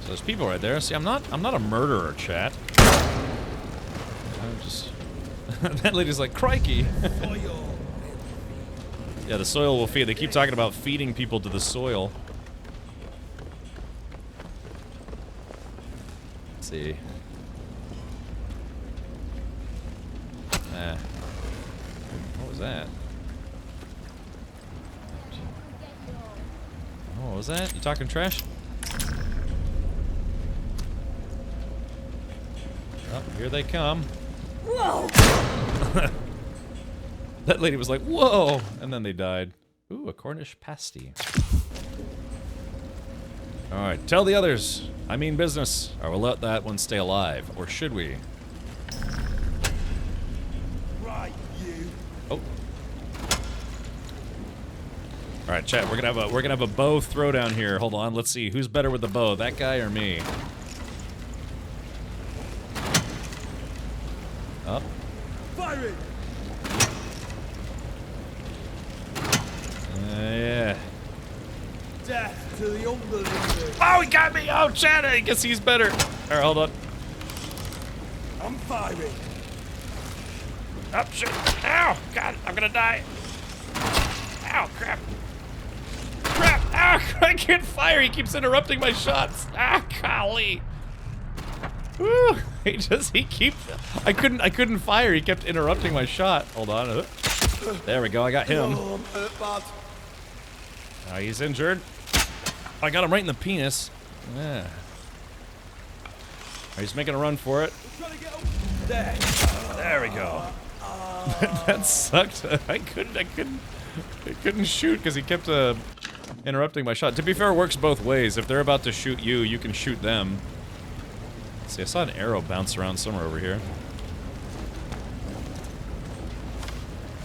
So there's people right there. See, I'm not a murderer, chat. I'm just that lady's like, crikey. Yeah, the soil will feed. They keep talking about feeding people to the soil. Let's see. What was that? Oh, what was that? You talking trash? Oh, here they come. Whoa! That lady was like, whoa! And then they died. Ooh, a Cornish pasty. Alright, tell the others. I mean business. Or we'll let that one stay alive. Or should we? Right, you. Oh. Alright, chat, we're gonna have a bow throwdown here. Hold on, let's see. Who's better with the bow? That guy or me? Up. Firing! Yeah. Death to the unbelievers. Oh, he got me! Oh, chat, I guess he's better. Alright, hold on. I'm firing. Oh, shit. Ow! God, I'm gonna die. Ow, crap. Crap! Ow! I can't fire! He keeps interrupting my shots! Ah, golly! Woo! He keeps... I couldn't fire, he kept interrupting my shot. Hold on. There we go, I got him. Oh, I'm hurt bad. Oh, he's injured. I got him right in the penis. Yeah. He's making a run for it. There we go. That sucked. I couldn't shoot because he kept interrupting my shot. To be fair, it works both ways. If they're about to shoot you, you can shoot them. Let's see, I saw an arrow bounce around somewhere over here.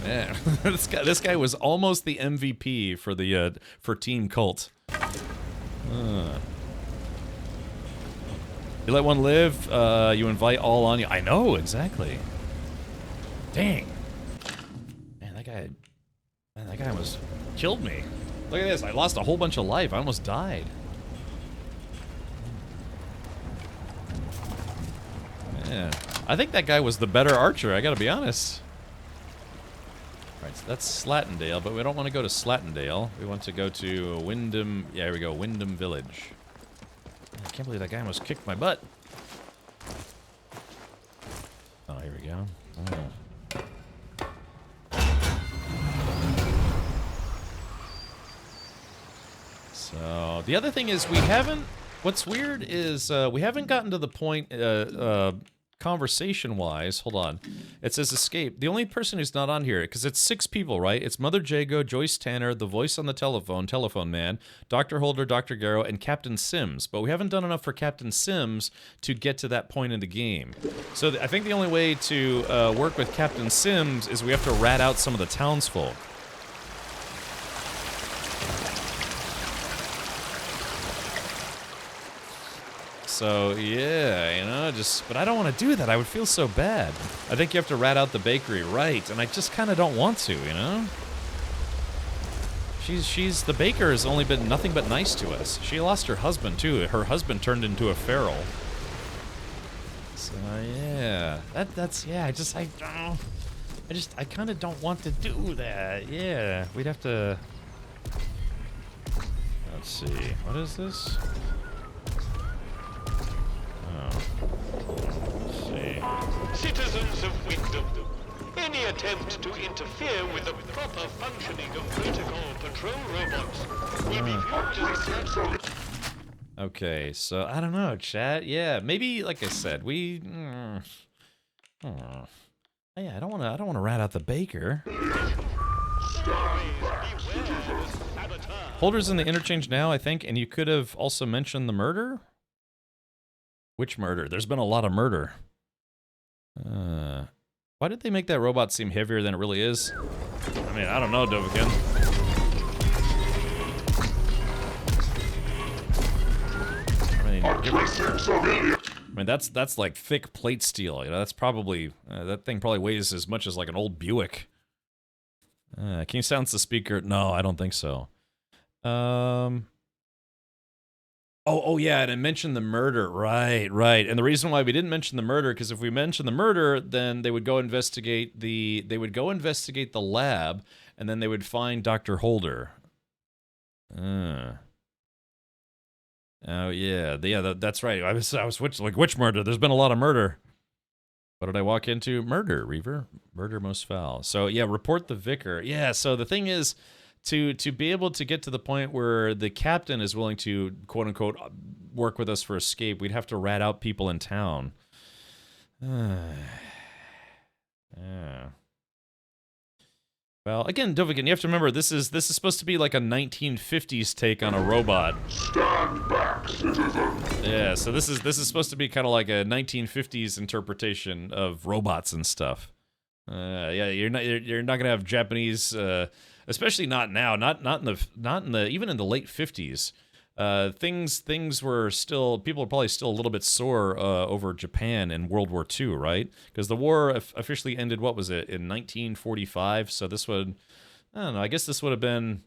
Man, this guy was almost the MVP for the for Team Cult. You let one live, you invite all on you. I know, exactly. Dang. Man, that guy almost killed me. Look at this, I lost a whole bunch of life. I almost died. Man, I think that guy was the better archer, I gotta be honest. Alright, so that's Slattendale, but we don't want to go to Slattendale. We want to go to Wyndham... Yeah, here we go, Wyndham Village. I can't believe that guy almost kicked my butt. go. Oh. So, the other thing is we haven't... What's weird is we haven't gotten to the point, conversation-wise... Hold on. It says escape. The only person who's not on here, because it's 6 people, right? It's Mother Jago, Joyce Tanner, the voice on the telephone man, Dr. Holder, Dr. Garrow, and Captain Sims. But we haven't done enough for Captain Sims to get to that point in the game. So I think the only way to work with Captain Sims is we have to rat out some of the townsfolk. So, yeah, you know, but I don't want to do that. I would feel so bad. I think you have to rat out the bakery, right? And I just kind of don't want to, you know? The baker has only been nothing but nice to us. She lost her husband, too. Her husband turned into a feral. So, yeah. I kind of don't want to do that. Yeah, we'd have to... Let's see. What is this? Let's see. Citizens of Wyndham, any attempt to interfere with the proper functioning of protocol patrol robots will be viewed as attack. Okay, so I don't know, chat. Yeah, maybe like I said, we. Yeah, I don't want to rat out the baker. Holder's in the interchange now, I think, and you could have also mentioned the murder. Which murder? There's been a lot of murder. Why did they make that robot seem heavier than it really is? I mean, I don't know, Dovikin. I mean, that's like thick plate steel. You know, that's probably that thing probably weighs as much as like an old Buick. Can you silence the speaker? No, I don't think so. Oh yeah, and I mentioned the murder. Right. And the reason why we didn't mention the murder, because if we mentioned the murder, then they would go investigate the lab, and then they would find Dr. Holder. Oh yeah, that's right. I was which murder? There's been a lot of murder. What did I walk into? Murder, Reaver. Murder most foul. So yeah, report the vicar. Yeah. So the thing is, to be able to get to the point where the captain is willing to, quote-unquote, work with us for escape, we'd have to rat out people in town. Yeah. Well, again, Dovikin, you have to remember, this is supposed to be like a 1950s take on a robot. Stand back, citizen. Yeah, so this is supposed to be kind of like a 1950s interpretation of robots and stuff. Yeah, you're not gonna have Japanese... especially not now, not in the even in the late 50s. Things were still, people are probably still a little bit sore over Japan in World War II, right? Because the war officially ended, what was it, in 1945? So this would, I don't know, I guess this would have been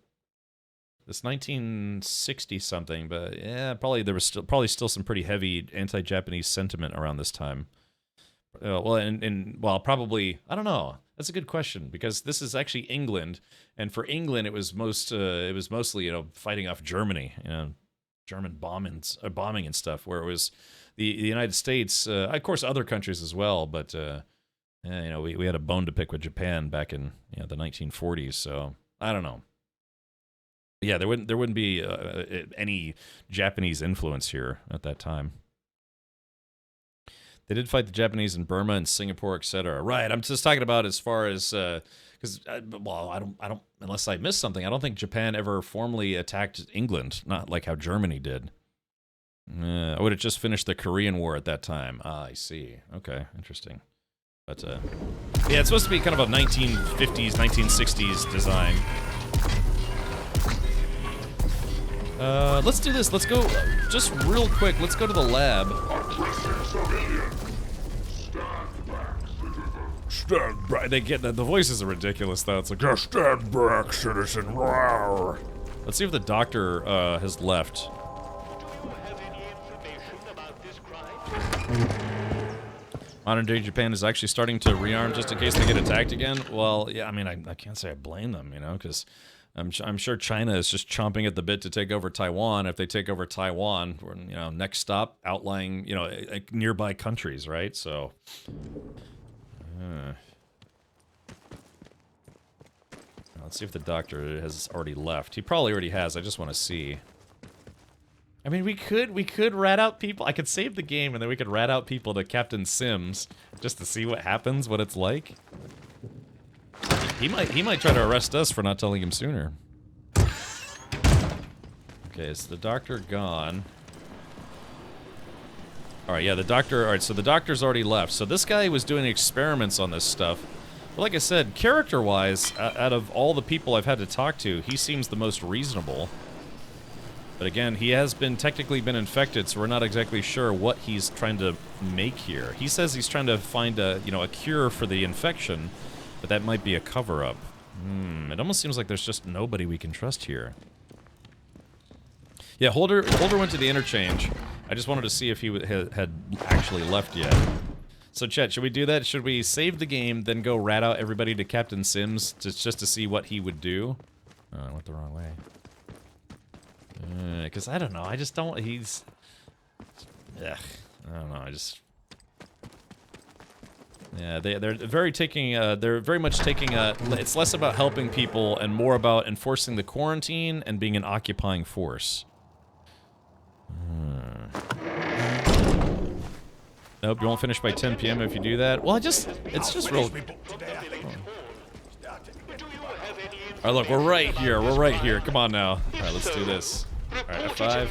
this 1960 something, but yeah, probably there was still some pretty heavy anti-Japanese sentiment around this time. Well, probably, I don't know. That's a good question, because this is actually England, and for England, it was mostly, you know, fighting off Germany, you know, German bombing and stuff. Where it was the United States, of course, other countries as well, but you know, we had a bone to pick with Japan back in, you know, the 1940s. So I don't know. But yeah, there wouldn't be any Japanese influence here at that time. They did fight the Japanese in Burma and Singapore, etc. Right. I'm just talking about as far as because well, I don't unless I missed something. I don't think Japan ever formally attacked England, not like how Germany did. I would have just finished the Korean War at that time. Ah, I see. Okay, interesting. But yeah, it's supposed to be kind of a 1950s, 1960s design. Let's do this. Let's go just real quick. Let's go to the lab. Stand back. They get the voices are ridiculous though. It's like, oh, stand back, citizen. Rawr. Let's see if the doctor has left. Modern day Japan is actually starting to rearm just in case they get attacked again. Well, yeah, I mean, I can't say I blame them, you know, because I'm sure China is just chomping at the bit to take over Taiwan. If they take over Taiwan, you know, next stop, outlying, you know, nearby countries, right? So, Let's see if the doctor has already left. He probably already has. I just want to see. I mean, we could rat out people. I could save the game and then we could rat out people to Captain Sims just to see what happens, what it's like. He might try to arrest us for not telling him sooner. Okay, is the doctor gone? Alright, yeah, the doctor... Alright, so the doctor's already left. So this guy was doing experiments on this stuff. But like I said, character-wise, out of all the people I've had to talk to, he seems the most reasonable. But again, he has technically been infected, so we're not exactly sure what he's trying to make here. He says he's trying to find a cure for the infection, but that might be a cover-up. It almost seems like there's just nobody we can trust here. Yeah, Holder went to the interchange. I just wanted to see if he had actually left yet. So, Chet, should we do that? Should we save the game, then go rat out everybody to Captain Sims just to see what he would do? Oh, I went the wrong way. Because I don't know. I just don't... He's... Ugh. I don't know. I just... Yeah, they're very taking... they're very much taking a... It's less about helping people and more about enforcing the quarantine and being an occupying force. Nope, you won't finish by 10 p.m. if you do that. Well, it's just real... Alright, look, we're right here. We're right here. Come on now. Alright, let's do this. Alright, F5.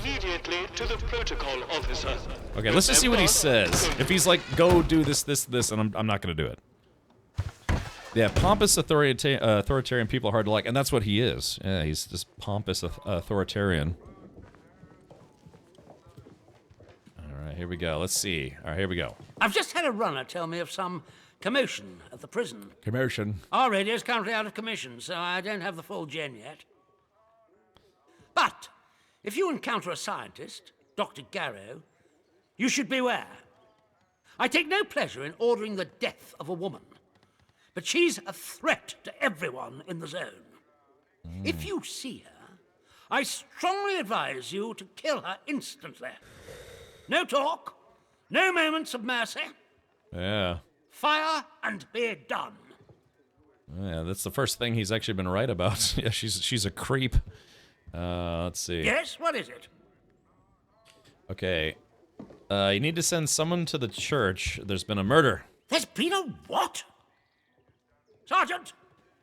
Okay, let's just see what he says. If he's like, go do this, and I'm not gonna do it. Yeah, pompous authoritarian people are hard to like, and that's what he is. Yeah, he's just pompous authoritarian. Alright, here we go. Let's see. Alright, here we go. I've just had a runner tell me of some commotion at the prison. Commotion. Our radio's currently out of commission, so I don't have the full gen yet. But if you encounter a scientist, Dr. Garrow, you should beware. I take no pleasure in ordering the death of a woman, but she's a threat to everyone in the zone. If you see her, I strongly advise you to kill her instantly. No talk, no moments of mercy. Yeah. Fire and be done. Yeah, that's the first thing he's actually been right about. Yeah, she's a creep. Let's see. Yes, what is it? Okay. You need to send someone to the church. There's been a murder. There's been a what? Sergeant,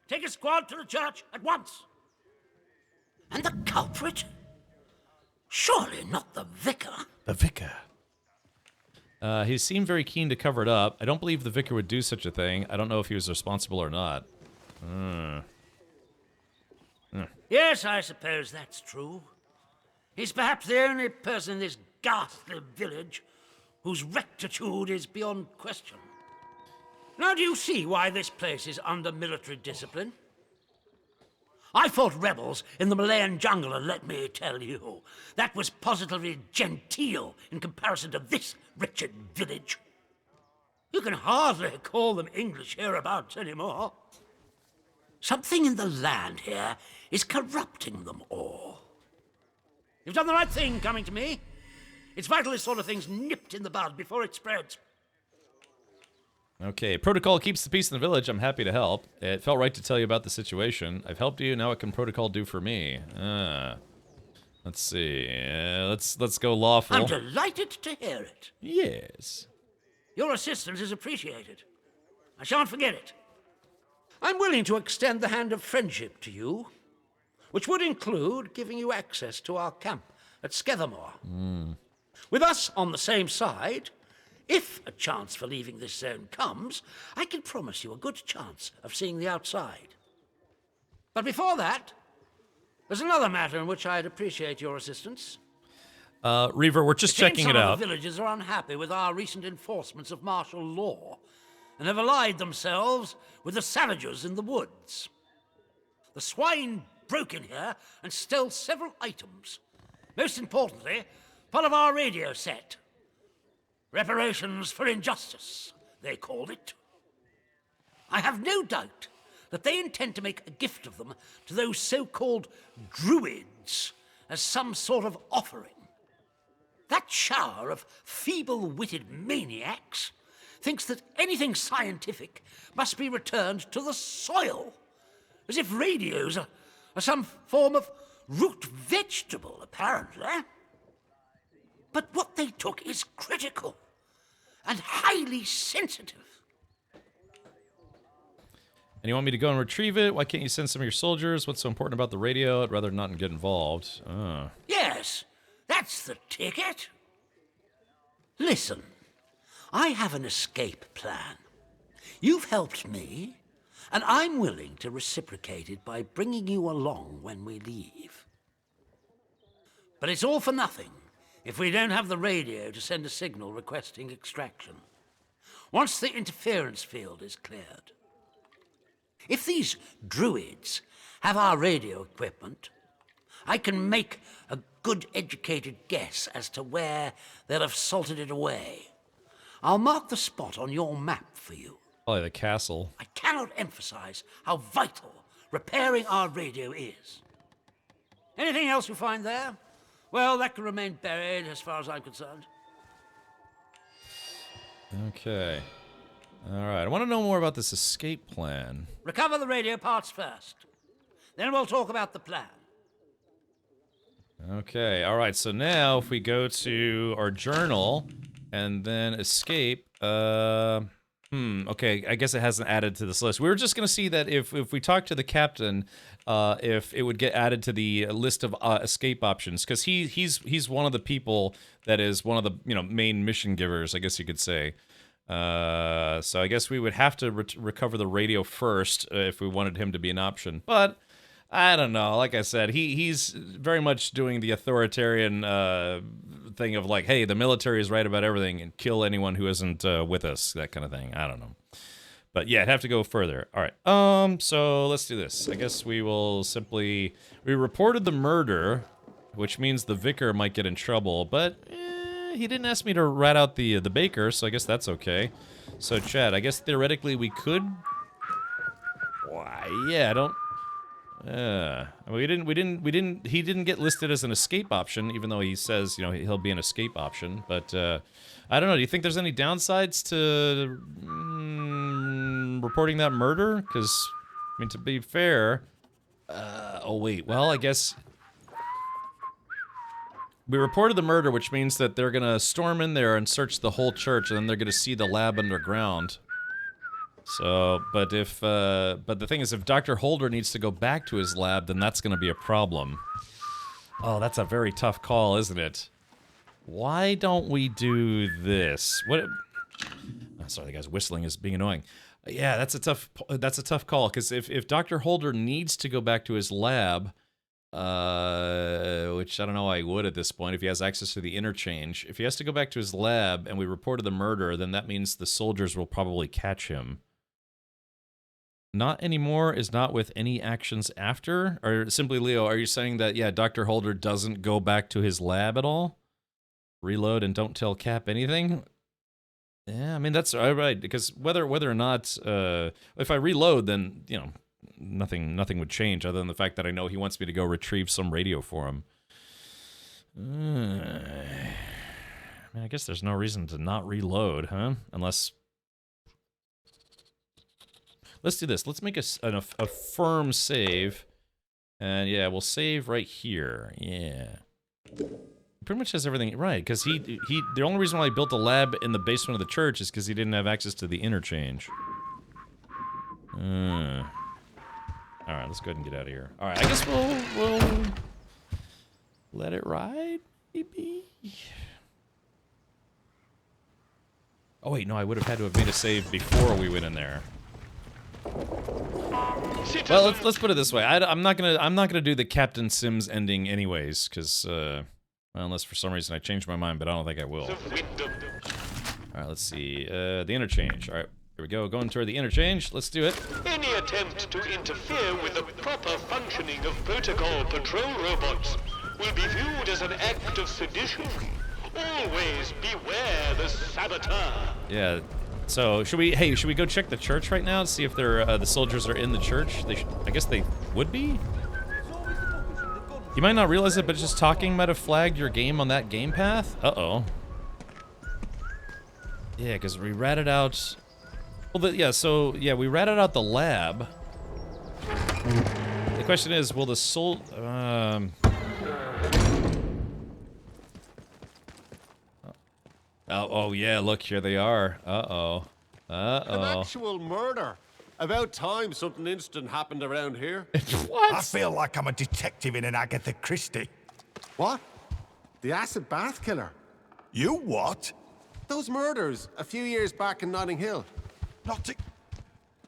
take a squad to the church at once. And the culprit? Surely not the vicar. The vicar. He seemed very keen to cover it up. I don't believe the vicar would do such a thing. I don't know if he was responsible or not. Yes, I suppose that's true. He's perhaps the only person in this ghastly village whose rectitude is beyond question. Now do you see why this place is under military discipline? I fought rebels in the Malayan jungle, and let me tell you, that was positively genteel in comparison to this wretched village. You can hardly call them English hereabouts anymore. Something in the land here is corrupting them all. You've done the right thing coming to me. It's vital this sort of thing's nipped in the bud before it spreads. Okay, protocol keeps the peace in the village. I'm happy to help. It felt right to tell you about the situation. I've helped you, now what can protocol do for me? Let's see. Let's go lawful. I'm delighted to hear it. Yes. Your assistance is appreciated. I shan't forget it. I'm willing to extend the hand of friendship to you, which would include giving you access to our camp at Skethermore. With us on the same side, if a chance for leaving this zone comes, I can promise you a good chance of seeing the outside. But before that, there's another matter in which I'd appreciate your assistance. Reaver, we're just checking it out. Some of the villagers are unhappy with our recent enforcements of martial law and have allied themselves with the savages in the woods. The swine broke in here and stole several items. Most importantly, part of our radio set. Reparations for injustice, they called it. I have no doubt that they intend to make a gift of them to those so-called druids as some sort of offering. That shower of feeble-witted maniacs thinks that anything scientific must be returned to the soil, as if radios are some form of root vegetable, apparently. But what they took is critical and highly sensitive. And you want me to go and retrieve it? Why can't you send some of your soldiers? What's so important about the radio? I'd rather not get involved. Yes, that's the ticket. Listen, I have an escape plan. You've helped me, and I'm willing to reciprocate it by bringing you along when we leave. But it's all for nothing if we don't have the radio to send a signal requesting extraction. Once the interference field is cleared. If these druids have our radio equipment, I can make a good educated guess as to where they'll have salted it away. I'll mark the spot on your map for you. Probably the castle. I cannot emphasize how vital repairing our radio is. Anything else you find there? Well, that can remain buried as far as I'm concerned. Okay. Alright, I want to know more about this escape plan. Recover the radio parts first. Then we'll talk about the plan. Okay, alright, so now if we go to our journal and then escape, okay, I guess it hasn't added to this list. We were just gonna see that if we talk to the captain, if it would get added to the list of escape options, because he's one of the people that is one of the main mission givers, I guess you could say. So I guess we would have to recover the radio first if we wanted him to be an option. But I don't know. Like I said, he's very much doing the authoritarian thing of like, hey, the military is right about everything and kill anyone who isn't with us, that kind of thing. I don't know. But yeah, I'd have to go further. All right. So let's do this. I guess we will simply... We reported the murder, which means the vicar might get in trouble, but... he didn't ask me to rat out the baker, so I guess that's okay. So, Chad, I guess theoretically we could. Why? Yeah, I don't. We didn't. He didn't get listed as an escape option, even though he says he'll be an escape option. But I don't know. Do you think there's any downsides to reporting that murder? Because I mean, to be fair. Oh wait. Well, I guess. We reported the murder, which means that they're gonna storm in there and search the whole church, and then they're gonna see the lab underground. So, but the thing is, if Dr. Holder needs to go back to his lab, then that's gonna be a problem. Oh, that's a very tough call, isn't it? Why don't we do this? What? Oh, sorry, the guy's whistling is being annoying. Yeah, that's a tough call, because if Dr. Holder needs to go back to his lab. Which I don't know why he would at this point if he has access to the interchange. If he has to go back to his lab and we reported the murder, then that means the soldiers will probably catch him. Not anymore is not with any actions after? Or simply, Leo, are you saying that, yeah, Dr. Holder doesn't go back to his lab at all? Reload and don't tell Cap anything? Yeah, I mean, that's all right, because whether or not, if I reload, then, nothing would change other than the fact that I know he wants me to go retrieve some radio for him. I mean, I guess there's no reason to not reload, huh? Unless... Let's do this. Let's make a firm save. And yeah, we'll save right here. Yeah. Pretty much has everything right, because the only reason why he built a lab in the basement of the church is because he didn't have access to the interchange. Alright, let's go ahead and get out of here. Alright, I guess we'll let it ride, maybe? Oh wait, no, I would have had to have made a save before we went in there. Well, let's put it this way. I'm not gonna do the Captain Sims ending anyways, because well, unless for some reason I change my mind, but I don't think I will. Alright, let's see. The interchange. Alright. Here we go, going toward the interchange. Let's do it. Any attempt to interfere with the proper functioning of protocol patrol robots will be viewed as an act of sedition. Always beware the saboteur. Yeah. So should we go check the church right now to see if the soldiers are in the church? I guess they would be. You might not realize it, but just talking might have flagged your game on that game path. Uh-oh. Yeah, because we ratted out... Well, yeah, we ratted out the lab. The question is, will the soul... Oh, yeah, look, here they are. Uh-oh. An actual murder. About time something instant happened around here. What? I feel like I'm a detective in an Agatha Christie. What? The acid bath killer? You what? Those murders a few years back in Notting Hill.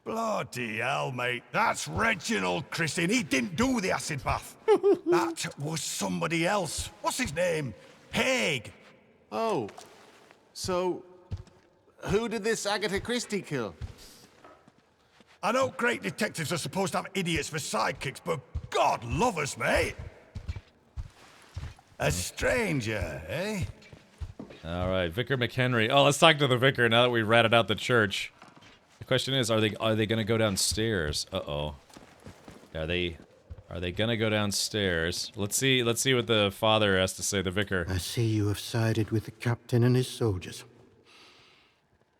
Bloody hell, mate. That's Reginald Christie, and he didn't do the acid bath. That was somebody else. What's his name? Haig. Oh. So, who did this Agatha Christie kill? I know great detectives are supposed to have idiots for sidekicks, but God love us, mate. A stranger, eh? All right, Vicar McHenry. Oh, let's talk to the vicar now that we ratted out the church. The question is, are they gonna go downstairs? Uh-oh. Are they gonna go downstairs? Let's see what the father has to say, the vicar. I see you have sided with the captain and his soldiers.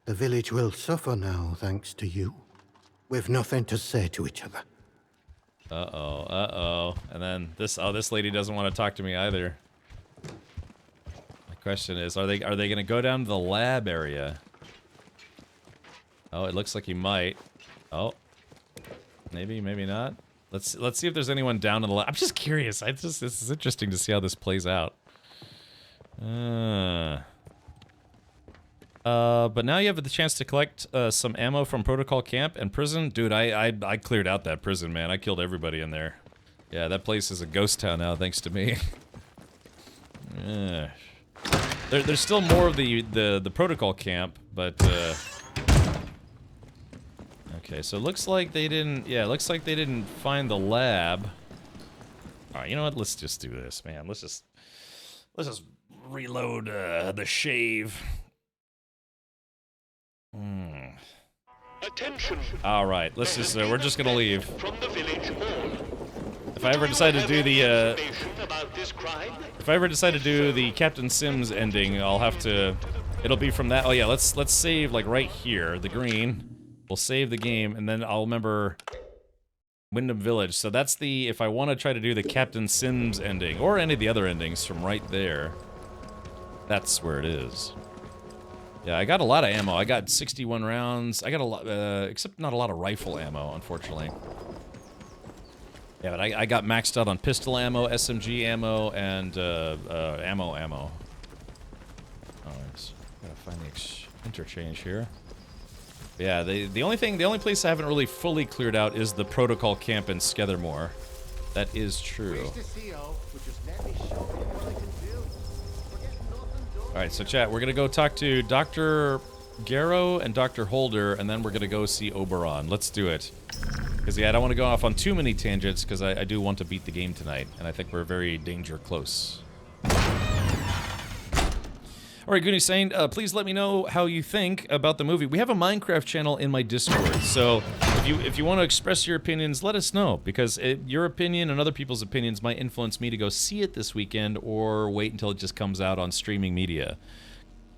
The village will suffer now, thanks to you. We've nothing to say to each other. Uh-oh. And then this lady doesn't want to talk to me either. My question is, are they gonna go down to the lab area? Oh, it looks like he might. Oh. Maybe not. Let's see if there's anyone down in the lab. I'm just curious. This is interesting to see how this plays out. But now you have the chance to collect some ammo from Protocol Camp and prison. Dude, I cleared out that prison, man. I killed everybody in there. Yeah, that place is a ghost town now, thanks to me. There's still more of the Protocol Camp, but okay, so it looks like they didn't. Yeah, it looks like they didn't find the lab. All right, you know what? Let's just do this, man. Let's just reload the shave. Attention. All right, let's just. We're just gonna leave. From the village hall. If I ever decide to do the Captain Sims ending, I'll have to. It'll be from that. Oh yeah, let's save like right here, the green. We'll save the game, and then I'll remember Wyndham Village. So that's the, if I want to try to do the Captain Sims ending, or any of the other endings from right there, that's where it is. Yeah, I got a lot of ammo. I got 61 rounds. I got a lot, except not a lot of rifle ammo, unfortunately. Yeah, but I got maxed out on pistol ammo, SMG ammo, and ammo. Alright, so gotta find the interchange here. Yeah, the only place I haven't really fully cleared out is the Protocol Camp in Skethermore. That is true. Alright, so chat, we're gonna go talk to Dr. Garrow and Dr. Holder, and then we're gonna go see Oberon. Let's do it. Because, yeah, I don't want to go off on too many tangents, because I do want to beat the game tonight, and I think we're very danger close. Alright, Goonie Sane, please let me know how you think about the movie. We have a Minecraft channel in my Discord, so if you want to express your opinions, let us know, because your opinion and other people's opinions might influence me to go see it this weekend, or wait until it just comes out on streaming media.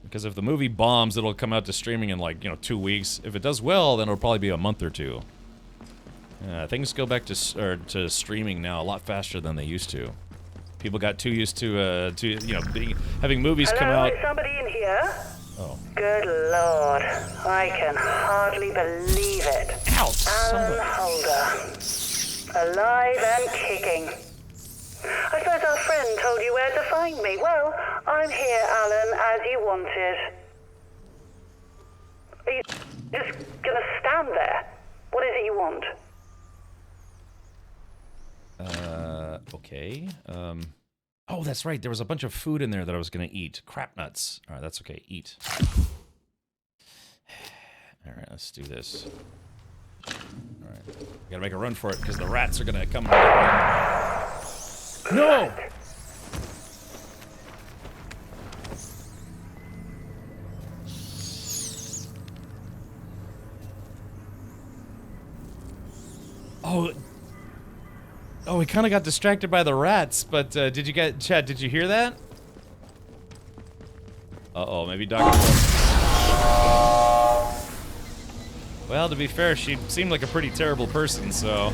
Because if the movie bombs, it'll come out to streaming in, like, 2 weeks. If it does well, then it'll probably be a month or two. Things go back to streaming now a lot faster than they used to. People got too used to having movies come out. Hello, is somebody in here? Oh. Good Lord, I can hardly believe it. Ow, Alan Holder, alive and kicking. I suppose our friend told you where to find me. Well, I'm here, Alan, as you wanted. Are you just gonna stand there? What is it you want? Okay. Oh, that's right. There was a bunch of food in there that I was gonna eat. Crap nuts. All right, that's okay. Eat. All right, let's do this. All right, gotta make a run for it because the rats are gonna come. No! Oh, we kind of got distracted by the rats, but did you hear that? Uh-oh, maybe Dr. Well, to be fair, she seemed like a pretty terrible person, so...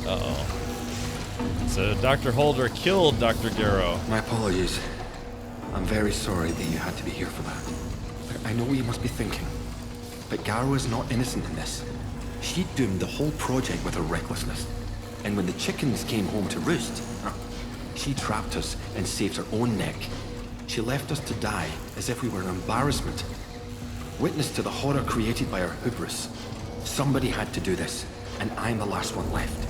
Uh-oh. So Dr. Holder killed Dr. Garrow. My apologies. I'm very sorry that you had to be here for that. I know what you must be thinking, but Garrow is not innocent in this. She doomed the whole project with her recklessness. And when the chickens came home to roost, she trapped us and saved her own neck. She left us to die as if we were an embarrassment. Witness to the horror created by her hubris. Somebody had to do this, and I'm the last one left.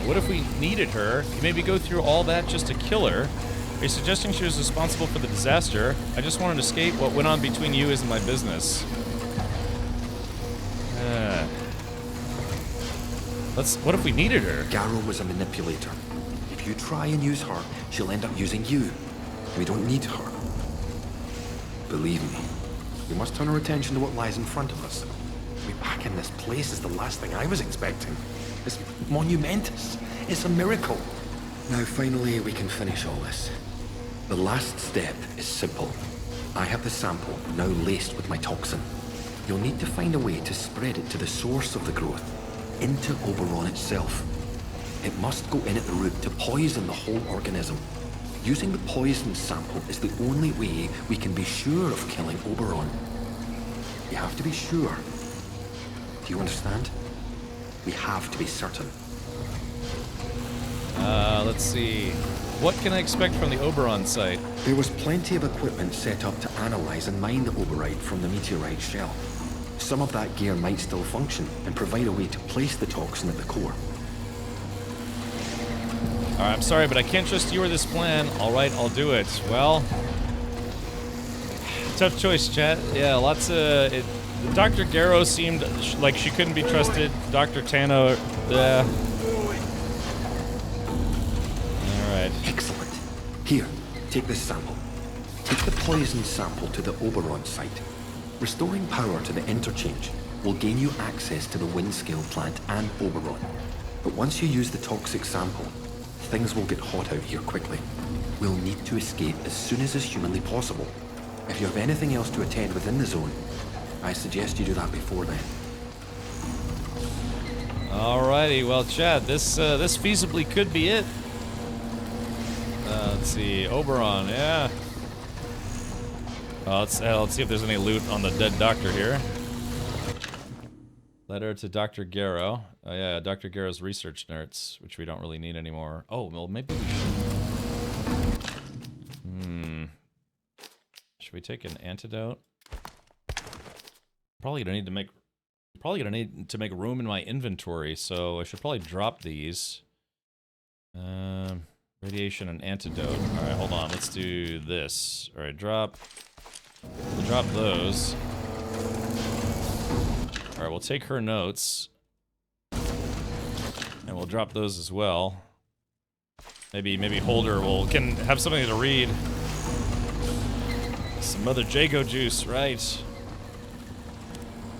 What if we needed her? You maybe go through all that just to kill her? Are you suggesting she was responsible for the disaster? I just wanted to escape. What went on between you isn't my business. What if we needed her? Garrow was a manipulator. If you try and use her, she'll end up using you. We don't need her. Believe me, we must turn our attention to what lies in front of us. To be back in this place is the last thing I was expecting. It's monumentous. It's a miracle. Now finally we can finish all this. The last step is simple. I have the sample now laced with my toxin. You'll need to find a way to spread it to the source of the growth, into Oberon itself. It must go in at the root to poison the whole organism. Using the poison sample is the only way we can be sure of killing Oberon. You have to be sure. Do you understand? We have to be certain. Let's see. What can I expect from the Oberon site? There was plenty of equipment set up to analyze and mine the oberite from the meteorite shell. Some of that gear might still function and provide a way to place the toxin at the core. Alright, I'm sorry, but I can't trust you or this plan. Alright, I'll do it. Well... Tough choice, chat. Yeah, lots of... Dr. Garrow seemed like she couldn't be trusted. Dr. Tano... Alright. Excellent. Here, take this sample. Take the poison sample to the Oberon site. Restoring power to the interchange will gain you access to the Windscale plant and Oberon. But once you use the toxic sample, things will get hot out here quickly. We'll need to escape as soon as is humanly possible. If you have anything else to attend within the zone, I suggest you do that before then. Alrighty, well, Chad, this feasibly could be it. Let's see, Oberon, yeah. Let's see if there's any loot on the dead doctor here. Letter to Dr. Garrow. Oh yeah, Dr. Garrow's research notes, which we don't really need anymore. Oh, well, maybe we should. Should we take an antidote? Probably gonna need to make room in my inventory, so I should probably drop these. Radiation and antidote. All right, hold on. Let's do this. All right, we'll drop those. All right, we'll take her notes, and we'll drop those as well. Maybe Holder can have something to read. Some Mother Jago juice, right?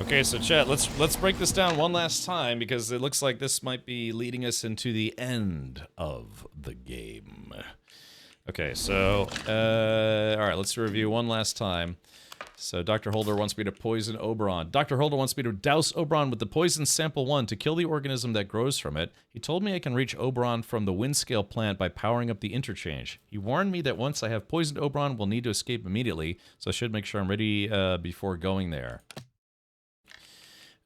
Okay, so chat, let's break this down one last time because it looks like this might be leading us into the end of the game. Okay, so all right, let's review one last time. So Dr. Holder wants me to poison Oberon. Dr. Holder wants me to douse Oberon with the poison sample 1 to kill the organism that grows from it. He told me I can reach Oberon from the Windscale plant by powering up the interchange. He warned me that once I have poisoned Oberon, we'll need to escape immediately, so I should make sure I'm ready before going there.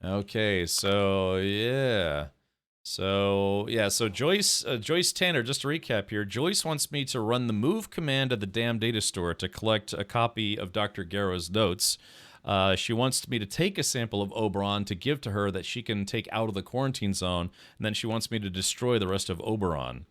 Okay, so yeah. So Joyce Tanner, just to recap here, Joyce wants me to run the move command at the damn data store to collect a copy of Dr. Garrow's notes. She wants me to take a sample of Oberon to give to her that she can take out of the quarantine zone, and then she wants me to destroy the rest of Oberon.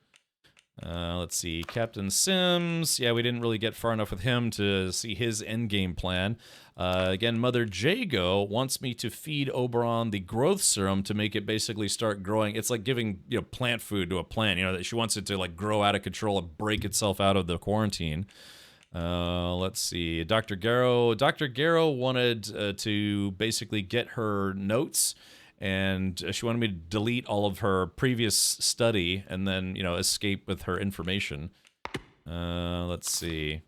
Let's see, Captain Sims. Yeah, we didn't really get far enough with him to see his endgame plan. Again, Mother Jago wants me to feed Oberon the growth serum to make it basically start growing. It's like giving, plant food to a plant. That she wants it to like grow out of control and break itself out of the quarantine. Let's see, Dr. Garrow. Dr. Garrow wanted to basically get her notes and she wanted me to delete all of her previous study and then, you know, escape with her information. Let's see.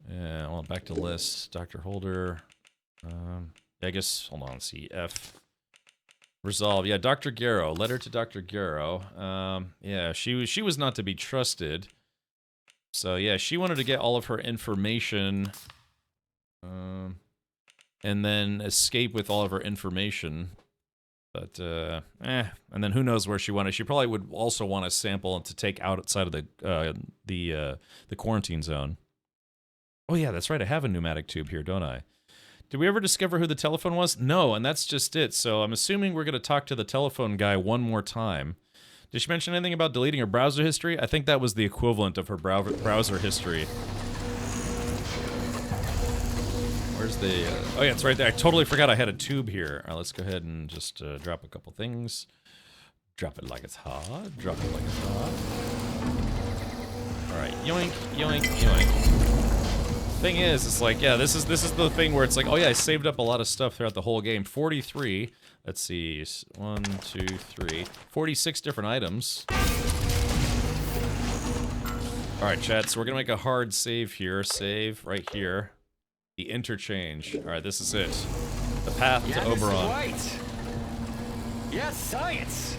Yeah, well, back to list. Dr. Holder. I guess, hold on, let's see. F. Resolve. Yeah, Dr. Garrow. Letter to Dr. Garrow. Yeah, she was not to be trusted. So, yeah, she wanted to get all of her information, and then escape with all of her information. But, and then who knows where she wanted. She probably would also want a sample to take outside of the quarantine zone. Oh, yeah, that's right. I have a pneumatic tube here, don't I? Did we ever discover who the telephone was? No, and that's just it. So I'm assuming we're going to talk to the telephone guy one more time. Did she mention anything about deleting her browser history? I think that was the equivalent of her browser history. Where's the... oh, yeah, it's right there. I totally forgot I had a tube here. All right, let's go ahead and just drop a couple things. Drop it like it's hot. Drop it like it's hot. All right, yoink, yoink, yoink. Thing is, it's like, yeah, this is the thing where it's like, oh yeah, I saved up a lot of stuff throughout the whole game. 43. Let's see. 1, 2, 3. 46 different items. Alright, chat, so we're gonna make a hard save here. Save right here. The interchange. Alright, this is it. The path to Oberon. Right. Yes, science.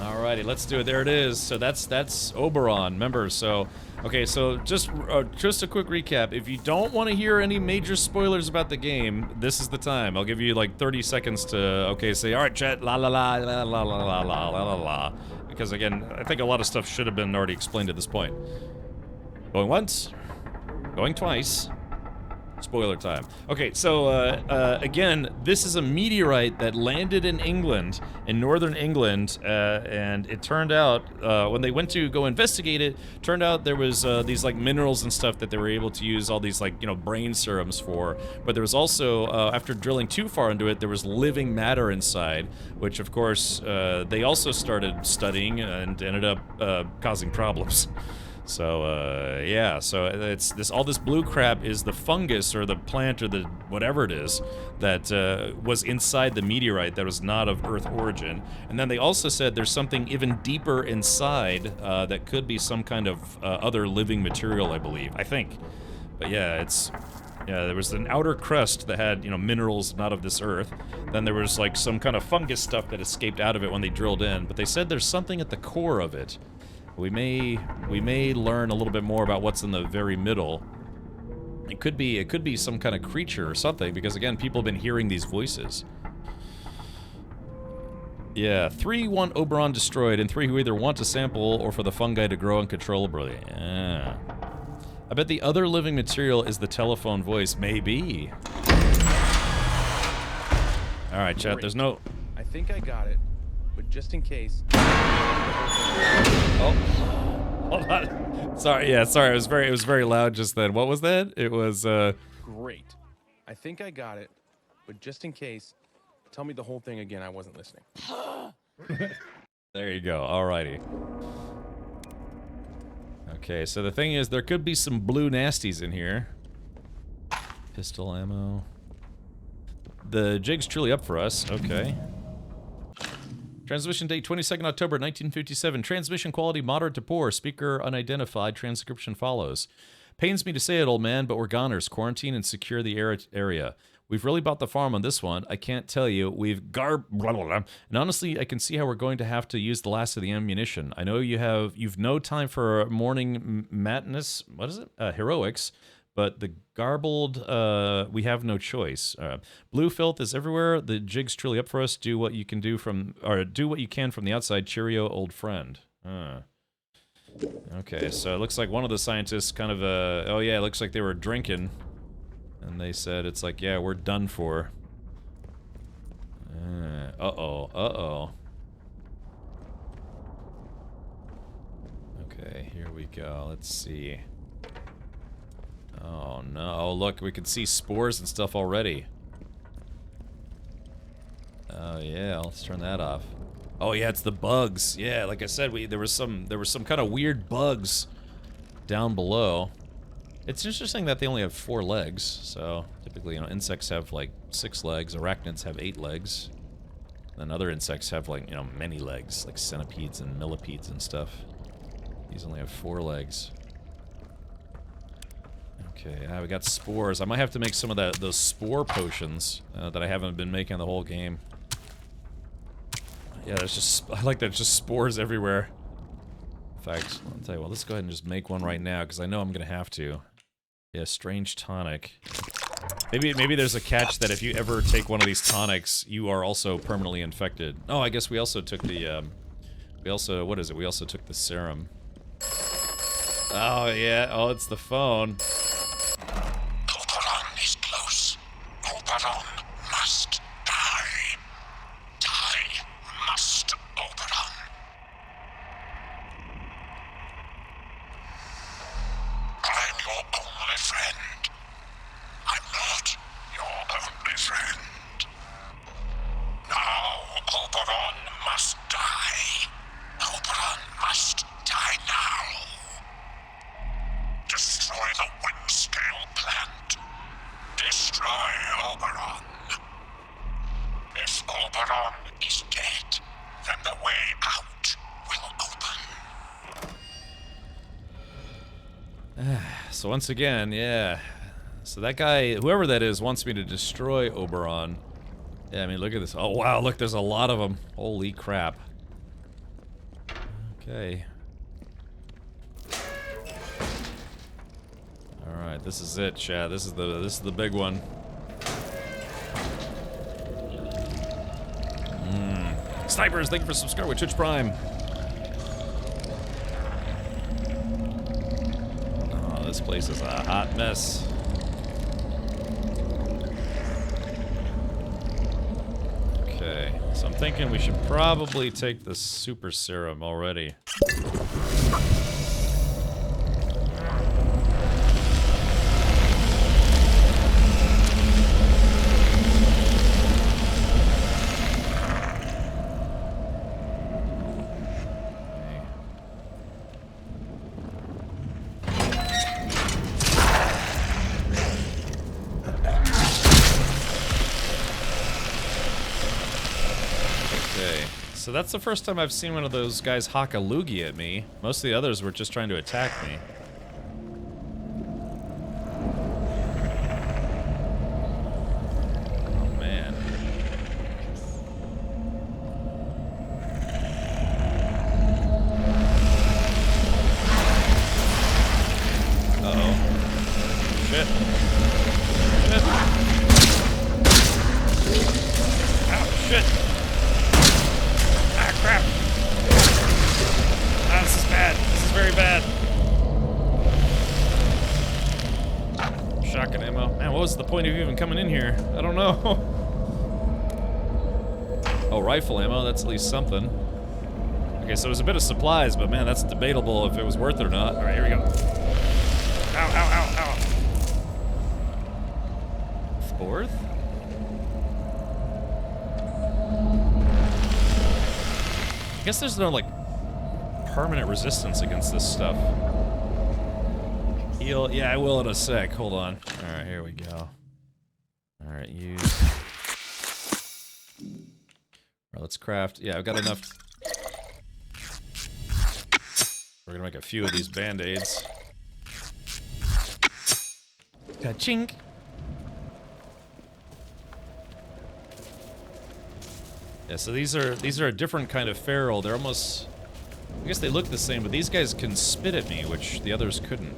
Alrighty, let's do it. There it is. So that's Oberon. Remember, so okay, so just a quick recap. If you don't want to hear any major spoilers about the game, this is the time. I'll give you like 30 seconds to say, all right, chat, la la la la la la la la la la. Because again, I think a lot of stuff should have been already explained at this point. Going once, going twice. Spoiler time. Okay, so, again, this is a meteorite that landed in England, in northern England, and it turned out, when they went to go investigate it, turned out there was, these, like, minerals and stuff that they were able to use all these, like, you know, brain serums for, but there was also, after drilling too far into it, there was living matter inside, which, of course, they also started studying and ended up, causing problems. So, yeah, so it's all this blue crap is the fungus or the plant or the whatever it is that was inside the meteorite that was not of Earth origin. And then they also said there's something even deeper inside that could be some kind of other living material, I believe. I think. But yeah, there was an outer crust that had, you know, minerals not of this Earth. Then there was like some kind of fungus stuff that escaped out of it when they drilled in. But they said there's something at the core of it. We may learn a little bit more about what's in the very middle. It could be some kind of creature or something, because again, people have been hearing these voices. Yeah, 3 want Oberon destroyed, and 3 who either want to sample or for the fungi to grow uncontrollably. Yeah. I bet the other living material is the telephone voice. Maybe. Alright, chat, there's no... I think I got it, but just in case... Oh, hold on. Sorry, yeah, sorry. It was very loud just then. What was that? It was, Great. I think I got it, but just in case, tell me the whole thing again. I wasn't listening. There you go. Alrighty. Okay, so the thing is, there could be some blue nasties in here. Pistol ammo. The jig's truly up for us. Okay. Transmission date 22nd October 1957. Transmission quality moderate to poor. Speaker unidentified. Transcription follows. Pains me to say it, old man, but we're goners. Quarantine and secure the area. We've really bought the farm on this one. I can't tell you. We've blah, blah, blah. And honestly, I can see how we're going to have to use the last of the ammunition. I know you've no time for morning madness. What is it? Heroics. But the garbled, we have no choice. Blue filth is everywhere. The jig's truly up for us. Do what you can do from the outside. Cheerio, old friend. Okay, so it looks like one of the scientists kind of, oh yeah, it looks like they were drinking. And they said, it's like, yeah, we're done for. Uh-oh. Okay, here we go. Let's see. Oh no, oh, look, we can see spores and stuff already. Oh yeah, let's turn that off. Oh yeah, it's the bugs. Yeah, like I said, there was some kind of weird bugs down below. It's interesting that they only have 4 legs. So typically, you know, insects have like 6 legs. Arachnids have 8 legs. And other insects have like, you know, many legs, like centipedes and millipedes and stuff. These only have 4 legs. Okay, we got spores. I might have to make some of those spore potions that I haven't been making the whole game. Yeah, there's just, I like that, just spores everywhere. In fact, I'll tell you what, let's go ahead and just make one right now, because I know I'm gonna have to. Yeah, strange tonic. Maybe there's a catch that if you ever take one of these tonics, you are also permanently infected. Oh, I guess we also took the, what is it? We also took the serum. Oh, yeah. Oh, it's the phone. Oberon is close. Oberon must die. Die must, Oberon. I'm your only friend. I'm not your only friend. Now, Oberon must die. Oberon must die now. Destroy the wind-scale plant. Destroy Oberon. If Oberon is dead, then the way out will open. So once again, yeah. So that guy, whoever that is, wants me to destroy Oberon. Yeah, I mean, look at this. Oh, wow, look, there's a lot of them. Holy crap. Okay. Alright, this is it, Chad. This is the big one. Snipers, thank you for subscribing with Twitch Prime. Oh, this place is a hot mess. Okay, so I'm thinking we should probably take the super serum already. So that's the first time I've seen one of those guys hock a loogie at me. Most of the others were just trying to attack me. Oh, man. Uh-oh. Shit. Shit. Ow, shit. Crap. Ah, this is bad. This is very bad. Shotgun ammo. Man, what was the point of even coming in here? I don't know. Oh, rifle ammo. That's at least something. Okay, so it was a bit of supplies, but man, that's debatable if it was worth it or not. Alright, here we go. Ow, ow, ow, ow. Fourth? I guess there's no, like, permanent resistance against this stuff. Heal. Yeah, I will in a sec. Hold on. Alright, here we go. Alright, use. Alright, let's craft. Yeah, I've got enough. We're gonna make a few of these band-aids. Ka-chink! Yeah, so these are a different kind of feral. They're almost, I guess they look the same, but these guys can spit at me, which the others couldn't.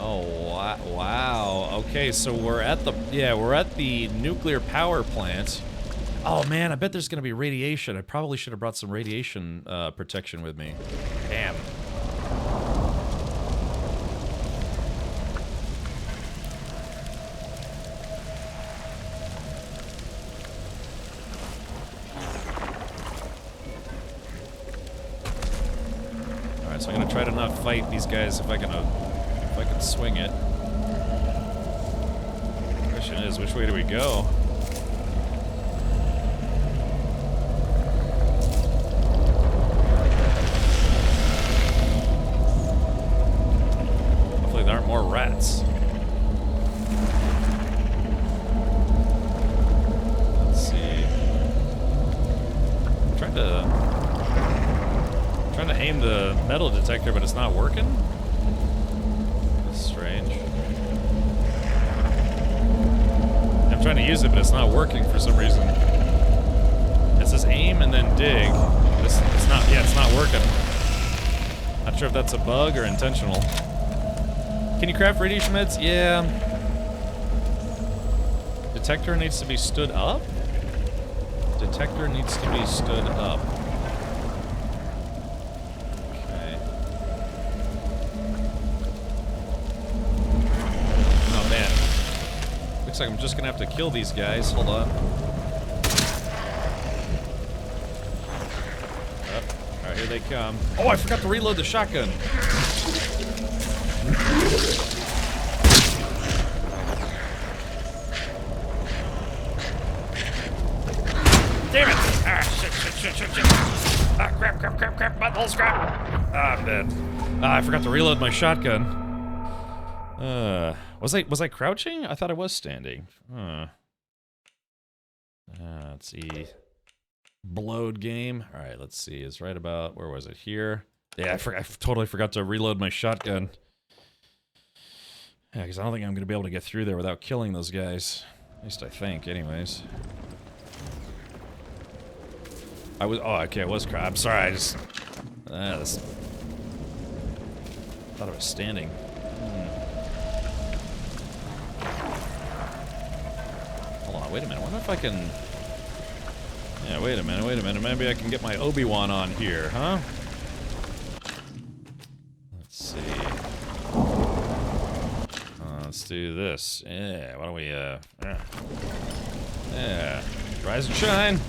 Oh, wow. Okay, so we're at the nuclear power plant. Oh man, I bet there's gonna be radiation. I probably should have brought some radiation protection with me. Damn. So I'm gonna try to not fight these guys if I can swing it. The question is, which way do we go? aimed the metal detector, but it's not working? That's strange. I'm trying to use it, but it's not working for some reason. It says aim and then dig. It's not, yeah, it's not working. Not sure if that's a bug or intentional. Can you craft radiation meds? Yeah. Detector needs to be stood up? Detector needs to be stood up. Okay. Oh man. Looks like I'm just gonna have to kill these guys. Hold on. Alright, here they come. Oh, I forgot to reload the shotgun. Damn it! Ah, shit. Ah, crap, buttholes, crap. Ah, I'm dead. Ah, I forgot to reload my shotgun. Was I crouching? I thought I was standing. Let's see. Blowed game. All right, let's see. It's right about, where was it? Here. Yeah, I totally forgot to reload my shotgun. Yeah, because I don't think I'm going to be able to get through there without killing those guys. At least I think, anyways. Oh, okay, I was crouching. I'm sorry, I just... thought I was standing. Hold on, wait a minute. I wonder if I can... Yeah, wait a minute. Maybe I can get my Obi-Wan on here, huh? Let's see. Let's do this. Yeah, why don't we, yeah. Rise and shine!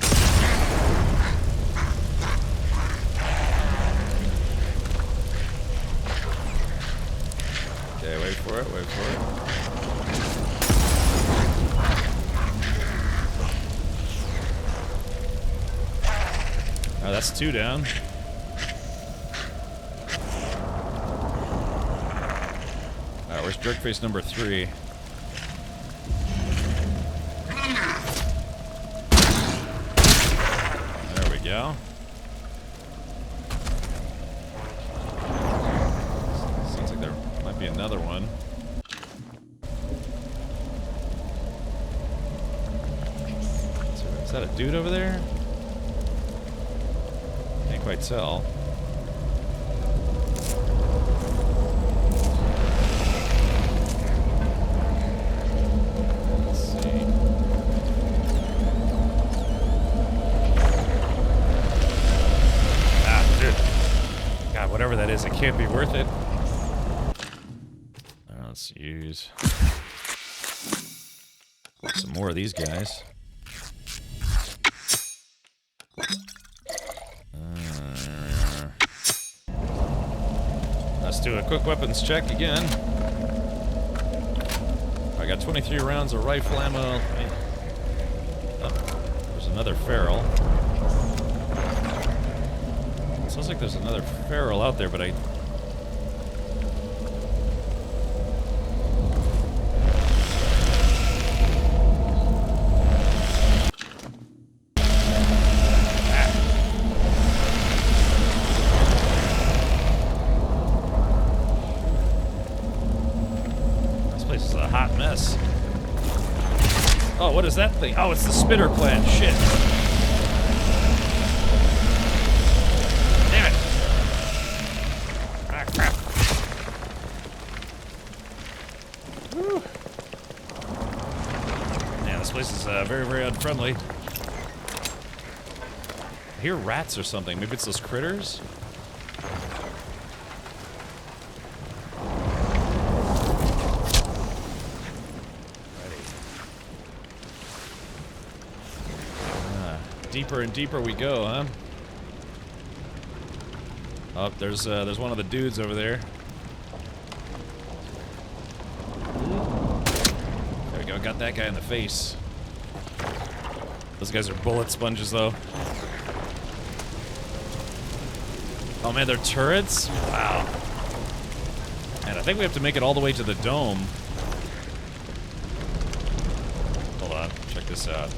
Okay, wait for it. Oh, that's 2 down. Alright, where's jerkface number 3? There we go. Seems like there might be another one. Is that a dude over there? Can't quite tell. Let's see. Ah, dude. God, whatever that is, it can't be worth it. Let's use some more of these guys. Let's do a quick weapons check again. I got 23 rounds of rifle ammo. Oh, there's another feral. It sounds like there's another feral out there, but I... Oh, what is that thing? Oh, it's the spitter plant. Shit. Damn it. Ah, crap. Woo. Yeah, this place is very, very unfriendly. I hear rats or something. Maybe it's those critters? Deeper and deeper we go, huh? Oh, there's one of the dudes over there. There we go, got that guy in the face. Those guys are bullet sponges, though. Oh man, they're turrets? Wow. And I think we have to make it all the way to the dome. Hold on, check this out.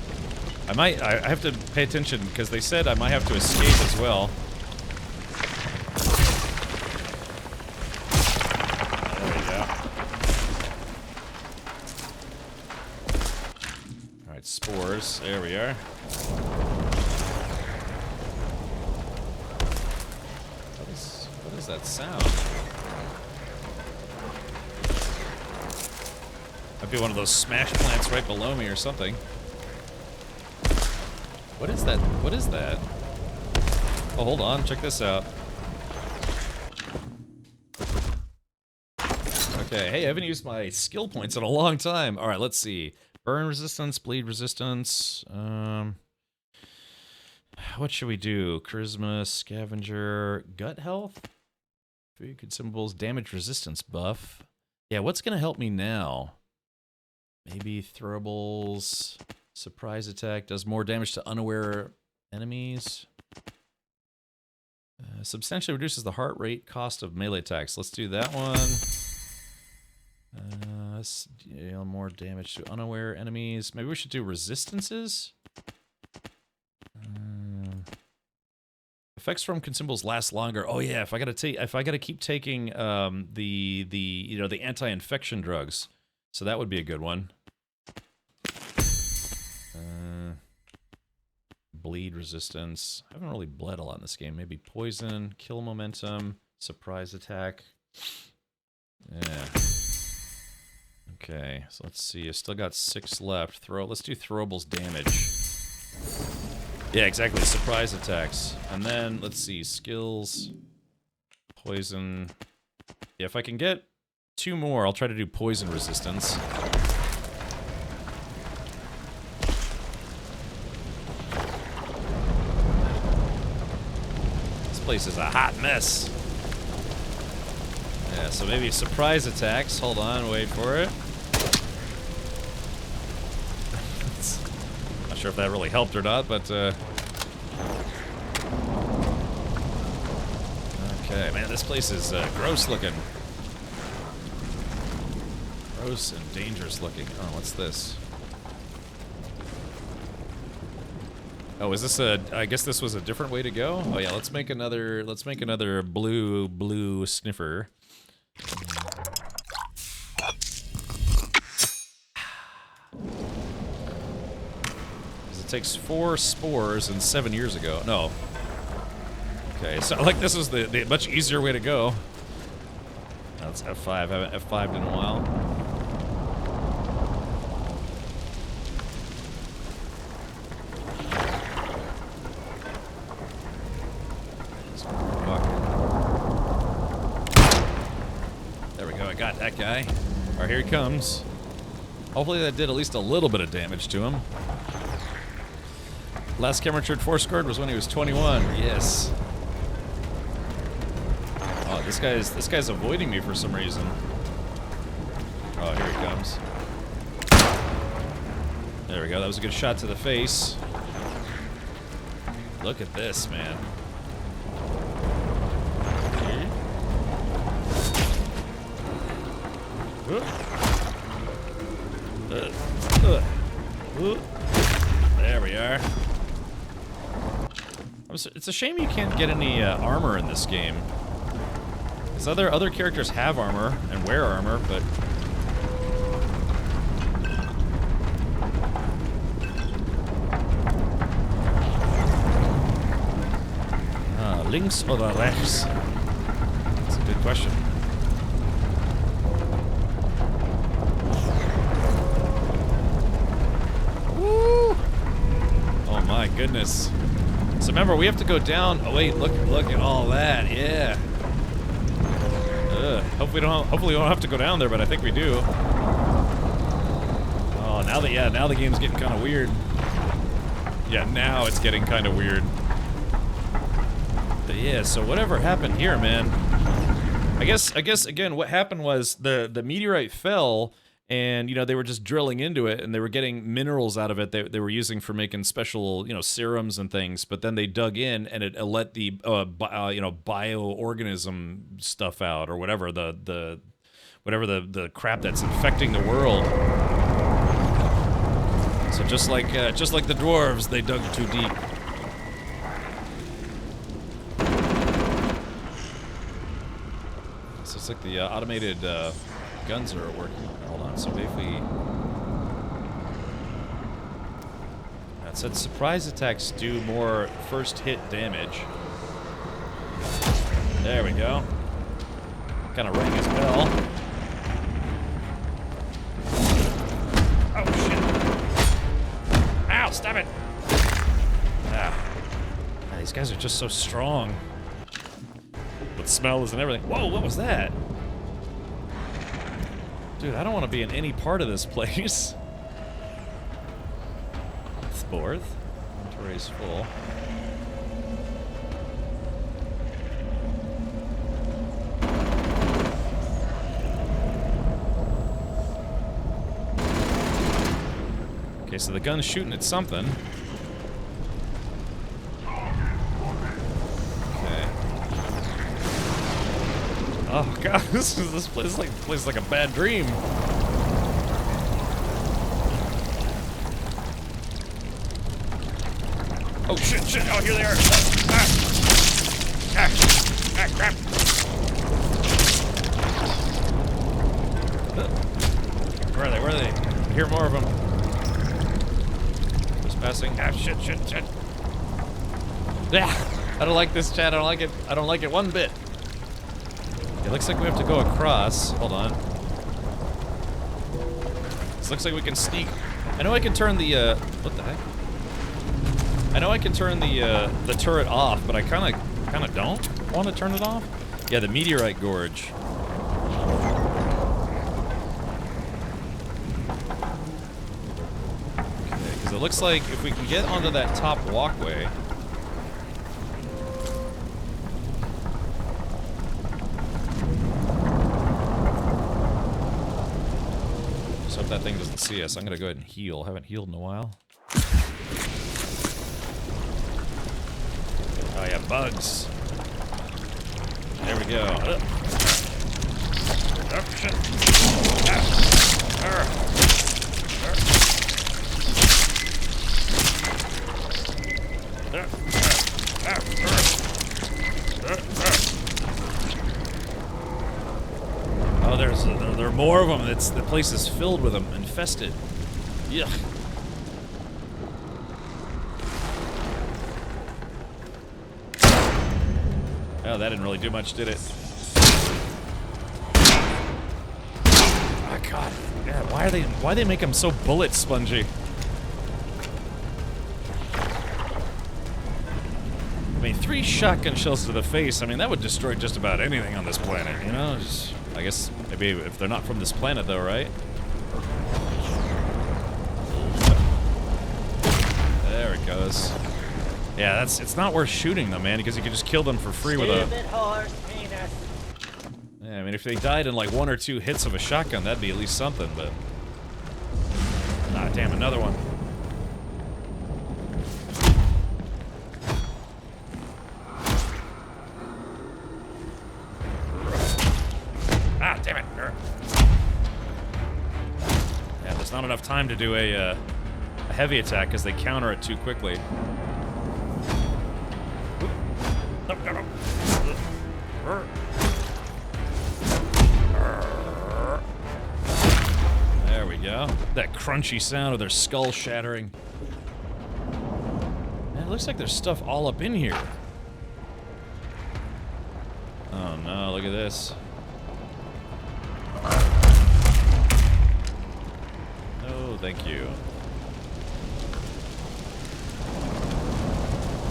I have to pay attention because they said I might have to escape as well. spores. There we are. What is that sound? Might be one of those smash plants right below me or something. What is that? What is that? Oh, hold on. Check this out. Okay, hey, I haven't used my skill points in a long time. All right, let's see. Burn resistance, bleed resistance. What should we do? Charisma, scavenger, gut health? Food consumables, damage resistance buff. Yeah, what's gonna help me now? Maybe throwables, surprise attack, does more damage to unaware enemies. Substantially reduces the heart rate cost of melee attacks. Let's do that one. More damage to unaware enemies. Maybe we should do resistances. Effects from consumables last longer. Oh yeah, if I gotta keep taking the anti-infection drugs, so that would be a good one. Bleed resistance. I haven't really bled a lot in this game. Maybe poison, kill momentum, surprise attack. Yeah. Okay, so let's see. I still got 6 left. Let's do throwables damage. Yeah, exactly. Surprise attacks. And then, let's see. Skills. Poison. Yeah, if I can get 2 more, I'll try to do poison resistance. This place is a hot mess. Yeah, so maybe surprise attacks. Hold on, wait for it. Not sure if that really helped or not, but okay, man, this place is gross looking. Gross and dangerous looking. Oh, what's this? Oh, is this a? I guess this was a different way to go. Oh yeah, let's make another blue sniffer. It takes 4 spores and 7 years ago. No. Okay, so like this is the much easier way to go. That's F5. I haven't F5'd in a while. There we go. I got that guy. All right, here he comes. Hopefully that did at least a little bit of damage to him. Last camera Richard fourscored was when he was 21. Yes. Oh, this guy's avoiding me for some reason. Oh, here he comes. There we go. That was a good shot to the face. Look at this, man. There we are. It's a shame you can't get any armor in this game. Because other characters have armor and wear armor, but... links or the rechts? That's a good question. Woo! Oh my goodness. So remember, we have to go down. Oh wait, look at all that. Yeah. Hopefully we don't have to go down there, but I think we do. Oh, now the game's getting kind of weird. Yeah, now it's getting kind of weird. But yeah, so whatever happened here, man. I guess again, what happened was the meteorite fell. And, you know, they were just drilling into it, and they were getting minerals out of it they were using for making special, you know, serums and things. But then they dug in, and it let the, bioorganism stuff out, or whatever, the crap that's infecting the world. So just like the dwarves, they dug too deep. So it's like the automated guns are working. Hold on, so if we... It said surprise attacks do more first hit damage. There we go. Kind of rang his bell. Oh shit! Ow! Stop it! Ah. These guys are just so strong. With smells and everything. Whoa! What was that? Dude, I don't want to be in any part of this place. Fourth. Inventory's full. Okay, so the gun's shooting at something. Okay. Oh god, this place is like a bad dream. Oh shit, shit, oh here they are. Crap. Where are they? Where are they? I hear more of them. Just passing. Ah, shit. Yeah, I don't like this, chat. I don't like it. I don't like it one bit. It looks like we have to go across. Hold on. This looks like we can sneak. I know I can turn the, what the heck? I know I can turn the turret off, but I kind of don't want to turn it off. Yeah, the meteorite gorge. Okay, because it looks like if we can get onto that top walkway. Just hope that thing doesn't see us. I'm gonna go ahead and heal. Haven't healed in a while. Oh yeah, bugs. There we go. Oh shit. Oh, there are more of them. The place is filled with them, infested. Yuck. Oh, that didn't really do much, did it? Oh god. Yeah, why they make them so bullet spongy? I mean, 3 shotgun shells to the face, I mean, that would destroy just about anything on this planet, you know? Just, I guess, maybe if they're not from this planet, though, right? There it goes. Yeah, it's not worth shooting them, man, because you can just kill them for free with a... Yeah, I mean, if they died in like 1 or 2 hits of a shotgun, that'd be at least something, but... Ah, damn, another one. Ah, damn it. Yeah, there's not enough time to do a heavy attack because they counter it too quickly. There we go. That crunchy sound of their skull shattering. Man, it looks like there's stuff all up in here. Oh no, look at this. Oh, thank you.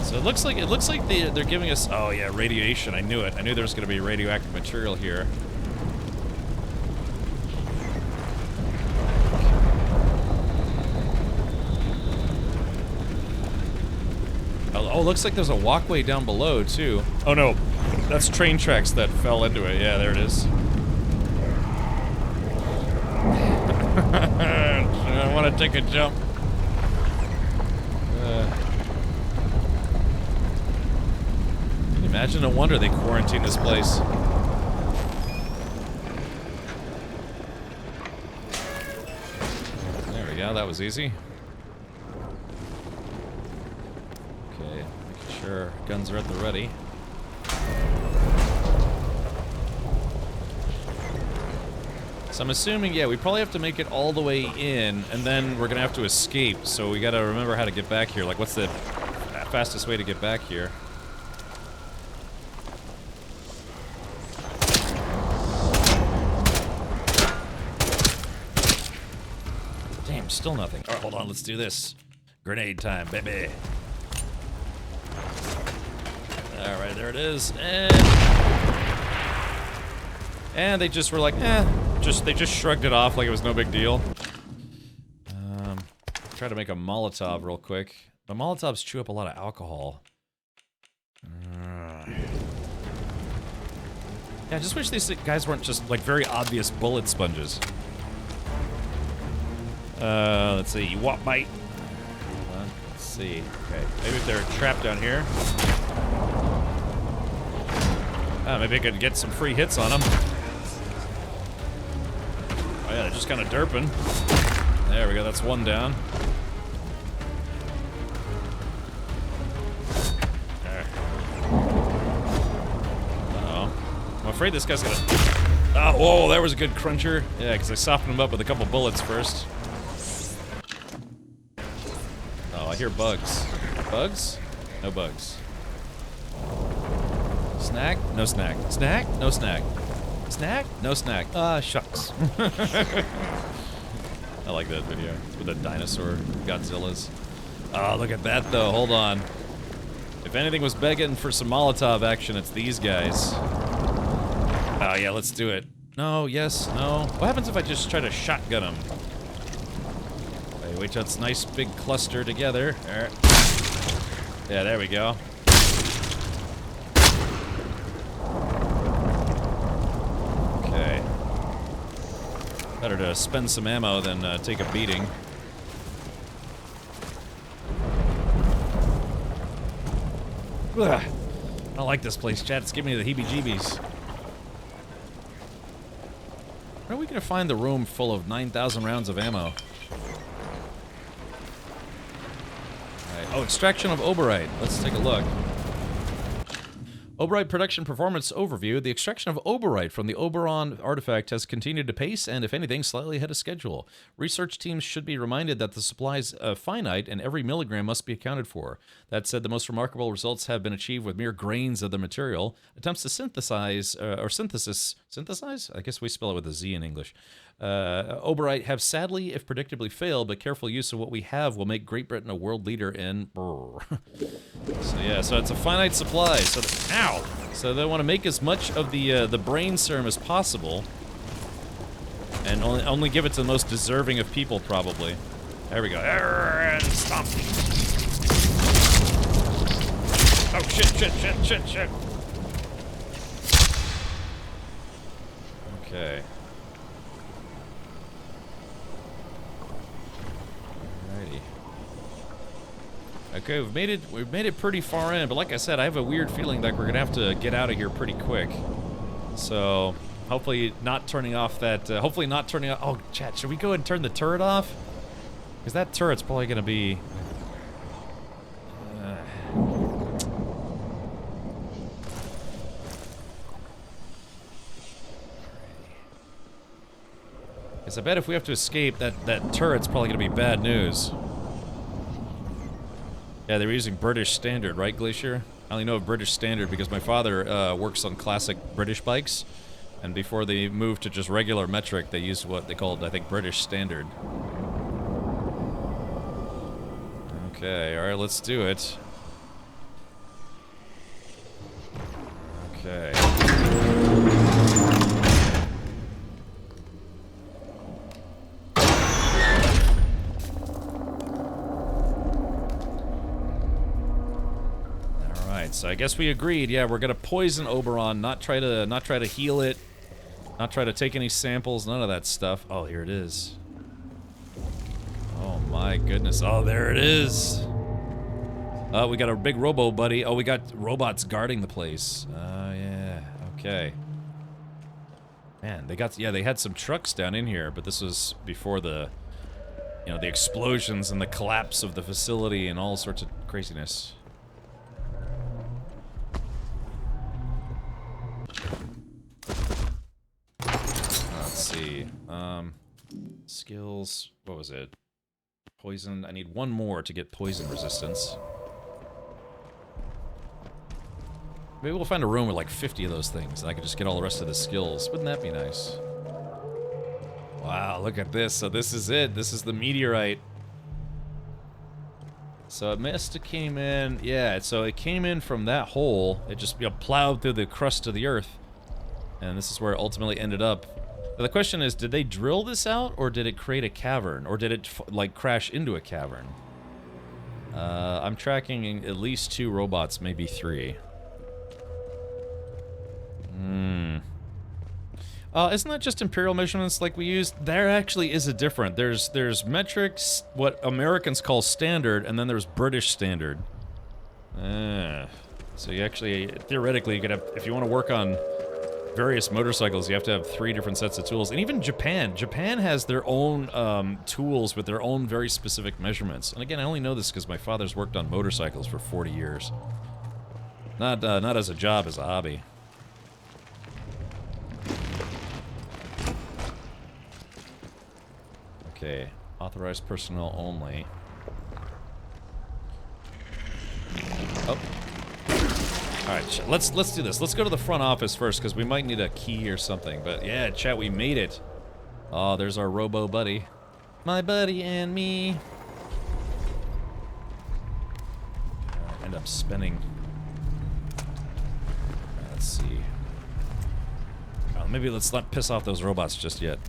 So it looks like they're giving us, oh yeah, radiation. I knew it. I knew there was going to be radioactive material here. Oh, looks like there's a walkway down below too. Oh no, that's train tracks that fell into it. Yeah, there it is. I want to take a jump. Imagine, no wonder they quarantined this place. There we go, that was easy. Okay, making sure guns are at the ready. So I'm assuming, yeah, we probably have to make it all the way in, and then we're gonna have to escape, so we gotta remember how to get back here. Like, what's the fastest way to get back here? Damn, still nothing. Alright, hold on, let's do this. Grenade time, baby. Alright, there it is, and they just were like, they just shrugged it off like it was no big deal. Try to make a Molotov real quick. But Molotovs chew up a lot of alcohol. Yeah, I just wish these guys weren't just, like, very obvious bullet sponges. Let's see. What, mate? Hold on. Let's see. Okay. Maybe if they're trapped down here. Maybe I could get some free hits on them. Oh yeah, they're just kind of derping. There we go, that's one down. There. Uh-oh. I'm afraid this guy's gonna... Oh, whoa, that was a good cruncher. Yeah, because I softened him up with a couple bullets first. Oh, I hear bugs. Bugs? No bugs. Snack? No snack. Snack? No snack. Snack? No snack. Shucks. I like that video. It's with the dinosaur Godzillas. Oh, look at that, though. Hold on. If anything was begging for some Molotov action, it's these guys. Oh, yeah, let's do it. No, yes, no. What happens if I just try to shotgun them? Okay, wait till it's nice big cluster together. All right. Yeah, there we go. Okay. Better to spend some ammo than take a beating. Ugh. I don't like this place, chat. It's giving me the heebie-jeebies. Where are we gonna find the room full of 9,000 rounds of ammo? Right. Oh, extraction of oberite. Let's take a look. Oberite production performance overview. The extraction of oberite from the Oberon artifact has continued to pace and, if anything, slightly ahead of schedule. Research teams should be reminded that the supply is finite and every milligram must be accounted for. That said, the most remarkable results have been achieved with mere grains of the material. Attempts to synthesize, synthesize? I guess we spell it with a Z in English. Oberite have sadly, if predictably, failed, but careful use of what we have will make Great Britain a world leader in... So yeah, so it's a finite supply. So ow! So they want to make as much of the brain serum as possible, and only give it to the most deserving of people, probably. There we go. And stomp. Oh shit! Okay. Alrighty. Okay, we've made it pretty far in, but like I said, I have a weird feeling like we're gonna have to get out of here pretty quick. So hopefully not turning off that. Hopefully not turning off. Oh, chat, should we go and turn the turret off? Because that turret's probably gonna be. Because I bet if we have to escape, that turret's probably gonna be bad news. Yeah, they were using British Standard, right, Glacier? I only know of British Standard because my father works on classic British bikes, and before they moved to just regular metric, they used what they called, I think, British Standard. Okay, alright, let's do it. Okay. So I guess we agreed. Yeah, we're gonna poison Oberon, not try to heal it, not try to take any samples, none of that stuff. Oh, here it is. Oh my goodness. Oh, there it is. Oh, we got a big robo buddy. Oh, we got robots guarding the place. Oh yeah. Okay. Man, they had some trucks down in here, but this was before the, the explosions and the collapse of the facility and all sorts of craziness. Let's see. Skills. What was it? Poison. I need one more to get poison resistance. Maybe we'll find a room with like 50 of those things, and I can just get all the rest of the skills. Wouldn't that be nice? Wow, look at this. So this is it. This is the meteorite. So it must have came in... Yeah, so it came in from that hole. It just, you know, plowed through the crust of the earth. And this is where it ultimately ended up. Now the question is, did they drill this out, or did it create a cavern? Or did it, like, crash into a cavern? I'm tracking at least 2 robots, maybe 3. Isn't that just imperial measurements like we used? There actually is a different. There's metrics, what Americans call standard, and then there's British standard. So you actually, theoretically, you could have, if you want to work on various motorcycles, you have to have 3 different sets of tools. And even Japan has their own tools with their own very specific measurements. And again, I only know this because my father's worked on motorcycles for 40 years. Not as a job, as a hobby. Okay, authorized personnel only. Oh. Alright, let's do this. Let's go to the front office first, because we might need a key or something. But yeah, chat, we made it. Oh, there's our robo buddy. My buddy and me. I end up spending... Let's see. Maybe let's not piss off those robots just yet.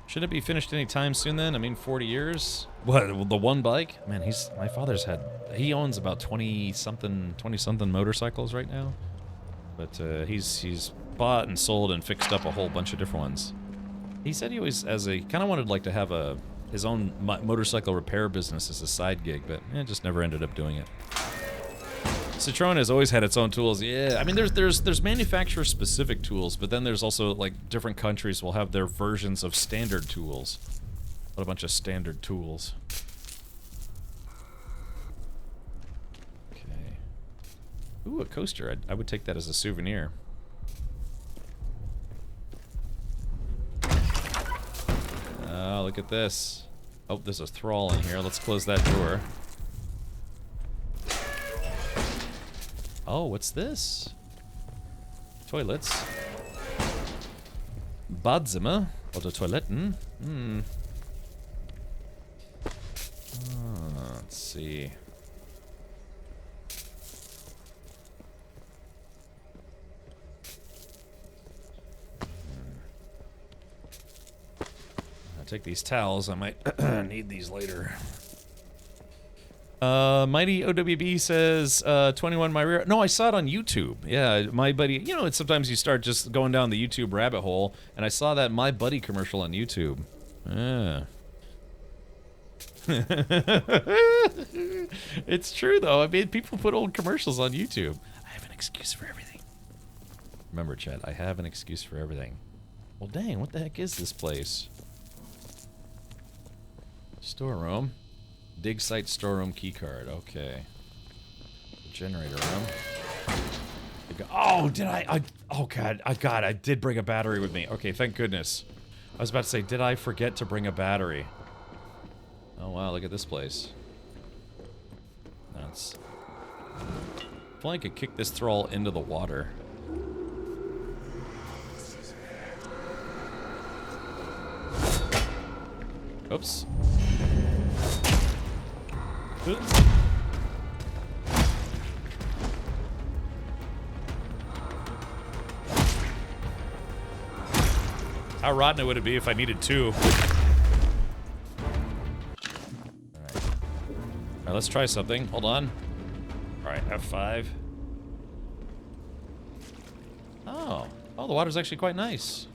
Should it be finished any time soon then? I mean, 40 years? What, the one bike? Man, my father's he owns about 20-something motorcycles right now. But he's bought and sold and fixed up a whole bunch of different ones. He said he always, kind of wanted like to have his own motorcycle repair business as a side gig, but just never ended up doing it. Citroen has always had its own tools. Yeah, I mean, there's manufacturer-specific tools, but then there's also, like, different countries will have their versions of standard tools. What a bunch of standard tools. Okay. Ooh, a coaster. I would take that as a souvenir. Oh, look at this. Oh, there's a thrall in here. Let's close that door. Oh, what's this? Toilets. Badzimmer. Oder Toiletten. Let's see. I'll take these towels. I might need these later. Mighty OWB says, 21 my rear. No, I saw it on YouTube. Yeah, my buddy, you know, sometimes you start just going down the YouTube rabbit hole, and I saw that My Buddy commercial on YouTube. Yeah. It's true, though. I mean, people put old commercials on YouTube. I have an excuse for everything. Remember, chat, I have an excuse for everything. Well, dang, what the heck is this place? Storeroom. Dig site storeroom keycard. Okay. Generator room. Oh, did I? Oh God! I did bring a battery with me. Okay, thank goodness. I was about to say, did I forget to bring a battery? Oh wow! Look at this place. That's. If only I could kick this thrall into the water. Oops. How rotten would it be if I needed 2? Alright, let's try something. Hold on. Alright, F5. Oh, the water's actually quite nice.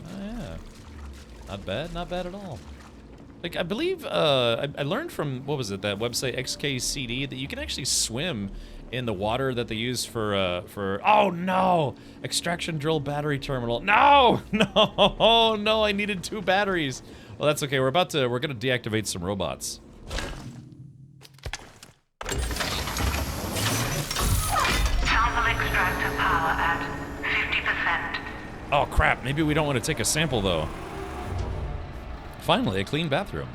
Oh, yeah. Not bad at all. Like, I believe, I learned from, what was it, that website XKCD, that you can actually swim in the water that they use for, oh no! Extraction drill battery terminal. No! No, I needed 2 batteries. Well, that's okay, we're gonna deactivate some robots. Sample extractor power at 50%. Oh, crap. Maybe we don't want to take a sample, though. Finally, a clean bathroom.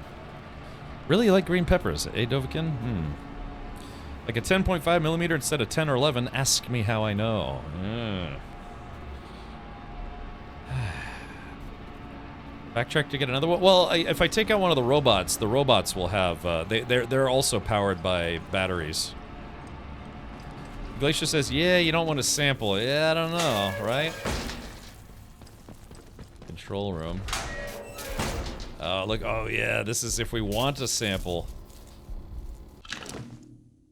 Really, you like green peppers, eh, Dovahkiin? Like a 10.5 millimeter instead of 10 or 11. Ask me how I know. Backtrack to get another one. Well, if I take out one of the robots will have. They're also powered by batteries. Glacier says, "Yeah, you don't want to sample." Yeah, I don't know, right? Control room. Oh, look. Oh, yeah. This is if we want a sample.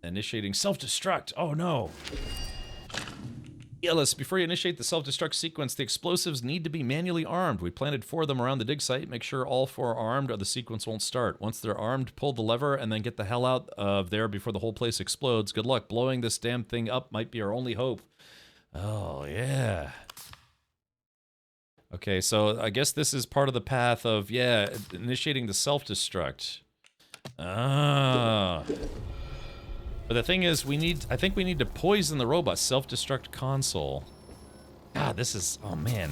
Initiating self-destruct. Oh, no. Ellis, before you initiate the self-destruct sequence, the explosives need to be manually armed. We planted 4 of them around the dig site. Make sure all 4 are armed or the sequence won't start. Once they're armed, pull the lever and then get the hell out of there before the whole place explodes. Good luck. Blowing this damn thing up might be our only hope. Oh, yeah. Okay, so I guess this is part of the path of, yeah, initiating the self-destruct. Ah. But the thing is, I think we need to poison the robot. Self-destruct console. God, this is, oh man.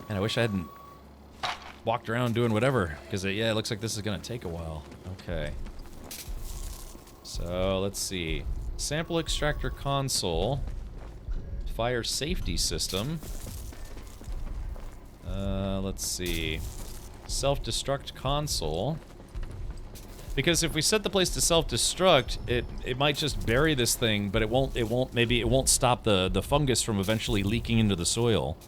Man, I wish I hadn't walked around doing whatever, because yeah, it looks like this is gonna take a while. Okay. So, let's see. Sample extractor console. Fire safety system. Let's see. Self-destruct console. Because if we set the place to self-destruct, it might just bury this thing, but it won't stop the fungus from eventually leaking into the soil.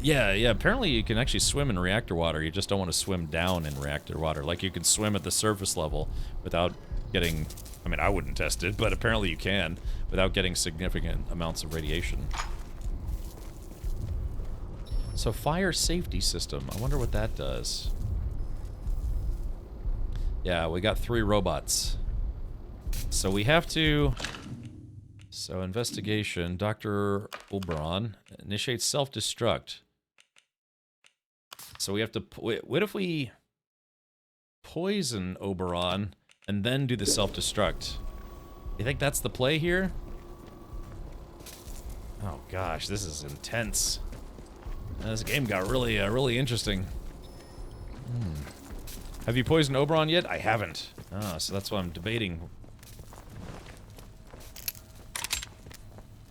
Yeah, apparently you can actually swim in reactor water, you just don't want to swim down in reactor water. Like you can swim at the surface level without getting, I mean I wouldn't test it, but apparently you can, without getting significant amounts of radiation. So fire safety system, I wonder what that does. Yeah, we got 3 robots. So we have to... So investigation, Dr. Oberon, initiate self-destruct. So we have to... What if we poison Oberon and then do the self-destruct? You think that's the play here? Oh gosh, this is intense. This game got really, really interesting. Have you poisoned Oberon yet? I haven't. Ah, so that's what I'm debating.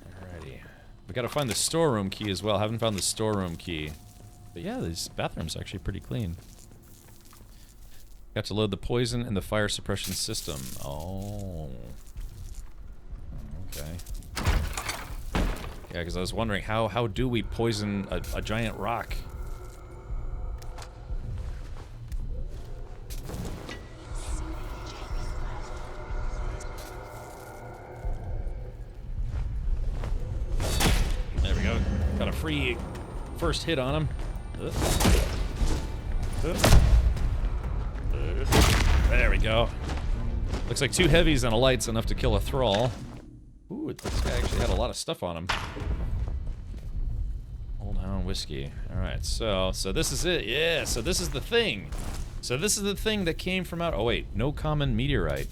Alrighty. We gotta find the storeroom key as well. Haven't found the storeroom key. But yeah, these bathrooms are actually pretty clean. Got to load the poison and the fire suppression system. Oh. Okay. Yeah, because I was wondering how do we poison a giant rock? There we go. Got a free first hit on him. There we go. Looks like 2 heavies and a light's enough to kill a thrall. Ooh, this guy actually had a lot of stuff on him. Old Hound Whiskey. Alright, so this is it. Yeah, so this is the thing. So this is the thing that came from out... Oh wait, no common meteorite.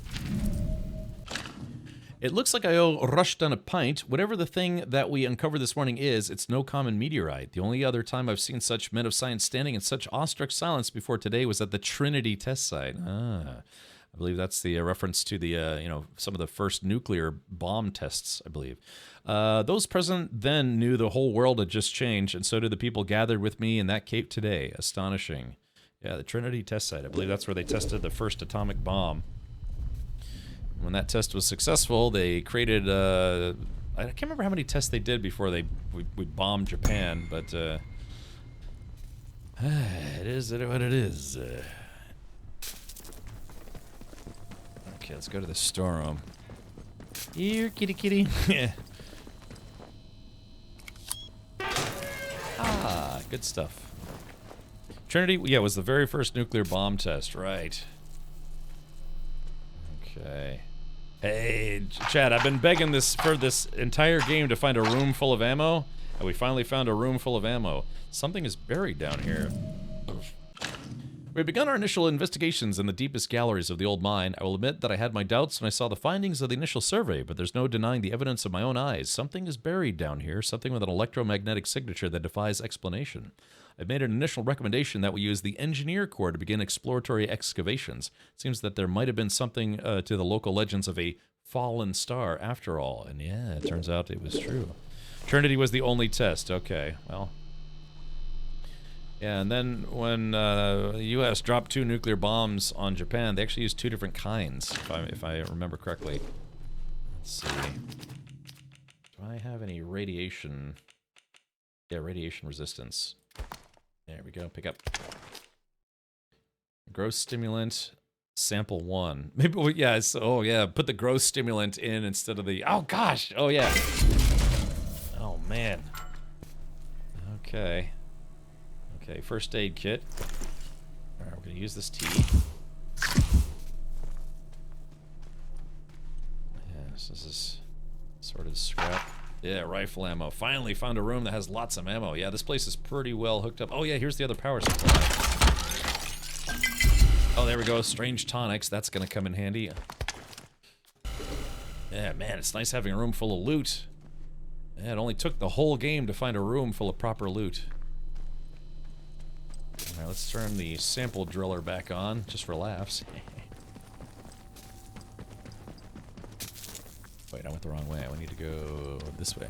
It looks like I rushed on a pint. Whatever the thing that we uncovered this morning is, it's no common meteorite. The only other time I've seen such men of science standing in such awestruck silence before today was at the Trinity test site. Ah, I believe that's the reference to the, you know, some of the first nuclear bomb tests, I believe. Those present then knew the whole world had just changed, and so did the people gathered with me in that cape today. Astonishing. Yeah, the Trinity test site. I believe that's where they tested the first atomic bomb. When that test was successful, they created, I can't remember how many tests they did before we bombed Japan, but, it is what it is. Okay, let's go to the storeroom. Here, kitty kitty. Ah, good stuff. Trinity, yeah, was the very first nuclear bomb test, right. Okay. Hey, Chad, I've been begging for this entire game to find a room full of ammo, and we finally found a room full of ammo. Something is buried down here. We've begun our initial investigations in the deepest galleries of the old mine. I will admit that I had my doubts when I saw the findings of the initial survey, but there's no denying the evidence of my own eyes. Something is buried down here, something with an electromagnetic signature that defies explanation. I've made an initial recommendation that we use the Engineer Corps to begin exploratory excavations. It seems that there might have been something to the local legends of a fallen star after all. And yeah, it turns out it was true. Trinity was the only test. Okay, well... Yeah, and then when the U.S. dropped 2 nuclear bombs on Japan, they actually used 2 different kinds, if I remember correctly. Let's see. Do I have any radiation? Yeah, radiation resistance. There we go, pick up. Growth stimulant, sample 1. Maybe, yeah, oh yeah, put the growth stimulant in instead of the, oh gosh, oh yeah. Oh man. Okay. Okay, first aid kit. Alright, we're gonna use this tea. Yes, this is sort of scrap. Yeah, rifle ammo. Finally found a room that has lots of ammo. Yeah, this place is pretty well hooked up. Oh yeah, here's the other power supply. Oh, there we go. Strange tonics. That's gonna come in handy. Yeah, man, it's nice having a room full of loot. Yeah, it only took the whole game to find a room full of proper loot. Alright, let's turn the sample driller back on, just for laughs. Wait, I went the wrong way. I need to go this way.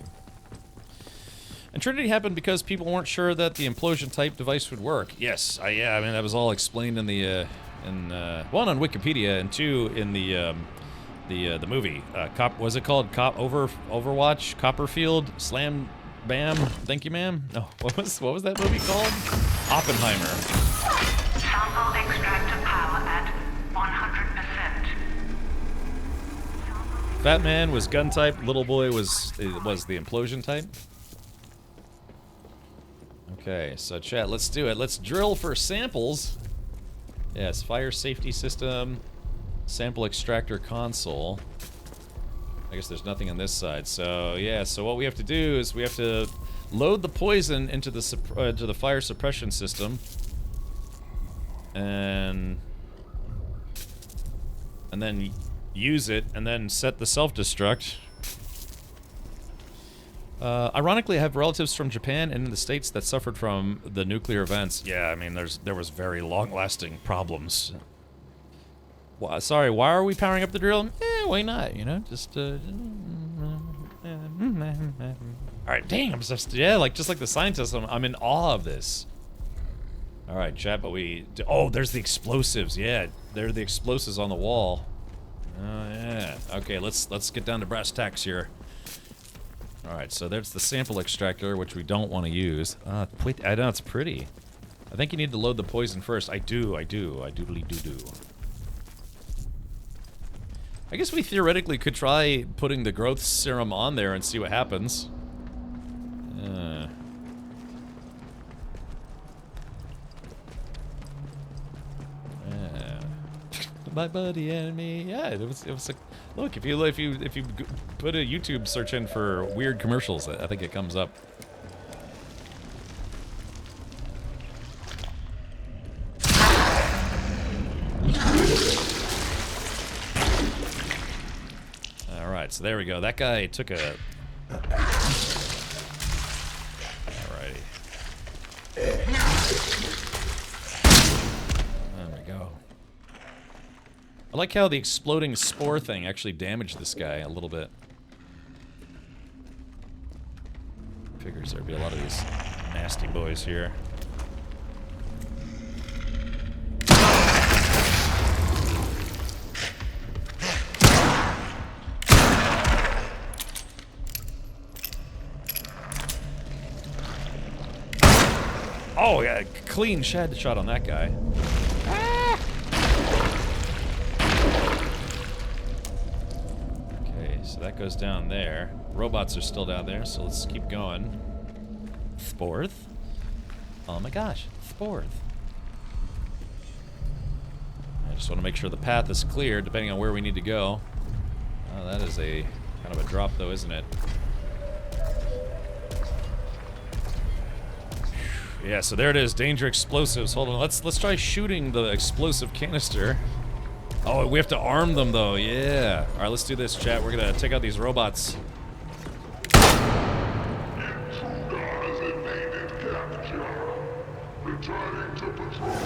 And Trinity happened because people weren't sure that the implosion type device would work. Yes, yeah, I mean that was all explained in the one on Wikipedia and 2 in the movie. Was it called Overwatch? Copperfield? Slam Bam? Thank you, ma'am? No, what was that movie called? Oppenheimer. Sample extractor power at 100%. Fat man was gun type, little boy was the implosion type. Okay, so chat, let's do it. Let's drill for samples. Yes, fire safety system, sample extractor console. I guess there's nothing on this side. So yeah, so what we have to do is we have to load the poison into the fire suppression system, and then use it, and then set the self-destruct. Ironically, I have relatives from Japan and in the States that suffered from the nuclear events. Yeah, I mean, there was very long-lasting problems. Well, sorry, why are we powering up the drill? Why not? You know, just all right, dang, I'm just just like the scientists, I'm in awe of this. All right, chat, but oh, there's the explosives. Yeah, there are the explosives on the wall. Oh yeah. Okay, let's get down to brass tacks here. All right, so there's the sample extractor, which we don't want to use. I know it's pretty. I think you need to load the poison first. I doodly do. I guess we theoretically could try putting the growth serum on there and see what happens. My buddy and me. Yeah, it was a, look, if you put a YouTube search in for weird commercials, I think it comes up. All right, so there we go. That guy took a. Alrighty. There we go. I like how the exploding spore thing actually damaged this guy a little bit. Figures there'd be a lot of these nasty boys here. Oh yeah, clean shed shot on that guy. So that goes down there. Robots are still down there, so let's keep going. Sporth? Oh my gosh, Sporth. I just want to make sure the path is clear, depending on where we need to go. Oh, that is a kind of a drop, though, isn't it? Yeah, so there it is. Danger explosives. Hold on. Let's try shooting the explosive canister. Oh, we have to arm them though. Yeah. All right, let's do this, chat. We're gonna take out these robots. Returning to patrol.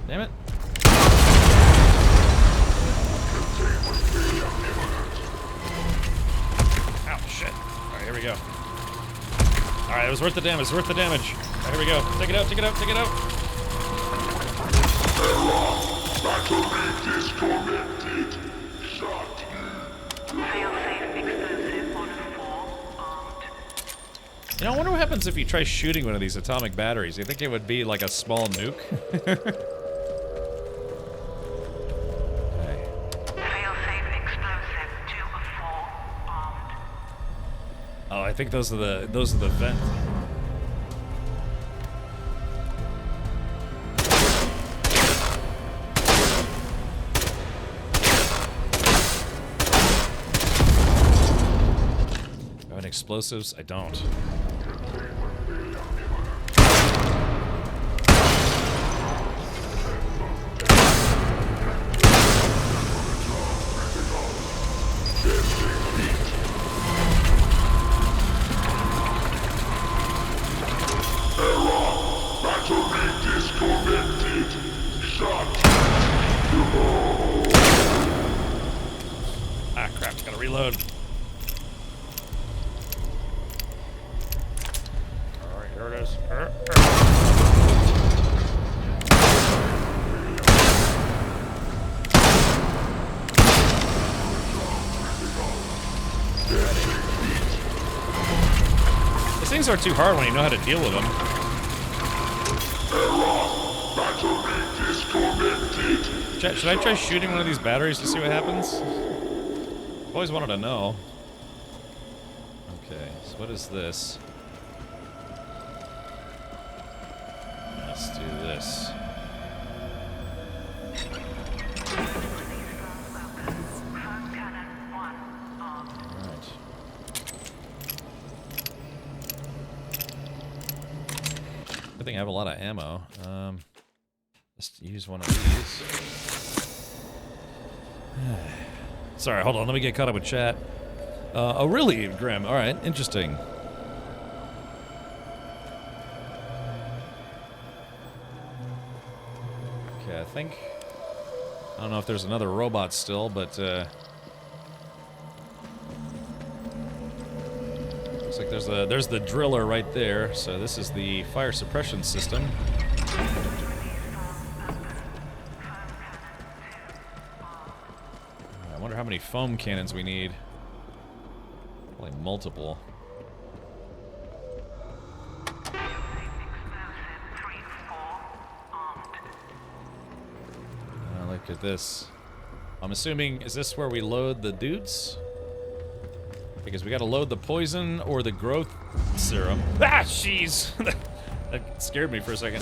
Damn it. Ow, shit. Alright, here we go. Alright, it was worth the damage, worth the damage. Alright, here we go. Take it out, take it out, take it out. Battery disconnected. Shut. You know, I wonder what happens if you try shooting one of these atomic batteries. You think it would be like a small nuke? Oh, I think those are the vents. Do I have any explosives? I don't. Ah, crap. Gotta reload. Alright, here it is. These things aren't too hard when you know how to deal with them. Chat, should I try shooting one of these batteries to see what happens? I've always wanted to know. Okay, so what is this? Let's do this. Alright. Good thing I have a lot of ammo. Let's use one of these. Sorry, hold on. Let me get caught up with chat. Oh, really, Grim? All right, interesting. Okay, I think... I don't know if there's another robot still, but... looks like there's the driller right there. So this is the fire suppression system. I wonder how many foam cannons we need. Probably multiple. Look at this. I'm assuming, is this where we load the dudes? Because we gotta load the poison or the growth serum. Ah, jeez! That scared me for a second.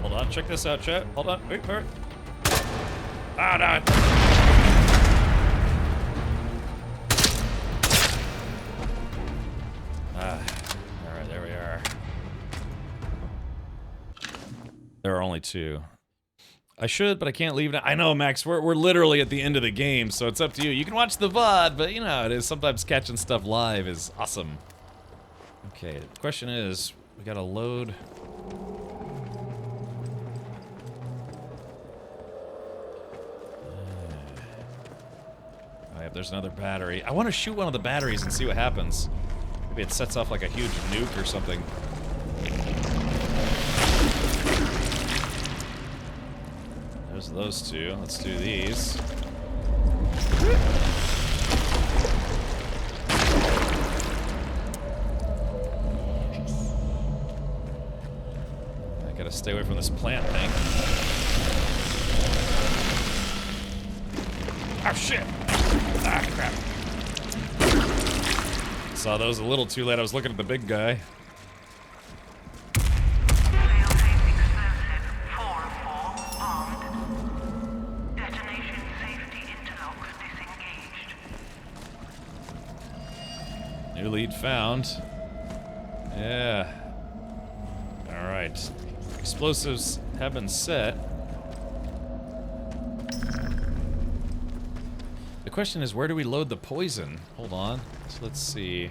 Hold on, check this out, chat. Hold on, wait, wait. Ah, no. Alright, there we are. There are only two. I should, but I can't leave now. I know, Max, we're literally at the end of the game, so it's up to you. You can watch the VOD, but you know how it is. Sometimes catching stuff live is awesome. Okay, the question is, we gotta load... Oh, yeah, there's another battery. I want to shoot one of the batteries and see what happens. Maybe it sets off like a huge nuke or something. There's those two. Let's do these. I gotta stay away from this plant thing. Oh shit! Ah, crap. Saw those a little too late. I was looking at the big guy. New lead found. Yeah. Alright. Explosives have been set. The question is, where do we load the poison? Hold on. So let's see.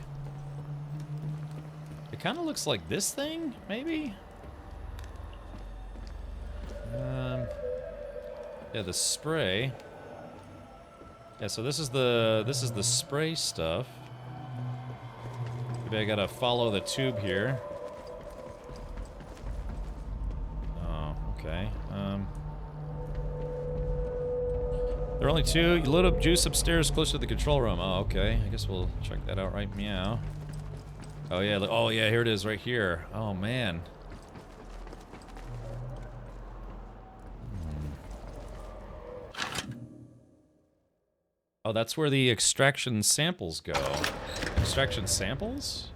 It kind of looks like this thing, maybe? Yeah, the spray. Yeah, so this is the spray stuff. Maybe I gotta follow the tube here. Oh, okay. There are only two. You load up juice upstairs close to the control room. Oh, okay. I guess we'll check that out right meow. Oh, yeah. Oh, yeah, here it is right here. Oh, man. Oh, that's where the extraction samples go. Extraction samples?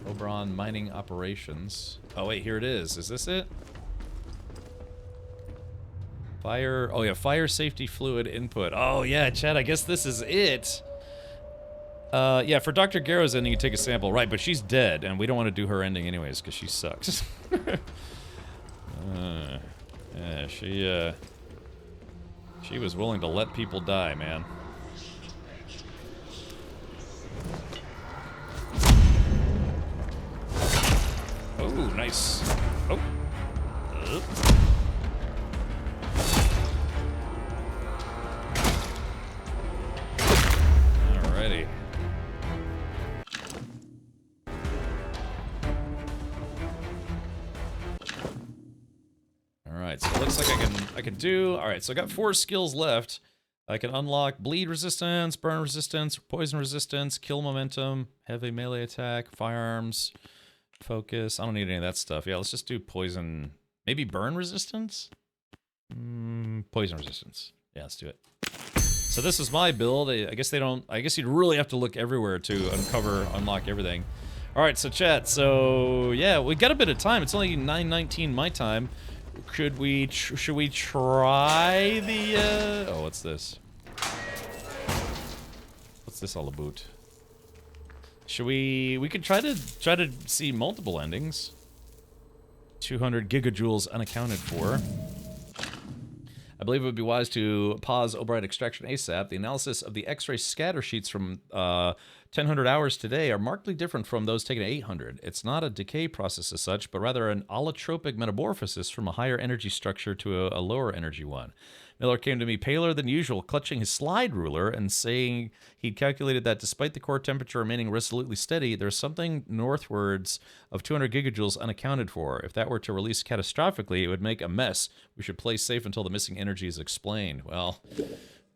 Oberon mining operations. Oh, wait, here it is. Is this it? Fire. Oh, yeah, fire safety fluid input. Oh, yeah, Chad, I guess this is it. Yeah, for Dr. Garrow's ending, you take a sample. Right, but she's dead, and we don't want to do her ending anyways, because she sucks. Yeah, she was willing to let people die, man. Oh, nice. Oh. Alrighty. Alright, so it looks like I can do... Alright, so I got 4 skills left. I can unlock bleed resistance, burn resistance, poison resistance, kill momentum, heavy melee attack, firearms, focus. I don't need any of that stuff. Yeah, let's just do poison. Maybe burn resistance? Poison resistance. Yeah, let's do it. So this is my build. I guess they don't... I guess you'd really have to look everywhere to unlock everything. Alright, so chat. So, yeah, we got a bit of time. It's only 9:19 my time. Should we try the, oh, what's this? What's this all about? Should we could try to see multiple endings. 200 gigajoules unaccounted for. I believe it would be wise to pause O'Brien extraction ASAP. The analysis of the X-ray scatter sheets from 1000 hours today are markedly different from those taken at 800. It's not a decay process as such, but rather an allotropic metamorphosis from a higher energy structure to a lower energy one. Miller came to me paler than usual, clutching his slide ruler and saying he'd calculated that despite the core temperature remaining resolutely steady, there's something northwards of 200 gigajoules unaccounted for. If that were to release catastrophically, it would make a mess. We should play safe until the missing energy is explained. Well,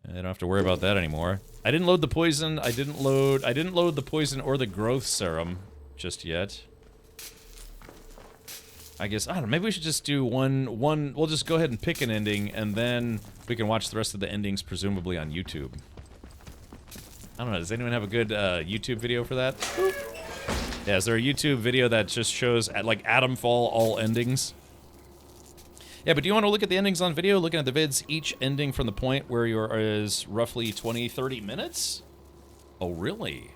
I don't have to worry about that anymore. I didn't load the poison. I didn't load the poison or the growth serum just yet. I guess, I don't know, maybe we should just do one, we'll just go ahead and pick an ending, and then we can watch the rest of the endings, presumably on YouTube. I don't know, does anyone have a good YouTube video for that? Yeah, is there a YouTube video that just shows, like, Atomfall all endings? Yeah, but do you want to look at the endings on video, looking at the vids, each ending from the point where is roughly 20-30 minutes? Oh, really?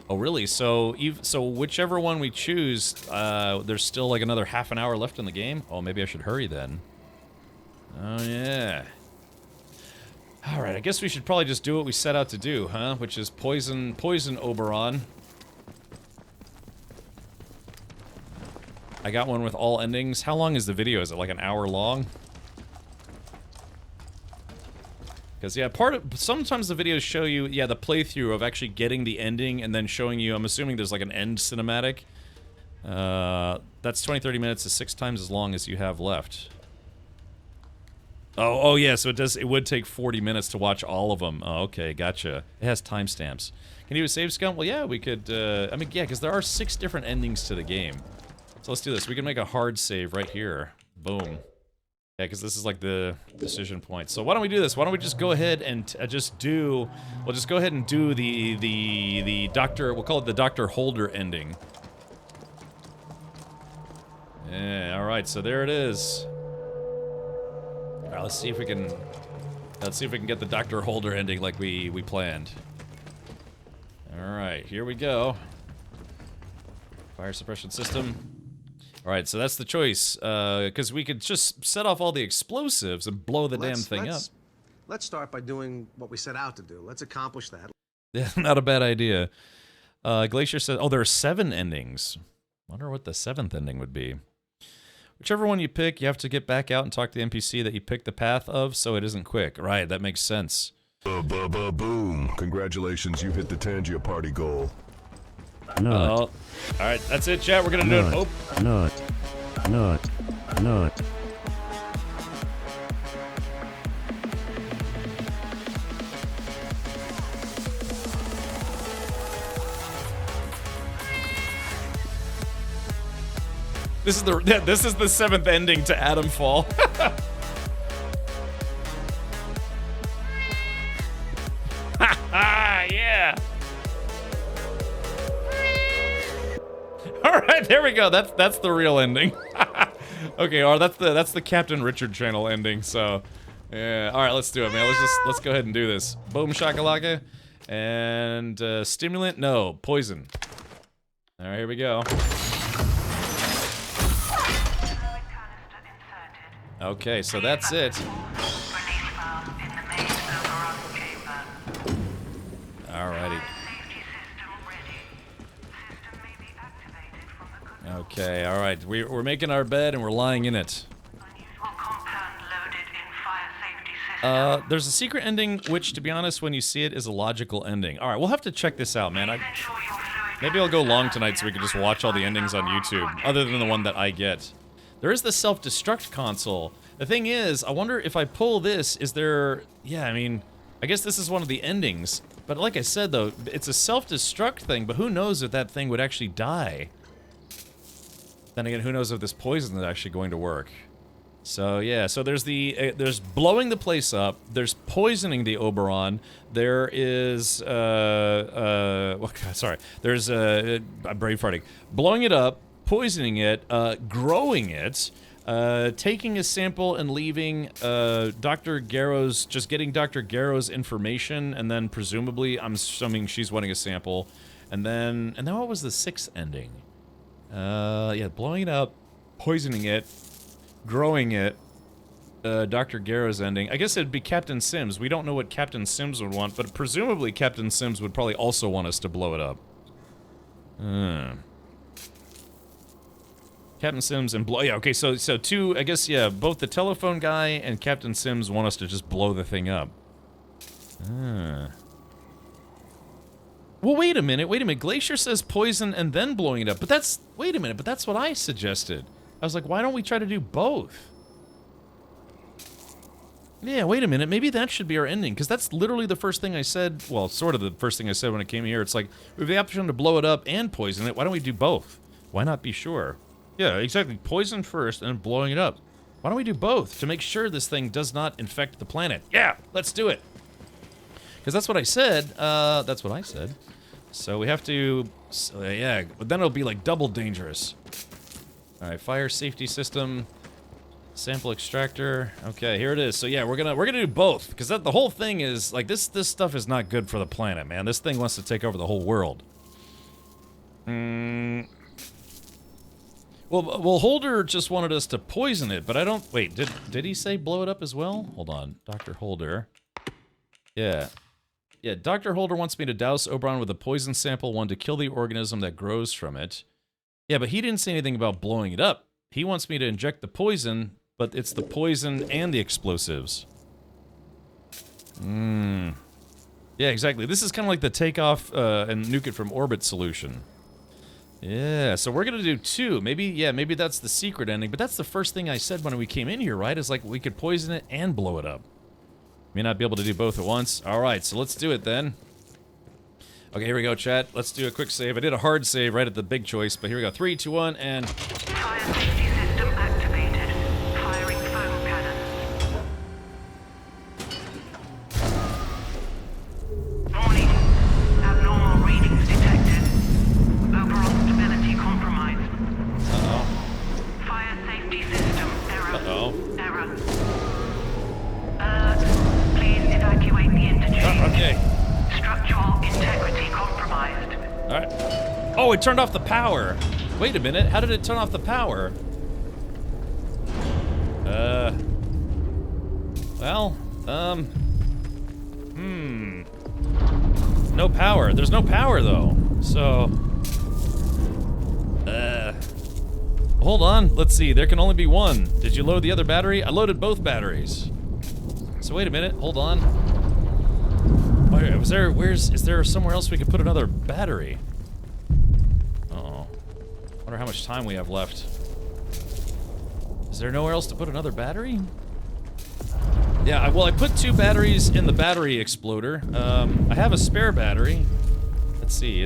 Oh, really? So, whichever one we choose, there's still like another half an hour left in the game? Oh, maybe I should hurry then. Oh, yeah. Alright, I guess we should probably just do what we set out to do, huh? Which is poison Oberon. I got one with all endings. How long is the video? Is it like an hour long? Because, yeah, sometimes the videos show you, yeah, the playthrough of actually getting the ending and then showing you, I'm assuming there's like an end cinematic. That's 20-30 minutes is 6 times as long as you have left. Oh, yeah, so it would take 40 minutes to watch all of them. Oh, okay, gotcha. It has timestamps. Can you do a save scout? Well, yeah, we could, I mean, yeah, because there are 6 different endings to the game. So let's do this. We can make a hard save right here. Boom. Yeah, because this is like the decision point. So why don't we do this? Why don't we just go ahead and we'll just go ahead and do the Dr. We'll call it the Dr. Holder ending. Yeah, all right, so there it is. All right, let's see if we can get the Dr. Holder ending like we planned. All right, here we go. Fire suppression system. All right, so that's the choice, because we could just set off all the explosives and blow the damn thing up. Let's start by doing what we set out to do. Let's accomplish that. Yeah, not a bad idea. Glacier says, oh, there are 7 endings. Wonder what the 7th ending would be. Whichever one you pick, you have to get back out and talk to the NPC that you picked the path of, so it isn't quick. Right, that makes sense. Boom. Congratulations, you've hit the Tangia party goal. All right, that's it, chat. We're gonna do it. Nut. This is the 7th ending to Atomfall. Yeah. All right, there we go. That's the real ending. Okay, or that's the Captain Richard channel ending. So, yeah. All right, let's do it, man. Let's go ahead and do this. Boom shakalaka, and stimulant. No, poison. All right, here we go. Okay, so that's it. Alrighty. Okay, alright. We're making our bed and we're lying in it. There's a secret ending, which, to be honest, when you see it, is a logical ending. Alright, we'll have to check this out, man. Maybe I'll go long tonight so we can just watch all the endings on YouTube, other than the one that I get. There is the self-destruct console. The thing is, I wonder if I pull this, is there... Yeah, I mean, I guess this is one of the endings. But like I said, though, it's a self-destruct thing, but who knows if that thing would actually die? Then again, who knows if this poison is actually going to work? So, yeah, so there's there's blowing the place up, there's poisoning the Oberon, there is, there's, I'm brain farting. Blowing it up, poisoning it, growing it, taking a sample and leaving Dr. Garrow's, just getting Dr. Garrow's information, and then presumably, I'm assuming she's wanting a sample, and then what was the 6th ending? Yeah, blowing it up, poisoning it, growing it, Dr. Garrow's ending. I guess it'd be Captain Sims. We don't know what Captain Sims would want, but presumably Captain Sims would probably also want us to blow it up. Captain Sims and blow. Yeah, okay, so two, I guess, yeah, both the telephone guy and Captain Sims want us to just blow the thing up. Well, wait a minute. Glacier says poison and then blowing it up, but that's, wait a minute, but that's what I suggested. I was like, why don't we try to do both? Yeah, wait a minute, maybe that should be our ending, because that's literally the first thing I said, well, sort of the first thing I said when I came here. It's like, we have the option to blow it up and poison it, why don't we do both? Why not be sure? Yeah, exactly, poison first and then blowing it up. Why don't we do both, to make sure this thing does not infect the planet? Yeah, let's do it! Because that's what I said, So we have to, yeah, but then it'll be like double dangerous. Alright, fire safety system, sample extractor. Okay, here it is. So yeah, we're gonna do both, because the whole thing is like this stuff is not good for the planet, man. This thing wants to take over the whole world. Well, Holder just wanted us to poison it, but I don't. Wait, did he say blow it up as well? Hold on, Dr. Holder. Yeah. Yeah, Dr. Holder wants me to douse Oberon with a poison sample, one to kill the organism that grows from it. Yeah, but he didn't say anything about blowing it up. He wants me to inject the poison, but it's the poison and the explosives. Yeah, exactly. This is kind of like the takeoff and nuke it from orbit solution. Yeah, so we're gonna do 2. Maybe that's the secret ending, but that's the first thing I said when we came in here, right? Is like we could poison it and blow it up. May not be able to do both at once. Alright, so let's do it then. Okay, here we go, chat. Let's do a quick save. I did a hard save right at the big choice, but here we go. 3, 2, 1, and... Fire safety system activated. Firing foam cannon. Alright. Oh, it turned off the power. Wait a minute, how did it turn off the power? Well, no power. There's no power, though. So, hold on. Let's see. There can only be one. Did you load the other battery? I loaded both batteries. So wait a minute. Hold on. Is there somewhere else we could put another battery? Uh-oh. Wonder how much time we have left. Is there nowhere else to put another battery? Yeah, well, I put 2 batteries in the battery exploder. I have a spare battery. Let's see,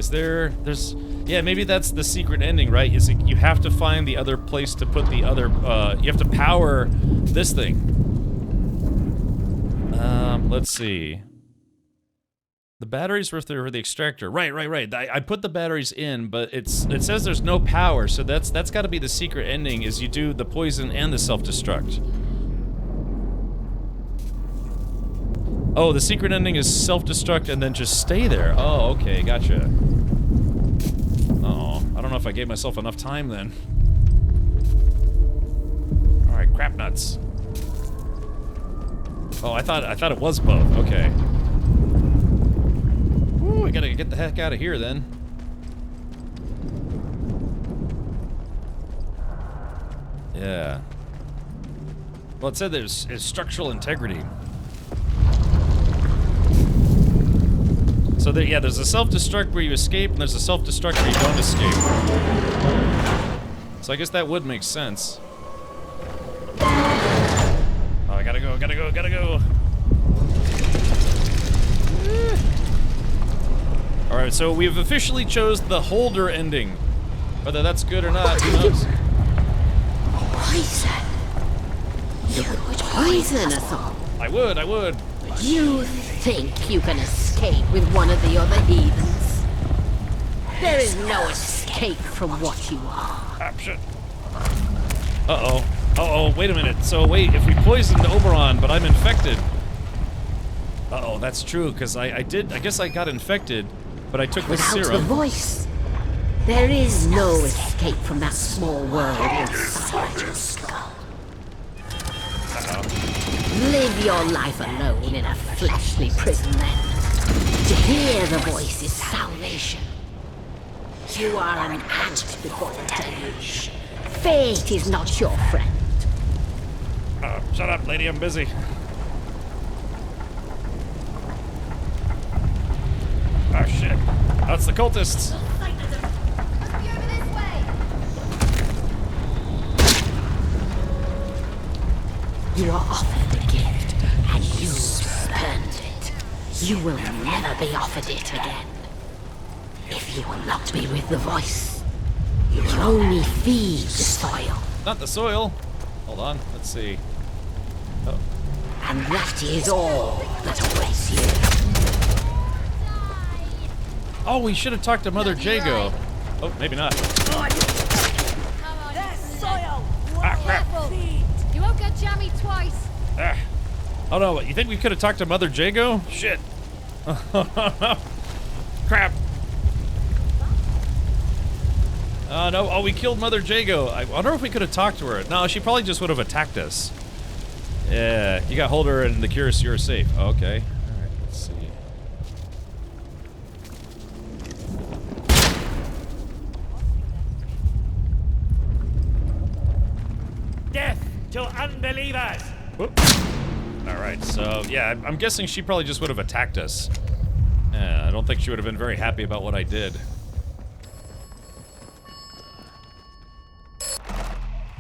yeah, maybe that's the secret ending, right? Is it, you have to find the other place to put the other, you have to power this thing. Let's see. The batteries were for the extractor. Right. I put the batteries in, but it says there's no power, so that's got to be the secret ending, is you do the poison and the self-destruct. Oh, the secret ending is self-destruct and then just stay there. Oh, okay, gotcha. Uh-oh, I don't know if I gave myself enough time then. Alright, crap nuts. Oh, I thought it was both, okay. Ooh, I gotta get the heck out of here then. Yeah. Well, it said there's structural integrity. So yeah, there's a self-destruct where you escape, and there's a self-destruct where you don't escape. So I guess that would make sense. Oh, I gotta go. Alright, so we've officially chose the holder ending. Whether that's good or not, who knows? Poison. You would poison us all. I would. You think you can escape with one of the other heathens? There is no escape from what you are. Ah, shit. Uh-oh, wait a minute. So wait, if we poisoned Oberon, but I'm infected. Uh-oh, that's true, because I guess I got infected, but I took the serum. Without the voice, there is no escape from that small world inside your skull. Live your life alone in a fleshly prison then. To hear the voice is salvation. You are an ant before the deluge. Fate is not your friend. Shut up, lady, I'm busy. Oh shit. That's the cultists. You are offered the gift, and you spurned it. You will never be offered it again. If you will not be with the voice, you will only feed the soil. Not the soil. Hold on, let's see. Oh. And that is all that awaits you. Oh, we should have talked to Mother Jago. Oh, maybe not. Ah, crap. You won't get jammy twice. Ah. Oh no, you think we could have talked to Mother Jago? Shit. Crap. Oh no, oh, we killed Mother Jago. I wonder if we could have talked to her. No, she probably just would have attacked us. Yeah, you got hold of her and the cure, you're safe. Okay. Alright, let's see. Death to unbelievers! Alright, so yeah, I'm guessing she probably just would have attacked us. Yeah, I don't think she would have been very happy about what I did.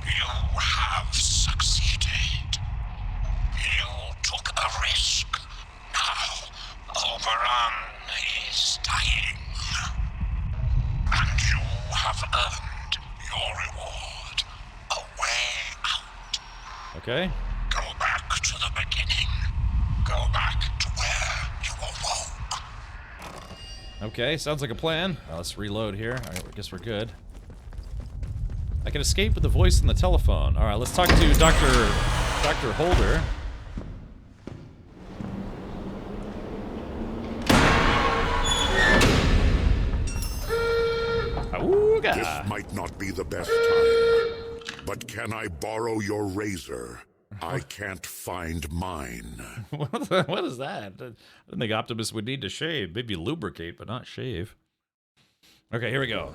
You have succeeded. You took a risk. Now, Oberon is dying. And you have earned your reward. A way out. Okay. Go back to the beginning. Go back to where you awoke. Okay, sounds like a plan. Let's reload here. Alright, I guess we're good. I can escape with the voice in the telephone. Alright, let's talk to Dr. Holder. Booga! This might not be the best time, but can I borrow your razor? I can't find mine. What is that? I didn't think Optimus would need to shave. Maybe lubricate, but not shave. Okay, here we go.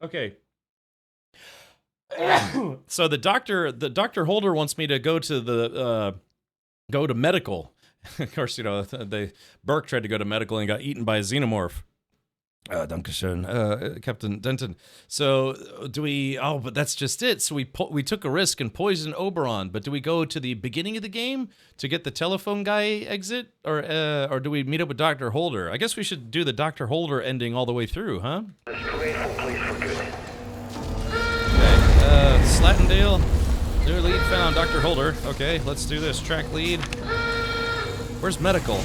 Okay. So the Dr. Holder wants me to go to the go to medical. Of course, you know, Burke tried to go to medical and got eaten by a xenomorph. Dankeschön, Captain Denton. So do we? Oh, but that's just it. So we took a risk and poisoned Oberon. But do we go to the beginning of the game to get the telephone guy exit, or do we meet up with Dr. Holder? I guess we should do the Dr. Holder ending all the way through, huh? Okay, Slatendale, new lead found, Dr. Holder. Okay, let's do this. Track lead. Where's medical? All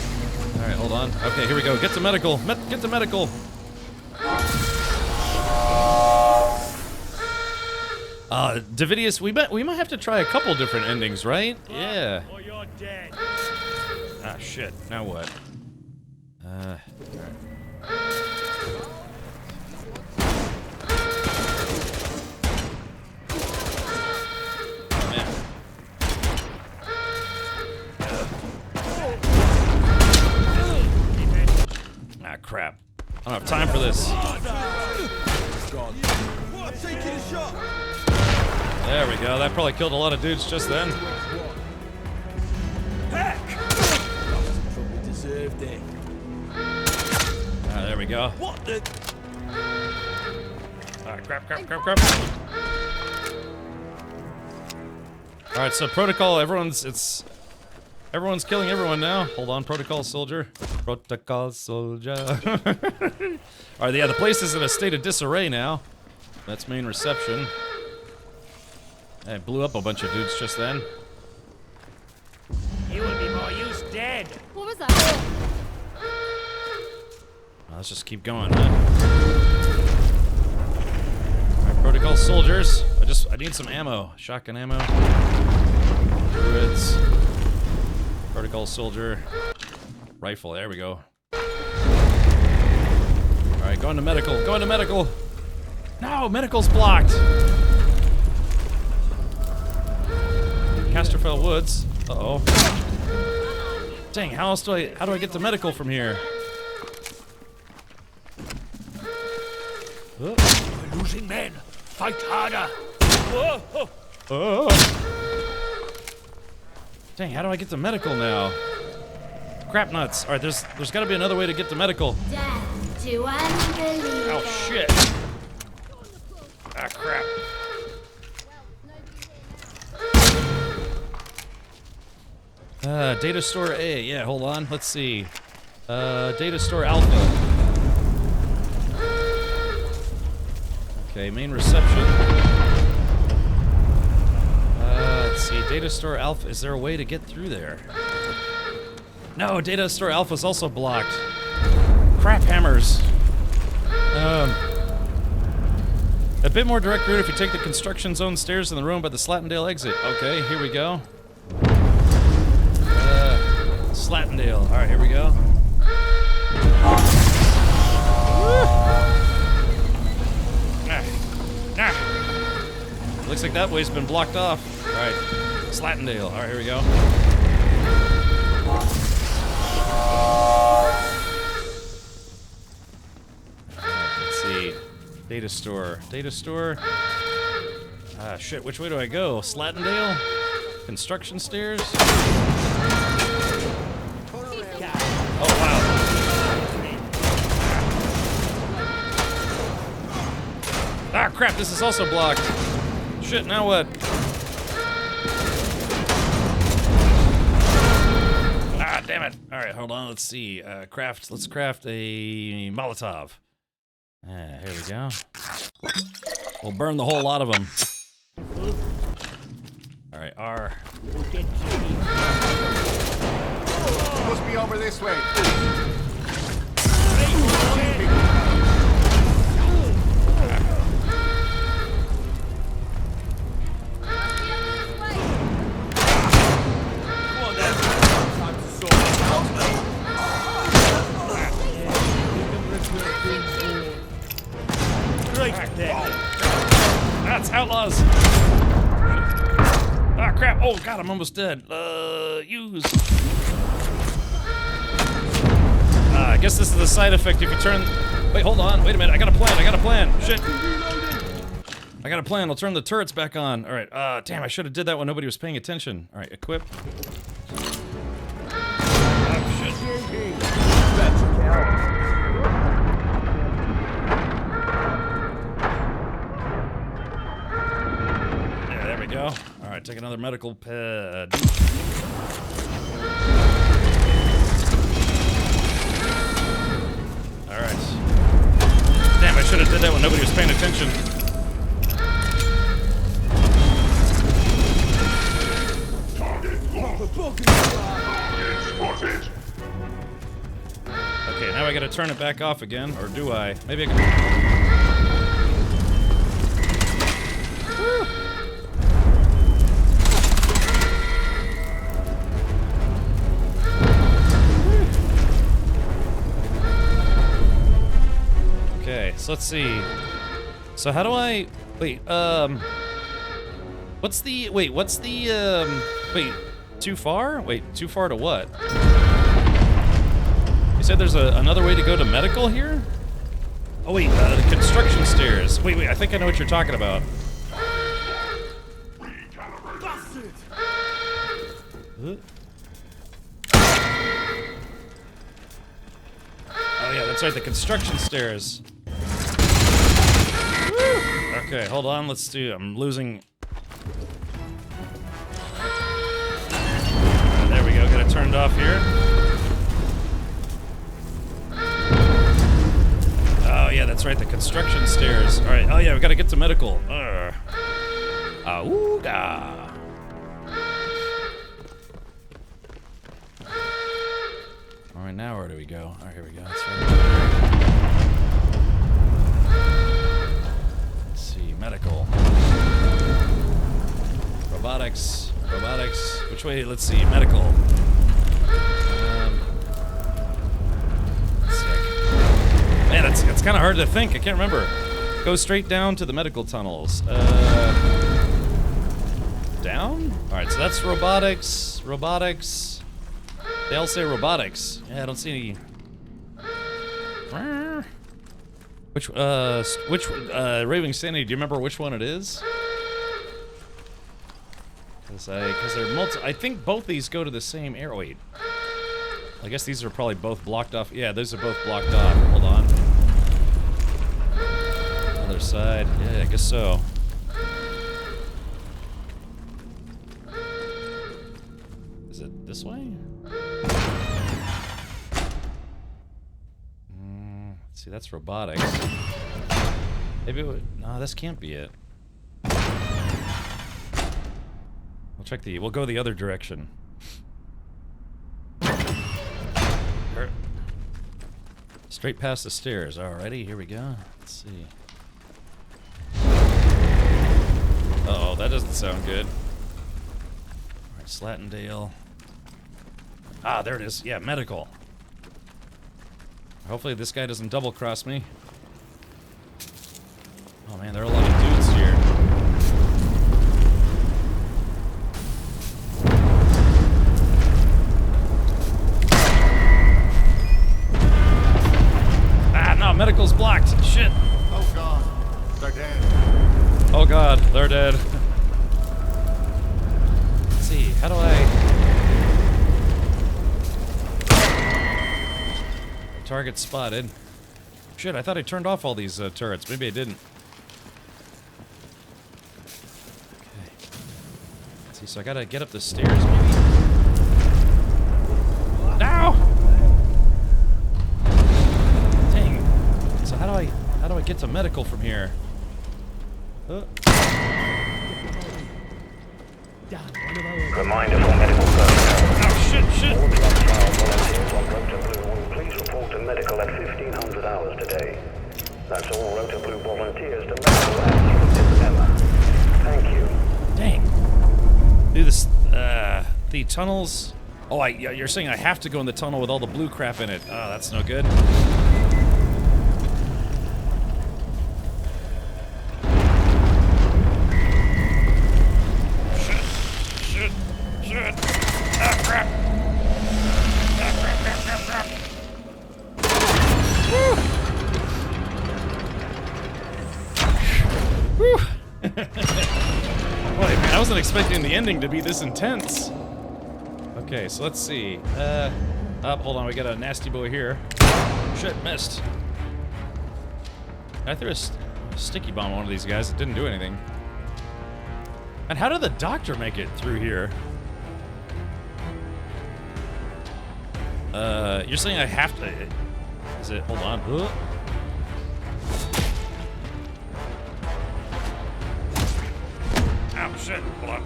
right, hold on. Okay, here we go. Get to medical. Get to medical. Davidius, we might have to try a couple different endings, right? Yeah. Or you're dead. Ah, shit. Now what? Alright. Ah, crap. I don't have time for this. There we go. That probably killed a lot of dudes just then. Heck! We deserved it. Ah, there we go. What the? Ah, crap. All right, so protocol. Everyone's killing everyone now. Hold on, protocol soldier. Protocol soldier. All right, yeah, the place is in a state of disarray now. That's main reception. I blew up a bunch of dudes just then. You will be more use dead. What was that? Well, let's just keep going, huh? All right, protocol soldiers. I need some ammo. Shotgun ammo. Druids. Protocol soldier. Rifle. There we go. All right, going to medical. Going to medical. No, medical's blocked. Casterfell Woods. Uh-oh. Dang, how do I get to medical from here? We're losing men. Fight harder. Dang, how do I get to medical now? Crap nuts. All right, there's got to be another way to get to medical. Death to unbelievers. Oh shit. Ah, crap. Data store A. Yeah, hold on. Let's see. Data store Alpha. Okay, main reception. Let's see. Data store Alpha. Is there a way to get through there? No, Data store Alpha is also blocked. Crap hammers. A bit more direct route if you take the construction zone stairs in the room by the Slatendale exit. Okay, here we go. Slatendale. All right, here we go. Looks like that way's been blocked off. All right, Slatendale. All right, here we go. Let's see. Data store. Data store. Ah, shit. Which way do I go? Slatendale? Construction stairs? Oh, wow. Ah, crap. This is also blocked. Shit, now what? Ah, damn it. All right, hold on. Let's see. Let's craft a Molotov. Here we go. We'll burn the whole lot of them. All right, R. over this way. That's outlaws. Ah, crap. Oh, God, I'm almost dead. Use. I guess this is the side effect if you turn... Wait, hold on. Wait a minute. I got a plan. Shit. I got a plan. I'll turn the turrets back on. All right. Damn, I should have did that when nobody was paying attention. All right, equip. Oh, shit. Yeah, there we go. All right, take another medical pad. All right. Damn, I should have did that when nobody was paying attention. Okay, now I gotta turn it back off again, or do I? Maybe I can... Woo. Okay, so let's see. So how do I... Wait, what's the... Wait, wait, too far? Wait, too far to what? You said there's another way to go to medical here? Oh wait, the construction stairs. Wait, I think I know what you're talking about. Oh yeah, that's right, the construction stairs. Okay, hold on, let's do... I'm losing... There we go, get it turned off here. Oh yeah, that's right, the construction stairs. Alright, oh yeah, we gotta get to medical. Auga. Alright, now where do we go? Alright, here we go. That's right. Let's see, medical. Robotics. Which way? Let's see, medical. Let's see. Man, it's kind of hard to think. I can't remember. Go straight down to the medical tunnels. Down? Alright, so that's robotics. They all say robotics. Yeah, I don't see any... Which Raving Sanity, do you remember which one it is? Because they're I think both these go to the same area. Wait. I guess these are probably both blocked off. Yeah, those are both blocked off. Hold on. Other side. Yeah, I guess so. Is it this way? Let's see, that's robotics. Maybe it would... No, this can't be it. We'll go the other direction. Straight past the stairs. Alrighty, here we go. Let's see. Uh-oh, that doesn't sound good. Alright, Slatendale. Ah, there it is. Yeah, medical. Hopefully this guy doesn't double-cross me. Oh man, there are a lot of dudes here. Medical's blocked. Shit. Oh god, they're dead. Oh god, they're dead. Let's see, how do I... Target spotted. Shit, I thought I turned off all these turrets. Maybe I didn't. Okay. Let's see, so I gotta get up the stairs, maybe? Ow! So how do I get to medical from here? Reminder for medical personnel. Oh shit! All blood trial volunteers tunnels. Oh, you're saying I have to go in the tunnel with all the blue crap in it. Oh, that's no good. Shit. Ah, crap. Crap. Woo! Boy, man, I wasn't expecting the ending to be this intense. Okay, so let's see. Hold on, we got a nasty boy here. Shit, missed. I threw a sticky bomb on one of these guys. It didn't do anything. And how did the doctor make it through here? You're saying I have to... Is it... Hold on. Ow, shit. Hold on.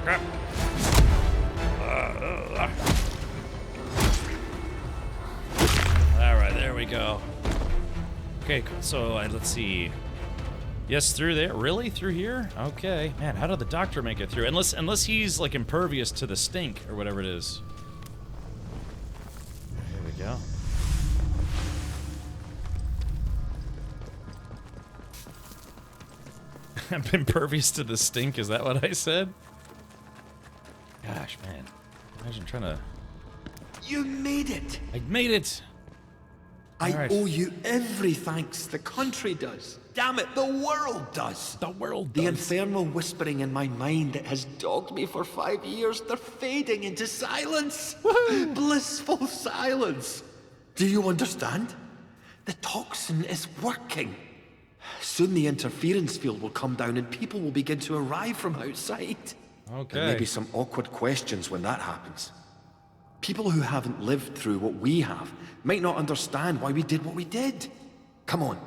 Crap. Alright, there we go. Okay, so let's see. Yes, through there? Really? Through here? Okay. Man, how did the doctor make it through? Unless he's, like, impervious to the stink, or whatever it is. There we go. I'm impervious to the stink, is that what I said? Gosh, man. Imagine trying to... You made it! I made it! I owe you every thanks. The country does. Damn it, the world does. The world does. The infernal whispering in my mind that has dogged me for 5 years, they're fading into silence. Blissful silence. Do you understand? The toxin is working. Soon the interference field will come down and people will begin to arrive from outside. Okay. There may be some awkward questions when that happens. People who haven't lived through what we have might not understand why we did what we did. Come on.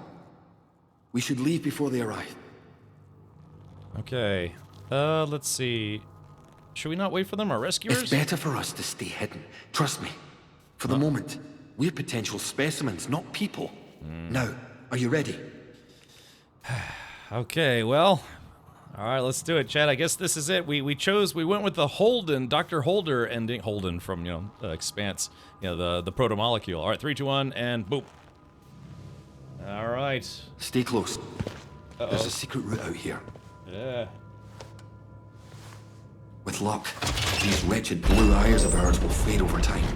We should leave before they arrive. Okay. Let's see. Should we not wait for them, our rescuers? It's better for us to stay hidden. Trust me. For the moment, we're potential specimens, not people. Now, are you ready? Okay, well... Alright, let's do it, Chad. I guess this is it. We went with the Holden, Dr. Holder ending. Holden from, Expanse. The proto-molecule. Alright, 3, 2, 1, and boom. Alright. Stay close. There's a secret route out here. Yeah. With luck, these wretched blue eyes of ours will fade over time.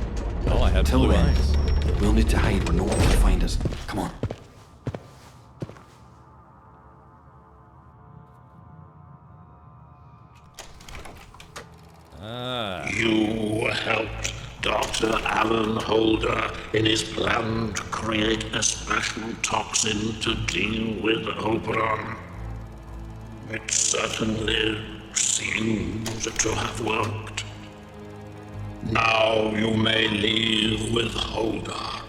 Oh, I have blue eyes. We'll need to hide where no one can find us. Come on. You helped Dr. Alan Holder in his plan to create a special toxin to deal with Oberon. It certainly seems to have worked. Now you may leave with Holder,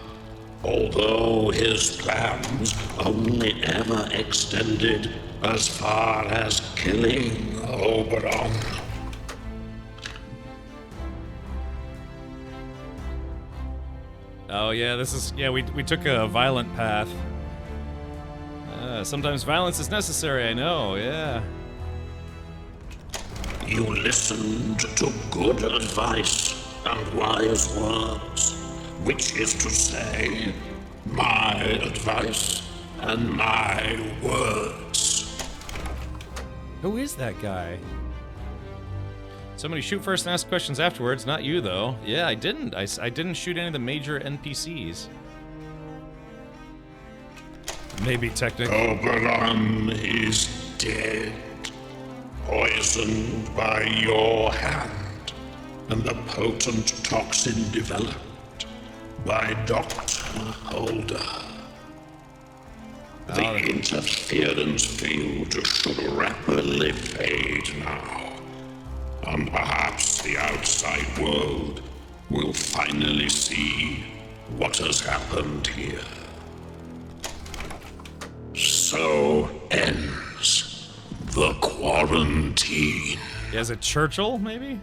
although his plans only ever extended as far as killing Oberon. Oh yeah, we took a violent path. Sometimes violence is necessary, I know, yeah. You listened to good advice and wise words, which is to say, my advice and my words. Who is that guy? Somebody shoot first and ask questions afterwards, not you though. Yeah, I didn't. I didn't shoot any of the major NPCs. Maybe technically. Oberon is dead. Poisoned by your hand. And the potent toxin developed by Dr. Holder. The interference field should rapidly fade now. And perhaps the outside world will finally see what has happened here. So ends the quarantine. Yeah, is it Churchill, maybe?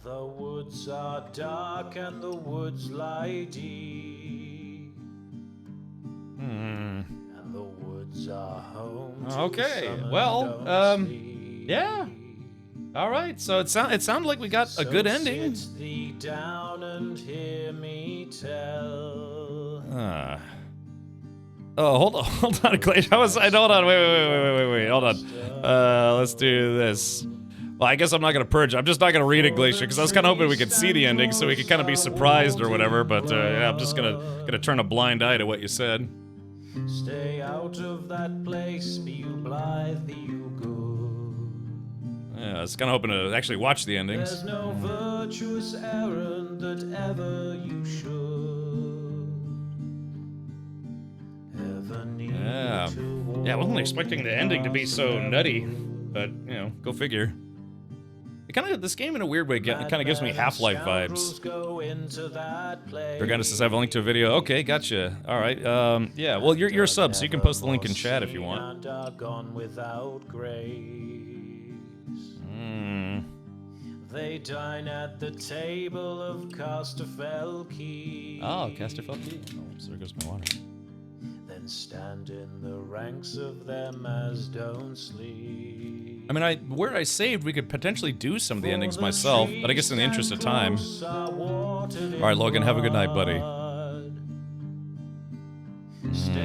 The woods are dark and the woods lie deep. And the woods are home. Okay, well, yeah. All right, so it sounded like we got a good ending. Sit thee down and hear me tell. Oh, hold on, Glacier. Hold on, wait, hold on. Let's do this. Well, I guess I'm not gonna purge. I'm just not gonna read it, Glacier, because I was kind of hoping we could see the ending, so we could kind of be surprised or whatever. But yeah, I'm just gonna turn a blind eye to what you said. Stay out of that place, be you blithe, be you good. Yeah, I was kind of hoping to actually watch the endings. There's no virtuous errand that ever you should ever need to Yeah, I wasn't expecting the ending to be so nutty, but you know, go figure. It kind of, this game in a weird way, kind of gives me Half-Life vibes. Draganis says I have a link to a video. Okay, gotcha. All right. Yeah. Well, you're a sub, so you can post the link in chat if you want. They dine at the table of Casterfell Key. Oh, Casterfell Key. Oh, so there goes my water. Then stand in the ranks of them as don't sleep. I mean, where I saved, we could potentially do some of the endings myself, but I guess in the interest of time. All right, Logan, have a good night, buddy.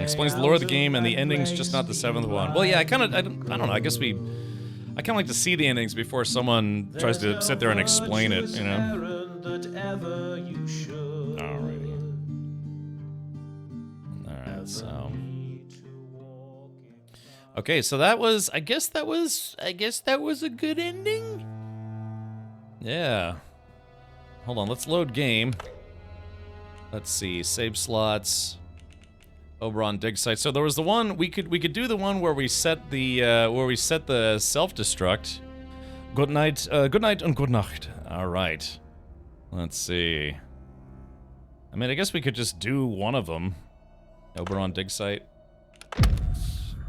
Explains the lore of the game and the ending's just not the 7th one. Well, yeah, I don't know. I guess I kind of like to see the endings before someone tries to sit there and explain it, you know? Alrighty. Alright, so... Okay, so that was, I guess that was a good ending? Yeah. Hold on, let's load game. Let's see, save slots. Oberon dig site. So there was the one we could do the one where we set the self-destruct. Good night and good night. All right. Let's see. I mean, I guess we could just do one of them. Oberon dig site.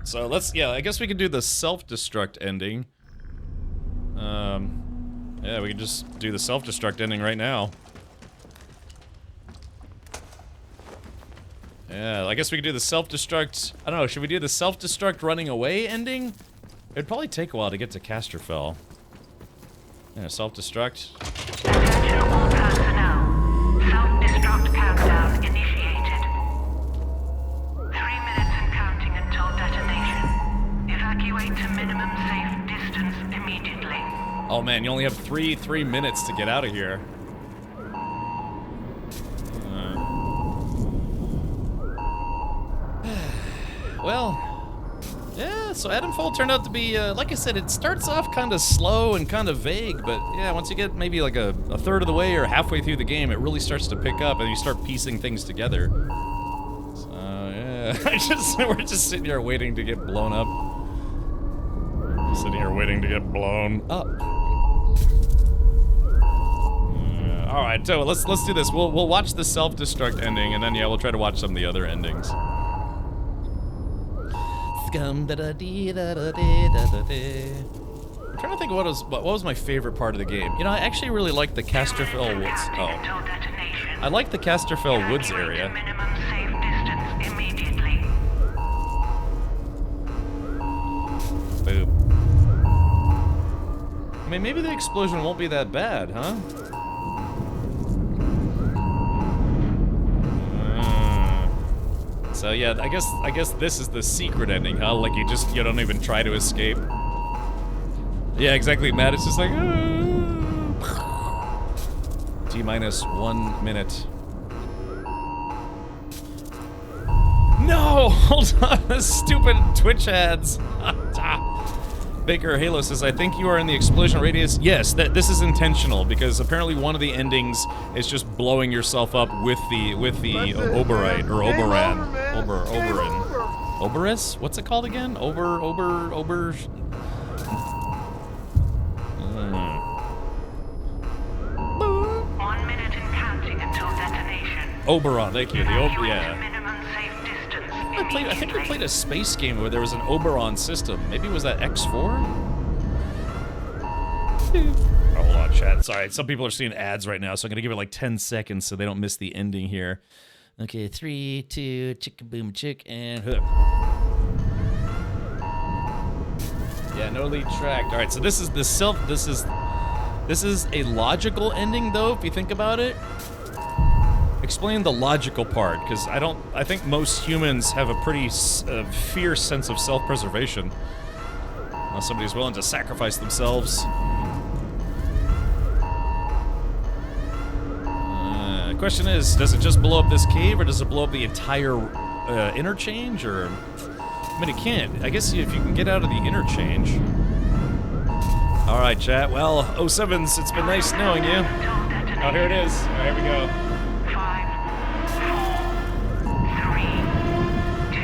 So yeah, I guess we could do the self-destruct ending. Yeah, we could just do the self-destruct ending right now. Yeah, I guess we could do the self-destruct... I don't know, should we do the self-destruct running away ending? It'd probably take a while to get to Casterfell. Yeah, self-destruct. Attention all personnel. Self-destruct countdown initiated. 3 minutes and counting until detonation. Evacuate to minimum safe distance immediately. Oh man, you only have three minutes to get out of here. Well, yeah, so Atomfall turned out to be, like I said, it starts off kind of slow and kind of vague, but yeah, once you get maybe like a third of the way or halfway through the game, it really starts to pick up and you start piecing things together. So, yeah, we're just sitting here waiting to get blown up. Sitting here waiting to get blown up. All right, so let's do this. We'll watch the self-destruct ending, and then yeah, we'll try to watch some of the other endings. I'm trying to think what was my favorite part of the game. You know, I actually really like the Casterfell Woods. Oh, I like the Casterfell Woods area. Minimum safe distance immediately. Boop. I mean, maybe the explosion won't be that bad, huh? So yeah, I guess this is the secret ending, huh? Like you don't even try to escape. Yeah, exactly, Matt. It's just like T-1 minute. No, hold on, the stupid Twitch ads. Baker Halo says, I think you are in the explosion radius. Yes, this is intentional because apparently one of the endings is just blowing yourself up with the Oberite or Oberon. Oberon. Oberus? What's it called again? 1 minute and counting until detonation. Oberon, thank you. The yeah. Minimum safe distance. I think we played a space game where there was an Oberon system. Maybe was that X4? Oh, hold on, chat. Sorry, some people are seeing ads right now, so I'm gonna give it like 10 seconds so they don't miss the ending here. Okay, 3, 2, chicka boom chick, and hook. Yeah, no lead tracked. All right, so this is the this is a logical ending though, if you think about it. Explain the logical part, because I think most humans have a pretty fierce sense of self-preservation. Unless somebody's willing to sacrifice themselves. The question is, does it just blow up this cave, or does it blow up the entire interchange, or... I mean, it can't. I guess if you can get out of the interchange. Alright, chat. Well, 07s, it's been nice knowing you. Oh, here it is. Alright, here we go. 5, 4, 3, 2,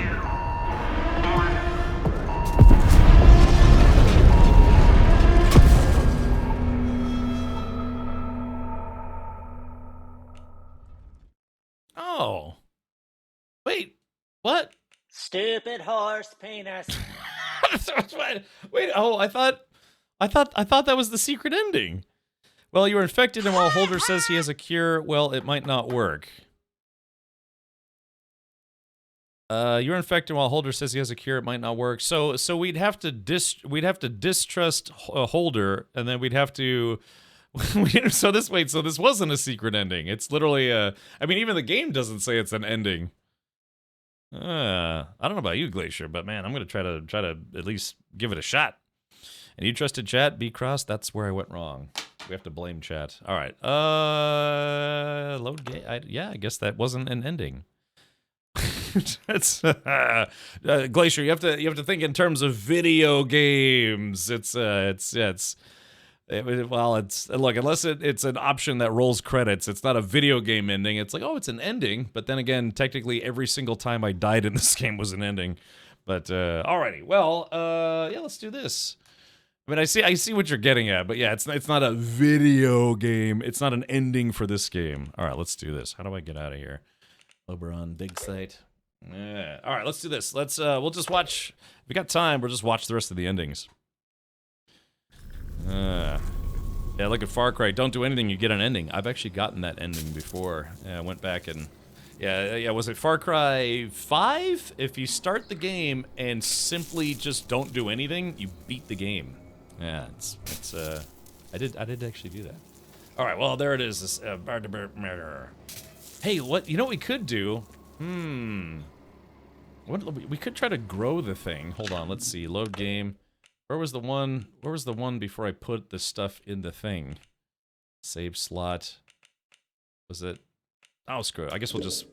1. Oh. Wait. What? Stupid horse penis. Wait, oh, I thought that was the secret ending. Well, you were infected, and while Holder says he has a cure, well, it might not work. You're infected while Holder says he has a cure, it might not work. So we'd have to distrust Holder, and then we'd have to. So this wasn't a secret ending. It's literally a. I mean, even the game doesn't say it's an ending. I don't know about you, Glacier, but man, I'm gonna try to at least give it a shot. And you trusted chat, B Cross. That's where I went wrong. We have to blame chat. All right. Load game. Yeah, I guess that wasn't an ending. That's Glacier. You have to think in terms of video games. Look, unless it's an option that rolls credits, it's not a video game ending. It's like, oh, it's an ending. But then again, technically, every single time I died in this game was an ending. But alrighty, well, yeah, let's do this. I mean, I see what you're getting at, but yeah, it's not a video game. It's not an ending for this game. All right, let's do this. How do I get out of here? Oberon, dig site. Yeah. All right, let's do this. We'll just watch. If we got time, we'll just watch the rest of the endings. Yeah, look at Far Cry. Don't do anything, you get an ending. I've actually gotten that ending before. Yeah, I went back and... Yeah, was it Far Cry 5? If you start the game and simply just don't do anything, you beat the game. Yeah, I did actually do that. Alright, well, there it is. This, hey, what? You know what we could do? We could try to grow the thing. Hold on, let's see. Load game. Where was the one before I put the stuff in the thing? Save slot. Was it? Oh, screw it. I guess we'll just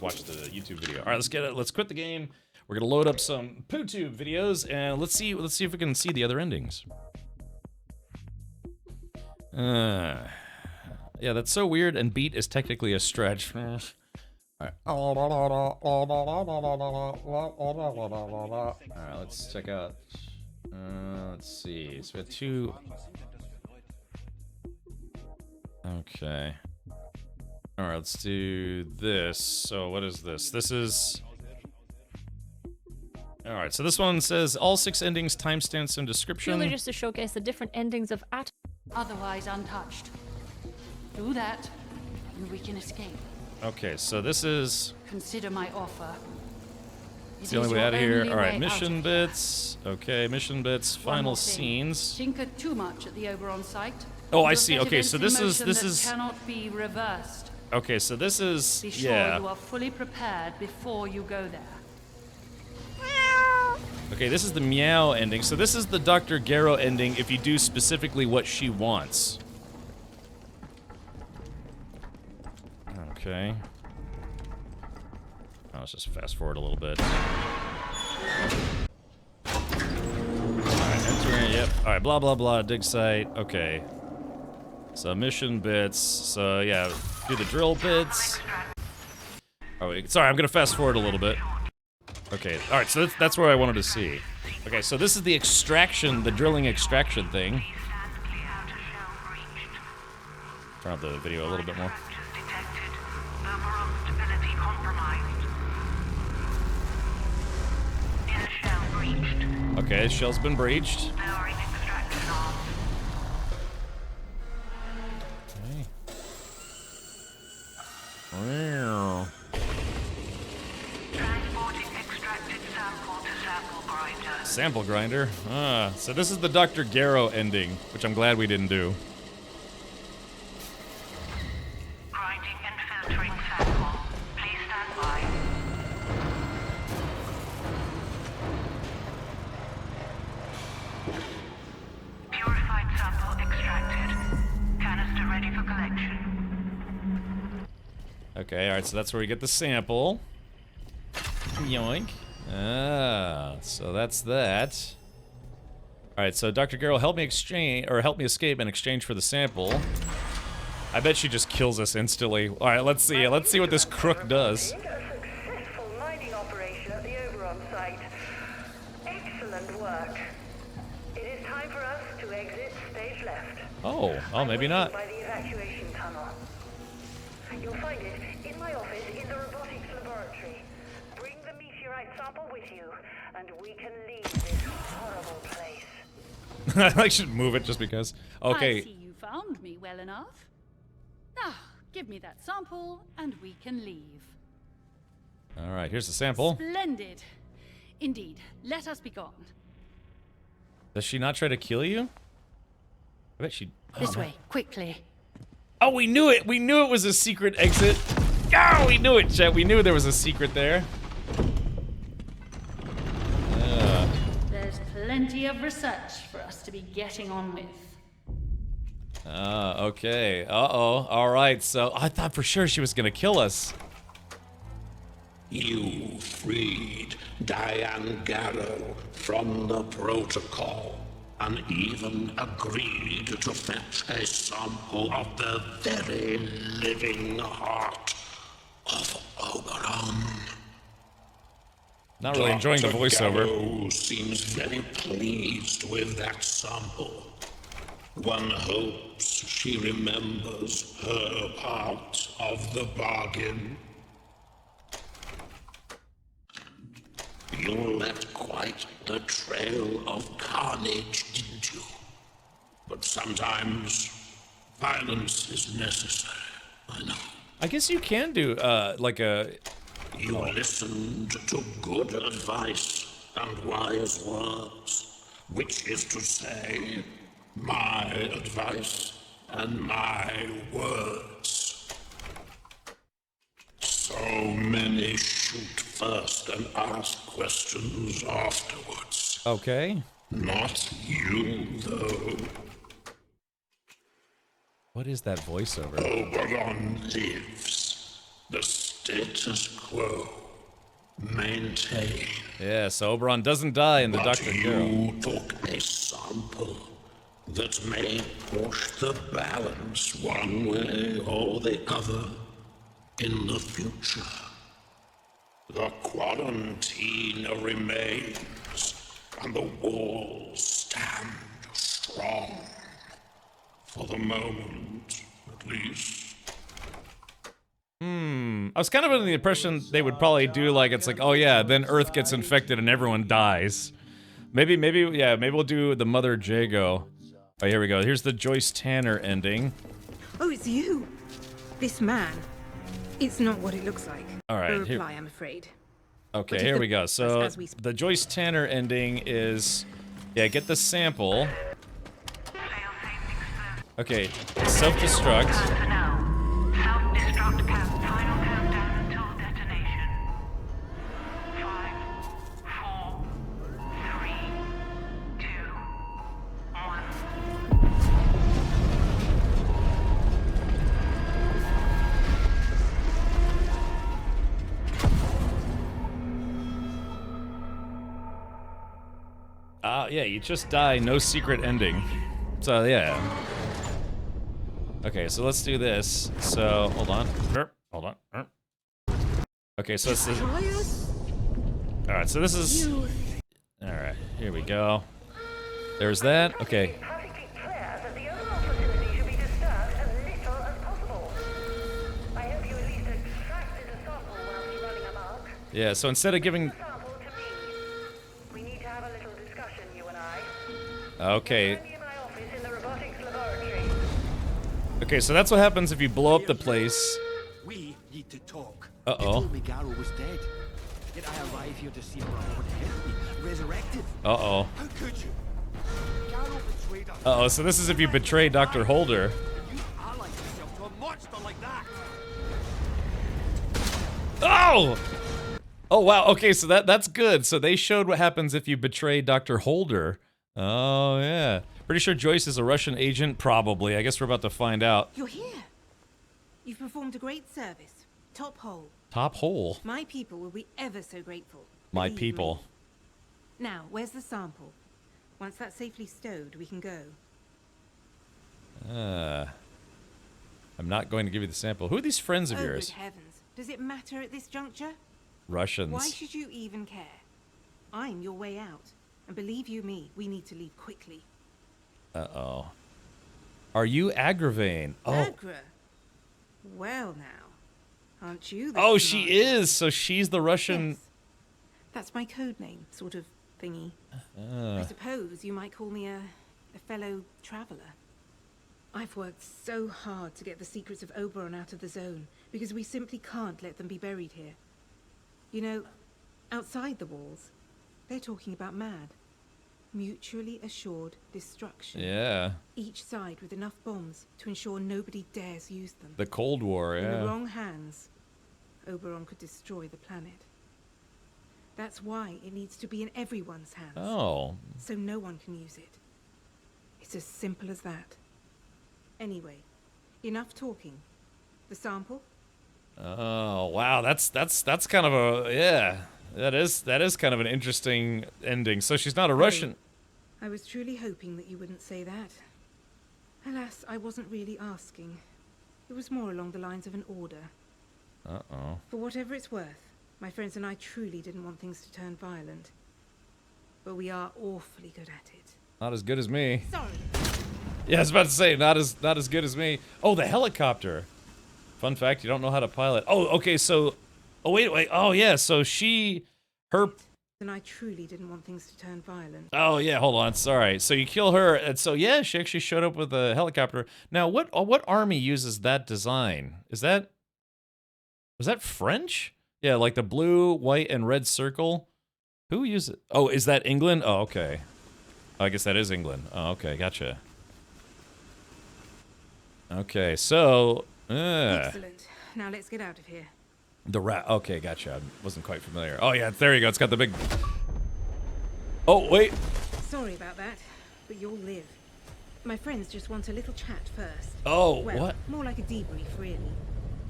watch the YouTube video. All right, let's quit the game. We're gonna load up some PooTube videos and let's see if we can see the other endings. Yeah, that's so weird, and beat is technically a stretch. All right. All right, let's check out. Let's see. So we have 2. Okay. All right, let's do this. So what is this? This is... All right, so this one says all 6 endings, timestamps, and description. Purely just to showcase the different endings of Atomfall. Otherwise untouched. Do that, and we can escape. Okay, so this is... Consider my offer. It's the only way out of here. All right, mission bits. Okay, mission bits. Final scenes. Tinker too much at the Oberon site. Oh, I see. Okay, so this is cannot be reversed. Okay, so this is Be sure you are fully prepared before you go there. Okay, this is the meow ending. So this is the Dr. Garrow ending if you do specifically what she wants. Okay. Oh, let's just fast forward a little bit. Alright, enter, yep. Alright, blah, blah, blah, dig site. Okay. So, mission bits. So, yeah, do the drill bits. Oh, wait, sorry, I'm gonna fast forward a little bit. Okay, alright, so that's where I wanted to see. Okay, so this is the extraction, the drilling extraction thing. Turn up the video a little bit more. Okay, shell's been breached. Okay. Wow. Sample grinder. So this is the Dr. Garrow ending, which I'm glad we didn't do. Grinding and filtering sample. Please stand by. Purified sample extracted. Canister ready for collection. Okay, alright, so that's where we get the sample. Yoink. So that's that. Alright, so Dr. Garrow, help me escape in exchange for the sample. I bet she just kills us instantly. Alright, let's see what this crook does. A successful mining operation at the Oberon site. Excellent work. It is time for us to exit stage left. Oh, maybe not. By the evacuation tunnel. You'll find it in my office in the robotics laboratory. Bring the meteorite sample with you, and we can leave this horrible place. I should move it just because. Okay. I see you found me well enough. Now, give me that sample, and we can leave. Alright, here's the sample. Splendid. Indeed. Let us be gone. Does she not try to kill you? I bet she... This way, quickly. Oh, we knew it! We knew it was a secret exit! Oh, we knew it, Chet! We knew there was a secret there. There's plenty of research for us to be getting on with. Okay. Uh-oh. Alright, so I thought for sure she was gonna kill us. You freed Diane Garrow from the protocol and even agreed to fetch a sample of the very living heart of Oberon. Not really enjoying the voiceover. Garrow seems very pleased with that sample. One hopes she remembers her part of the bargain. You left quite the trail of carnage, didn't you? But sometimes violence is necessary, I know. I guess you can do, like a... You listened to good advice and wise words, which is to say, my advice and my words. So many shoot first and ask questions afterwards. Okay. Not you, though. What is that voiceover? Oberon lives. The status quo. Maintain. Yeah, so Oberon doesn't die in the Dr. Garrow. You took a sample that may push the balance one way or the other in the future. The quarantine remains, and the walls stand strong. For the moment, at least. I was kind of under the impression they would probably do like, it's like, oh yeah, then Earth gets infected and everyone dies. Maybe we'll do the Mother Jago. Oh, here we go. Here's the Joyce Tanner ending. Oh, it's you. This man. It's not what it looks like. All right, No reply, I'm afraid. Okay, here we go. So the Joyce Tanner ending is, yeah, get the sample. Okay, self-destruct. Self-destruct final countdown until detonation. 5, 4, 3, 2, 1. Yeah, you just die, no secret ending. So, yeah. Okay, so let's do this. So, hold on. Hold on. Okay, so this is... Alright, so this is... Alright, here we go. There's that. Okay. Yeah, so instead of giving... Okay. Okay, so that's what happens if you blow up the place. We need to talk. Uh-oh. They told me Garrow was dead. Yet I arrive here to see her over to help me. resurrected. Uh-oh. How could you? Geralt betrayed us. Uh-oh, so this is if you betray Dr. Holder. You allied yourself to a monster like that. Oh! Oh, wow. Okay, so that's good. So they showed what happens if you betray Dr. Holder. Oh, yeah. Pretty sure Joyce is a Russian agent? Probably. I guess we're about to find out. You're here. You've performed a great service. Top hole. Top hole. My people will be ever so grateful. My Believe people. me. Now, where's the sample? Once that's safely stowed, we can go. I'm not going to give you the sample. Who are these friends of Oh, yours? good heavens. Does it matter at this juncture? Russians. Why should you even care? I'm your way out. And believe you me, we need to leave quickly. Uh-oh. Are you Agravain? Oh. Agra? Well now. Aren't you the Oh, smart she one? is. So she's the Russian... Yes. That's my code name, sort of thingy. I suppose you might call me a fellow traveler. I've worked so hard to get the secrets of Oberon out of the zone, because we simply can't let them be buried here. You know, outside the walls, they're talking about MAD. Mutually assured destruction. Yeah. Each side with enough bombs to ensure nobody dares use them. The Cold War, In yeah. the wrong hands, Oberon could destroy the planet. That's why it needs to be in everyone's hands. Oh. So no one can use it. It's as simple as that. Anyway, enough talking. The sample? Oh, wow. That's kind of a... Yeah. That is kind of an interesting ending. So she's not a Russian... I was truly hoping that you wouldn't say that. Alas, I wasn't really asking. It was more along the lines of an order. Uh-oh. For whatever it's worth, my friends and I truly didn't want things to turn violent. But we are awfully good at it. Not as good as me. Sorry. Yeah, I was about to say, not as good as me. Oh, the helicopter. Fun fact, you don't know how to pilot. Oh, okay, so... Oh, wait. Oh, yeah, so her... And I truly didn't want things to turn violent. Oh, yeah, hold on, sorry. So you kill her, and so, yeah, she actually showed up with a helicopter. Now, what army uses that design? Was that French? Yeah, like the blue, white, and red circle. Who uses it? Oh, is that England? Oh, okay. I guess that is England. Oh, okay, gotcha. Okay, so... Excellent. Now let's get out of here. The rat. Okay, gotcha. I wasn't quite familiar. Oh, yeah, there you go. It's got the big... Oh, wait. Sorry about that, but you'll live. My friends just want a little chat first. Oh, well, what? More like a debrief, really.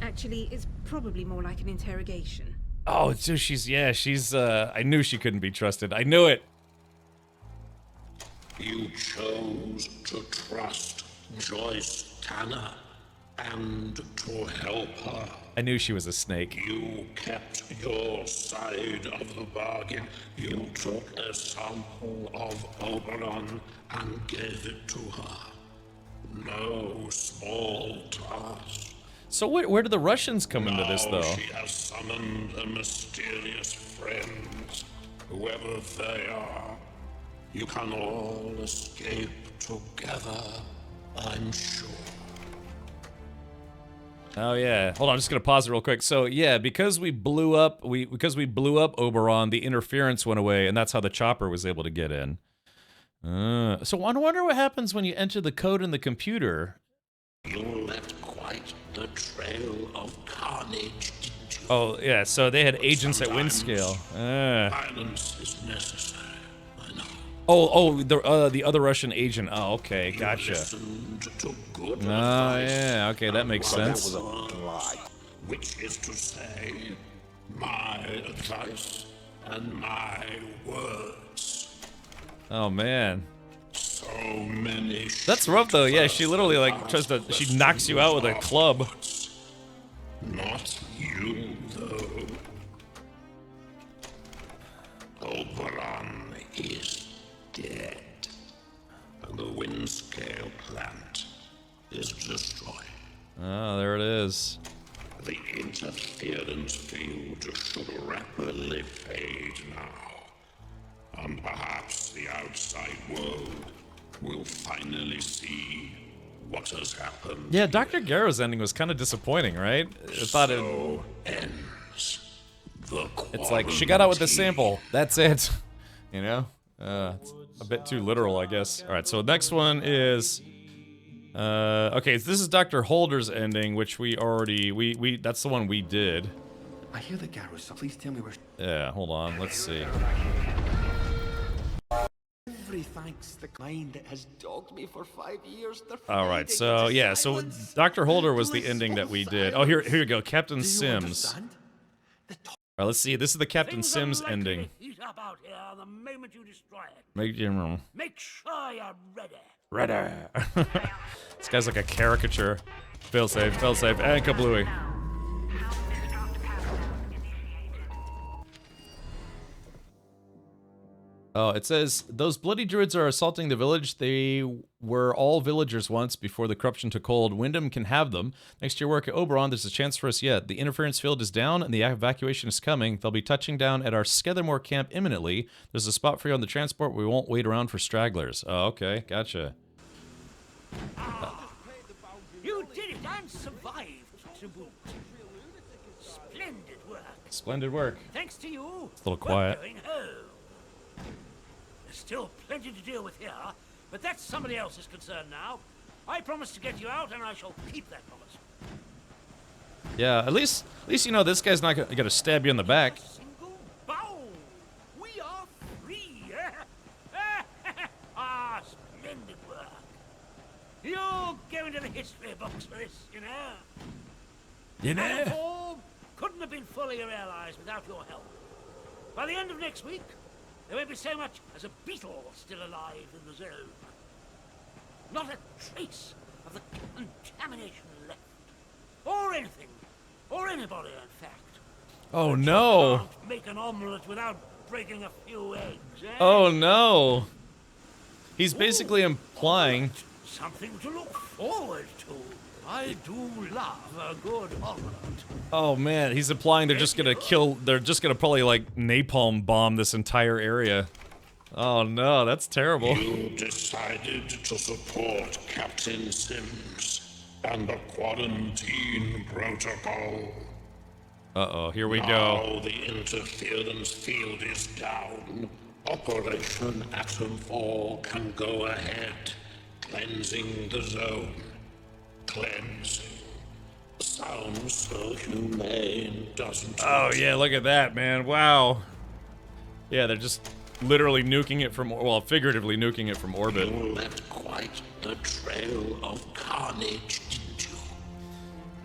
Actually, it's probably more like an interrogation. Oh, so she's... I knew she couldn't be trusted. I knew it. You chose to trust Joyce Tanner and to help her. I knew she was a snake. You kept your side of the bargain. You took a sample of Oberon and gave it to her. No small task. So where do the Russians come into this, though? She has summoned a mysterious friend. Whoever they are, you can all escape together, I'm sure. Oh yeah, hold on, I'm just gonna pause it real quick. So yeah, because we blew up Oberon, the interference went away, and that's how the chopper was able to get in. So I wonder what happens when you enter the code in the computer. You left quite the trail of carnage, didn't you? Oh yeah, so they had agents at Windscale. Violence is necessary, I know. The other Russian agent. Oh, okay, gotcha. Oh yeah, okay, that makes sense. Which is to say, my advice and my words. Oh man. So many. That's rough though. Yeah, she literally like she knocks you out with a club. Not you though. Oberon is dead, and the Windscale plant is destroyed. Oh, there it is. The interference field should rapidly fade now, and perhaps the outside world will finally see what has happened. Yeah, Dr. Garrow's ending was kind of disappointing, right? I thought ends the It's like, she got out with the sample. That's it. You know? It's a bit too literal, I guess. Alright, so next one is... okay, so this is Dr. Holder's ending, which we already... that's the one we did. I hear the Garrus, so please tell me where... Yeah, hold on, let's see. Every thanks the mind that has dogged me for 5 years. Alright, so, yeah, so Dr. Holder was the ending that we did. Oh, here you go, Captain Sims. Alright, let's see, this is the Captain Sims ending. Heat up out here the moment you destroy it. Make sure you're ready. Ready. This guy's like a caricature. Fail safe, and kablooey. Oh, it says, those bloody druids are assaulting the village. They were all villagers once before the corruption took hold. Wyndham can have them. Next to your work at Oberon, there's a chance for us yet. The interference field is down and the evacuation is coming. They'll be touching down at our Skethermore camp imminently. There's a spot for you on the transport. We won't wait around for stragglers. Oh, okay. Gotcha. You did it and survived to boot. Splendid work. Splendid work. Thanks to you. It's a little quiet. We're going home. There's still plenty to deal with here, but that's somebody else's concern now. I promised to get you out, and I shall keep that promise. Yeah, at least you know this guy's not gonna stab you in the back. Bow! We are free! Ah, splendid work. You'll go into the history books for this, you know. Atomfall couldn't have been fully realized without your help. By the end of next week, there won't be so much as a beetle still alive in the zone. Not a trace of the contamination left. Or anything. Or anybody, in fact. Oh no! Can't make an omelette without breaking a few eggs, eh? Oh no! He's basically implying... Something to look forward to. I do love a good omelette. Oh man, he's implying they're just gonna probably like napalm bomb this entire area. Oh no, that's terrible. You decided to support Captain Sims and the quarantine protocol. Uh-oh, here we now go. The interference field is down. Operation Atomfall can go ahead, cleansing the zone. Cleansing. Sounds so humane, doesn't it? Oh yeah, look at that, man. Wow. Yeah, they're just literally nuking it from, well, figuratively nuking it from orbit. You left quite the trail of carnage, didn't you?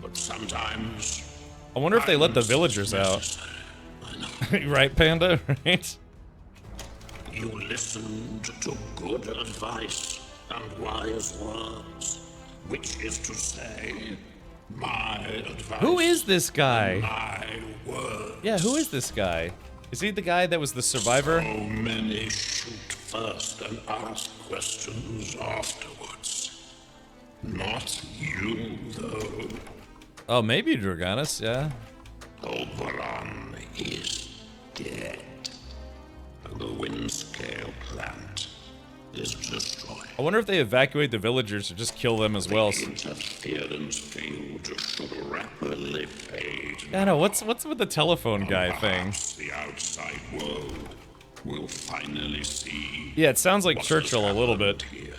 But sometimes... I wonder if they let the villagers out. Right, Panda? Right? You listened to good advice and wise words, which is to say, my advice. Who is this guy? My words. Yeah, who is this guy? Is he the guy that was the survivor? So many shoot first and ask questions afterwards. Not you, though. Oh, maybe Dragonus, yeah. Oberon is dead. The Windscale plant is destroyed. I wonder if they evacuate the villagers or just kill them as well. The interference field should rapidly fade. I know, what's with the telephone guy thing? The outside world will finally see. Yeah, it sounds like Churchill a little bit. Here.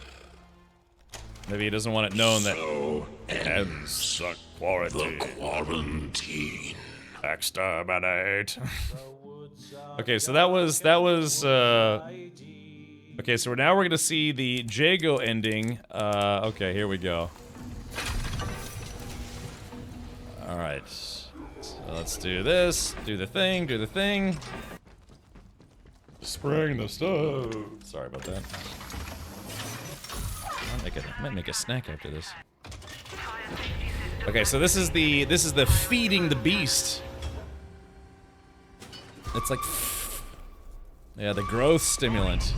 Maybe he doesn't want it known that So ends the quarantine. The quarantine. Exterminate. Okay, so that was okay, so now we're gonna see the Jago ending. Okay, here we go. Alright. So let's do this. Do the thing. Spring the stove. Sorry about that. Might make a snack after this. Okay, so this is the feeding the beast. It's like, yeah, the growth stimulant.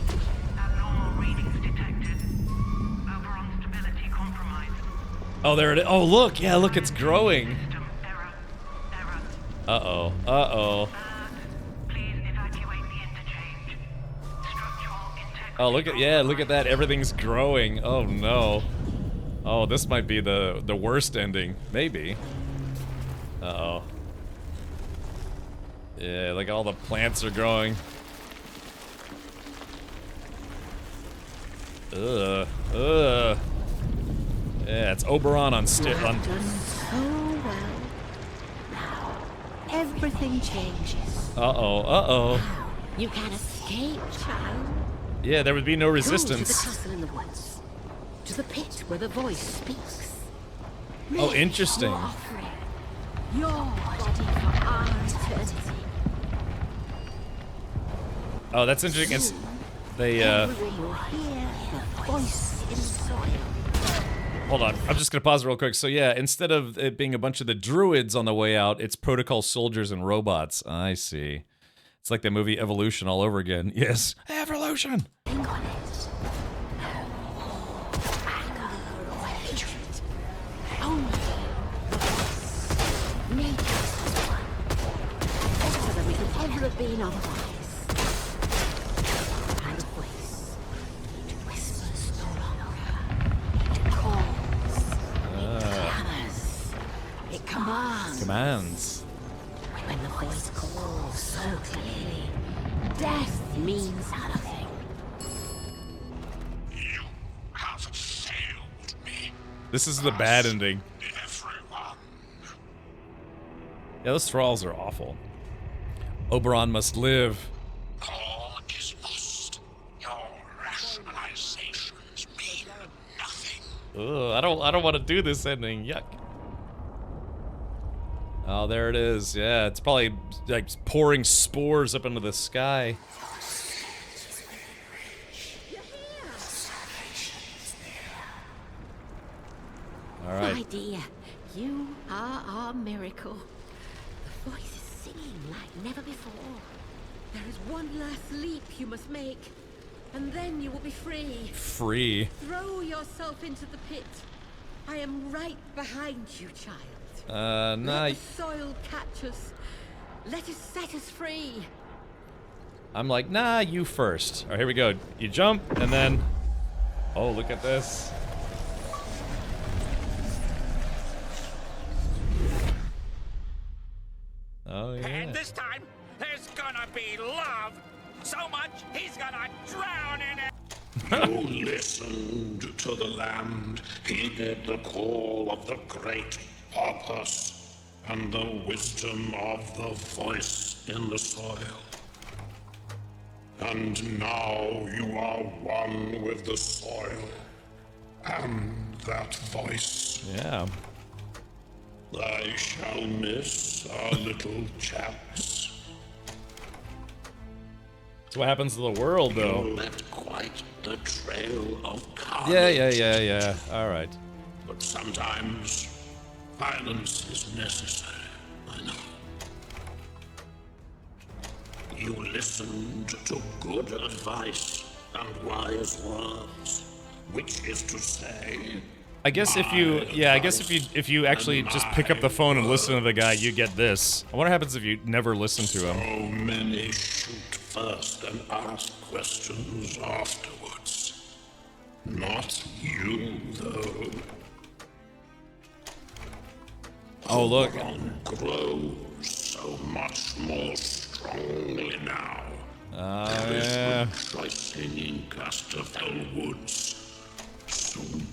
Oh, there it is. Oh, look, yeah, look, it's growing. Uh-oh. Oh, look at that. Everything's growing. Oh no. Oh, this might be the worst ending. Maybe. Uh-oh. Yeah, like all the plants are growing. Ugh. Ugh. Yeah, it's Oberon on You have done so well. Now, everything changes. Uh-oh, uh-oh. Now, you can escape, child. Yeah, there would be no Go to the resistance. castle in the woods. To the pit where the voice speaks. Oh, Make interesting. Your offering. Your body for our eternity. Oh, that's interesting. It's, they, Everyone will hear the voice in the soil. Hold on. I'm just going to pause real quick. So, yeah, instead of it being a bunch of the druids on the way out, it's protocol soldiers and robots. I see. It's like the movie Evolution all over again. Yes. Evolution! Think on it. Only make us one. Better than we could ever have been otherwise. And the voice. It whispers no longer. It calls. It clamors. It commands. Commands. When the voice calls so clearly, death means nothing. You have failed me. This is the bad ending. Everyone. Yeah, those thralls are awful. Oberon must live. All is lost. Your rationalizations mean nothing. Ugh, I don't want to do this ending. Yuck. Oh, there it is. Yeah, it's probably like pouring spores up into the sky. All right. My dear, you are our miracle. The voice is singing like never before. There is one last leap you must make, and then you will be free. Free. Throw yourself into the pit. I am right behind you, child. Nah. Let the soil catch us. Let it set us free. I'm like, nah, you first. All right, here we go. You jump, and then... Oh, look at this. Oh, yeah. And this time, there's gonna be love. So much, he's gonna drown in it. You listened to the land, heeded the call of the great purpose, and the wisdom of the voice in the soil. And now you are one with the soil and that voice. Yeah. I shall miss our little chaps. That's what happens to the world, though. You left quite the trail of carnage. Yeah. All right. But sometimes violence is necessary, I know. You listened to good advice and wise words, which is to say, I guess if you actually just pick up the phone and listen to the guy, you get this. I wonder what happens if you never listen to him. so many shoot first and ask questions afterwards. Not you, though. Oh, look. Oberon grows so much more strongly now. There is Yeah. rejoicing in Casterfell Woods. Soon,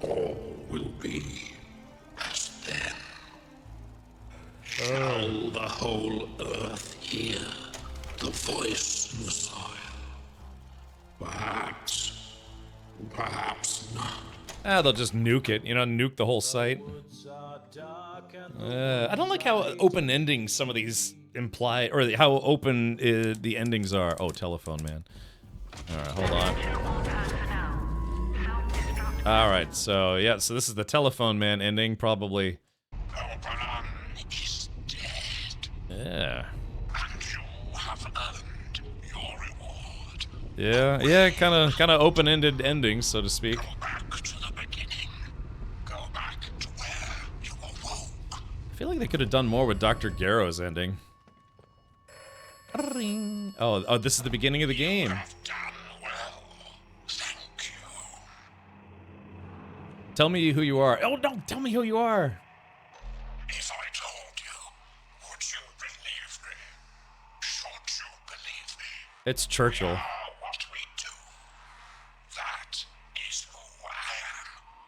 all will be as then. Shall the whole earth hear the voice in the soil? Perhaps not. They'll just nuke it, nuke the whole site. I don't like how open ending some of these imply, or how open the endings are. Oh, telephone man. All right, hold on. All right, so yeah, so this is the telephone man ending, probably. Oberon is dead. Yeah. And you have earned your reward. Yeah, kind of open-ended endings, so to speak. Go back to the beginning. Go back to where you awoke. I feel like they could have done more with Dr. Garrow's ending. Oh, this is the beginning of the game. Tell me who you are. Oh, no, tell me who you are. If I told you, would you believe me? Should you believe me? It's Churchill. What we do, that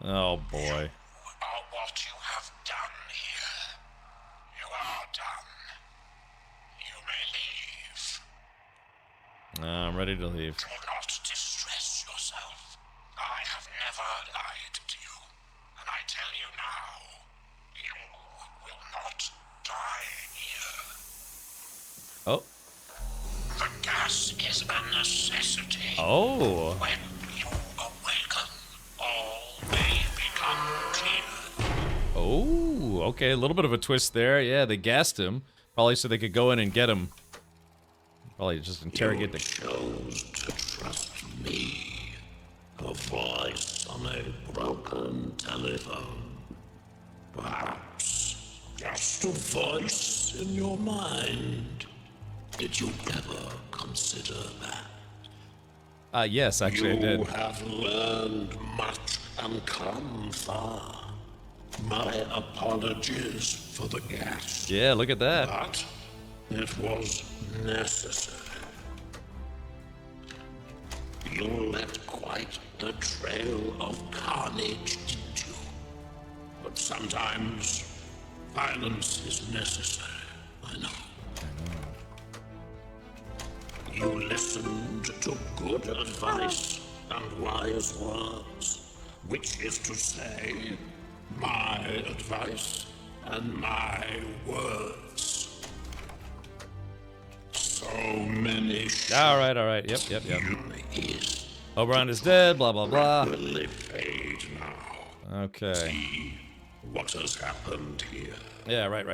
Oh boy. Are what you have done here. You are done. You may leave. I'm ready to leave. Do not distress yourself. I have never lied to you. And I tell you now, you will not die here. Oh. The gas is a necessity. Oh. When you awaken, all may become clear. Oh, okay, a little bit of a twist there. Yeah, they gassed him. Probably so they could go in and get him. Probably just interrogate You chose to trust me. A voice on a broken telephone. Perhaps just a voice in your mind. Did you ever consider that? Yes, actually I did. You have learned much and come far. My apologies for the gas. Yeah, look at that. But it was necessary. You left quite the trail of carnage, didn't you? But sometimes violence is necessary. I know. You listened to good advice and wise words, which is to say, my advice and my words. So many. All right. Yep. O'Brien is dead. Blah blah blah. Will they fade now? Okay. See what has happened here. Yeah. Right.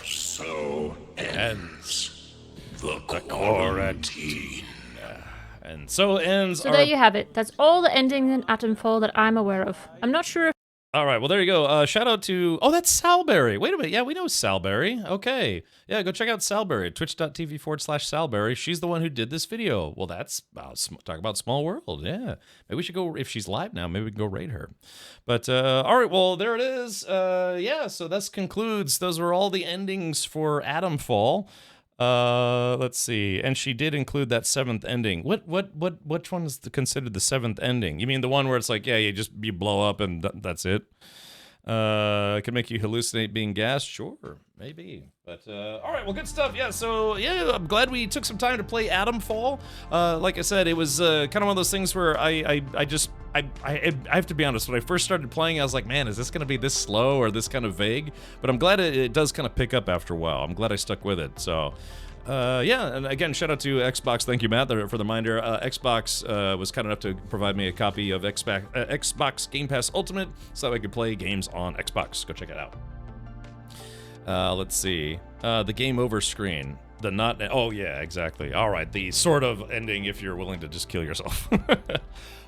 So ends the quarantine. And so ends. So there you have it. That's all the endings in Atomfall that I'm aware of. I'm not sure if... All right, well, there you go. Shout out to... Oh, that's Salberry. Wait a minute. Yeah, we know Salberry. Okay. Yeah, go check out Salberry, twitch.tv/Salberry. She's the one who did this video. Well, that's... talk about small world. Yeah. Maybe we should go... If she's live now, maybe we can go raid her. But, all right, well, there it is. Yeah, so this concludes. Those were all the endings for Atomfall. Let's see. And she did include that 7th ending. Which one is considered the 7th ending? You mean the one where it's like, yeah, you blow up and that's it? It can make you hallucinate being gassed? Sure, maybe. But, all right, well, good stuff. Yeah, so, yeah, I'm glad we took some time to play Atomfall. Like I said, it was kind of one of those things where I have to be honest, when I first started playing, I was like, man, is this going to be this slow or this kind of vague? But I'm glad it does kind of pick up after a while. I'm glad I stuck with it, so... yeah, and again, shout out to Xbox. Thank you, Matt, for the reminder. Xbox was kind enough to provide me a copy of Xbox Game Pass Ultimate so that I could play games on Xbox. Go check it out. Let's see. The game over screen. The not... Oh, yeah, exactly. All right, the sort of ending if you're willing to just kill yourself.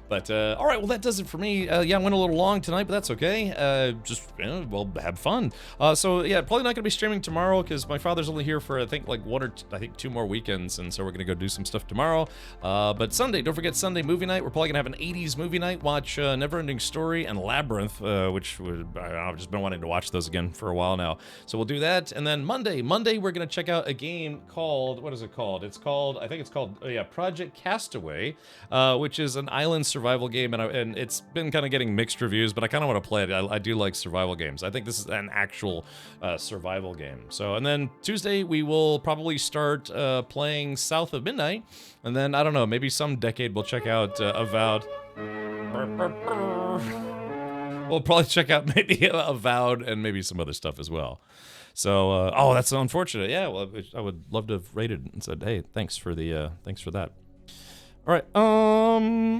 But, all right, well, that does it for me. Yeah, I went a little long tonight, but that's okay. Just, well, have fun. So, yeah, probably not going to be streaming tomorrow because my father's only here for, I think, like 2 more weekends, and so we're going to go do some stuff tomorrow. But Sunday, don't forget Sunday movie night. We're probably going to have an 80s movie night, watch Neverending Story and Labyrinth, which I've just been wanting to watch those again for a while now. So we'll do that. And then Monday, we're going to check out a game called, what is it called? I think it's called, Project Castaway, which is an island survival game, and it's been kind of getting mixed reviews, but I kind of want to play it. I do like survival games. I think this is an actual survival game. So, and then Tuesday we will probably start playing South of Midnight, and then I don't know, maybe some decade we'll check out Avowed. We'll probably check out maybe Avowed and maybe some other stuff as well. So, oh, that's unfortunate. Yeah, well, I would love to have rated and said, hey, thanks for that. All right.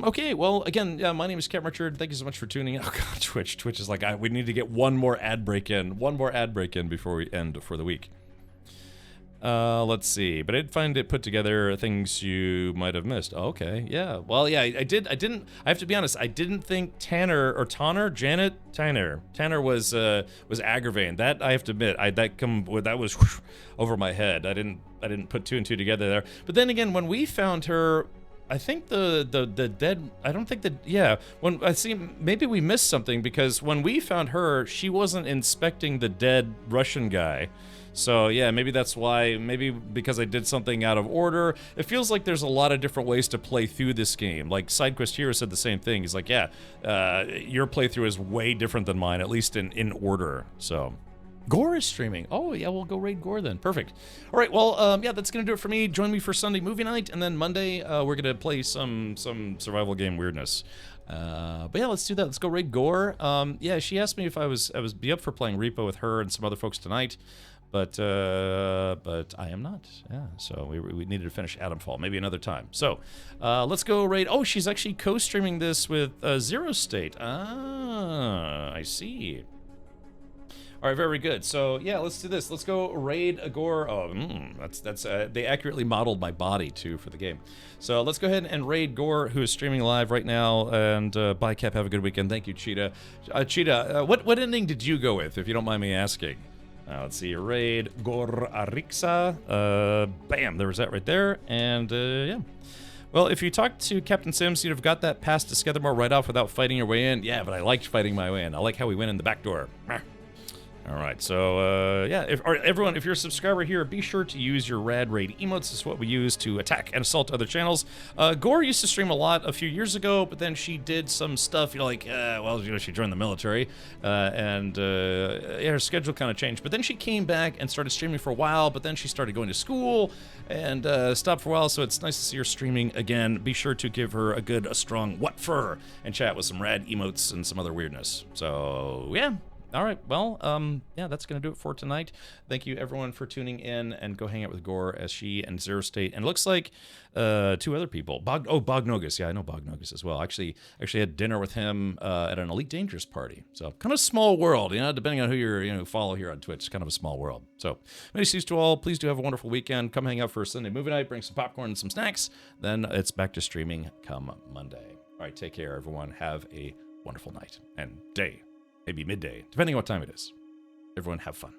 Okay. Well, again, my name is Cat Richard. Thank you so much for tuning in. Oh God, Twitch is like, we need to get one more ad break in before we end for the week. Let's see. But I did find it put together things you might have missed. Okay. Yeah. Well, yeah. I have to be honest. I didn't think Tanner was aggravating. That I have to admit. That was over my head. I didn't put 2 and 2 together there. But then again, when we found her I think the dead. I don't think that. Yeah, when I see, maybe we missed something because when we found her, she wasn't inspecting the dead Russian guy. So yeah, maybe that's why. Maybe because I did something out of order. It feels like there's a lot of different ways to play through this game. Like SideQuest Hero said the same thing. He's like, yeah, your playthrough is way different than mine, at least in order. So. Gore is streaming. Oh, yeah, we'll go raid Gore then. Perfect. All right, well, yeah, that's going to do it for me. Join me for Sunday movie night, and then Monday, we're going to play some survival game weirdness. But yeah, let's do that. Let's go raid Gore. Yeah, she asked me if I was be up for playing Repo with her and some other folks tonight, but I am not. Yeah, so we needed to finish Atomfall. Maybe another time. So, let's go raid. Oh, she's actually co-streaming this with Zero State. Ah, I see. All right, very good. So yeah, let's do this. Let's go raid Gore. Oh, that's they accurately modeled my body too for the game. So let's go ahead and raid Gore, who is streaming live right now. And bye, Cap. Have a good weekend. Thank you, Cheetah. Cheetah, what ending did you go with, if you don't mind me asking? Let's see. Raid Gore Arixa. Bam, there was that right there. And yeah. Well, if you talk to Captain Sims, you'd have got that pass to Skethermore right off without fighting your way in. Yeah, but I liked fighting my way in. I like how we went in the back door. All right, so yeah, everyone, if you're a subscriber here, be sure to use your Rad Raid emotes. This is what we use to attack and assault other channels. Gore used to stream a lot a few years ago, but then she did some stuff, you know, like, well, you know, she joined the military, and yeah, her schedule kind of changed. But then she came back and started streaming for a while, but then she started going to school and stopped for a while, so it's nice to see her streaming again. Be sure to give her a strong what for and chat with some rad emotes and some other weirdness. So, yeah. All right, well, yeah, that's going to do it for tonight. Thank you, everyone, for tuning in, and go hang out with Gore as she and Zero State, and it looks like 2 other people. Bognogus. Yeah, I know Bognogus as well. Actually had dinner with him at an Elite Dangerous party. So kind of a small world, you know, depending on who you follow here on Twitch. It's kind of a small world. So many thanks to all. Please do have a wonderful weekend. Come hang out for a Sunday movie night. Bring some popcorn and some snacks. Then it's back to streaming come Monday. All right, take care, everyone. Have a wonderful night and day. Maybe midday, depending on what time it is. Everyone have fun.